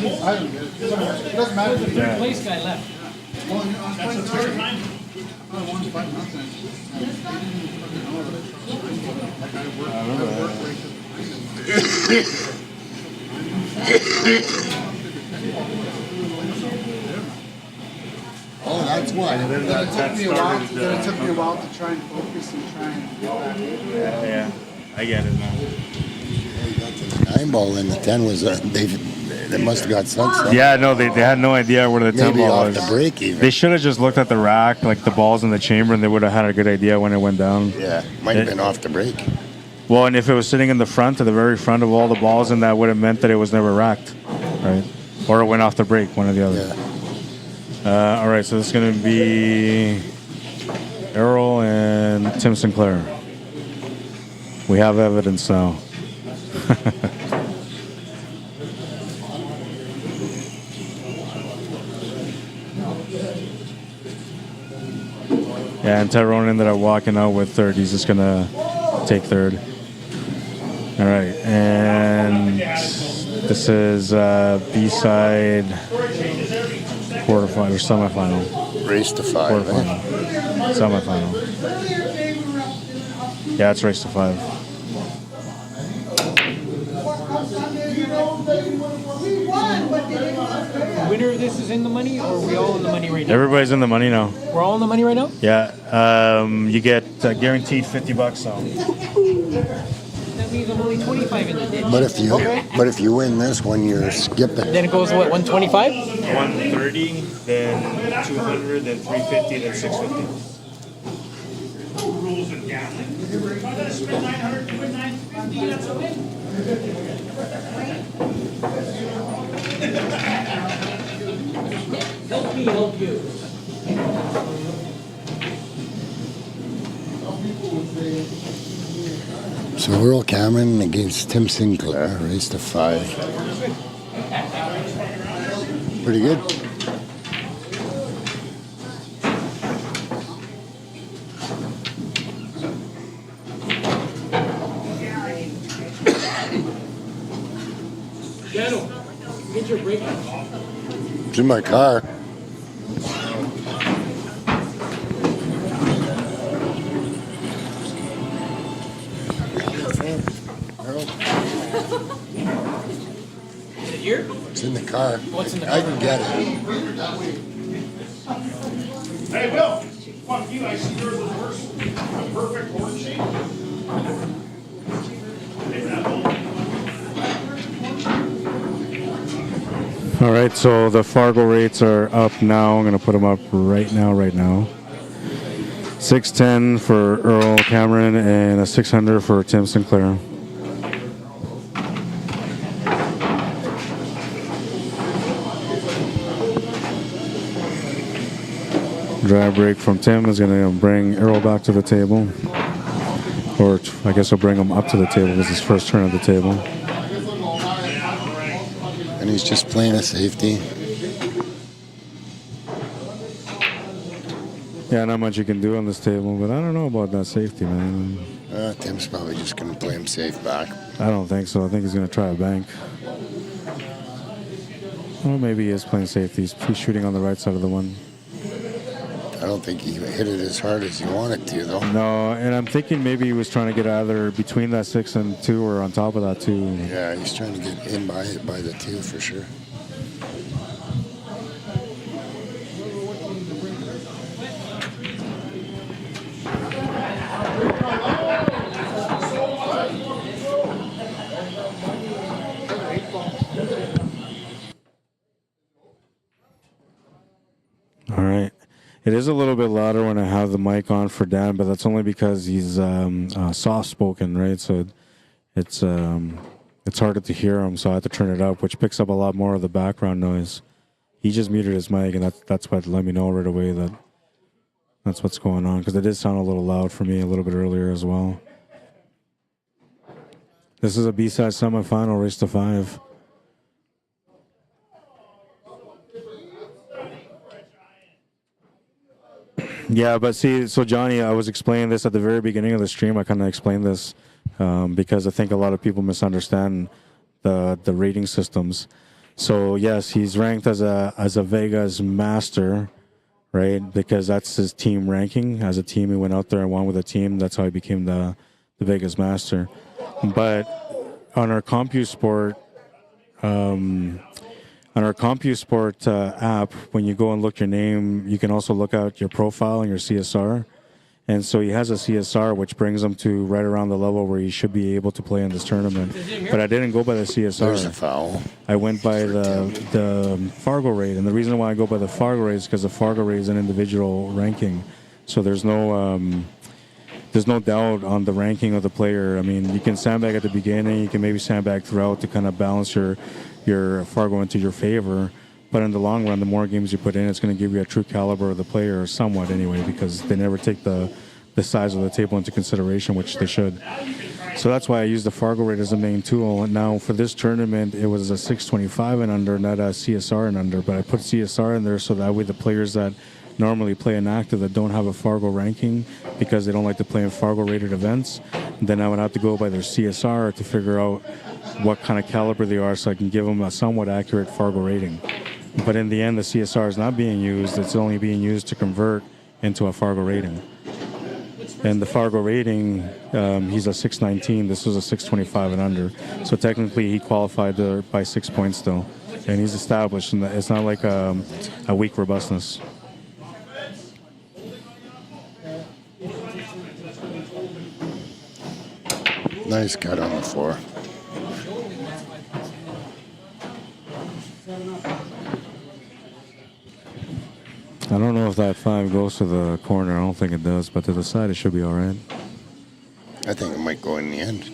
It doesn't matter. The third place guy left. Oh, that's why. Then it took me a while to try and focus and try and get back in. Yeah, I get it, man. 9 ball in the 10 was they must have got sunset. Yeah, no, they had no idea where the 10 Maybe ball off was. the break even. They should have just looked at the rack, like the balls in the chamber, and they would have had a good idea when it went down. Yeah, might have been off the break. Well, and if it was sitting in the front, to the very front of all the balls, then that would have meant that it was never racked, right? Or it went off the break, one or the other. Yeah. All right, so this is going to be Errol and Tim Sinclair. We have evidence now. Yeah, and Tyrone ended up walking out with third. He's just gonna take third. All right, and this is B-side quarterfinal or semifinal. Race to 5. Quarterfinal. Semifinal. Yeah, it's race to 5. Winner of this is in the money, or are we all in the money right now? Everybody's in the money now. We're all in the money right now? Yeah, you get guaranteed $50 now. That means I'm only 25 in the ditch. But if you win this one, you're skipping. Then it goes, what, 125? 130, then 200, then 350, then 650. Rules and gambling. You're gonna spend 900, you win 950, that's okay. Help me help you. So Earl Cameron against Tim Sinclair, race to 5. Pretty good. Daniel, get your brake. It's in my car. Is it here? It's in the car. What's in the I car? can get it. Hey, Will, fuck you, I see yours was worse. A perfect horn shape. All right, so the Fargo rates are up now. I'm going to put them up right now. 610 for Earl Cameron and a 600 for Tim Sinclair. Drive break from Tim is going to bring Earl back to the table. Or I guess he'll bring him up to the table. This is his first turn at the table. And he's just playing a safety. Yeah, not much you can do on this table, but I don't know about that safety, man. Tim's probably just going to play him safe back. I don't think so. I think he's going to try a bank. Well, maybe he is playing safety. He's shooting on the right side of the one. I don't think he hit it as hard as he wanted to, though. No, and I'm thinking maybe he was trying to get either between that 6 and 2 or on top of that 2. Yeah, he's trying to get in by the 2 for sure. All right. It is a little bit louder when I have the mic on for Dan, but that's only because he's soft-spoken, right? So it's harder to hear him, so I have to turn it up, which picks up a lot more of the background noise. He just muted his mic, and that's what let me know right away that that's what's going on, because it did sound a little loud for me a little bit earlier as well. This is a B-side semifinal, race to 5. Yeah, but see, so Johnny, I was explaining this at the very beginning of the stream. I kind of explained this because I think a lot of people misunderstand the rating systems. So yes, he's ranked as a Vegas master, right? Because that's his team ranking. As a team, he went out there and won with a team. That's how he became the Vegas master. But on our CompuSport, app, when you go and look your name, you can also look out your profile and your CSR. And so he has a CSR, which brings him to right around the level where he should be able to play in this tournament. But I didn't go by the CSR. There's a foul. I went by the Fargo rate. And the reason why I go by the Fargo rate is because the Fargo rate is an individual ranking. So there's no doubt on the ranking of the player. I mean, you can sandbag at the beginning. You can maybe sandbag throughout to kind of balance your Fargo into your favor. But in the long run, the more games you put in, it's going to give you a true caliber of the player, somewhat anyway, because they never take the size of the table into consideration, which they should. So that's why I use the Fargo rate as a main tool. And now for this tournament, it was a 625 and under, not a CSR and under. But I put CSR in there so that way the players that normally play an active that don't have a Fargo ranking because they don't like to play in Fargo rated events, then I would have to go by their CSR to figure out what kind of caliber they are so I can give them a somewhat accurate Fargo rating. But in the end, the CSR is not being used. It's only being used to convert into a Fargo rating. And the Fargo rating, he's a 619. This was a 625 and under. So technically, he qualified by 6 points still. And he's established. And it's not like a weak robustness. Nice cut on the floor. I don't know if that 5 goes to the corner. I don't think it does. But to the side, it should be all right. I think it might go in the end.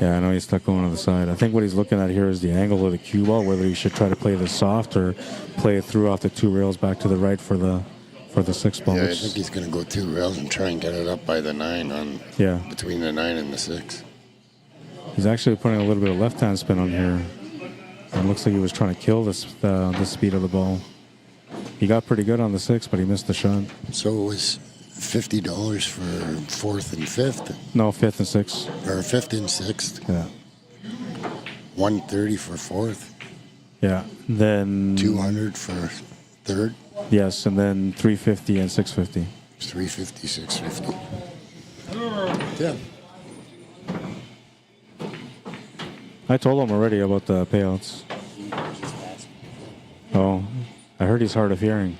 Yeah, I know he's stuck going to the side. I think what he's looking at here is the angle of the cue ball, whether he should try to play this soft or play it through off the 2 rails back to the right for the 6 ball. Yeah, I think he's going to go 2 rails and try and get it up by the 9 on between the 9 and the 6. He's actually putting a little bit of left-hand spin on here. It looks like he was trying to kill the speed of the ball. He got pretty good on the 6, but he missed the shot. So it was $50 for 4th and 5th? No, 5th and 6th. Or 5th and 6th? Yeah. $130 for 4th? Yeah. Then $200 for 3rd? Yes, and then $350 and $650. $350, $650. Yeah. I told him already about the payouts. Oh, I heard he's hard of hearing.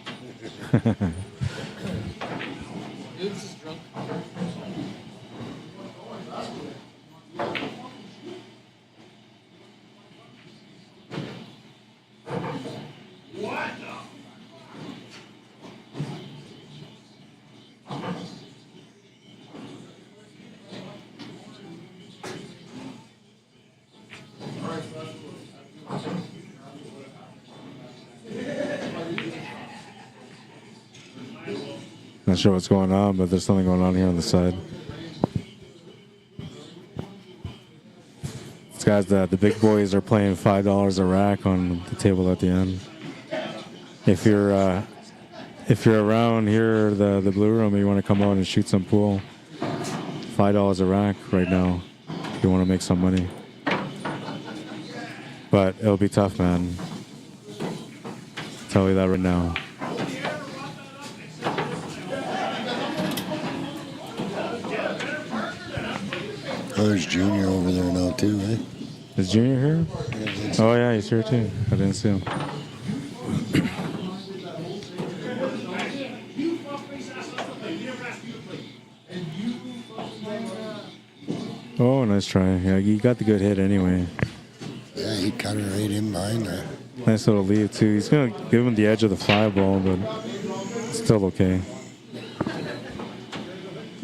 Not sure what's going on, but there's something going on here on the side. These guys, the big boys, are playing $5 a rack on the table at the end. If you're around here, the blue room, and you want to come out and shoot some pool, $5 a rack right now. If you want to make some money, but it'll be tough, man. I'll tell you that right now. Oh, there's Junior over there now too, eh? Is Junior here? Oh yeah, he's here too. I didn't see him. Oh, nice try. Yeah, you got the good hit anyway. Yeah, he cut it right in behind there. Nice little lead too. He's gonna give him the edge of the 5 ball, but still okay.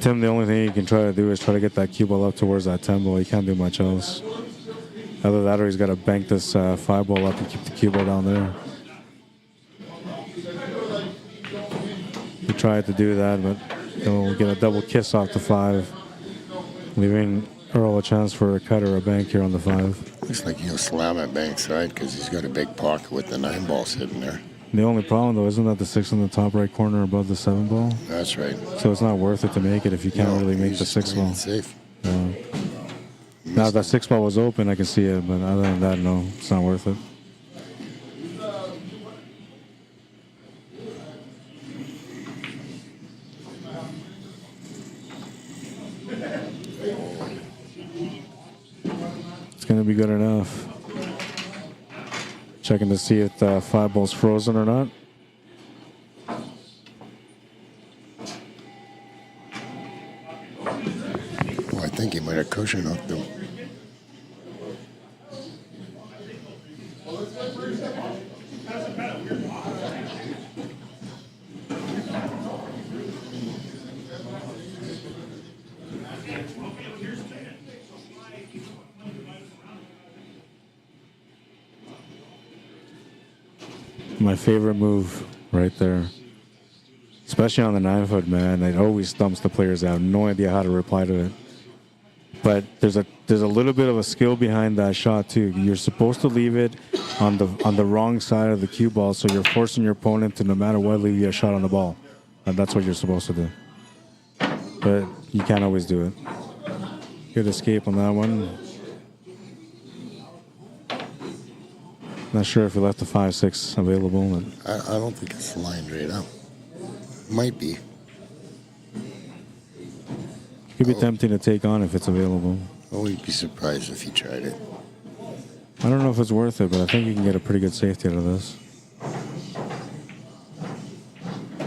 Tim, the only thing you can try to do is try to get that cue ball up towards that 10 ball. He can't do much else. Either that or he's got to bank this 5 ball up and keep the cue ball down there. He tried to do that, but he'll get a double kiss off the 5, leaving Earl a chance for a cut or a bank here on the 5. Looks like he'll slam it bank side because he's got a big pocket with the 9 ball sitting there. The only problem, though, isn't that the 6 in the top right corner above the 7 ball? That's right. So it's not worth it to make it if you can't really make the 6 ball. Safe. Now, if that 6 ball was open, I can see it, but other than that, no, it's not worth it. It's going to be good enough. Checking to see if the 5 ball's frozen or not. Well, I think he might have cushion hooked him. My favorite move right there. Especially on the 9-foot, man. It always stumps the players out. No idea how to reply to it. But there's a there's a little bit of a skill behind that shot too. You're supposed to leave it on the wrong side of the cue ball, so you're forcing your opponent to, no matter what, leave you a shot on the ball. And that's what you're supposed to do. But you can't always do it. Good escape on that one. Not sure if he left the 5-6 available. I don't think it's lined right up. Might be. Could be tempting to take on if it's available. I wouldn't be surprised if he tried it. I don't know if it's worth it, but I think you can get a pretty good safety out of this.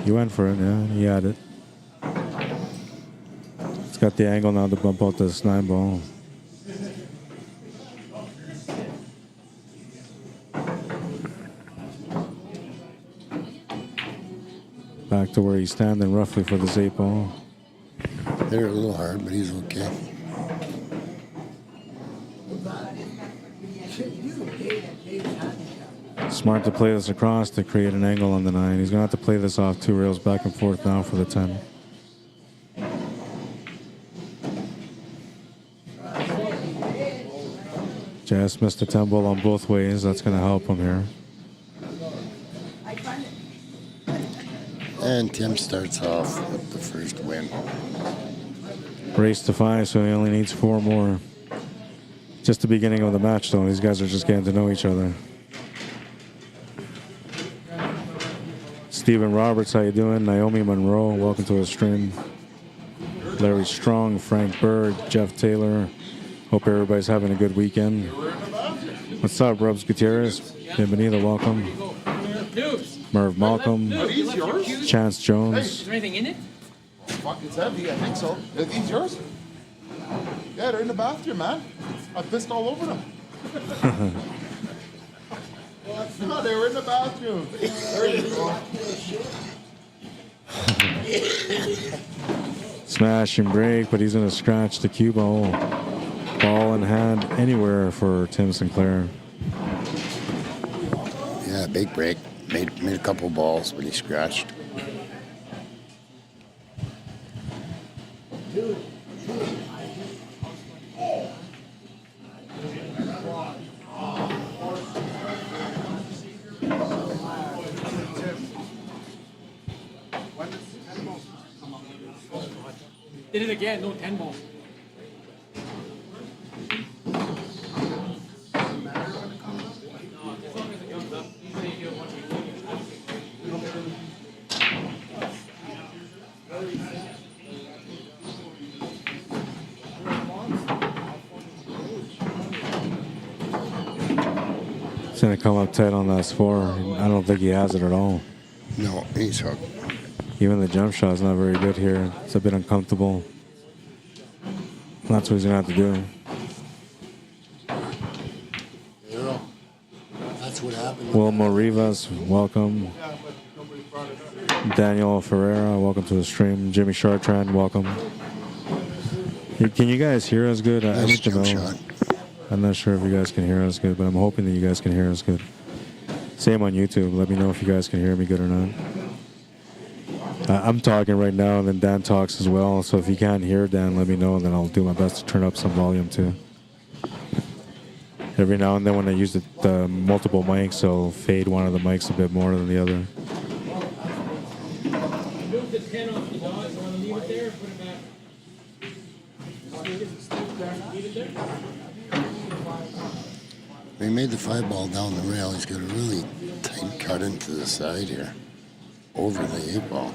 He went for it, yeah. He had it. It's got the angle now to bump out this 9 ball. Back to where he's standing roughly for this 8 ball. They're a little hard, but he's okay. Smart to play this across to create an angle on the 9. He's going to have to play this off 2 rails back and forth now for the 10. Just missed the 10 ball on both ways. That's going to help him here. And Tim starts off with the first win. Race to 5, so he only needs 4 more. Just the beginning of the match, though. These guys are just getting to know each other. Stephen Roberts, how you doing? Naomi Monroe, welcome to the stream. Larry Strong, Frank Bird, Jeff Taylor. Hope everybody's having a good weekend. What's up, Rubs Gutierrez? Bienvenido, welcome. Merv Malcolm, Chance Jones. Is there anything in it? Fuck, it's heavy. I think so. Are these yours? Yeah, they're in the bathroom, man. I pissed all over them. No, they were in the bathroom. There you go. Smash and break, but he's going to scratch the cue ball. Ball in hand anywhere for Tim Sinclair. Yeah, big break. Made a couple balls, but he scratched. Did it again, no 10 ball. He's going to come up tight on that 4. I don't think he has it at all. No, he's hooked. Even the jump shot's not very good here. It's a bit uncomfortable. That's what he's going to have to do. Yeah. That's what happened. Wilma Rivas, welcome. Daniel Ferreira, welcome to the stream. Jimmy Chartrand, welcome. Can you guys hear us good? I need to know. I'm not sure if you guys can hear us good, but I'm hoping that you guys can hear us good. Same on YouTube. Let me know if you guys can hear me good or not. I'm talking right now, and then Dan talks as well. So if you can't hear Dan, let me know, and then I'll do my best to turn up some volume too. Every now and then when I use the multiple mics, I'll fade one of the mics a bit more than the other. Move the 10 off the dot. You want to leave it there or put it back? Leave it there? He made the 5 ball down the rail. He's got a really tight cut into the side here. Over the 8 ball.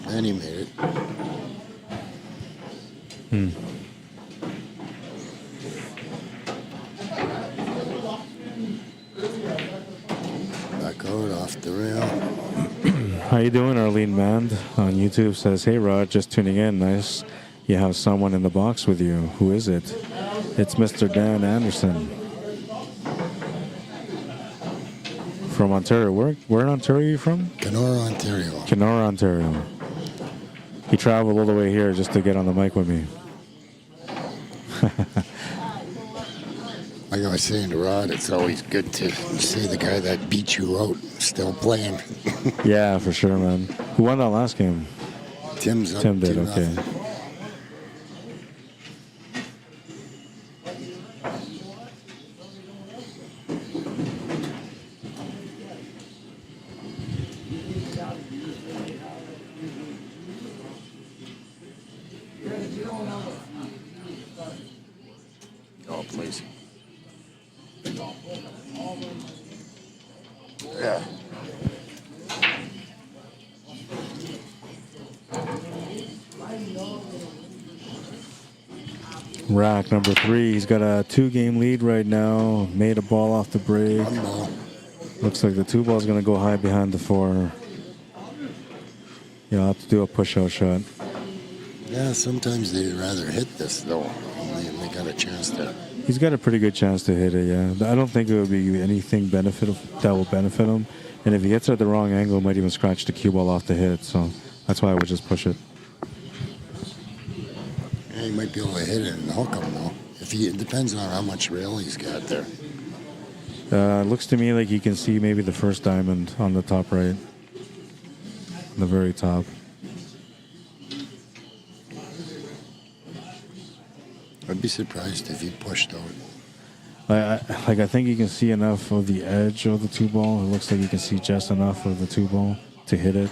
And he made it. Back out off the rail. How you doing, Arlene Mand on YouTube says, "Hey Rod, just tuning in. Nice. You have someone in the box with you. Who is it?" It's Mr. Dan Anderson from Ontario. Where in Ontario are you from? Kenora, Ontario. Kenora, Ontario. He traveled all the way here just to get on the mic with me. Like I was saying to Rod, it's always good to see the guy that beat you out still playing. Yeah, for sure, man. Who won that last game? Tim's up Tim did, 2-0. okay. Oh, please. Yeah. Rack number 3. He's got a 2-game lead right now. Made a ball off the break. One ball. Looks like the 2 ball is going to go high behind the 4. You'll have to do a push-out shot. Yeah, sometimes they'd rather hit this, though. They got a chance to. He's got a pretty good chance to hit it, yeah. I don't think it would be anything that will benefit him. And if he hits it at the wrong angle, it might even scratch the cue ball off the hit. So that's why I would just push it. Yeah, he might be able to hit it and hook him, though. It depends on how much rail he's got there. It looks to me like you can see maybe the first diamond on the top right. On the very top. I'd be surprised if he pushed out. I think you can see enough of the edge of the 2 ball. It looks like you can see just enough of the 2 ball to hit it.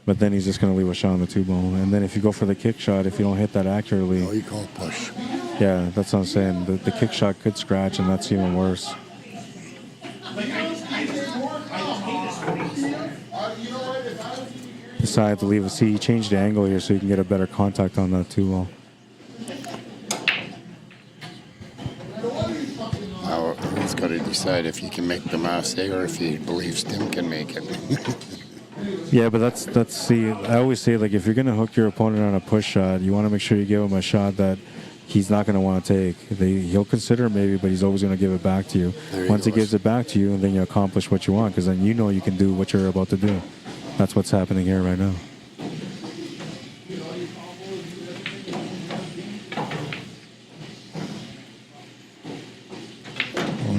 But then he's just going to leave a shot on the 2 ball. And then if you go for the kick shot, if you don't hit that accurately. Oh, you call push. Yeah, that's what I'm saying. The kick shot could scratch, and that's even worse. Decided to leave a C. Change the angle here so you can get a better contact on that 2 ball. Now he's got to decide if he can make the masse or if he believes Tim can make it. Yeah, but that's see. I always say, like, if you're gonna hook your opponent on a push shot, you want to make sure you give him a shot that he's not gonna want to take. He'll consider it maybe, but he's always gonna give it back to you. Once he gives it back to you, then you accomplish what you want, because then you know you can do what you're about to do. That's what's happening here right now.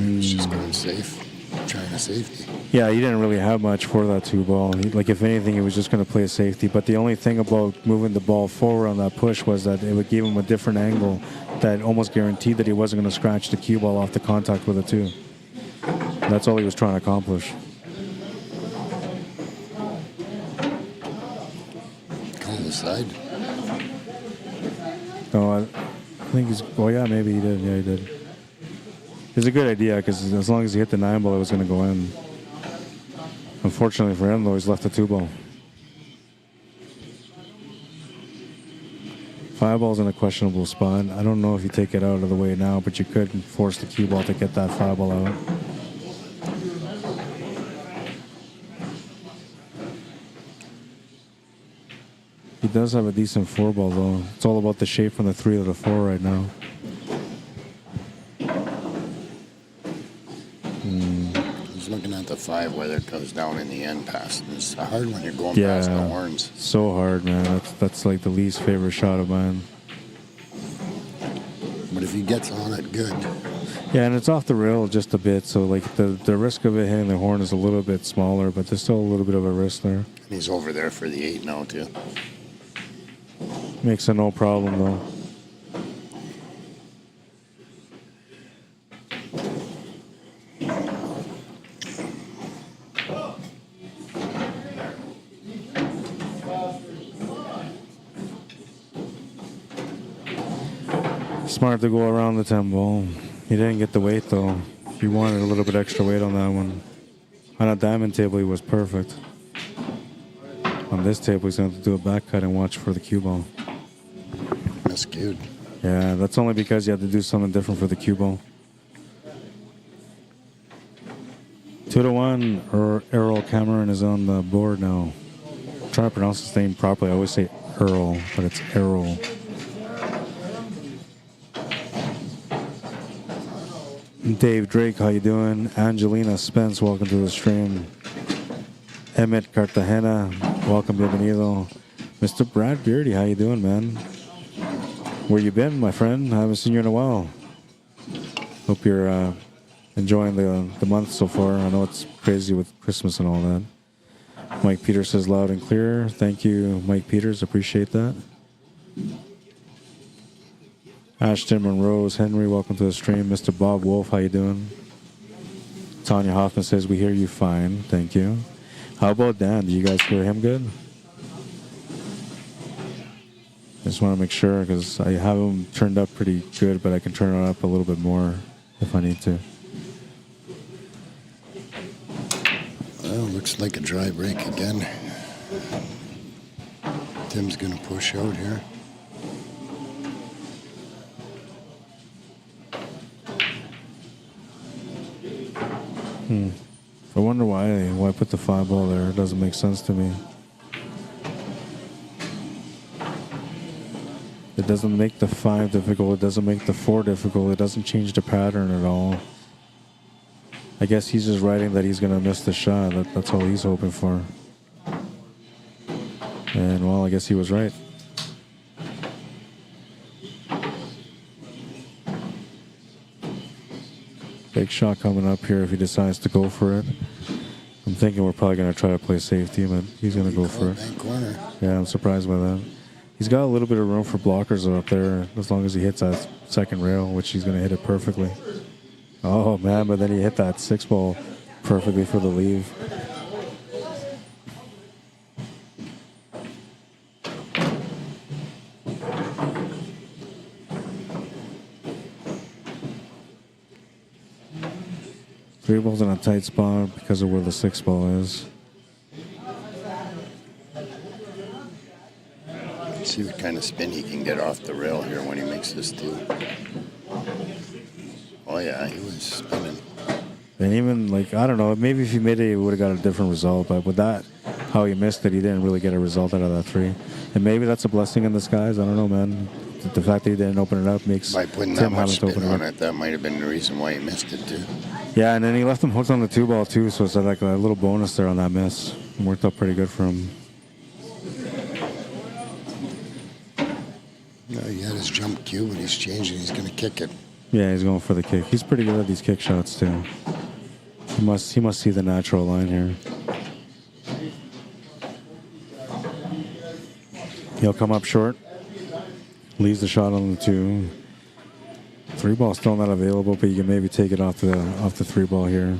He's just going safe, trying a safety. Yeah, he didn't really have much for that 2 ball. Like, if anything, he was just going to play a safety. But the only thing about moving the ball forward on that push was that it would give him a different angle that almost guaranteed that he wasn't going to scratch the cue ball off the contact with it, too. That's all he was trying to accomplish. Call the side. No, I think he's... Well, yeah, maybe he did. Yeah, he did. It was a good idea, because as long as he hit the 9 ball, it was going to go in. Unfortunately for him, though, he's left the 2 ball. 5 ball's in a questionable spot. I don't know if you take it out of the way now, but you could force the cue ball to get that 5 ball out. He does have a decent 4 ball, though. It's all about the shape from the 3 to the 4 right now. He's looking at the 5, whether it goes down in the end past. It's hard when you're going Yeah, past the horns. so hard, man. That's like the least favorite shot of mine. But if he gets on it, good. Yeah, and it's off the rail just a bit, so like the risk of it hitting the horn is a little bit smaller, but there's still a little bit of a risk there. And he's over there for the 8 now, too. Makes it no problem, though. Smart to go around the 10 ball. He didn't get the weight, though. He wanted a little bit extra weight on that one. On a diamond table, he was perfect. On this table, he's going to have to do a back cut and watch for the cue ball. That's good. Yeah, that's only because you have to do something different for the cue ball. 2-1, Earl Cameron is on the board now. I'm trying to pronounce his name properly. I always say Earl, but it's Errol. Dave Drake, how you doing? Angelina Spence, welcome to the stream. Emmett Cartagena, welcome, bienvenido. Mr. Brad Beardy, how you doing, man? Where you been, my friend? I haven't seen you in a while. Hope you're enjoying the month so far. I know it's crazy with Christmas and all that. Mike Peters says loud and clear. Thank you, Mike Peters. Appreciate that. Ashton Monroe's Henry, welcome to the stream. Mr. Bob Wolf, how you doing? Tanya Hoffman says we hear you fine. Thank you. How about Dan? Do you guys hear him good? I just want to make sure because I have him turned up pretty good, but I can turn it up a little bit more if I need to. Well, looks like a dry break again. Tim's going to push out here. I wonder why put the 5 ball there. It doesn't make sense to me. It doesn't make the 5 difficult. It doesn't make the 4 difficult. It doesn't change the pattern at all. I guess he's just writing that he's going to miss the shot. That's all he's hoping for. And, well, I guess he was right. Big shot coming up here if he decides to go for it. I'm thinking we're probably going to try to play safety, but he's going to go for it. Corner. Yeah, I'm surprised by that. He's got a little bit of room for blockers up there as long as he hits that second rail, which he's going to hit it perfectly. Oh, man, but then he hit that 6 ball perfectly for the leave. Three balls in a tight spot because of where the 6 ball is. See what kind of spin he can get off the rail here when he makes this too. Oh yeah, he was spinning. And even, like, I don't know, maybe if he made it, he would have got a different result. But with that, how he missed it, he didn't really get a result out of that 3. And maybe that's a blessing in disguise. I don't know, man. The fact that he didn't open it up makes By putting Tim that much have to spin open on it up. it, that might have been the reason why he missed it too. Yeah, and then he left him hooked on the 2 ball too, so it's like a little bonus there on that miss. It worked out pretty good for him. No, he had his jump cue, but he's changing. He's going to kick it. Yeah, he's going for the kick. He's pretty good at these kick shots too. He must see the natural line here. He'll come up short. Leaves the shot on the 2. 3 ball still not available, but you can maybe take it off the 3 ball here.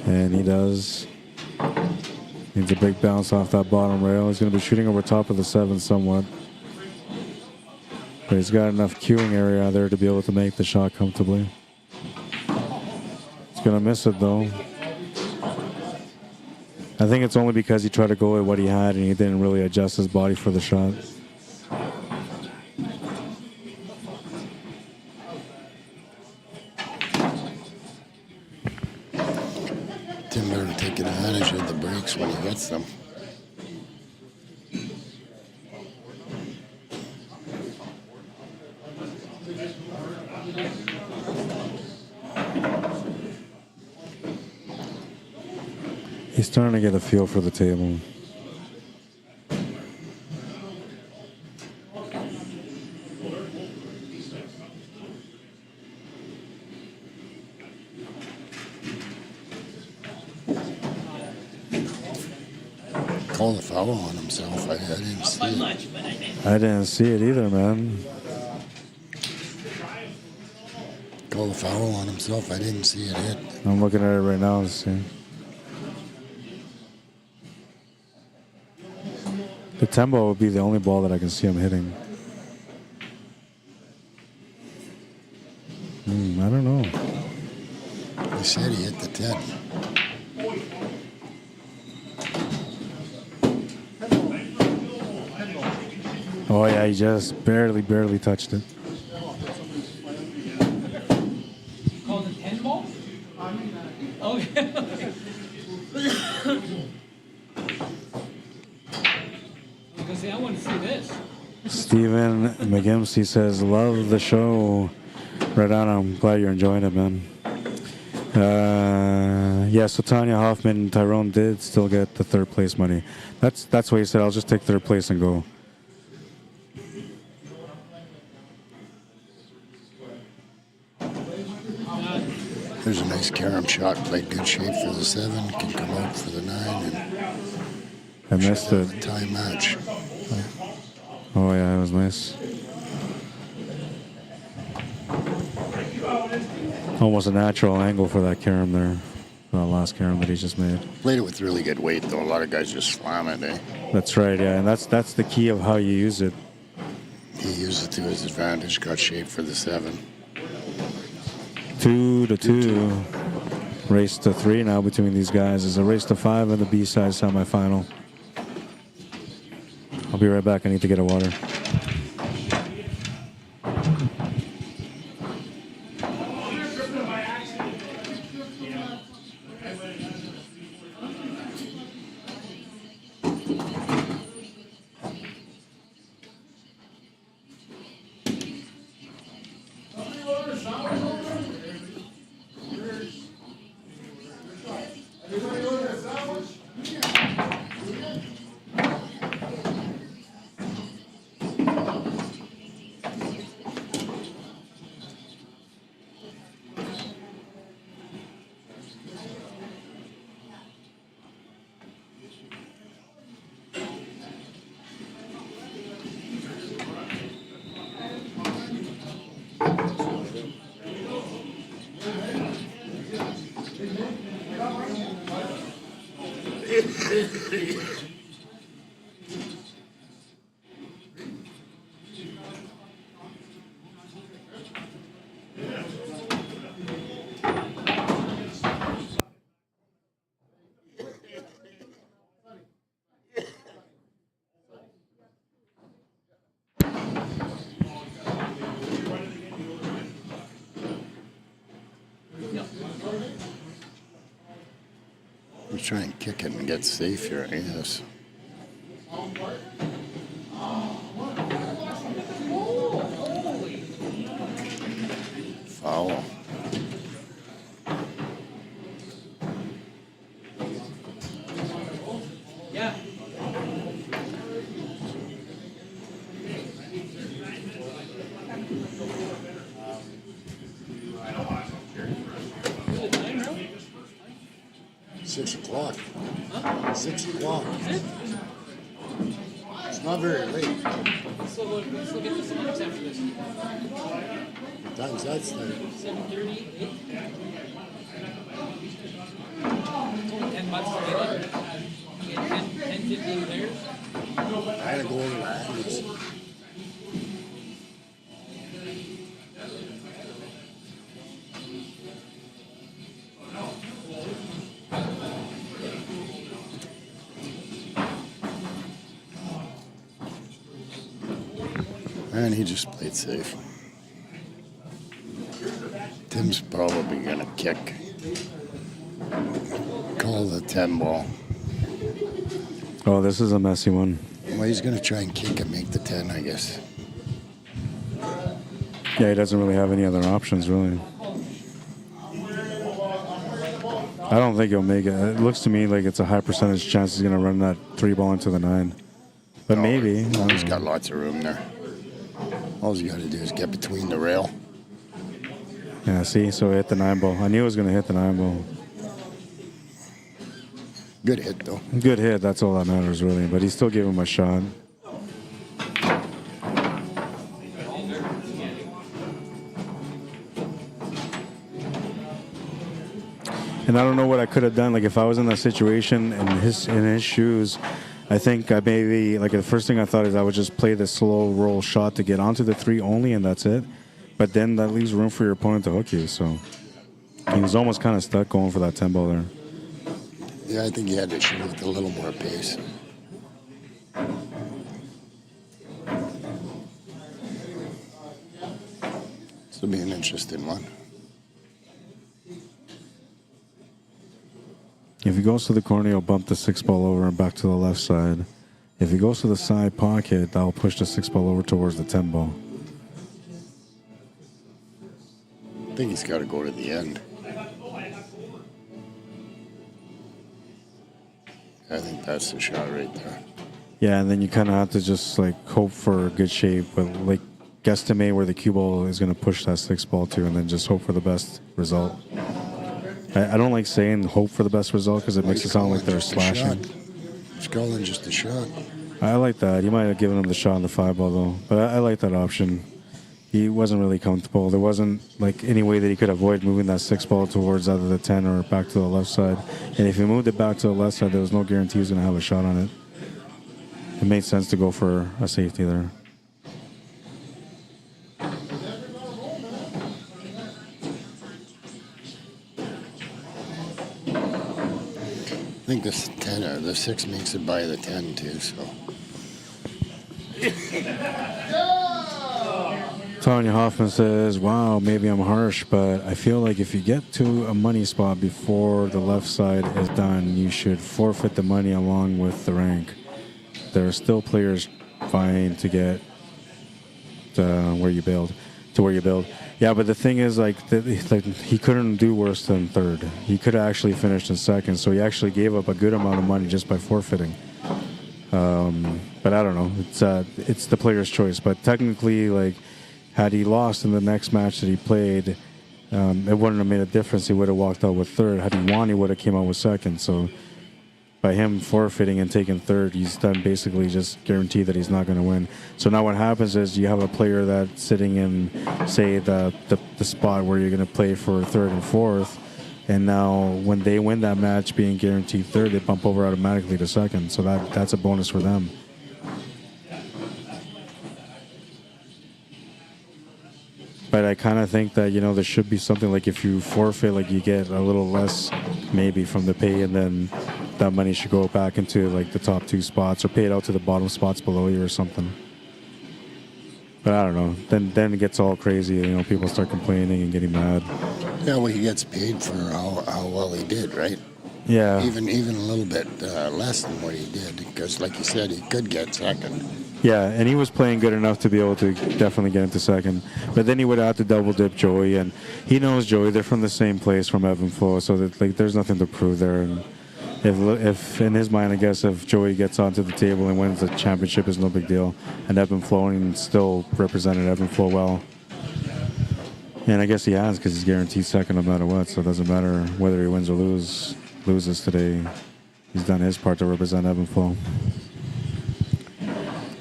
And he does. Needs a big bounce off that bottom rail. He's going to be shooting over top of the 7 somewhat. But he's got enough cueing area there to be able to make the shot comfortably. He's going to miss it though. I think it's only because he tried to go at what he had and he didn't really adjust his body for the shot. Tim better take advantage of the breaks when he gets them. He's starting to get a feel for the table. Called a foul on himself. I didn't see it. I didn't see it either, man. Called a foul on himself. I didn't see it hit. I'm looking at it right now to see. The 10 ball would be the only ball that I can see him hitting. I don't know. He said he hit the 10. Oh yeah, he just barely touched it. Called it 10 ball? Oh, yeah. Because I want to see this. Steven McGimsey says, love the show. Right on, I'm glad you're enjoying it, man. Yeah, so Tanya Hoffman and Tyrone did still get the 3rd place money. That's what he said. I'll just take 3rd place and go. There's a nice carom shot. Played good shape for the 7. Can come out for the 9. And I missed it. Tie match. Oh yeah, it was nice. Almost a natural angle for that carom there. The last carom that he just made. Played it with really good weight, though. A lot of guys just slam it, eh? That's right, yeah, and that's the key of how you use it. He used it to his advantage, got shape for the 7. 2-2. Race to 3 now between these guys. It's a race to 5 in the B-side semifinal. I'll be right back. I need to get a water. We try and kick it and get safe here, I guess. Foul. Yeah. Six o'clock. 6 o'clock. It's not very late. We'll still get to some marks after this. What time's that start? 7:30, 8. It's only 10 bucks to get in. You get 10, 15 players. I had to go over that. And he just played safe. Tim's probably gonna kick. Call the 10 ball. Oh, this is a messy one. Well, he's gonna try and kick and make the 10, I guess. Yeah, he doesn't really have any other options, really. I don't think he'll make it. It looks to me like it's a high percentage chance he's going to run that 3 ball into the 9. But maybe. He's got lots of room there. All you got to do is get between the rail. Yeah, see? So he hit the 9 ball. I knew he was going to hit the 9 ball. Good hit, though. Good hit. That's all that matters, really. But he still gave him a shot. And I don't know what I could have done. Like, if I was in that situation in his shoes, I think I maybe, like, the first thing I thought is I would just play the slow roll shot to get onto the 3 only, and that's it. But then that leaves room for your opponent to hook you. So he was almost kind of stuck going for that 10 ball there. Yeah, I think he had to shoot with a little more pace. This will be an interesting one. If he goes to the corner, he'll bump the 6 ball over and back to the left side. If he goes to the side pocket, that'll push the 6 ball over towards the 10 ball. I think he's got to go to the end. I think that's the shot right there. Yeah, and then you kind of have to just, like, hope for good shape, but, like, guesstimate where the cue ball is going to push that 6 ball to, and then just hope for the best result. I don't like saying hope for the best result because it makes it sound like they're slashing. It's calling just a shot. I like that. He might have given him the shot on the 5-ball though, but I like that option. He wasn't really comfortable. There wasn't like any way that he could avoid moving that 6-ball towards either the 10 or back to the left side. And if he moved it back to the left side, there was no guarantee he was going to have a shot on it. It made sense to go for a safety there. I think this 10 or the 6 makes it by the 10 too, so. Tanya Hoffman says, wow, maybe I'm harsh, but I feel like if you get to a money spot before the left side is done, you should forfeit the money along with the rank. There are still players vying to get where you build. Yeah, but the thing is, like he couldn't do worse than third. He could have actually finished in second, so he actually gave up a good amount of money just by forfeiting. But I don't know. It's the player's choice. But technically, like, had he lost in the next match that he played, it wouldn't have made a difference. He would have walked out with third. Had he won, he would have came out with second. So by him forfeiting and taking third, he's done basically just guaranteed that he's not going to win. So now what happens is you have a player that's sitting in, say, the spot where you're going to play for third and fourth, and now when they win that match being guaranteed third, they bump over automatically to second. So that's a bonus for them. But I kind of think that, you know, there should be something like if you forfeit, like you get a little less maybe from the pay, and then that money should go back into like the top 2 spots or pay it out to the bottom spots below you or something. But I don't know. Then it gets all crazy. You know, people start complaining and getting mad. Yeah, well, he gets paid for how well he did, right? Yeah. Even a little bit less than what he did, because like you said, he could get second. Yeah, and he was playing good enough to be able to definitely get into second. But then he would have to double dip Joey, and he knows Joey. They're from the same place, from Evanflow, so that like there's nothing to prove there. And if in his mind, I guess, if Joey gets onto the table and wins the championship, is no big deal. And Evanflow still represented Evanflow well. And I guess he has, because he's guaranteed second no matter what. So it doesn't matter whether he wins or loses today. He's done his part to represent Evanflow.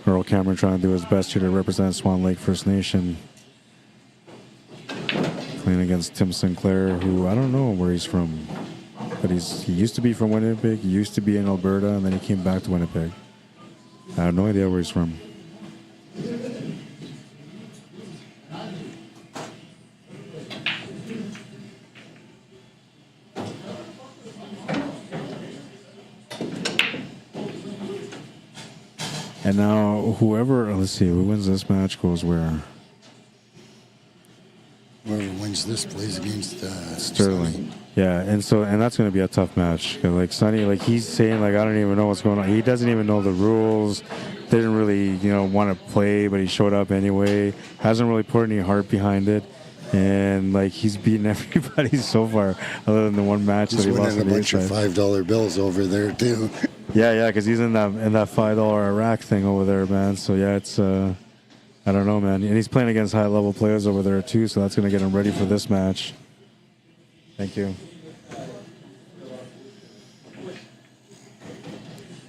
Earl Cameron trying to do his best here to represent Swan Lake First Nation. Playing against Tim Sinclair, who I don't know where he's from. But he used to be from Winnipeg, he used to be in Alberta, and then he came back to Winnipeg. I have no idea where he's from. And now whoever, let's see, who wins this match goes where? Whoever wins this plays against Sterling. Sonny. Yeah, and that's going to be a tough match. 'Cause like Sonny, like he's saying, like I don't even know what's going on. He doesn't even know the rules. Didn't really, want to play, but he showed up anyway. Hasn't really put any heart behind it, and like he's beaten everybody so far, other than the one match He's that he lost. winning a bunch of $5 bills over there too. Yeah, because he's in that $5 Iraq thing over there, man. So yeah, it's I don't know, man. And he's playing against high-level players over there too, so that's going to get him ready for this match. Thank you.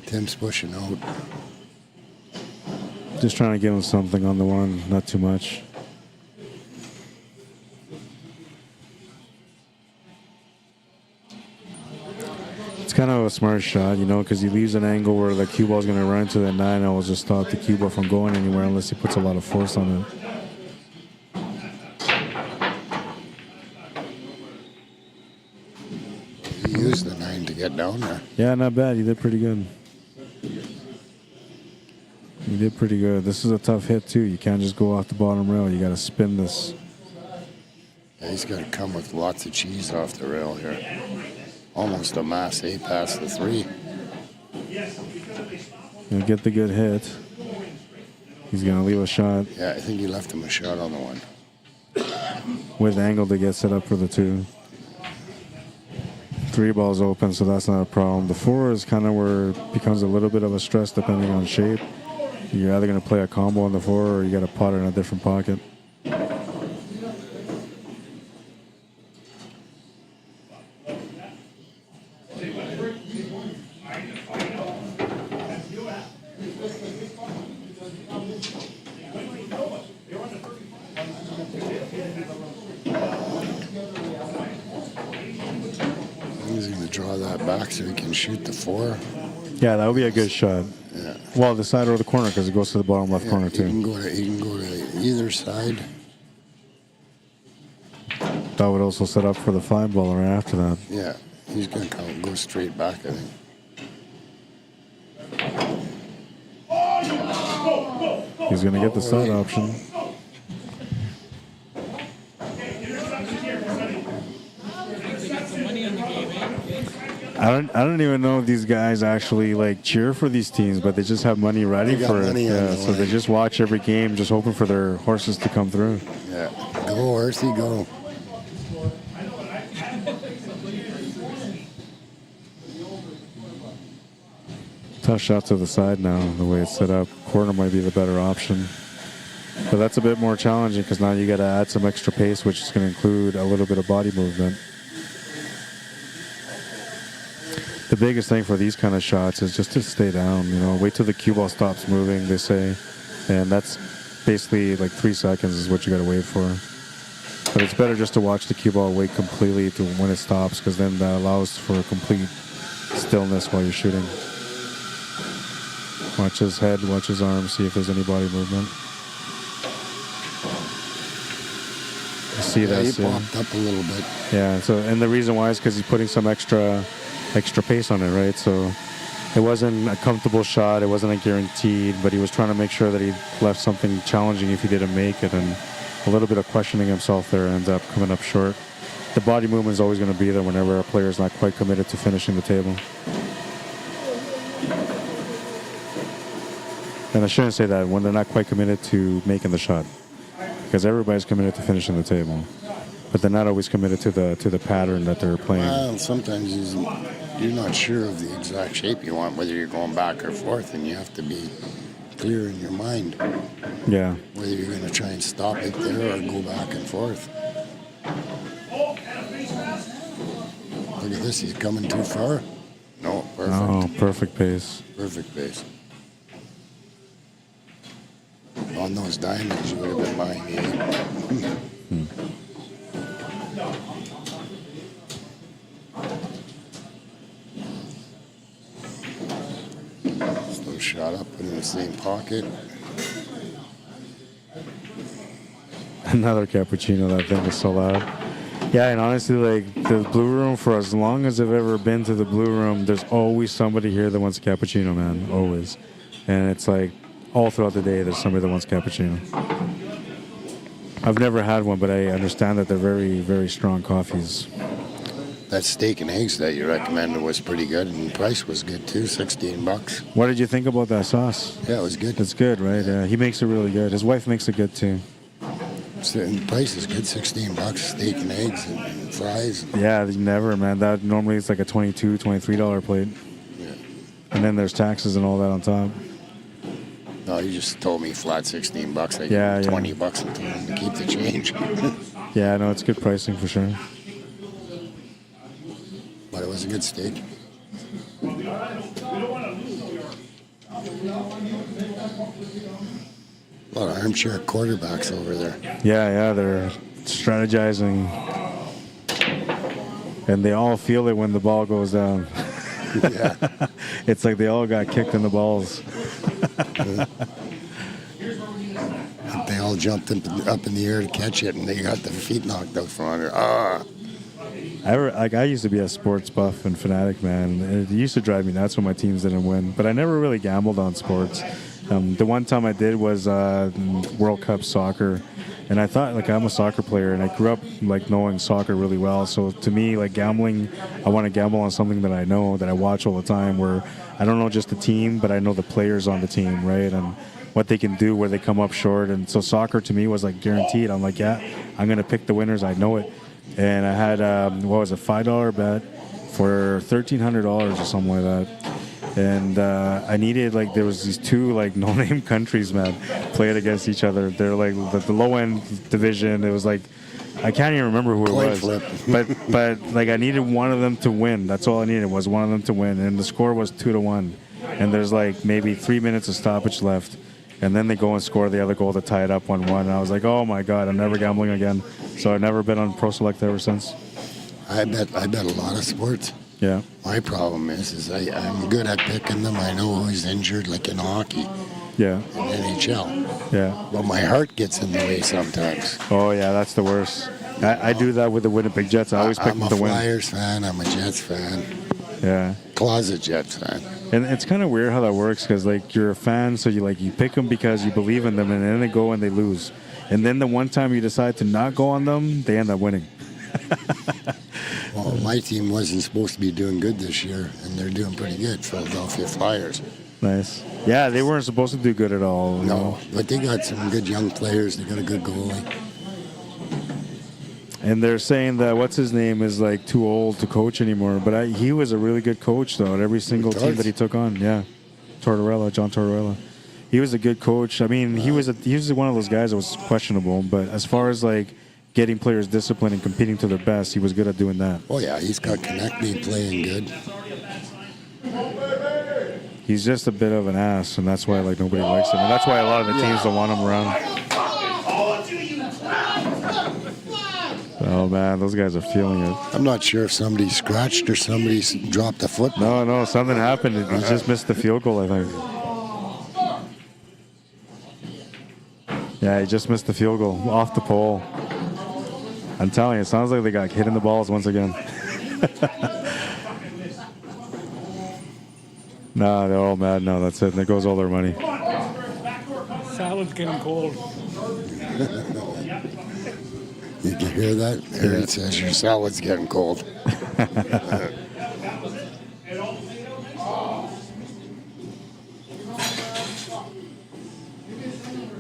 Tim's pushing out. Just trying to give him something on the one, not too much. It's kind of a smart shot, because he leaves an angle where the cue ball's going to run into the 9 and will just stop the cue ball from going anywhere unless he puts a lot of force on it. He used the 9 to get down there. Yeah, not bad. He did pretty good. He did pretty good. This is a tough hit, too. You can't just go off the bottom rail. You got to spin this. Yeah, he's got to come with lots of cheese off the rail here. Almost a mass A past the 3. He'll get the good hit. He's going to leave a shot. Yeah, I think he left him a shot on the 1. With angle to get set up for the 2. 3 balls open, so that's not a problem. The 4 is kind of where it becomes a little bit of a stress depending on shape. You're either going to play a combo on the 4 or you got to pot it in a different pocket. draw that back so he can shoot the 4. Yeah, that would be a good shot. Yeah. Well, the side or the corner, because it goes to the bottom left corner He can too. go to either side. That would also set up for the 5 ball right after that. Yeah, he's going to go straight back, I think. He's going to get the side option. I don't even know if these guys actually like cheer for these teams, but they just have money ready They got for it. money on Yeah, the so they line. just watch every game, just hoping for their horses to come through. Yeah, go horsey, go. Tough shot to the side now, the way it's set up. Corner might be the better option. But that's a bit more challenging because now you got to add some extra pace, which is going to include a little bit of body movement. The biggest thing for these kind of shots is just to stay down, you know, wait till the cue ball stops moving, they say. And that's basically like 3 seconds is what you got to wait for. But it's better just to watch the cue ball wait completely to when it stops, because then that allows for complete stillness while you're shooting. Watch his head, watch his arm, see if there's any body movement. You see that? He popped up a little bit. Yeah. So, and the reason why is because he's putting some extra pace on it, right? So it wasn't a comfortable shot, it wasn't a guaranteed, but he was trying to make sure that he left something challenging if he didn't make it, and a little bit of questioning himself there ends up coming up short. The body movement is always going to be there whenever a player is not quite committed to finishing the table. And I shouldn't say that when they're not quite committed to making the shot, because everybody's committed to finishing the table, but they're not always committed to the pattern that they're playing. Well, sometimes you're not sure of the exact shape you want, whether you're going back or forth, and you have to be clear in your mind. Yeah. Whether you're going to try and stop it there or go back and forth. Look at this, he's coming too far. No, perfect. Oh, perfect pace. Perfect pace. On those diamonds, you would have been buying 8. Slow shot up, put it in the same pocket. Another cappuccino. That thing is so loud. Yeah, and honestly, like the Blue Room, for as long as I've ever been to the Blue Room, there's always somebody here that wants a cappuccino, man. Always. And it's like all throughout the day, there's somebody that wants cappuccino. I've never had one, but I understand that they're very, very strong coffees. That steak and eggs that you recommended was pretty good, and the price was good too, $16. What did you think about that sauce? Yeah, it was good. It's good, right? Yeah, he makes it really good. His wife makes it good too. So, and the price is good, $16, steak and eggs and fries. Yeah, never, man. That normally it's like a $22, $23 plate. Yeah. And then there's taxes and all that on top. No, you just told me flat $16. I gave Yeah, him yeah. $20 and told him to keep the change. Yeah, no, it's good pricing for sure. But it was a good steak. A lot of armchair quarterbacks over there. Yeah, they're strategizing. And they all feel it when the ball goes down. Yeah. It's like they all got kicked in the balls. They all jumped up in the air to catch it, and they got their feet knocked out from under. I used to be a sports buff and fanatic, man. It used to drive me nuts when my teams didn't win. But I never really gambled on sports. The one time I did was World Cup soccer. And I thought, like, I'm a soccer player, and I grew up, like, knowing soccer really well. So to me, like, gambling, I want to gamble on something that I know, that I watch all the time, where I don't know just the team, but I know the players on the team, right? And what they can do, where they come up short. And so soccer to me was, like, guaranteed. I'm like, yeah, I'm going to pick the winners. I know it. And I had, $5 bet for $1,300 or something like that. And I needed, like, there was these two, like, no-name countries, man, playing against each other. They're, like, the low-end division. It was, like, I can't even remember who it Coin was. flip. But, like, I needed one of them to win. That's all I needed, was one of them to win. And the score was 2-1. And there's, like, maybe 3 minutes of stoppage left. And then they go and score the other goal to tie it up 1-1. And I was like, oh, my God, I'm never gambling again. So I've never been on Pro Select ever since. I bet a lot of sports. Yeah. My problem is I'm good at picking them. I know who's injured, like in hockey, Yeah. in NHL. Yeah. But my heart gets in the way sometimes. Oh, yeah, that's the worst. I do that with the Winnipeg Jets. I always pick I'm them a to win. Flyers fan. I'm a Jets fan. Yeah. Closet Jets fan. And it's kind of weird how that works because, like, you're a fan, so you pick them because you believe in them, and then they go and they lose. And then the one time you decide to not go on them, they end up winning. Well, my team wasn't supposed to be doing good this year, and they're doing pretty good. Philadelphia Flyers. Nice. Yeah, they weren't supposed to do good at all. You No, know? but they got some good young players. They got a good goalie. And they're saying that what's his name is like too old to coach anymore. But he was a really good coach though at every single team that he took on. Yeah, John Tortorella. He was a good coach. I mean, he was one of those guys that was questionable. But as far as like getting players disciplined and competing to their best, he was good at doing that. Oh yeah, he's got connecting, playing good. He's just a bit of an ass, and that's why like nobody likes him. And that's why a lot of the teams don't want him around. Oh man, those guys are feeling it. I'm not sure if somebody scratched or somebody dropped a foot. No, something happened. He just missed the field goal, I think. Yeah, he just missed the field goal off the pole. I'm telling you, it sounds like they got hit in the balls once again. No, they're all mad now. That's it. There goes all their money. Salad's getting cold. You can hear that? Harry says your salad's getting cold.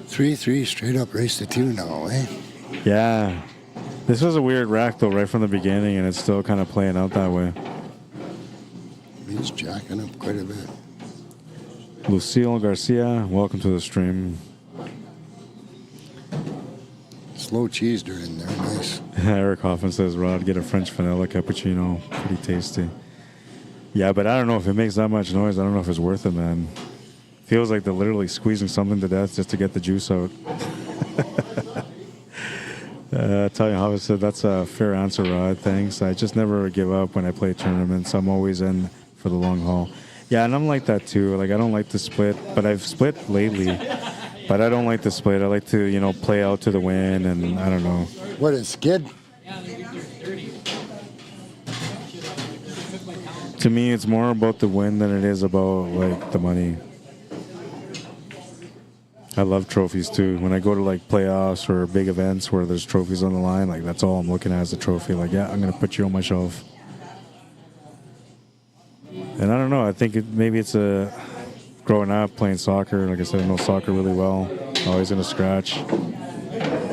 3-3 straight up race to 2 now, eh? Yeah. This was a weird rack, though, right from the beginning, and it's still kind of playing out that way. He's jacking up quite a bit. Lucille Garcia, welcome to the stream. Slow cheese in there, nice. Eric Hoffman says, Rod, get a French vanilla cappuccino. Pretty tasty. Yeah, but I don't know if it makes that much noise. I don't know if it's worth it, man. Feels like they're literally squeezing something to death just to get the juice out. Tanya Hoffman said, that's a fair answer, Rod. Thanks. I just never give up when I play tournaments. I'm always in for the long haul. Yeah, and I'm like that too. Like, I don't like to split, but I've split lately. But I don't like to split. I like to, you know, play out to the win, and I don't know. What is skid? To me, it's more about the win than it is about, like, the money. I love trophies, too. When I go to, like, playoffs or big events where there's trophies on the line, like, that's all I'm looking at is a trophy. Like, yeah, I'm going to put you on my shelf. And I don't know. I think maybe it's a... Growing up, playing soccer, like I said, I know soccer really well. Oh, he's going to scratch.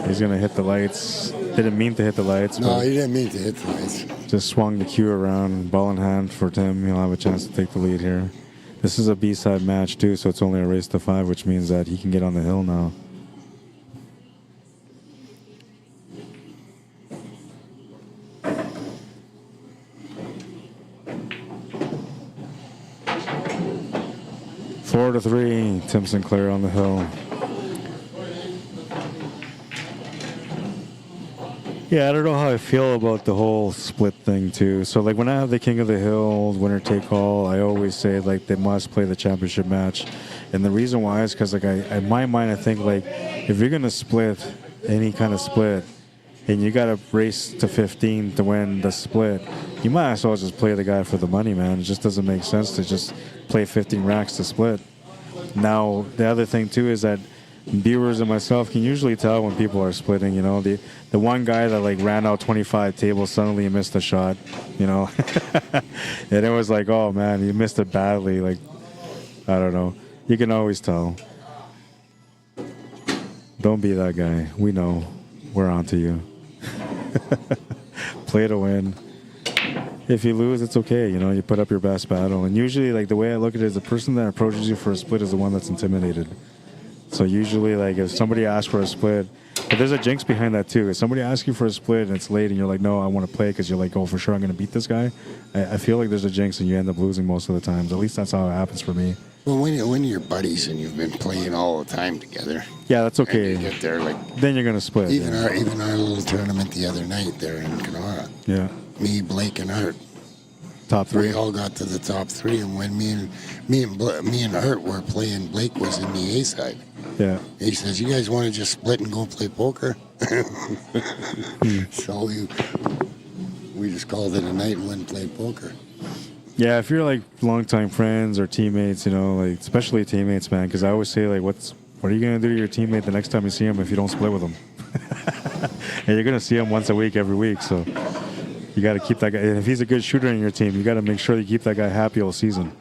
He's going to hit the lights. Didn't mean to hit the lights. No, he didn't mean to hit the lights. Just swung the cue around, ball in hand for Tim. He'll have a chance to take the lead here. This is a B-side match, too, so it's only a race to 5, which means that he can get on the hill now. Four to 3, Tim Sinclair on the hill. Yeah, I don't know how I feel about the whole split thing too. So like when I have the King of the Hill, winner take all, I always say like they must play the championship match. And the reason why is because like in my mind I think like if you're gonna split any kind of split and you gotta race to 15 to win the split, you might as well just play the guy for the money, man. It just doesn't make sense to just play 15 racks to split. Now the other thing too is that viewers and myself can usually tell when people are splitting, you know. The one guy that like ran out 25 tables suddenly missed a shot, you know. And it was like, oh man, you missed it badly. Like, I don't know. You can always tell. Don't be that guy. We know. We're on to you. Play to win. If you lose, it's okay. You know, you put up your best battle. And usually, like, the way I look at it is the person that approaches you for a split is the one that's intimidated. So usually, like, if somebody asks for a split, but there's a jinx behind that, too. If somebody asks you for a split and it's late and you're like, no, I want to play because you're like, oh, for sure I'm going to beat this guy, I feel like there's a jinx and you end up losing most of the times. At least that's how it happens for me. Well, when you're buddies and you've been playing all the time together. Yeah, that's okay. And you get there, like... Then you're going to split. Even our little tournament the other night there in Kenora. Yeah. Me, Blake, and Art. top three. We all got to the top 3, and when me and Hurt were playing, Blake was in the A side. Yeah. He says, "You guys want to just split and go play poker?" So we just called it a night and went and played poker. Yeah, if you're like longtime friends or teammates, you know, like especially teammates, man, because I always say like, what are you gonna do to your teammate the next time you see him if you don't split with him? And you're gonna see him once a week, every week, so you got to keep that guy. And if he's a good shooter in your team, you got to make sure you keep that guy happy all season.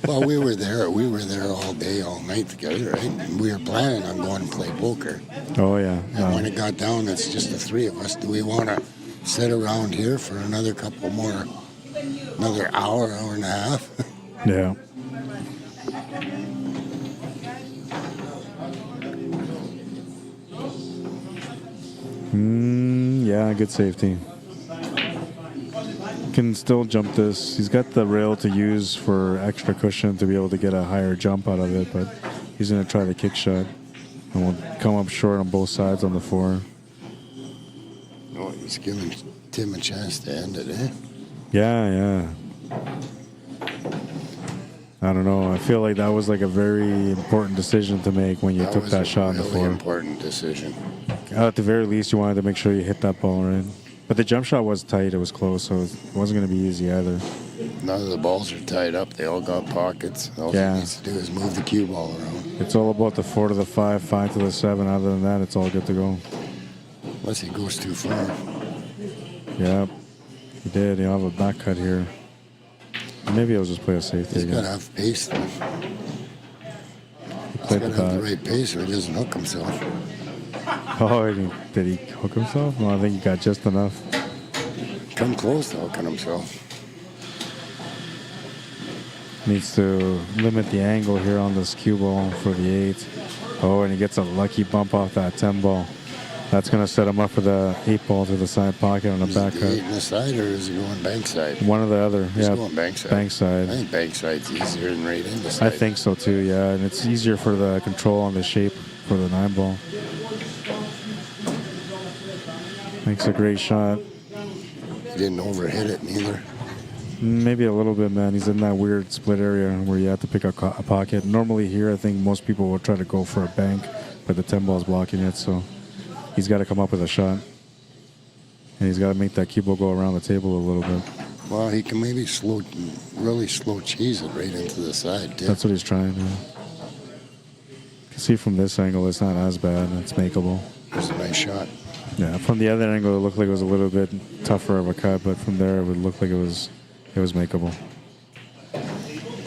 Well, we were there all day, all night together, right? And we were planning on going to play poker. Oh yeah. And when it got down, it's just the 3 of us. Do we want to sit around here for another hour and a half? Yeah. Yeah, good safety. Can still jump this. He's got the rail to use for extra cushion to be able to get a higher jump out of it, but he's going to try the kick shot. And we'll come up short on both sides on the 4. Oh, he's giving Tim a chance to end it, eh? Yeah. I don't know. I feel like that was like a very important decision to make when you took that shot on the 4. Really important decision. At the very least, you wanted to make sure you hit that ball right. But the jump shot was tight. It was close, so it wasn't going to be easy either. None of the balls are tied up. They all got pockets. All he needs to do is move the cue ball around. It's all about the 4 to the 5, 5 to the 7. Other than that, it's all good to go. Unless he goes too far. Yeah, he did. He'll have a back cut here. Maybe I'll just play a safety He's again. got to have pace, though. He's got to have the right pace or he doesn't hook himself. Oh, did he hook himself? No, I think he got just enough. Come close to hooking himself. Needs to limit the angle here on this cue ball for the 8. Oh, and he gets a lucky bump off that 10 ball. That's going to set him up for the 8 ball to the side pocket on the back cut. Is he 8 in the side or is he going bank side? One or the other. He's going bank side. Bank side. I think bank side's easier than right in the side. I think so too, yeah. And it's easier for the control on the shape for the 9 ball. Makes a great shot. He didn't overhit it neither. Maybe a little bit, man. He's in that weird split area where you have to pick a pocket. Normally here, I think most people will try to go for a bank, but the 10 ball is blocking it, so he's got to come up with a shot. And he's got to make that cue ball go around the table a little bit. Well, he can maybe really slow cheese it right into the side, too. That's what he's trying to do. You can see from this angle, it's not as bad. It's makeable. It's a nice shot. Yeah, from the other angle, it looked like it was a little bit tougher of a cut, but from there, it would look like it was makeable.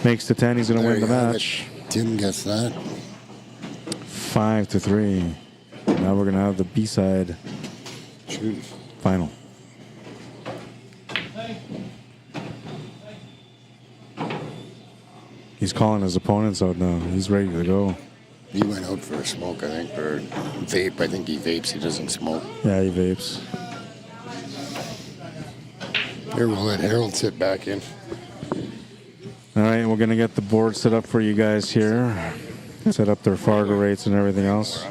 Makes the 10. He's going to win the match. Tim gets that. 5-3. Now we're going to have the B-side final. He's calling his opponents out now. He's ready to go. He went out for a smoke, I think, or vape. I think he vapes. He doesn't smoke. Yeah, he vapes. Here, we'll let Harold sit back in. All right, we're going to get the board set up for you guys here. Set up their Fargo rates and everything else.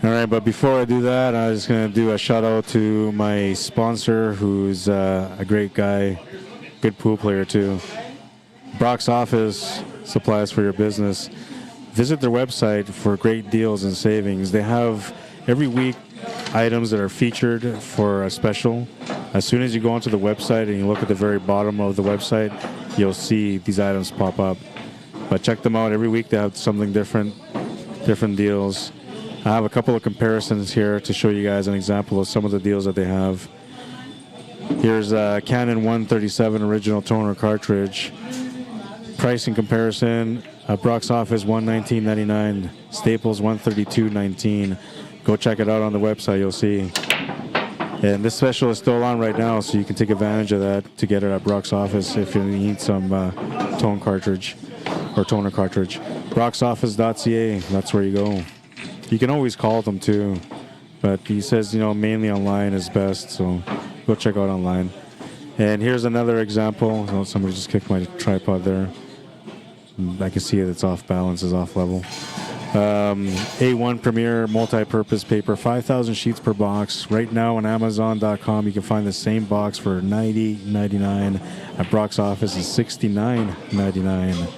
All right, but before I do that, I'm just going to do a shout out to my sponsor, who's a great guy, good pool player too. Brock's Office Supplies for your business. Visit their website for great deals and savings. They have every week items that are featured for a special. As soon as you go onto the website and you look at the very bottom of the website, you'll see these items pop up. But check them out every week. They have something different deals. I have a couple of comparisons here to show you guys an example of some of the deals that they have. Here's a Canon 137 original toner cartridge. Pricing comparison, Brock's Office $119.99, Staples $132.19. Go check it out on the website, you'll see. And this special is still on right now, so you can take advantage of that to get it at Brock's Office if you need some tone cartridge or toner cartridge. BrocksOffice.ca, that's where you go. You can always call them too. But he says, mainly online is best, so go check out online. And here's another example. Oh, somebody just kicked my tripod there. I can see it, it's off balance, it's off level. A1 Premier multi-purpose paper, 5,000 sheets per box. Right now on Amazon.com, you can find the same box for $90.99. At Brock's office is $69.99.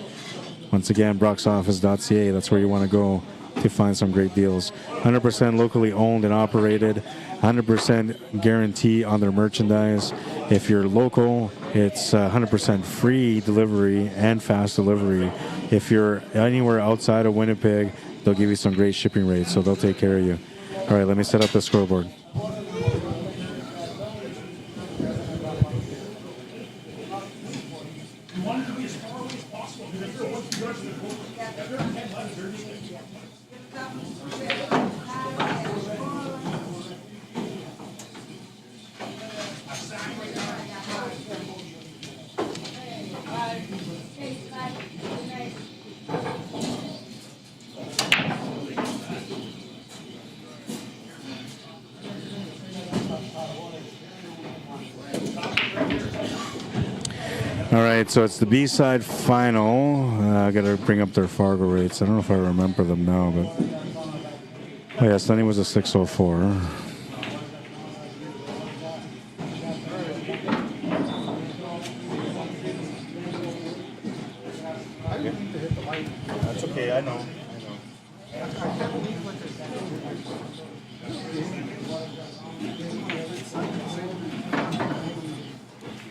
Once again, brocksoffice.ca, that's where you want to go to find some great deals. 100% locally owned and operated, 100% guarantee on their merchandise. If you're local, it's 100% free delivery and fast delivery. If you're anywhere outside of Winnipeg, they'll give you some great shipping rates, so they'll take care of you. All right, let me set up the scoreboard. All right, so it's the B-side final. I got to bring up their Fargo rates. I don't know if I remember them now, but oh yeah, Sunny was a 604. That's okay, I know.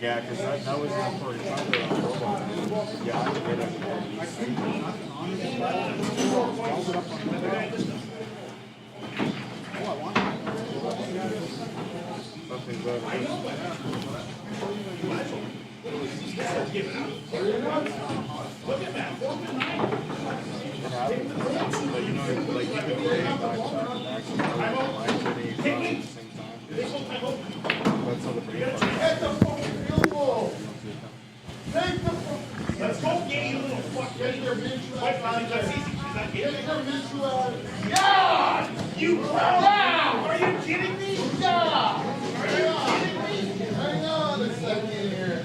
Yeah, because that was for yeah, I get it. Something good. But you know, like you can play back at the same time. That's how the brain works. Let's go get you, little fuck. Get your Minshew out there. Get your Minshew out. Yeah! You wow! Are you kidding me? Yeah! Hang on. Hang on a second here.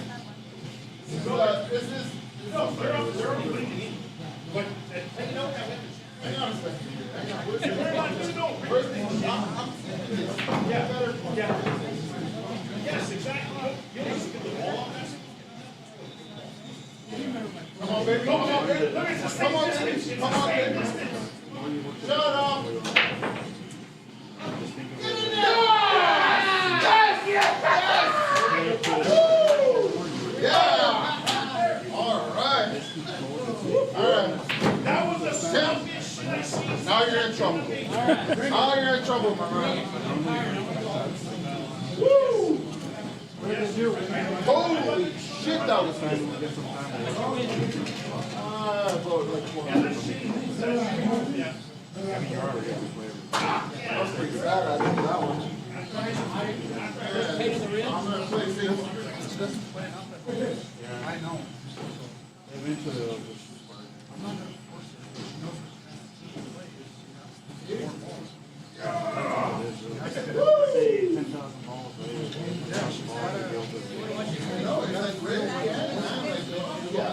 This is... No, they're already putting it in. But, hang on a second here. Hang on. First thing, I'm saying this. Yeah. Yes, exactly. You listen to the ball. Come on, baby. Come on, baby. Come on, baby. Come on, baby. Shut up. Yes! Yes! Yes! Yeah! All right. All right. That was a selfish shit I see. Now you're in trouble. Now you're in trouble, my man. Woo! Holy shit, that was nice. That was pretty bad, I think that one. I'm going to play single. I know. Eventually it'll just spark. I'm not going to force it. Woo! 10,000 balls later. No, it's like real yeah.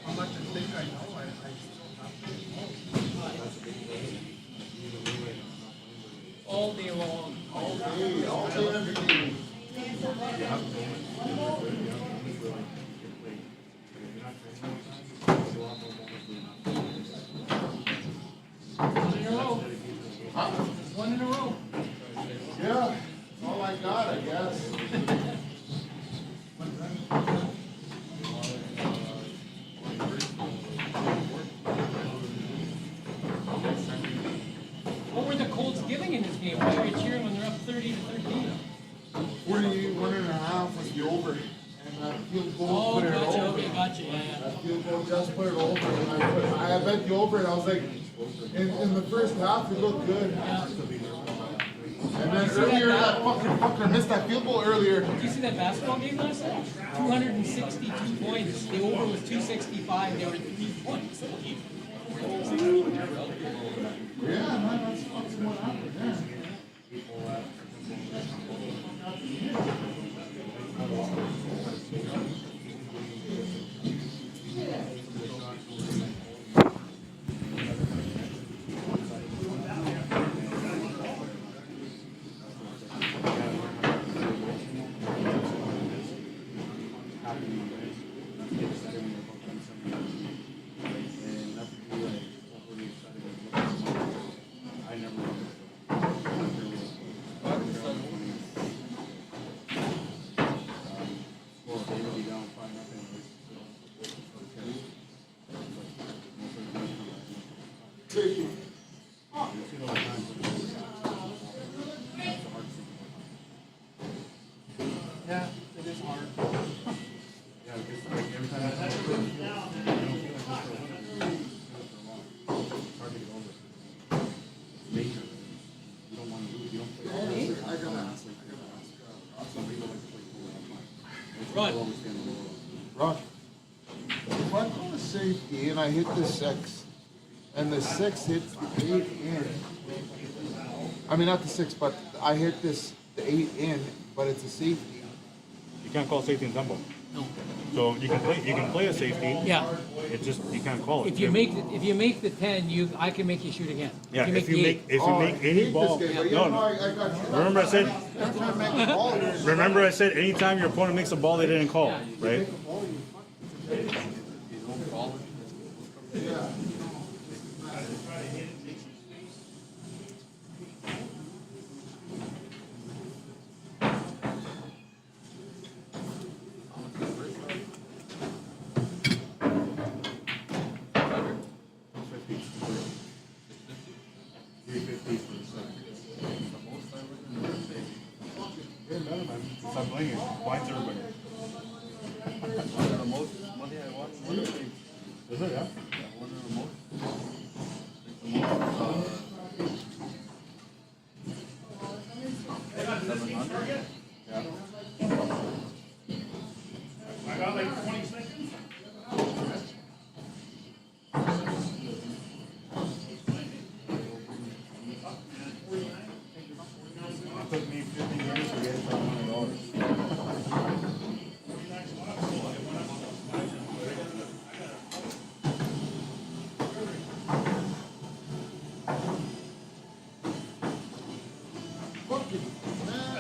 How much I think I know, All day long. All day, every day. One in a row. Huh? One in a row. Yeah, that's all I got, I guess. What were the Colts giving in this game? Why are you cheering when they're up 30-13? 41.5 was the over. And that field goal Oh, put it gotcha, over. okay, gotcha, yeah. That field goal just put it over. And I bet the over, and I was like, in the first half, it looked good. Yeah. And then earlier, that fucking fucker missed that field goal earlier. Did you see that basketball game last night? 262 points. The over was 265. They were 3 points. Yeah, man, that's fucking what happened. Yeah. Yeah, it is hard. Yeah, because like every time I play, you don't feel like this for a winner. It's hard to get over. Nature. You don't want to lose. You don't play. Some people like to play pool all the time. Run. Always stand on the road. Rock. If I go to safety and I hit the 6, and the 6 hits the 8 in. I mean, not the 6, but I hit the 8 in, but it's a safety. You can't call safety in tempo. No. So you can play a safety. Yeah. It just you can't call it. If you make the 10, I can make you shoot again. Yeah, if you make any ball. Remember I said. Remember I said anytime your opponent makes a ball they didn't call, right? Stop playing it. Blinds everybody. Is it, yeah? I got like 20 seconds. It took me 15 years to get $500. Fucking man.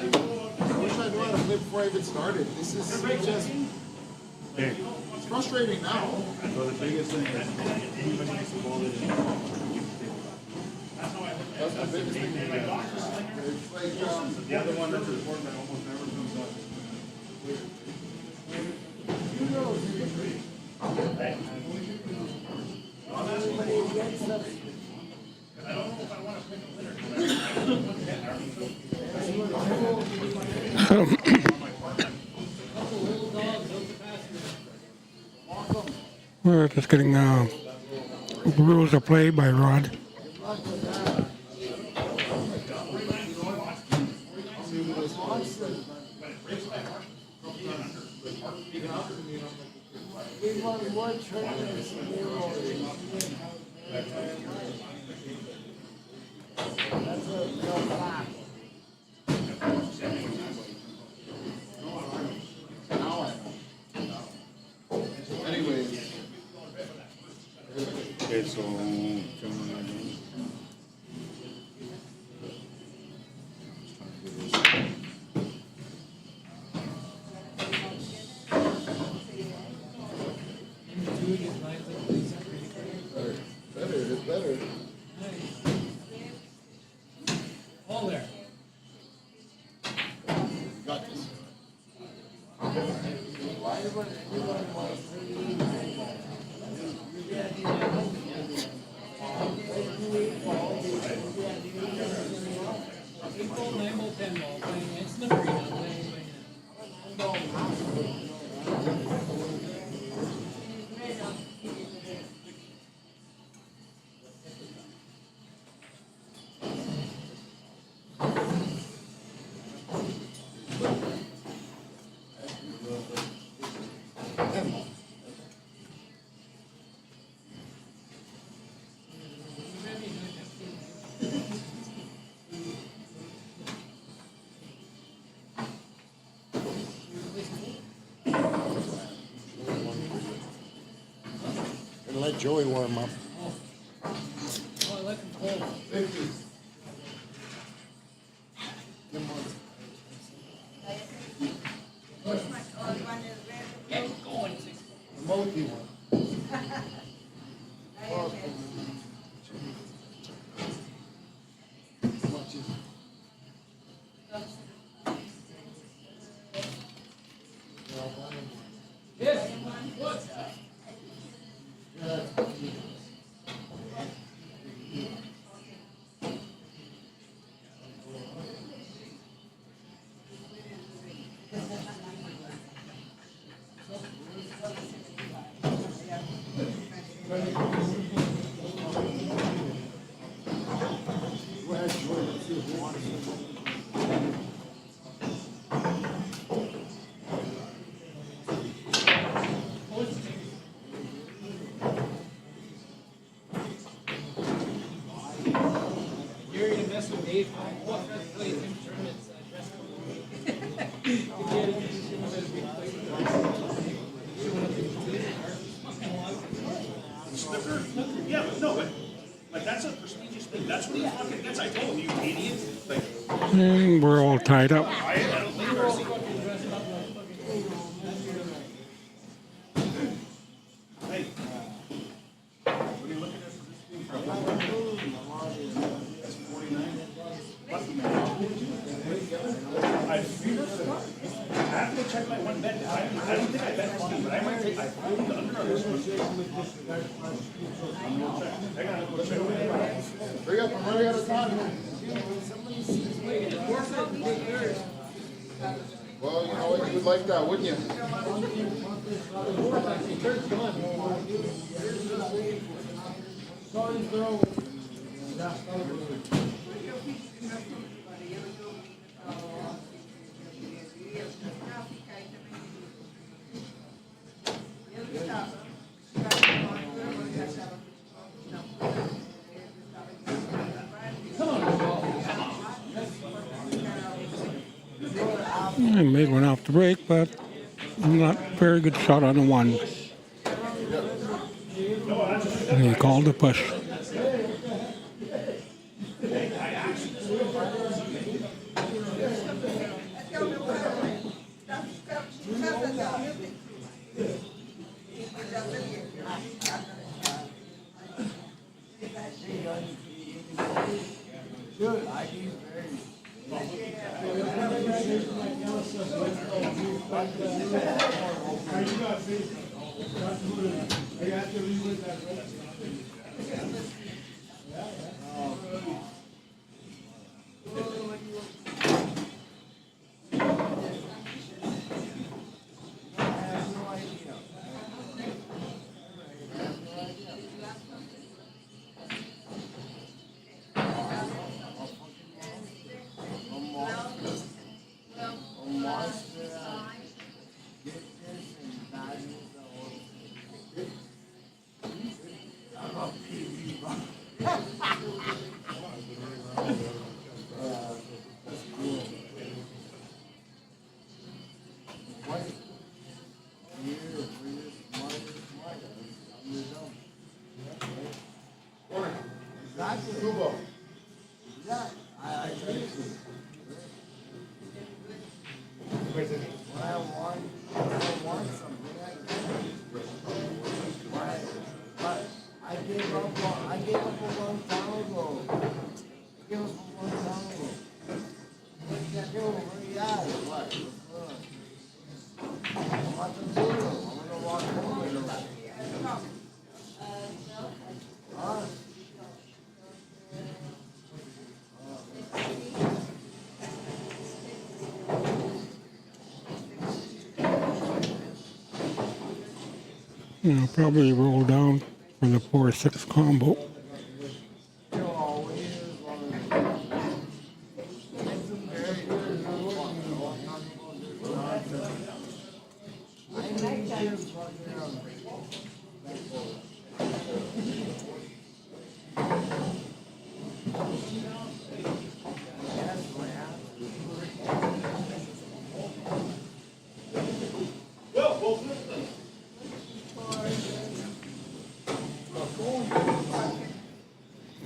I wish I knew how to play before I even started. This is just. Okay. It's frustrating now. So the biggest thing is anybody makes the ball that is That's the biggest thing. It's like, the other one that's important that almost never comes up. We're just getting rules of play by Rod. anyways. Okay, so Better, it's better. All there. Got this. Eight ball, 9 ball, 10 ball, playing. It's slippery now. Playing. let Joey warm up. Oh, I like them cold. Get going. The multi one. Yes. You're gonna mess with Dave. What play him tournaments? Dress Snooker? Yeah, but no, but like that's a prestigious thing. That's what he fucking gets. I told him, you idiot. Like, And we're all tied up. I don't think there's hey. What are you looking at? That's 49. Lucky man. I have to go check my one bet. I don't think I bet this game, but I might take. I pulled the under on this one. I gotta go check. Hurry up, I'm running out of time. Well, you know what, you would like that, wouldn't you? I made one off the break, but not very good shot on the one. And he called the push. I'll probably roll down for the 4-6 combo.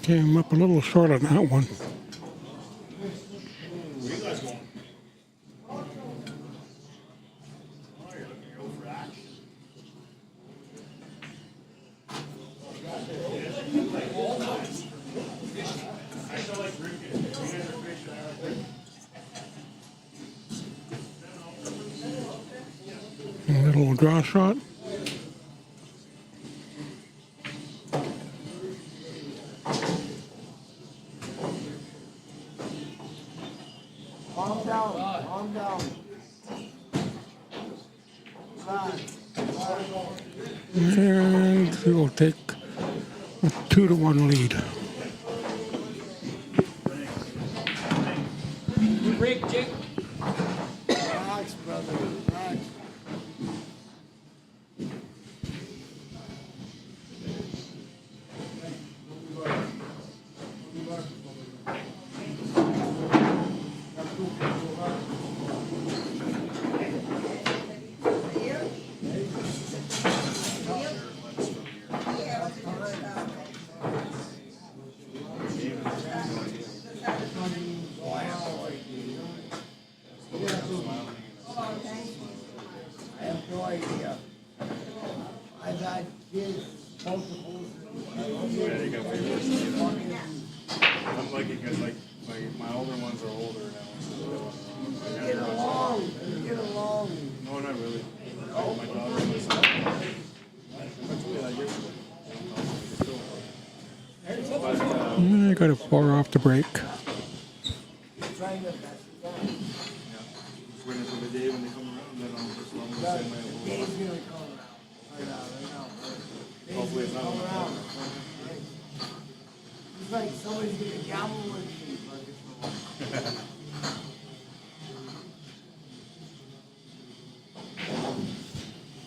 Came up a little short on that one. A little draw shot. Calm down, calm down. And he will take a 2-1 lead. Good break, Jake. Relax, brother, relax. I have no idea. I've had kids, multiples. Yeah, you got favorites. I'm lucky because like my older ones are older now. Get along, get along. No, not really. My daughter and my son. That's really like years ago. I got a 4 off the break. Trying the best. Just waiting for the day when they come around, then I'm just going to send my The day's gonna come around. Right now. Hopefully it's not Come on my around. phone. It's like somebody's gonna gamble with me.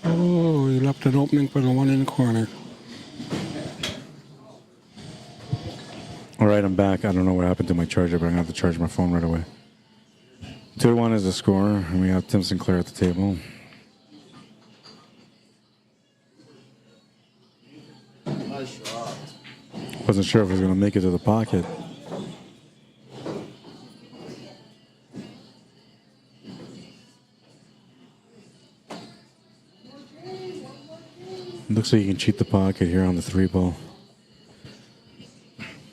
Oh, he left an opening for the one in the corner. All right, I'm back. I don't know what happened to my charger, but I'm going to have to charge my phone right away. 2-1 is the score, and we have Tim Sinclair at the table. Nice shot. Wasn't sure if he was going to make it to the pocket. Looks like you can cheat the pocket here on the 3-ball.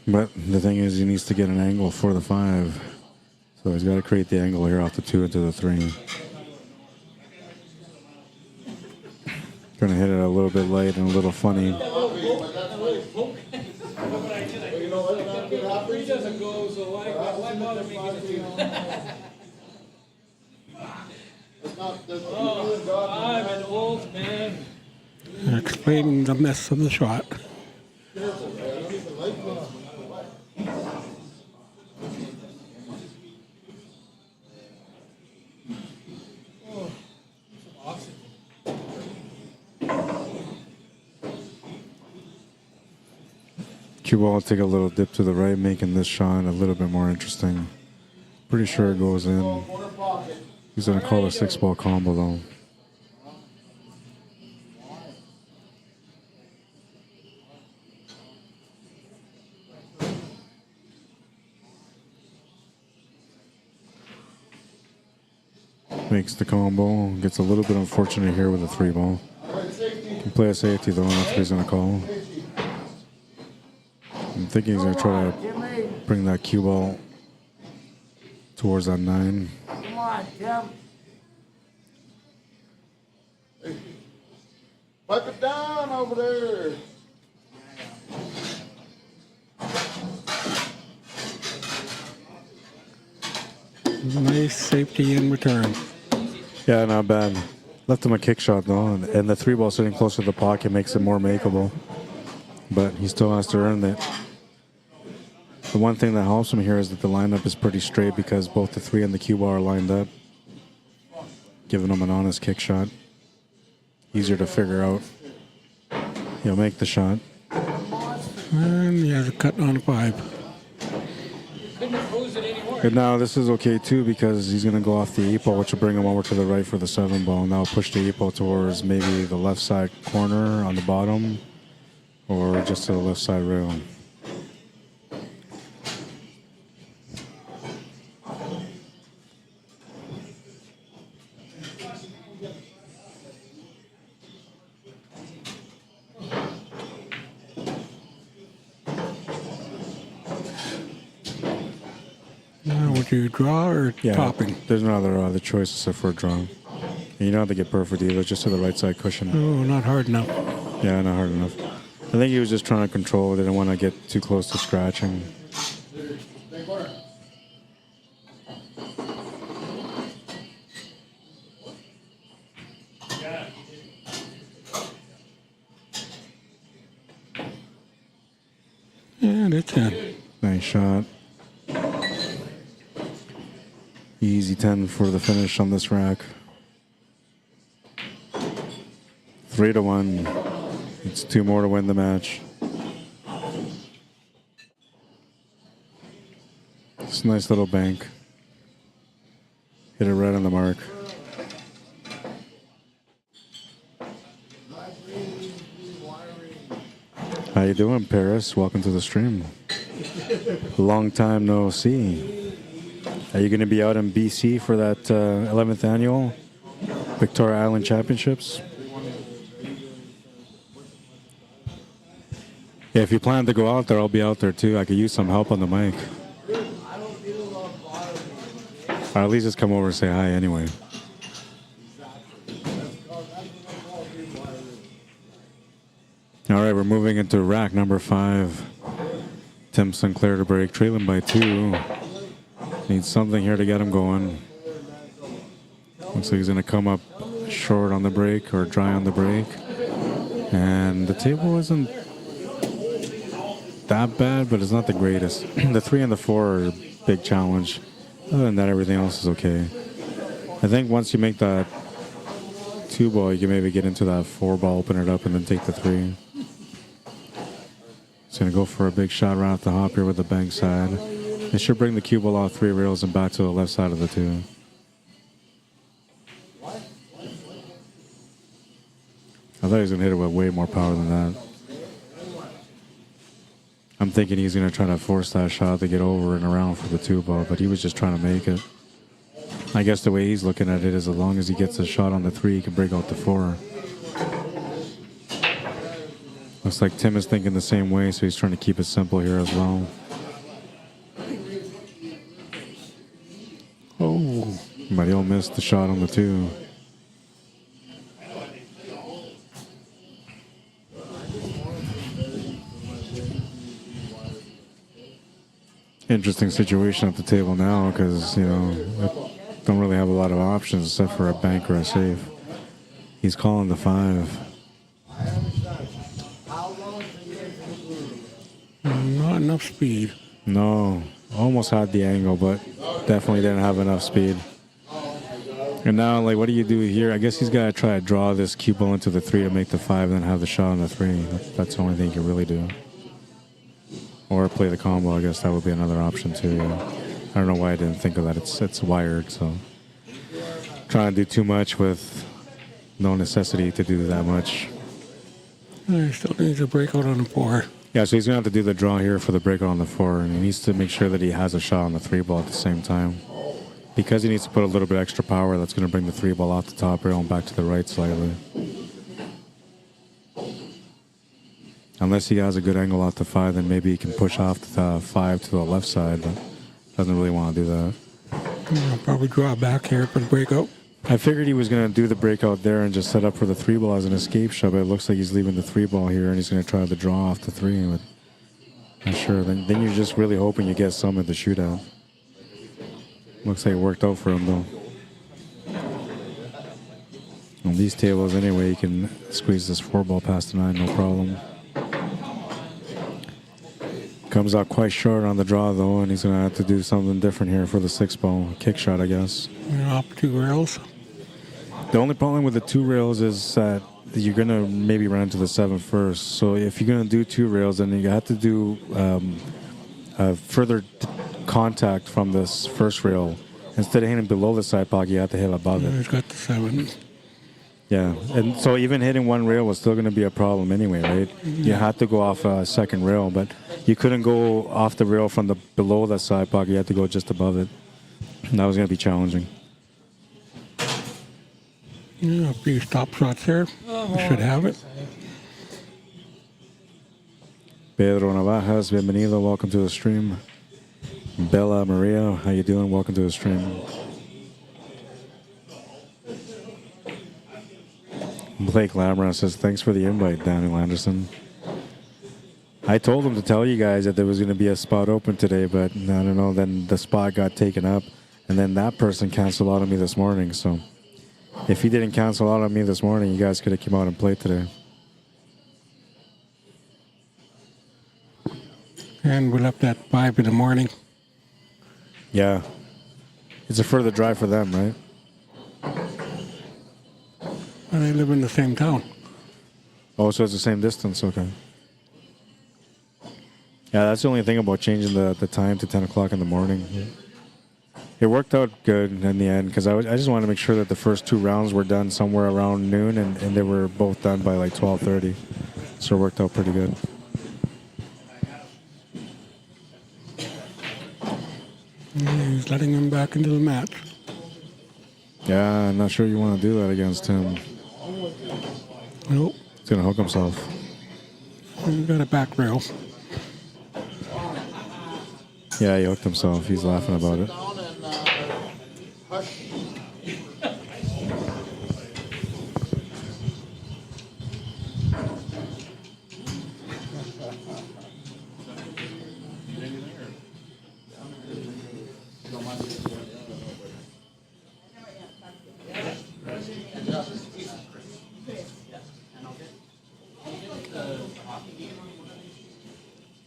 But the thing is, he needs to get an angle for the 5. So he's got to create the angle here off the 2 into the 3. Going to hit it a little bit light and a little funny. That little poke. He doesn't go, so why bother making it do? Oh, I'm an old man. Explaining the miss of the shot. Cue ball will take a little dip to the right, making this shot a little bit more interesting. Pretty sure it goes in. He's going to call a 6-ball combo though. Makes the combo. Gets a little bit unfortunate here with the 3-ball. Can play a safety though, and that's what he's going to call. I'm thinking he's going to try to bring that cue ball towards that 9. Come on, Tim. Pipe it down over there. Nice safety in return. Yeah, not bad. Left him a kick shot though, and the 3-ball sitting closer to the pocket makes it more makeable. But he still has to earn it. The one thing that helps him here is that the lineup is pretty straight because both the 3 and the cue ball are lined up, giving him an honest kick shot. Easier to figure out. He'll make the shot. And he has a cut on a 5. Couldn't have posed it anymore. And now this is okay too because he's going to go off the 8-ball, which will bring him over to the right for the 7-ball. Now push the 8-ball towards maybe the left side corner on the bottom or just to the left side rail. would you draw or Yeah, topping? there's no other choice except for a draw. And you don't have to get perfect either, just to the right side cushion. Oh, not hard enough. Yeah, not hard enough. I think he was just trying to control it. Didn't want to get too close to scratching. And it's in. Nice shot. Easy 10 for the finish on this rack. 3-1. It's 2 more to win the match. It's a nice little bank. Hit it right on the mark. How you doing, Paris? Welcome to the stream. Long time no see. Are you going to be out in BC for that 11th annual Victoria Island Championships? Yeah, if you plan to go out there, I'll be out there too. I could use some help on the mic. Or at least just come over and say hi anyway. All right, we're moving into rack number 5. Tim Sinclair to break, trailing by 2. Needs something here to get him going. Looks like he's going to come up short on the break or dry on the break. And the table isn't that bad, but it's not the greatest. The 3 and the 4 are a big challenge. Other than that, everything else is okay. I think once you make that 2 ball, you can maybe get into that 4 ball, open it up, and then take the 3. He's going to go for a big shot right off the hop here with the bank side. It should bring the cue ball off 3 rails and back to the left side of the 2. I thought he was going to hit it with way more power than that. I'm thinking he's going to try to force that shot to get over and around for the 2 ball, but he was just trying to make it. I guess the way he's looking at it is as long as he gets a shot on the 3, he can break out the 4. Looks like Tim is thinking the same way, so he's trying to keep it simple here as well. Oh. But he'll miss the shot on the 2. Interesting situation at the table now because, you know, don't really have a lot of options except for a bank or a safe. He's calling the 5. Not enough speed. No, almost had the angle, but definitely didn't have enough speed. And now, like, what do you do here? I guess he's got to try to draw this cue ball into the 3 to make the 5 and then have the shot on the 3. That's the only thing he can really do. Or play the combo, I guess that would be another option too. Yeah. I don't know why I didn't think of that. It's wired, so trying to do too much with no necessity to do that much. He still needs a breakout on the 4. Yeah, so he's going to have to do the draw here for the breakout on the 4, and he needs to make sure that he has a shot on the 3 ball at the same time. Because he needs to put a little bit extra power, that's going to bring the 3 ball off the top rail and back to the right slightly. Unless he has a good angle off the 5, then maybe he can push off the 5 to the left side, but doesn't really want to do that. I'll probably draw back here for the breakout. I figured he was going to do the breakout there and just set up for the 3 ball as an escape shot, but it looks like he's leaving the 3 ball here and he's going to try the draw off the 3. But not sure. Then you're just really hoping you get some at the shootout. Looks like it worked out for him, though. On these tables, anyway, you can squeeze this 4 ball past the 9, no problem. Comes out quite short on the draw, though, and he's going to have to do something different here for the 6 ball. Kick shot, I guess. Off 2 rails. The only problem with the 2 rails is that you're going to maybe run into the 7 first. So if you're going to do 2 rails, then you have to do further contact from this first rail. Instead of hitting below the side pocket, you have to hit above it. He's got the 7. Yeah, and so even hitting 1 rail was still going to be a problem anyway, right? You had to go off a second rail, but you couldn't go off the rail from the below that side pocket. You had to go just above it. And that was going to be challenging. Yeah, a few stop shots here. We should have it. Pedro Navajas, bienvenido. Welcome to the stream. Bella Maria, how you doing? Welcome to the stream. Blake Lamra says, thanks for the invite, Daniel Anderson. I told him to tell you guys that there was going to be a spot open today, but I don't know, then the spot got taken up, and then that person canceled out on me this morning, so if he didn't cancel out on me this morning, you guys could have come out and played today. And we left at 5 in the morning. Yeah. It's a further drive for them, right? But they live in the same town. Oh, so it's the same distance, okay. Yeah, that's the only thing about changing the time to 10 o'clock in the morning. It worked out good in the end because I just wanted to make sure that the first 2 rounds were done somewhere around noon, and they were both done by like 12:30. So it worked out pretty good. He's letting him back into the match. Yeah, I'm not sure you want to do that against him. Nope. He's going to hook himself. He's got a back rail. Yeah, he hooked himself. He's laughing about it.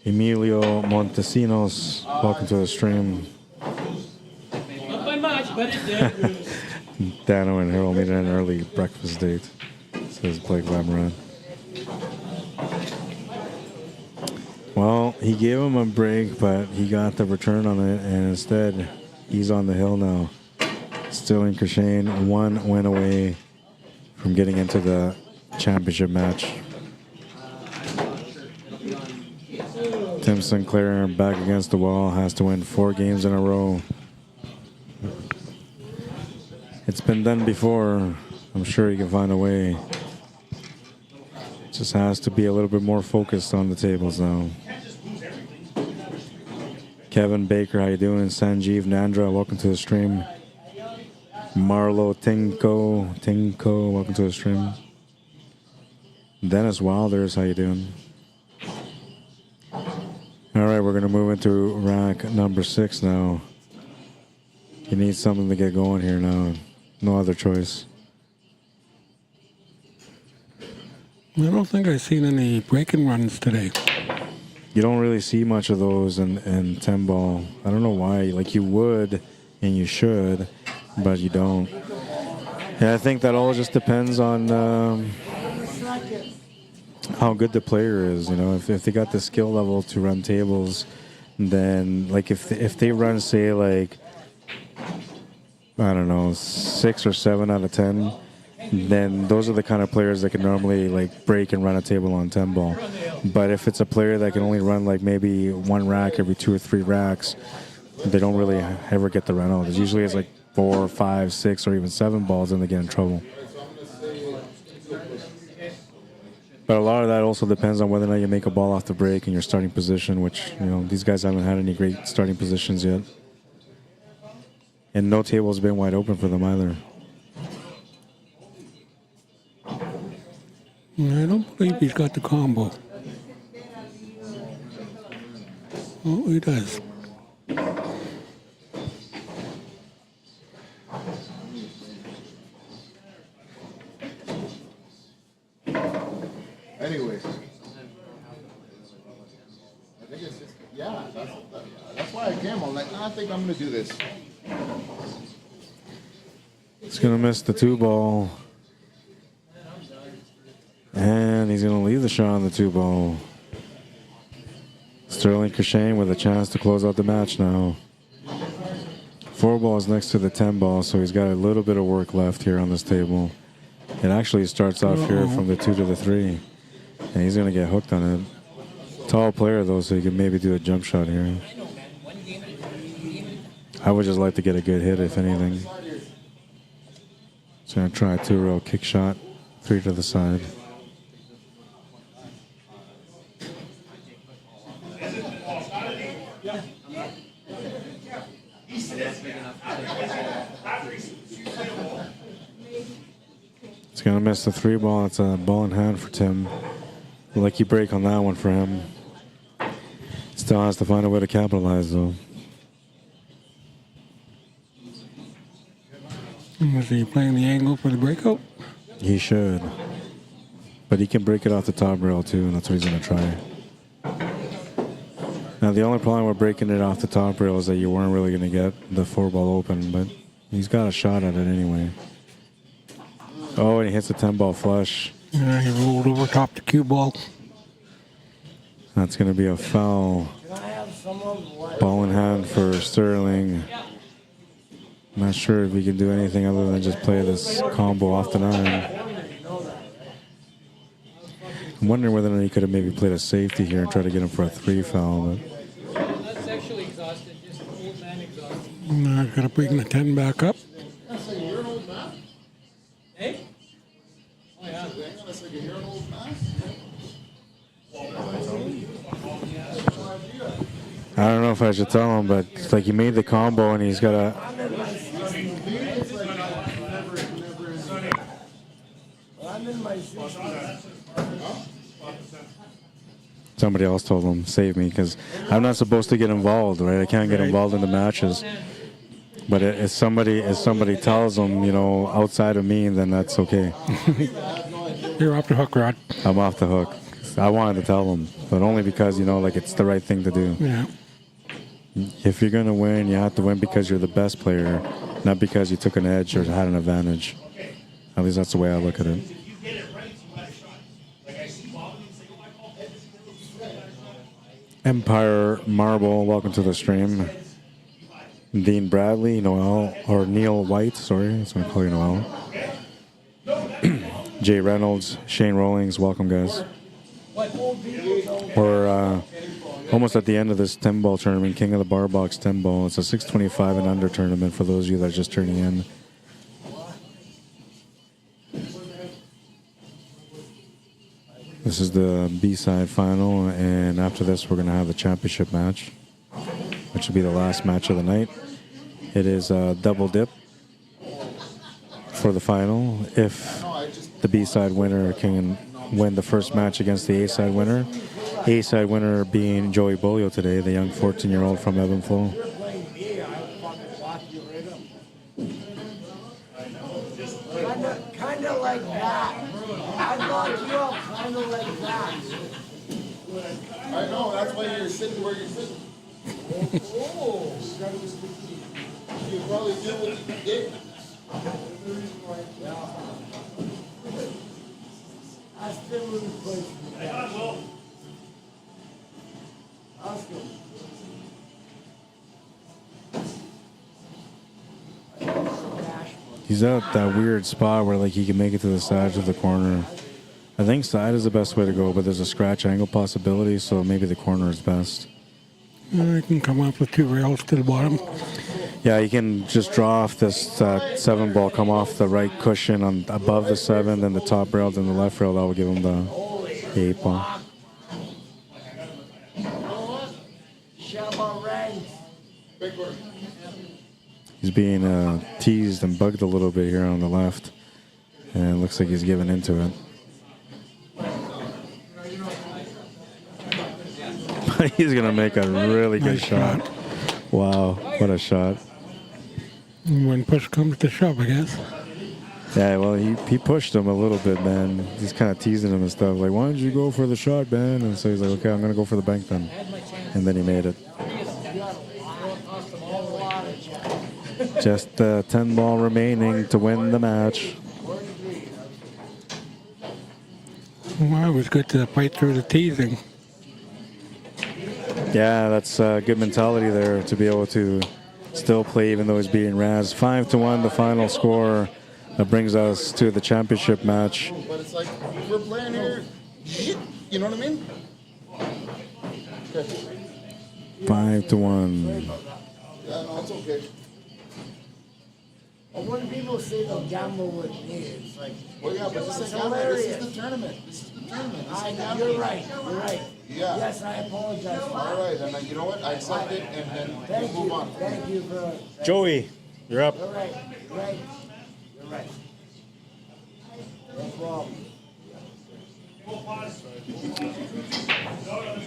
Emilio Montesinos, welcome to the stream. Not by much, but it did. Dano and Harold made an early breakfast date, says Blake Lamoran. Well, he gave him a break, but he got the return on it, and instead, he's on the hill now. Sterling Kershane, 1 win away from getting into the championship match. Tim Sinclair back against the wall, has to win 4 games in a row. It's been done before. I'm sure he can find a way. Just has to be a little bit more focused on the tables now. Kevin Baker, how you doing? Sanjeev Nandra, welcome to the stream. Marlo Tinko, welcome to the stream. Dennis Wilders, how you doing? All right, we're going to move into rack number 6 now. You need something to get going here now. No other choice. I don't think I've seen any break-and runs today. You don't really see much of those in 10 ball. I don't know why. Like you would and you should, but you don't. And I think that all just depends on how good the player is. You know, if they got the skill level to run tables, then like if they run, say, like, I don't know, 6 or 7 out of 10, then those are the kind of players that can normally like break and run a table on 10 ball. But if it's a player that can only run like maybe 1 rack every 2 or 3 racks, they don't really ever get the run out. Usually it's like 4, 5, 6, or even 7 balls, and they get in trouble. But a lot of that also depends on whether or not you make a ball off the break in your starting position, which, you know, these guys haven't had any great starting positions yet. And no table's been wide open for them either. I don't believe he's got the combo. Oh, he does. Anyways, I think it's just, yeah, that's why I came. I'm like, nah, I think I'm going to do this. He's going to miss the 2 ball. And he's going to leave the shot on the 2 ball. Sterling Kershane with a chance to close out the match now. 4 balls next to the 10 ball, so he's got a little bit of work left here on this table. It actually starts off here from the 2 to the 3. And he's going to get hooked on it. Tall player, though, so he can maybe do a jump shot here. I would just like to get a good hit, if anything. So I'm going to try a 2-row kick shot, 3 to the side. He's gonna miss the 3 ball. It's a ball in hand for Tim. Lucky break on that one for him. Still has to find a way to capitalize though. Was he playing the angle for the breakout? He should. But he can break it off the top rail too, and that's what he's gonna try. Now the only problem with breaking it off the top rail is that you weren't really gonna get the 4 ball open, but he's got a shot at it anyway. Oh, and he hits a 10 ball flush. Yeah, he rolled over top the cue ball. That's gonna be a foul. Ball in hand for Sterling. Not sure if he can do anything other than just play this combo off the 9. I'm wondering whether or not he could have maybe played a safety here and tried to get him for a 3 foul. But Not sexually exhausted, just old man exhausted. Now I've got to bring the 10 back up. Hey? Oh, yeah. I don't know if I should tell him, but it's like he made the combo and he's got a. Somebody else told him, save me, because I'm not supposed to get involved, right? I can't get involved in the matches. But if somebody tells him, you know, outside of me, then that's okay. You're off the hook, Rod. I'm off the hook. I wanted to tell him, but only because, you know, like it's the right thing to do. Yeah. If you're going to win, you have to win because you're the best player, not because you took an edge or had an advantage. At least that's the way I look at it. Empire Marble, welcome to the stream. Dean Bradley, Noel, or Neil White, sorry, that's what I call you, Noel. Jay Reynolds, Shane Rawlings, welcome guys. We're almost at the end of this 10-ball tournament, King of the Barbox 10-ball. It's a 625 and under tournament for those of you that are just turning in. This is the B-side final, and after this we're going to have the championship match, which will be the last match of the night. It is a double dip for the final. If the B-side winner can win the first match against the A-side winner, A-side winner being Joey BEAULIEU today, the young 14-year-old from Evanflow. Kind of like that. I thought you all kind of like that. I know, that's why you're sitting where you're sitting. Oh. You probably do what you did. I still wouldn't play for that. Oscar. He's at that weird spot where like he can make it to the sides of the corner. I think side is the best way to go, but there's a scratch angle possibility, so maybe the corner is best. I can come up with 2 rails to the bottom. Yeah, you can just draw off this 7 ball, come off the right cushion on above the 7, then the top rail, then the left rail. That will give him the 8 ball. He's being teased and bugged a little bit here on the left, and it looks like he's giving into it. He's gonna make a really good shot. Wow, what a shot! When push comes to shove, I guess. Yeah, well, he pushed him a little bit, man. He's kind of teasing him and stuff, like, why don't you go for the shot, man? And so he's like, okay, I'm gonna go for the bank then. And then he made it. Just 10 ball remaining to win the match. Well, it was good to fight through the teasing. Yeah, that's a good mentality there to be able to still play even though he's being razzed. 5-1, the final score. That brings us to the championship match. But it's like, we're playing here, you know what I mean? Okay. 5-1. Yeah, no, it's okay. When people say they'll gamble with me, it's like, Well, yeah, but this it's is gambling. hilarious. This is the tournament. This is the tournament. This I ain't know, gambling. you're right, you're right. You Yeah. Yes, I apologize. All right, and you know what? I accept it, and then Thank we'll move you. on. Thank you for. Joey, you're up. You're right. You're right. You're right. No problem.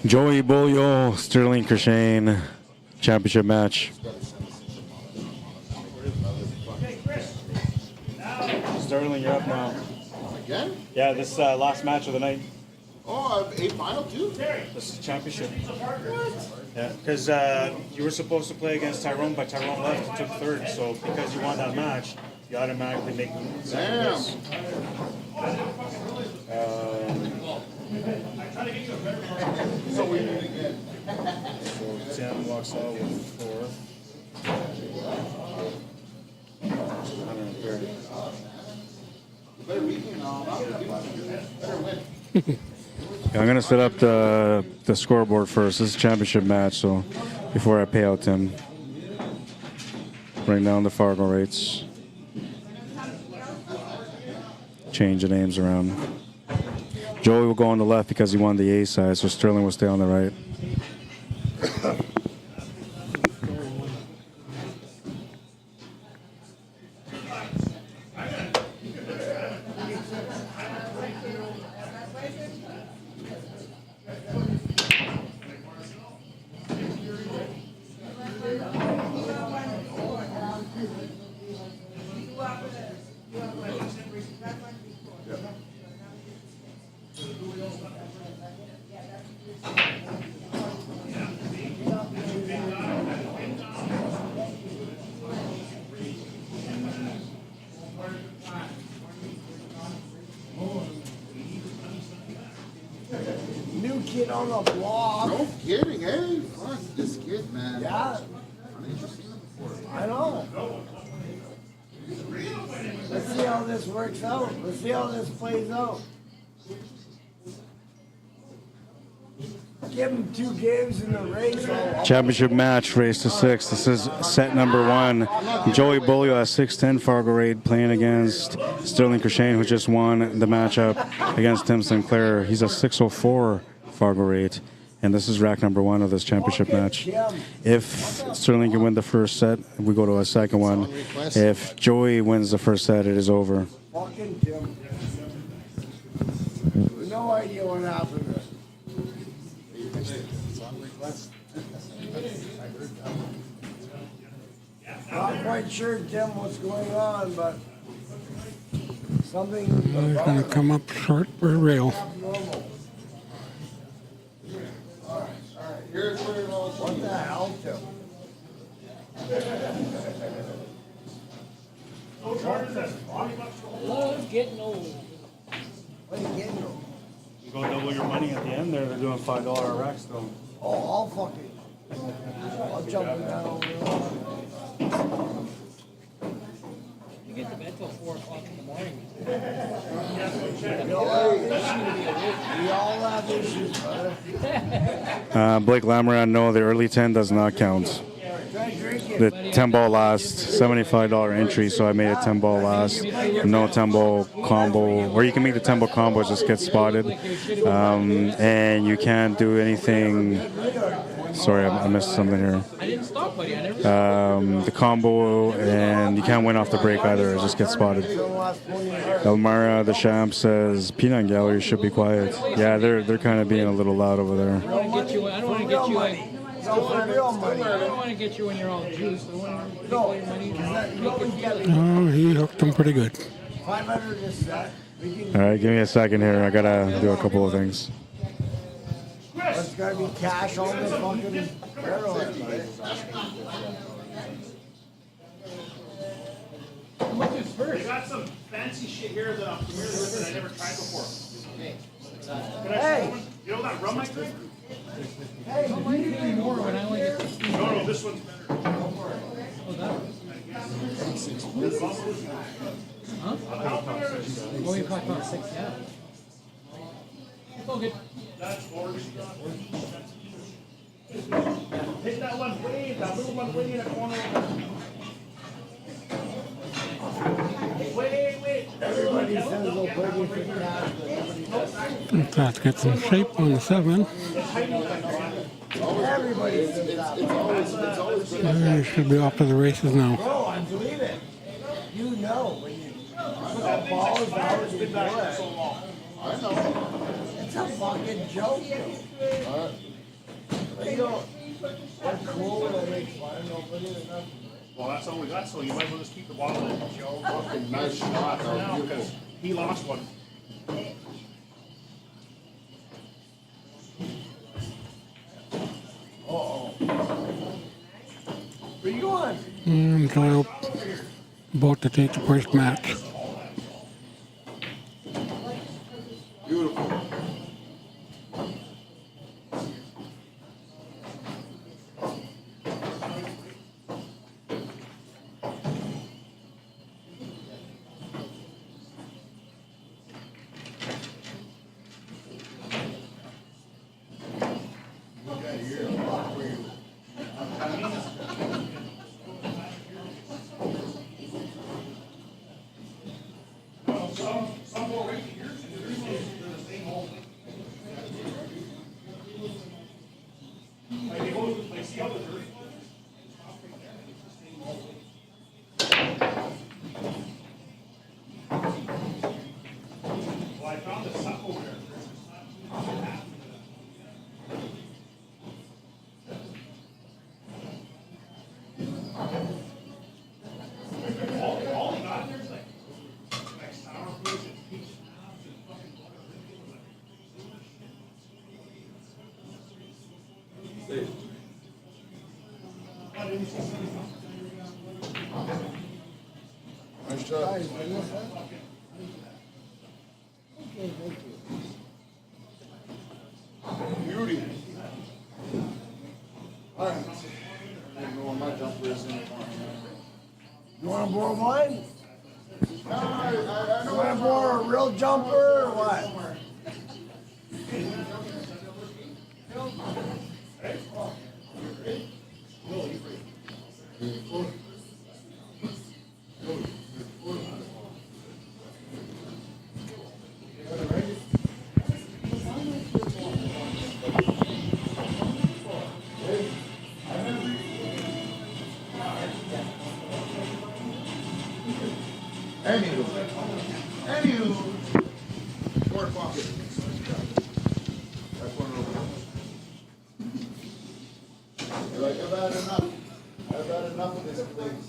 Joey Beaulieu, Sterling Kershane, championship match. Sterling, you're up now. Again? Yeah, this last match of the night. Oh, a final too? This is championship. Yeah, because you were supposed to play against Tyrone, but Tyrone left and took third. So because you won that match, you automatically make second place. So we meet again. So Tim walks out with 4. 130. Better beat me now. Better win. Yeah, I'm gonna set up the scoreboard first. This is a championship match, so before I pay out Tim, bring down the Fargo rates, change the names around. Joey will go on the left because he won the A side, so Sterling will stay on the right. New kid on the block. No kidding, hey? Fuck this kid, man. Yeah, I ain't just seen him before. I know. Let's see how this works out. Let's see how this plays out. Give him 2 games in the race. Championship match, race to 6. This is set number 1. Joey Beaulieu at 6'10", Fargo rate, playing against Sterling Kershane, who just won the matchup against Tim Sinclair. He's a 6'04", Fargo rate. And this is rack number 1 of this championship match. If Sterling can win the first set, we go to a second one. If Joey wins the first set, it is over. Fucking Jim. No idea what happened. Not quite sure, Tim, what's going on, but something. He's going to come up short for a rail. Abnormal. Here's where it all What the hell, Tim? Love getting old. What are you getting them? You go double your money at the end there. They're doing $5 racks though. Oh, I'll fucking. I'll jump in that over there. You get to bed till 4 o'clock in the morning. We all have issues, brother. Blake Lamoran, no, the early 10 does not count. Try drinking. The 10-ball last, $75 entry, so I made a 10-ball last. No 10-ball combo, or you can make the 10-ball combo, just get spotted. And you can't do anything. Sorry, I missed something here. I didn't stop, buddy. I never The combo, and you can't win off the break either, just get spotted. Elmara, the champ, says Peanut Gallery should be quiet. Yeah, they're kind of being a little loud over there. I don't want to get you. I don't want to get you. No, for real money. I don't want to get you when you're all juiced. I want to take all your money. Oh, he hooked him pretty good. 500 is that. All right, give me a second here. I gotta do a couple of things. It's gotta be cash on this fucking railroad. They got some fancy shit here that I'm familiar with that I never tried before. Can I try one? You know that rum I drink? Hey, I need more when I only get 16. No, this one's better. Oh, that one. Huh? Oh, you talked about 6, yeah. It's all good. That's orange. Hit that one way, that little one way in the corner. Wait. everybody says they'll pay you for cash, but everybody Let's get some shape on the 7. Everybody's It's always been You should be off to the races now. Bro, I believe it. You know when you put the balls out and you do it. I know. It's a fucking joke, though. They go, what cool when I make fun of nobody or nothing. Well, that's all we got, so you might as well just keep the ball in, Joe. Fucking nice shot. That was Now, beautiful. because he lost one. Where you going? And Doyle about to take the first match. Beautiful. Nice shot. Okay, thank you. Beauty. All right. I don't know where my jumper is anymore. You wanna borrow mine? No, I You know wanna borrow a real jumper or what? Anywho. Fourth pocket. That's one over. You're like, I've had enough. I've had enough of this place.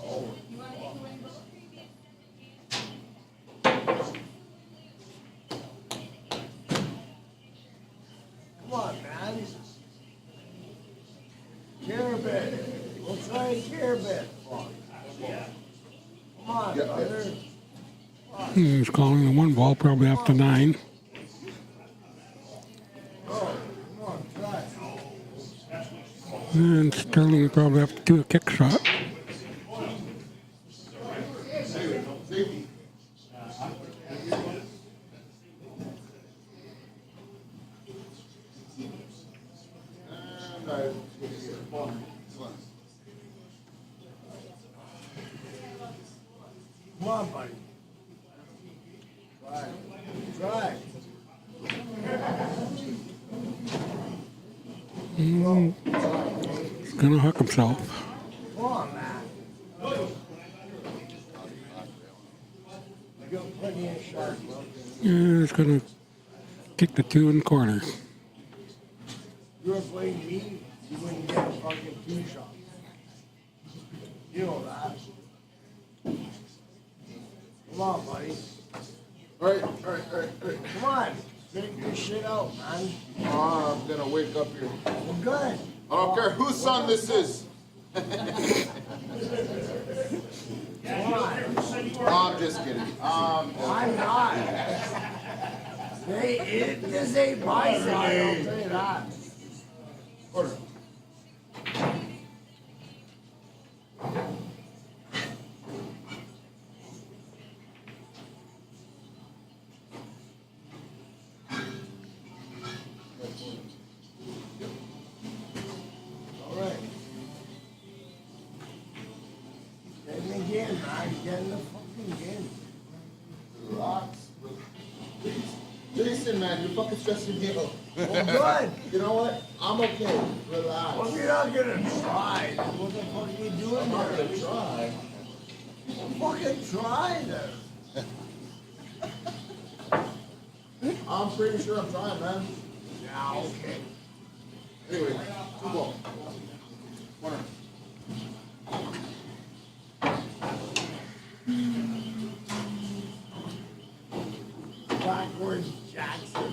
Oh. Come on, man. Care a bit. We'll try and care a bit. Come on, Yeah, brother. He's calling the 1 ball probably after 9. Come on, try. And Sterling will probably have to do a kick shot. Safety. And I Come on, buddy. Try. Try. He's gonna hook himself. Come on, man. You got plenty of shots, bro. And he's gonna kick the 2 in the corner. You were playing me, you wouldn't get a fucking 2 shots. You know that. Come on, buddy. All right. Come on. Figure your shit out, man. I'm gonna wake up here. Well, good. I don't care whose son this is. Come on. I'm just kidding. I'm not. This ain't my side, I'll tell you that. Order. All right. Get in the game, man. Get in the fucking game. Relax. fucking stressing me out. Well, good. You know what? I'm okay. Relax. Well, you're not gonna try. What the fuck are you doing I'm not there? gonna try. Fucking try then. I'm pretty sure I'm trying, man. Yeah, okay. Anyway, 2 ball. Corner. Backwards Jackson.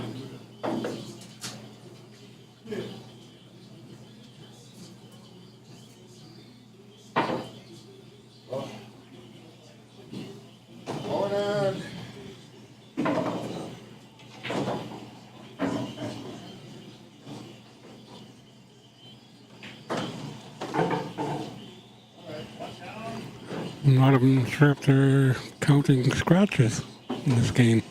Going in. I'm not even sure if they're counting scratches in this game.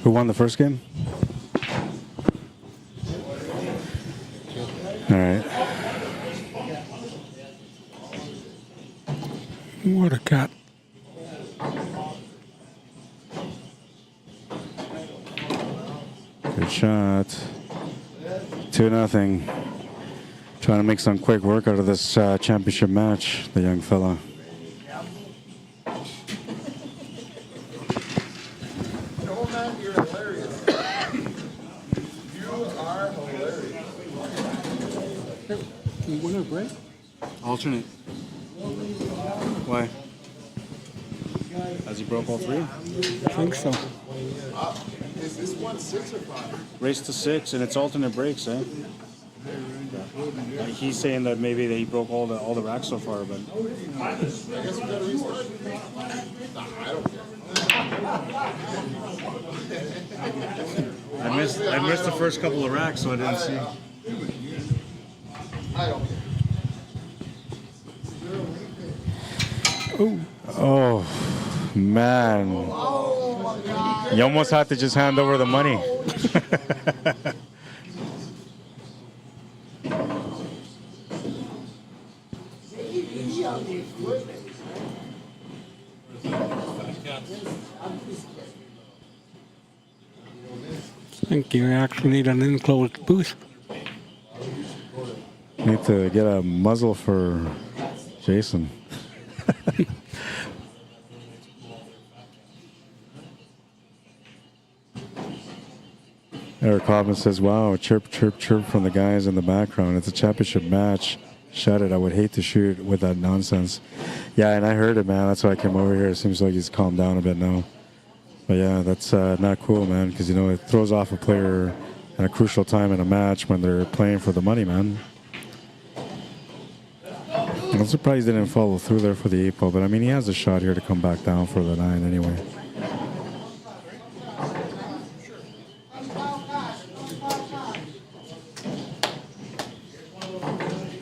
Who won the first game? All right. What a cat. Good shot. 2-0. Trying to make some quick work out of this championship match, the young fella. No, man, you're hilarious. You are hilarious. Winner break? Alternate. Why? Has he broke all 3? I think so. Is this one 6 or 5? Race to 6, and it's alternate breaks, eh? He's saying that maybe he broke all the racks so far, but I guess we gotta restart. Nah, I don't care. I missed the first couple of racks, so I didn't see. I don't care. Oh, man. You almost had to just hand over the money. I think you actually need an enclosed booth. Need to get a muzzle for Jason. Eric Hoffman says, wow, chirp, chirp, chirp from the guys in the background. It's a championship match. Shut it. I would hate to shoot with that nonsense. Yeah, and I heard it, man. That's why I came over here. It seems like he's calmed down a bit now. But yeah, that's not cool, man, because, you know, it throws off a player at a crucial time in a match when they're playing for the money, man. I'm surprised he didn't follow through there for the 8 ball, but I mean, he has a shot here to come back down for the 9 anyway.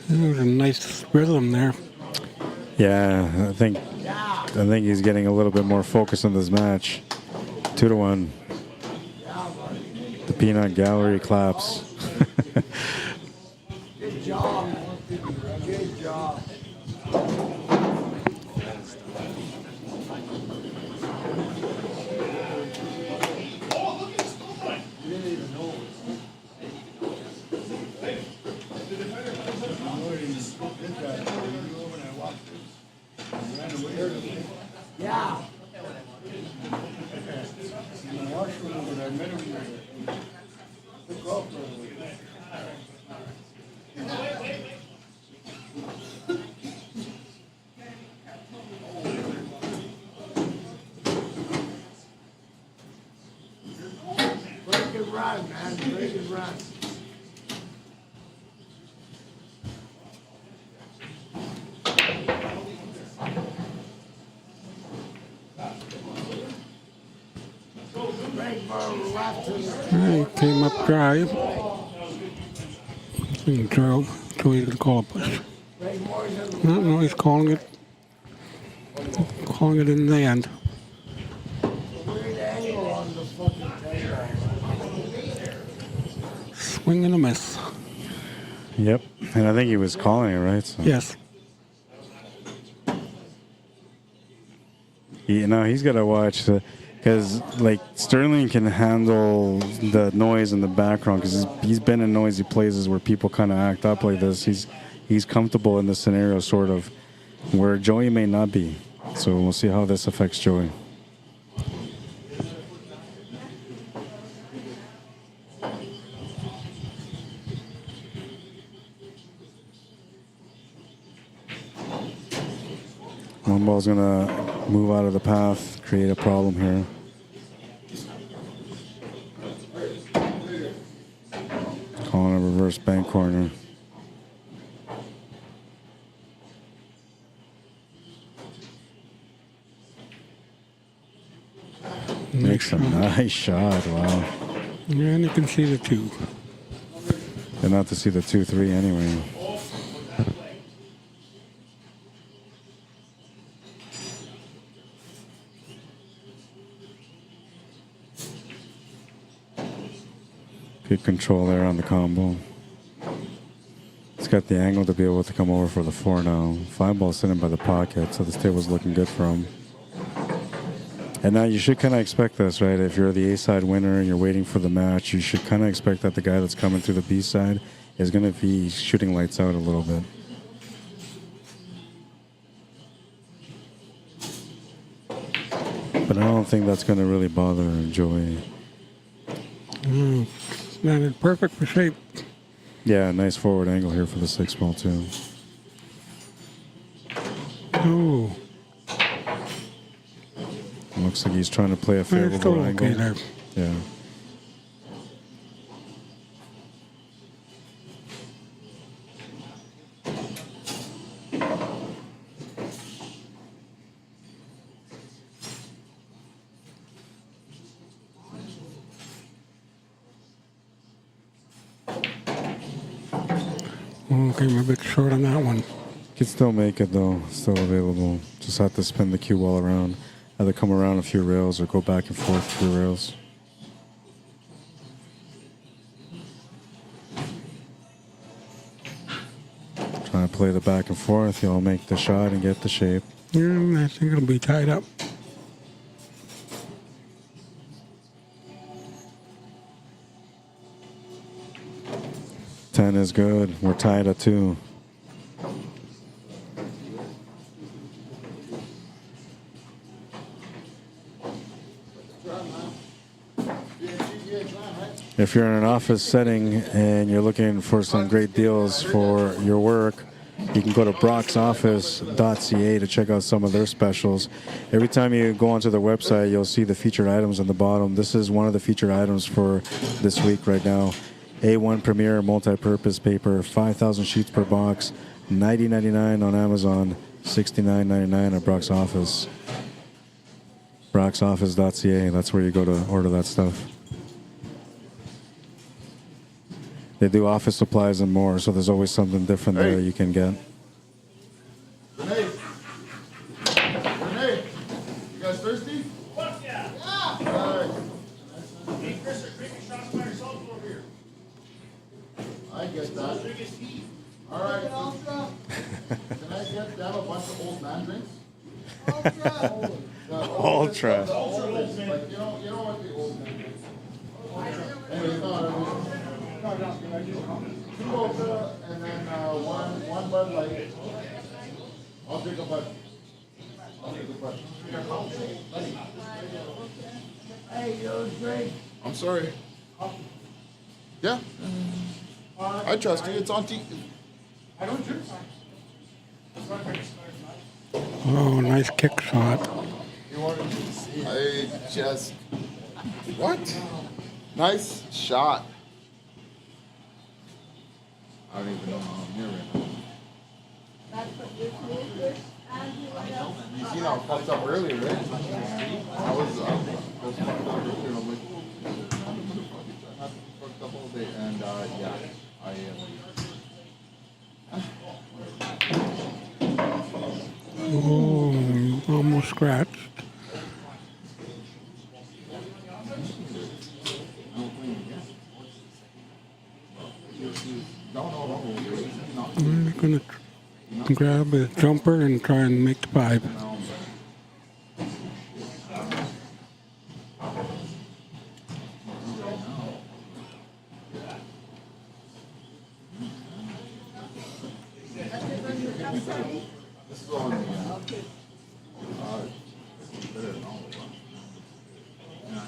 There's a nice rhythm there. Yeah, I think he's getting a little bit more focus on this match. 2-1. The peanut gallery claps. Good job. Good job. Yeah. Very good run, man. Very good run. Break for left He came up drive. And Joey's gonna call a push. No, he's calling it. Calling it in the end. Weird angle on the fucking 10 ball. Swing and a miss. Yep. And I think he was calling it, right? So. Yes. He's got to watch because like Sterling can handle the noise in the background because he's been in noisy places where people kind of act up like this. He's comfortable in this scenario, sort of, where Joey may not be. So we'll see how this affects Joey. One ball's gonna move out of the path, create a problem here. Calling a reverse bank corner. Makes a nice shot, wow. Yeah, and you can see the 2. And not to see the 2-3 anyway. Good control there on the combo. It's got the angle to be able to come over for the 4 now. 5 ball sitting by the pocket, so this table's looking good for him. And now you should kind of expect this, right? If you're the A-side winner and you're waiting for the match, you should kind of expect that the guy that's coming through the B-side is going to be shooting lights out a little bit. But I don't think that's going to really bother Joey. Landed perfect for shape. Yeah, nice forward angle here for the 6 ball too. Oh. Looks like he's trying to play a favorable angle. Okay there. Yeah. Okay, I'm a bit short on that one. Could still make it though, still available. Just have to spin the cue ball around. Either come around a few rails or go back and forth a few rails. Trying to play the back and forth, you'll make the shot and get the shape. Yeah, I think it'll be tied up. Ten is good. We're tied at 2. If you're in an office setting and you're looking for some great deals for your work, you can go to broxoffice.ca to check out some of their specials. Every time you go onto their website, you'll see the featured items on the bottom. This is one of the featured items for this week right now. A1 Premier multi-purpose paper, 5,000 sheets per box, $90.99 on Amazon, $69.99 at Brox Office. Broxoffice.ca, that's where you go to order that stuff. They do office supplies and more, so there's always something different there you can get. Renee, you guys thirsty? Fuck yeah. All right. Hey, Chris, you're drinking shots by yourself over here. I get that. All right. Can I get down a bunch of old man drinks? Ultra. Like, you know what the old man drinks? Anyway, no. 2 Ultra and then one Bud Light. I'll take a Bud. Hey, you drink. I'm sorry. Yeah. I trust you. It's on TV. I don't drink. Oh, nice kick shot. I just. What? Nice shot. I don't even know how I'm here right now. You seen how I fucked up earlier, right? I was fucked up earlier. I'm like, yeah, I Oh, almost scratched. I'm going to grab a jumper and try and make the 5. this is on the better than all of them. Yeah.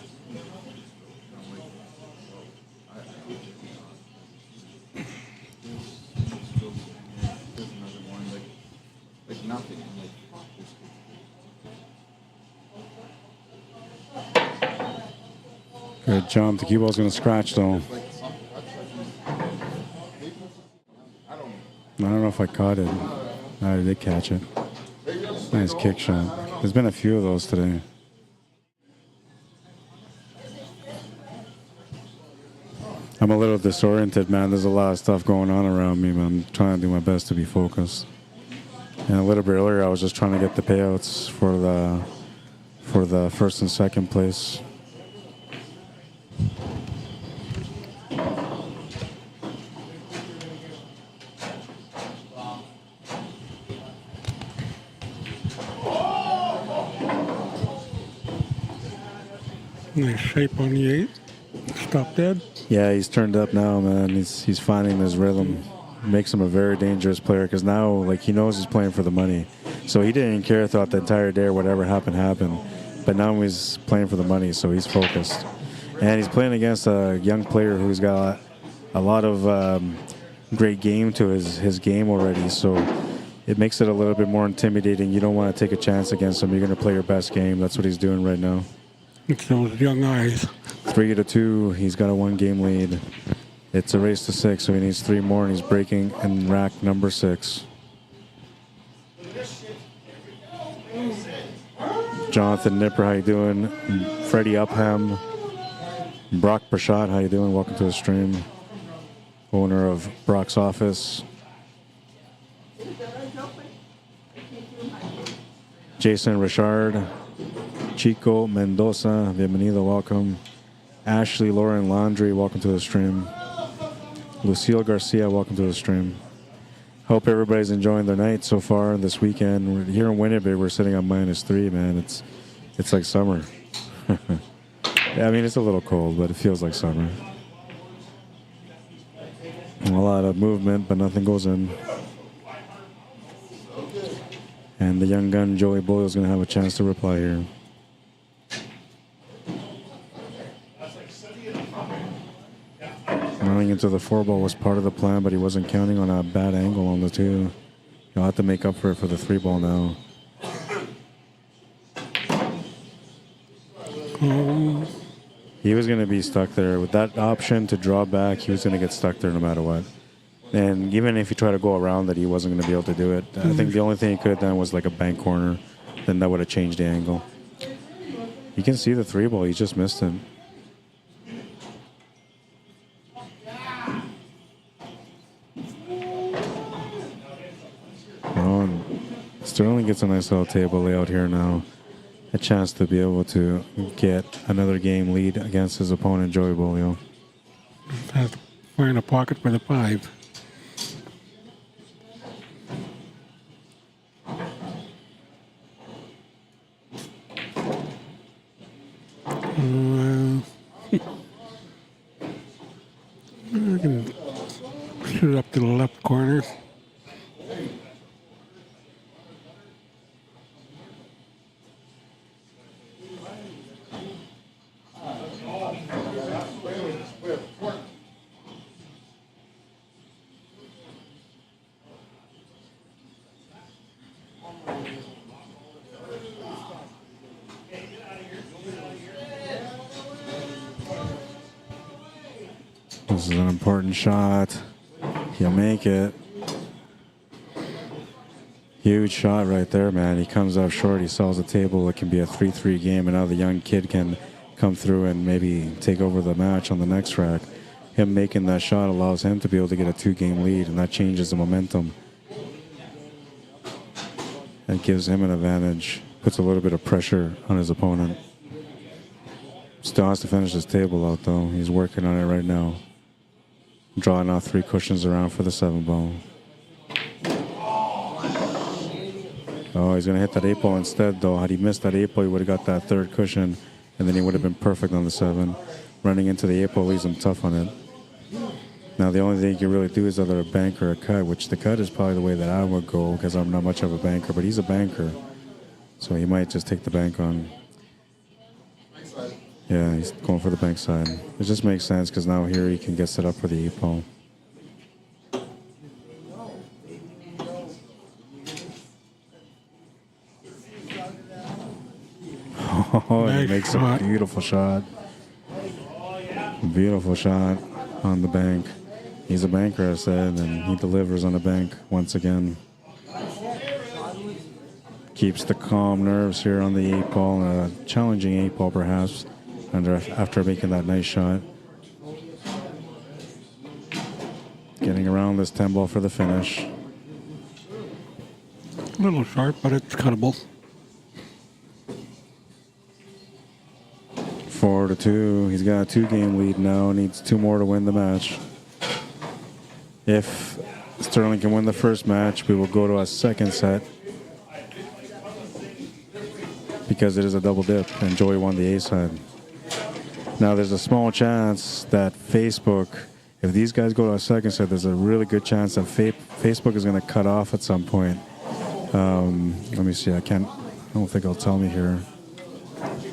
There's another one like nothing. Good jump. The cue ball's going to scratch, though. I don't know if I caught it. I did catch it. Nice kick shot. There's been a few of those today. I'm a little disoriented, man. There's a lot of stuff going on around me, but I'm trying to do my best to be focused. And a little bit earlier, I was just trying to get the payouts for the first and second place. Nice shape on the 8. Stop dead. Yeah, he's turned up now, man. He's finding his rhythm. Makes him a very dangerous player because now, like, he knows he's playing for the money. So he didn't care throughout the entire day or whatever happened. But now he's playing for the money, so he's focused. And he's playing against a young player who's got a lot of great game to his game already. So it makes it a little bit more intimidating. You don't want to take a chance against him. You're going to play your best game. That's what he's doing right now. It's those young eyes. 3-2. He's got a 1-game lead. It's a race to 6, so he needs 3 more, and he's breaking in rack number 6. Jonathan Nipper, how you doing? Freddie Upham. Brock Brashad, how you doing? Welcome to the stream. Owner of Brock's Office. Jason Richard. Chico Mendoza, bienvenido, welcome. Ashley Lauren Laundry, welcome to the stream. Lucille Garcia, welcome to the stream. Hope everybody's enjoying their night so far this weekend. We're here in Winnipeg, we're sitting on -3, man. It's like summer. Yeah, I mean, it's a little cold, but it feels like summer. A lot of movement, but nothing goes in. And the young gun, Joey Boyle, is going to have a chance to reply here. Running into the 4-ball was part of the plan, but he wasn't counting on a bad angle on the 2. He'll have to make up for it for the 3-ball now. He was going to be stuck there. With that option to draw back, he was going to get stuck there no matter what. And even if he tried to go around it, he wasn't going to be able to do it. I think the only thing he could have done was like a bank corner. Then that would have changed the angle. You can see the 3-ball. He just missed it. Sterling gets a nice little table layout here now. A chance to be able to get another game lead against his opponent, Joey Boyle. Has to find a pocket for the 5. I can shoot up to the left corner. This is an important shot. He'll make it. Huge shot right there, man. He comes up short. He sells the table. It can be a 3-3 game, and now the young kid can come through and maybe take over the match on the next rack. him making that shot allows him to be able to get a 2-game lead, and that changes the momentum. That gives him an advantage, puts a little bit of pressure on his opponent. Still has to finish his table out, though. He's working on it right now. Drawing out 3 cushions around for the 7-ball. Oh, he's going to hit that 8-ball instead, though. Had he missed that 8-ball, he would have got that 3rd cushion, and then he would have been perfect on the 7. Running into the 8-ball leaves him tough on it. Now, the only thing you can really do is either a bank or a cut, which the cut is probably the way that I would go because I'm not much of a banker, but he's a banker. So he might just take the bank on. Yeah, he's going for the bank side. It just makes sense because now here he can get set up for the 8-ball. Oh, he makes a beautiful shot. Beautiful shot on the bank. He's a banker, I said, and he delivers on the bank once again. Keeps the calm nerves here on the 8-ball, a challenging 8-ball perhaps, after making that nice shot. Getting around this 10-ball for the finish. A little sharp, but it's cuttable. 4-2. He's got a 2-game lead now. Needs 2 more to win the match. If Sterling can win the first match, we will go to a second set because it is a double dip and Joey won the A side. Now there's a small chance that Facebook, if these guys go to a second set, there's a really good chance that Facebook is going to cut off at some point. Let me see. I don't think it'll tell me here.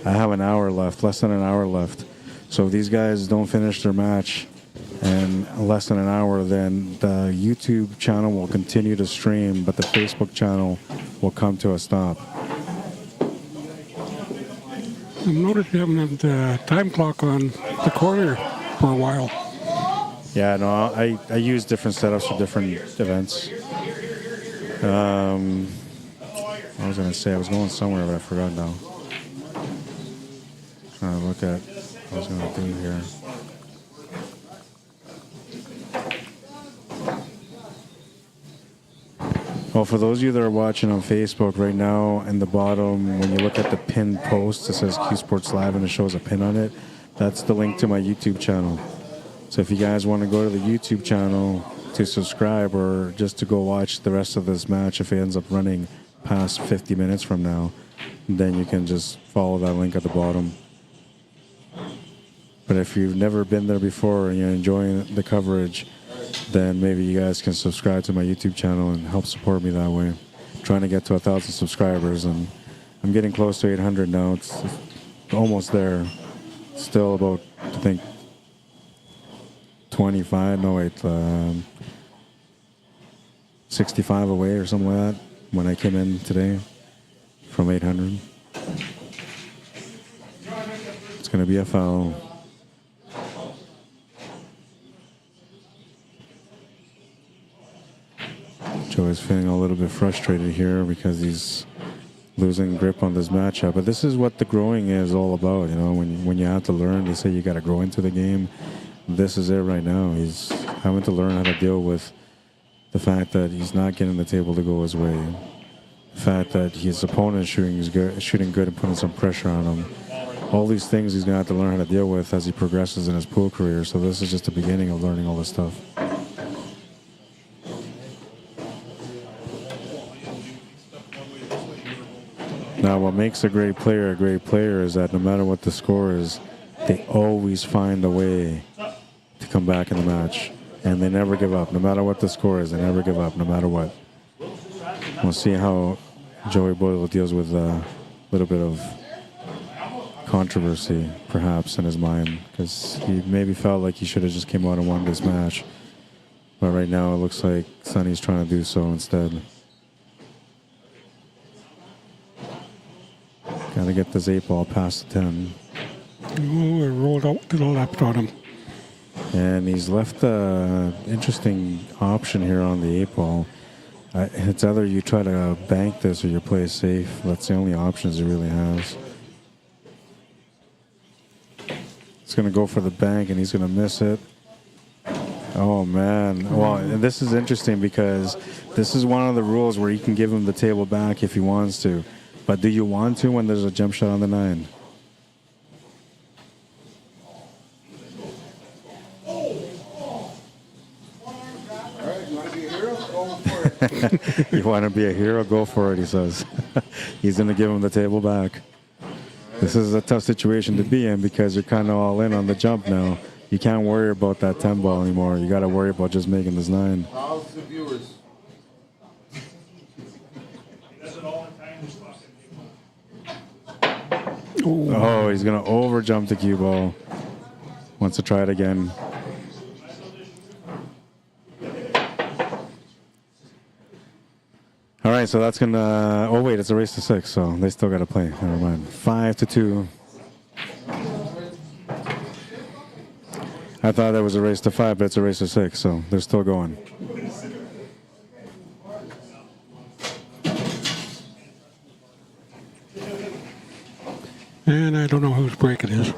I have an hour left, less than an hour left. So if these guys don't finish their match in less than an hour, then the YouTube channel will continue to stream, but the Facebook channel will come to a stop. I've noticed you haven't had the time clock on the corner for a while. Yeah, no, I use different setups for different events. I was going to say, I was going somewhere, but I forgot now. Trying to look at what I was going to do here. Well, for those of you that are watching on Facebook right now, in the bottom, when you look at the pinned post, it says Q Sports Live and it shows a pin on it. That's the link to my YouTube channel. So if you guys want to go to the YouTube channel to subscribe or just to go watch the rest of this match, if it ends up running past 50 minutes from now, then you can just follow that link at the bottom. But if you've never been there before and you're enjoying the coverage, then maybe you guys can subscribe to my YouTube channel and help support me that way. I'm trying to get to 1,000 subscribers, and I'm getting close to 800 now. It's almost there. Still about, I think, 65 away or something like that when I came in today from 800. It's going to be a foul. Joe is feeling a little bit frustrated here because he's losing grip on this matchup. But this is what the growing is all about, you know. When you have to learn, they say you got to grow into the game. This is it right now. He's having to learn how to deal with the fact that he's not getting the table to go his way. The fact that his opponent is shooting good and putting some pressure on him. All these things he's going to have to learn how to deal with as he progresses in his pool career. So this is just the beginning of learning all this stuff. Now, what makes a great player is that no matter what the score is, they always find a way to come back in the match. And they never give up. No matter what the score is, they never give up, no matter what. We'll see how Joey Boyle deals with a little bit of controversy, perhaps, in his mind, because he maybe felt like he should have just came out and won this match. But right now, it looks like Sonny's trying to do so instead. Got to get this 8-ball past the 10. Oh, it rolled out to the left on him. And he's left an interesting option here on the 8-ball. It's either you try to bank this or you play it safe. That's the only options he really has. He's going to go for the bank, and he's going to miss it. Oh man. Well, and this is interesting because this is one of the rules where you can give him the table back if he wants to. But do you want to when there's a jump shot on the 9? You want to be a hero? Go for it, he says. He's going to give him the table back. This is a tough situation to be in because you're kind of all in on the jump now. You can't worry about that 10 ball anymore. You got to worry about just making this 9. How's the viewers? Oh, he's going to over jump the cue ball. Wants to try it again. All right, so that's gonna. Oh wait, it's a race to 6, so they still got to play. Never mind. 5-2. I thought that was a race to 5, but it's a race to 6, so they're still going. And I don't know whose break it is.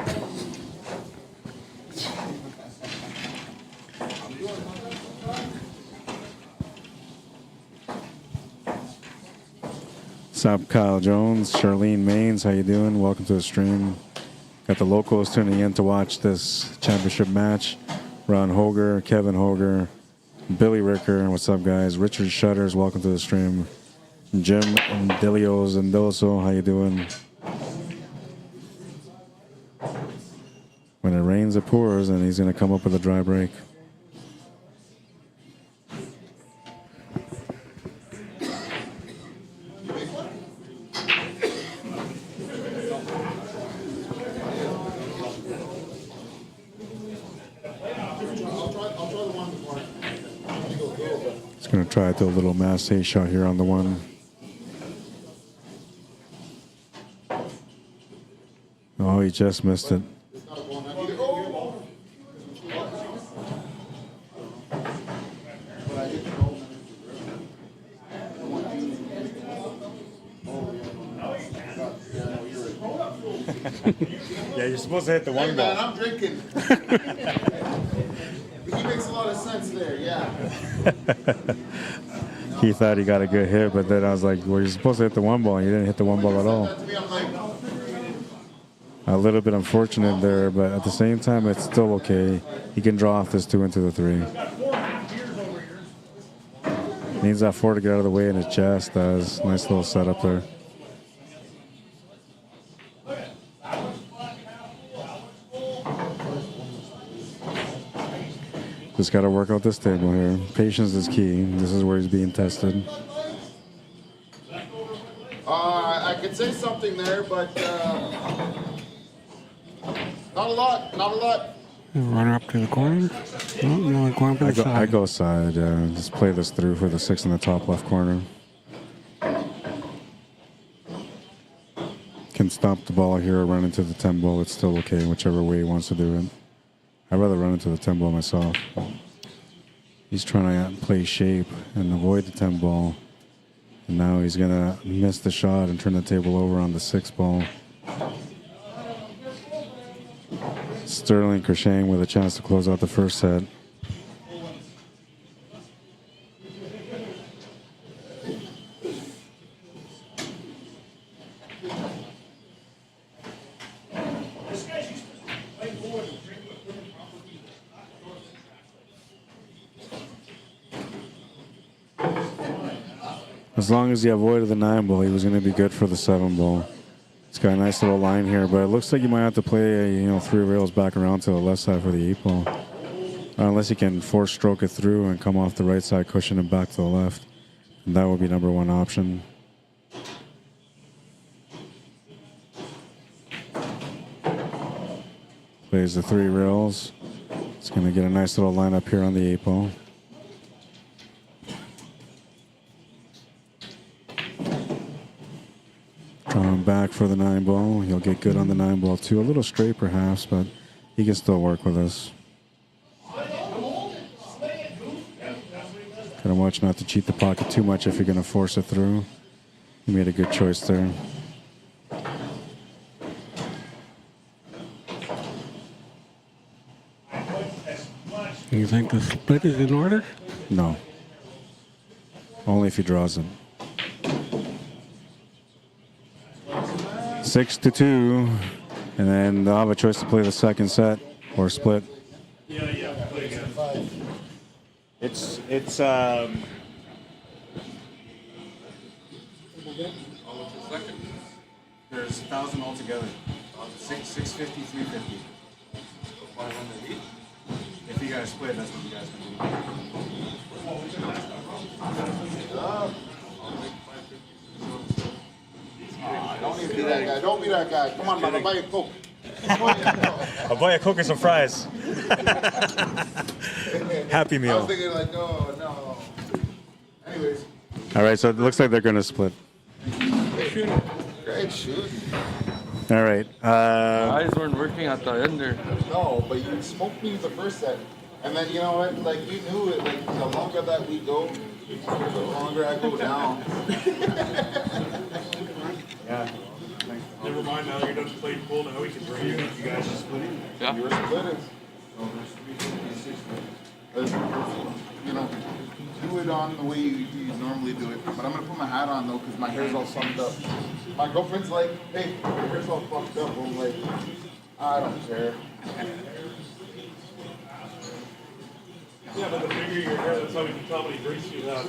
What's up, Kyle Jones, Charlene Maines, how you doing? Welcome to the stream. Got the locals tuning in to watch this championship match. Ron Hoger, Kevin Hoger, Billy Ricker, what's up, guys? Richard Shutters, welcome to the stream. Jim and Dilios and Doso, how you doing? When it rains, it pours, and he's going to come up with a dry break. Going to try to do a little mass A shot here on the 1. Oh, he just missed it. Yeah, you're supposed to hit the 1 Hey, ball. man, I'm drinking. He makes a lot of sense there, yeah. He thought he got a good hit, but then I was like, well, you're supposed to hit the 1 ball, and you didn't hit the 1 ball at all. That to me, I'm like, A little bit unfortunate there, but at the same time, it's still okay. He can draw off this 2 into the 3. Needs that 4 to get out of the way, and it just does. Nice little setup there. Just got to work out this table here. Patience is key. This is where he's being tested. I could say something there, but not a lot, not a lot. Run up to the corner. No, no, going up to the I side. go side. Just play this through for the 6 in the top left corner. Can stomp the ball here or run into the 10 ball. It's still okay, whichever way he wants to do it. I'd rather run into the 10 ball myself. He's trying to play shape and avoid the 10 ball. And now he's going to miss the shot and turn the table over on the 6 ball. Sterling crocheting with a chance to close out the first set. As long as he avoided the 9 ball, he was going to be good for the 7 ball. It's got a nice little line here, but it looks like you might have to play, 3 rails back around to the left side for the 8 ball. Unless you can force stroke it through and come off the right side, cushion it back to the left. And that would be number 1 option. Plays the 3 rails. It's going to get a nice little line up here on the 8 ball. Drawing back for the 9 ball. He'll get good on the 9 ball too. A little straight perhaps, but he can still work with us. Gotta watch not to cheat the pocket too much if you're gonna force it through. He made a good choice there. You think the split is in order? No. Only if he draws them. 6-2, and then they'll have a choice to play the second set or split. Yeah. Play again. It's there's 1,000 altogether. 650, 350. 500 each. If you guys split, that's what you guys can do. Don't even be that guy. Don't be that guy. Come on, man. I'll buy you a Coke. I'll buy a Coke and some fries. Happy I meal. was thinking like, oh, no. Anyways, All right, so it looks like they're going to split. great shoot. All right. Eyes weren't working at the end there. No, but you smoked me the first set. And then, you know what? Like, you knew it. Like, the longer that we go, the longer I go down. Yeah. Never mind, now you're done playing pool, now we can bring you guys are splitting. Yeah. You were splitting. You know, do it on the way you normally do it. But I'm going to put my hat on, though, because my hair's all fucked up. My girlfriend's like, hey, your hair's all fucked up. I'm like, I don't care. Yeah, but the bigger your hair, that's how we can tell how many drinks you have.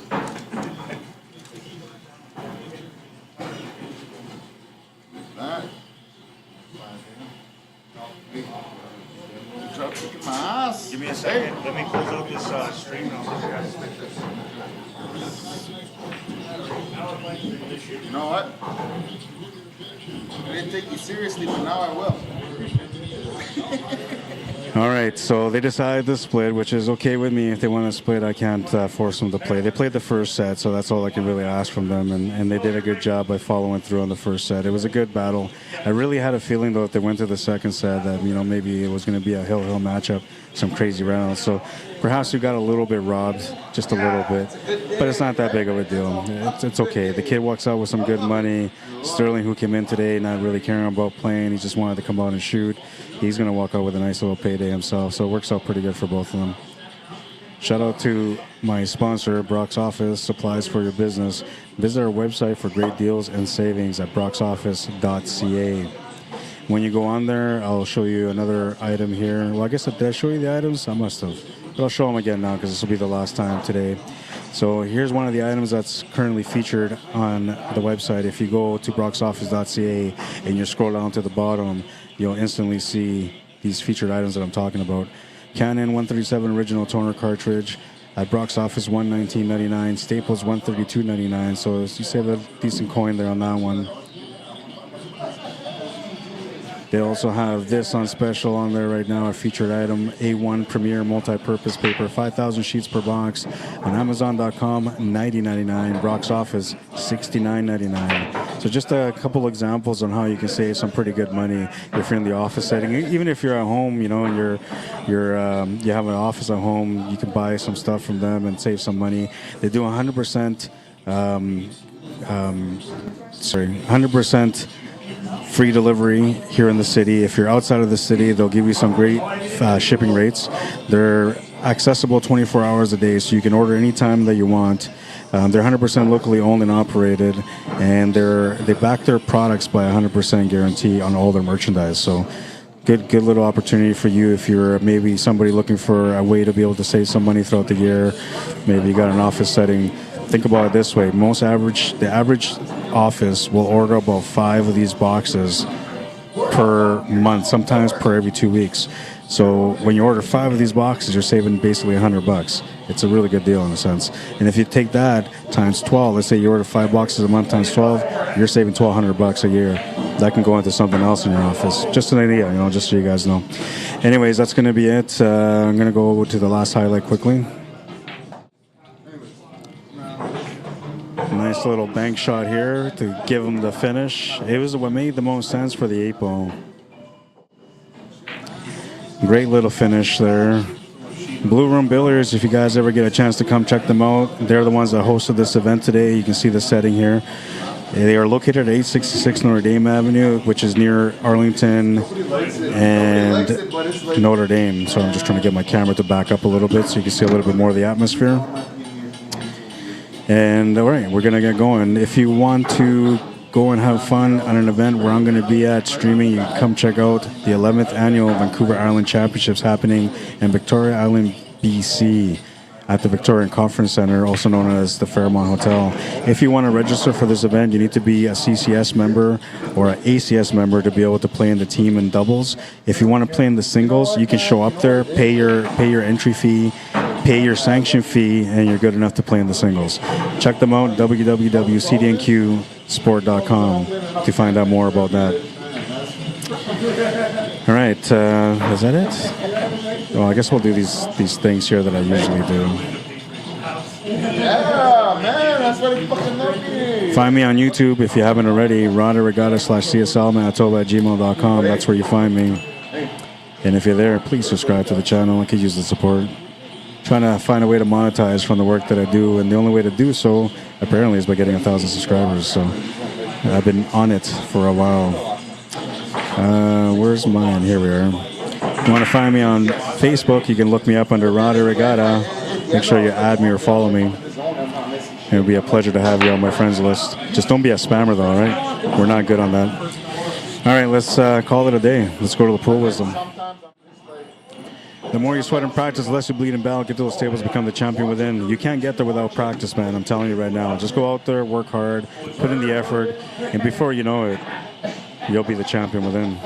That. Drop kicking my ass. Give me a second. Let me close out this stream and I'll show you guys pictures. You know what? I didn't take you seriously, but now I will. All right, so they decided to split, which is okay with me. If they want to split, I can't force them to play. They played the first set, so that's all I can really ask from them, and they did a good job by following through on the first set. It was a good battle. I really had a feeling, though, if they went to the second set, that maybe it was going to be a hill matchup, some crazy rounds. So perhaps we got a little bit robbed, just a little bit, but it's not that big of a deal. It's okay. The kid walks out with some good money. Sterling, who came in today, not really caring about playing, he just wanted to come out and shoot. He's going to walk out with a nice little payday himself, so it works out pretty good for both of them. Shout out to my sponsor, Brock's Office, supplies for your business. Visit our website for great deals and savings at brocksoffice.ca. When you go on there, I'll show you another item here. Well, I guess, did I show you the items? I must have. But I'll show them again now because this will be the last time today. So here's one of the items that's currently featured on the website. If you go to brocksoffice.ca and you scroll down to the bottom, you'll instantly see these featured items that I'm talking about. Canon 137 original toner cartridge at Brock's Office, $119.99. Staples, $132.99. So you save a decent coin there on that one. They also have this on special on there right now, a featured item, A1 Premier Multi-Purpose Paper, 5,000 sheets per box. On Amazon.com, $90.99. Brock's Office, $69.99. So just a couple examples on how you can save some pretty good money if you're in the office setting. Even if you're at home, and you have an office at home, you can buy some stuff from them and save some money. They do 100%. 100%. Free delivery here in the city. If you're outside of the city, they'll give you some great shipping rates. They're accessible 24 hours a day, so you can order anytime that you want. They're 100% locally owned and operated, and they back their products by 100% guarantee on all their merchandise. So good little opportunity for you if you're maybe somebody looking for a way to be able to save some money throughout the year. Maybe you got an office setting. Think about it this way. The average office will order about 5 of these boxes per month, sometimes per every 2 weeks. So when you order 5 of these boxes, you're saving basically $100. It's a really good deal in a sense. And if you take that times 12, let's say you order 5 boxes a month times 12, you're saving $1,200 a year. That can go into something else in your office. Just an idea, just so you guys know. Anyways, that's going to be it. I'm going to go over to the last highlight quickly. Nice little bank shot here to give him the finish. It was what made the most sense for the 8-ball. Great little finish there. Blue Room Billiards, if you guys ever get a chance to come check them out, they're the ones that hosted this event today. You can see the setting here. They are located at 866 Notre Dame Avenue, which is near Arlington and Notre Dame. So I'm just trying to get my camera to back up a little bit so you can see a little bit more of the atmosphere. And all right, we're going to get going. If you want to go and have fun at an event where I'm going to be at streaming, you can come check out the 11th Annual Vancouver Island Championships happening in Victoria Island, BC, at the Victorian Conference Center, also known as the Fairmont Hotel. If you want to register for this event, you need to be a CCS member or an ACS member to be able to play in the team and doubles. If you want to play in the singles, you can show up there, pay your entry fee, pay your sanction fee, and you're good enough to play in the singles. Check them out, www.cdnqsport.com, to find out more about that. All right, is that it? Well, I guess we'll do these things here that I usually do. Yeah, man, that's what I fucking love you. Find me on YouTube if you haven't already, Arriagada/CSL@gmail.com. That's where you find me. And if you're there, please subscribe to the channel. I could use the support. Trying to find a way to monetize from the work that I do, and the only way to do so, apparently, is by getting 1,000 subscribers. So I've been on it for a while. Where's mine? Here we are. If you want to find me on Facebook, you can look me up under Arriagada. Make sure you add me or follow me. It would be a pleasure to have you on my friends list. Just don't be a spammer, though, all right? We're not good on that. All right, let's call it a day. Let's go to the pool wisdom. The more you sweat and practice, the less you bleed and battle. Get to those tables, become the champion within. You can't get there without practice, man. I'm telling you right now. Just go out there, work hard, put in the effort, and before you know it, you'll be the champion within.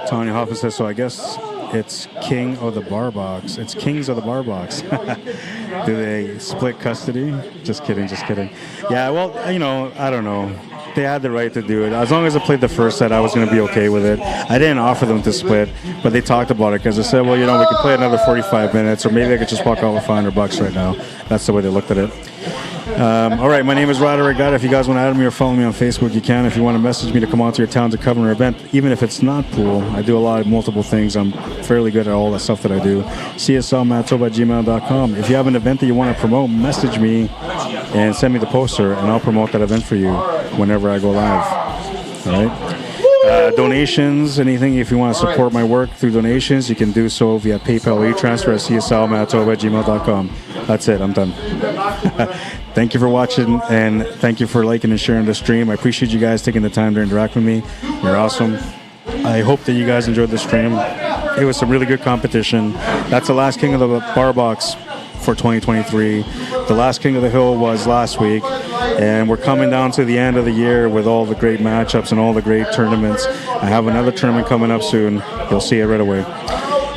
Tanya Hoffman says, so I guess it's king of the Barbox. It's kings of the Barbox. Do they split custody? Just kidding, just kidding. Yeah, well, you know, I don't know. They had the right to do it. As long as I played the first set, I was going to be okay with it. I didn't offer them to split, but they talked about it because they said, well, you know, we could play another 45 minutes, or maybe I could just walk out with $500 right now. That's the way they looked at it. All right, my name is Arriagada. If you guys want to add me or follow me on Facebook, you can. If you want to message me to come on to your town to cover an event, even if it's not pool, I do a lot of multiple things. I'm fairly good at all the stuff that I do. CSLmanitoba@gmail.com. If you have an event that you want to promote, message me and send me the poster, and I'll promote that event for you whenever I go live. All right. Donations, anything, if you want to support my work through donations, you can do so via PayPal e-transfer at CSLmanitoba@gmail.com. That's it. I'm done. Thank you for watching, and thank you for liking and sharing the stream. I appreciate you guys taking the time to interact with me. You're awesome. I hope that you guys enjoyed the stream. It was some really good competition. That's the last King of the Barbox for 2023. The last King of the Hill was last week, and we're coming down to the end of the year with all the great matchups and all the great tournaments. I have another tournament coming up soon. You'll see it right away.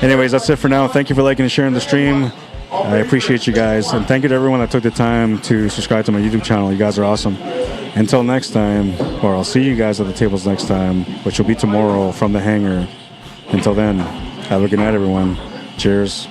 Anyways, that's it for now. Thank you for liking and sharing the stream. I appreciate you guys, and thank you to everyone that took the time to subscribe to my YouTube channel. You guys are awesome. Until next time, or I'll see you guys at the tables next time, which will be tomorrow from the hangar. Until then, have a good night, everyone. Cheers.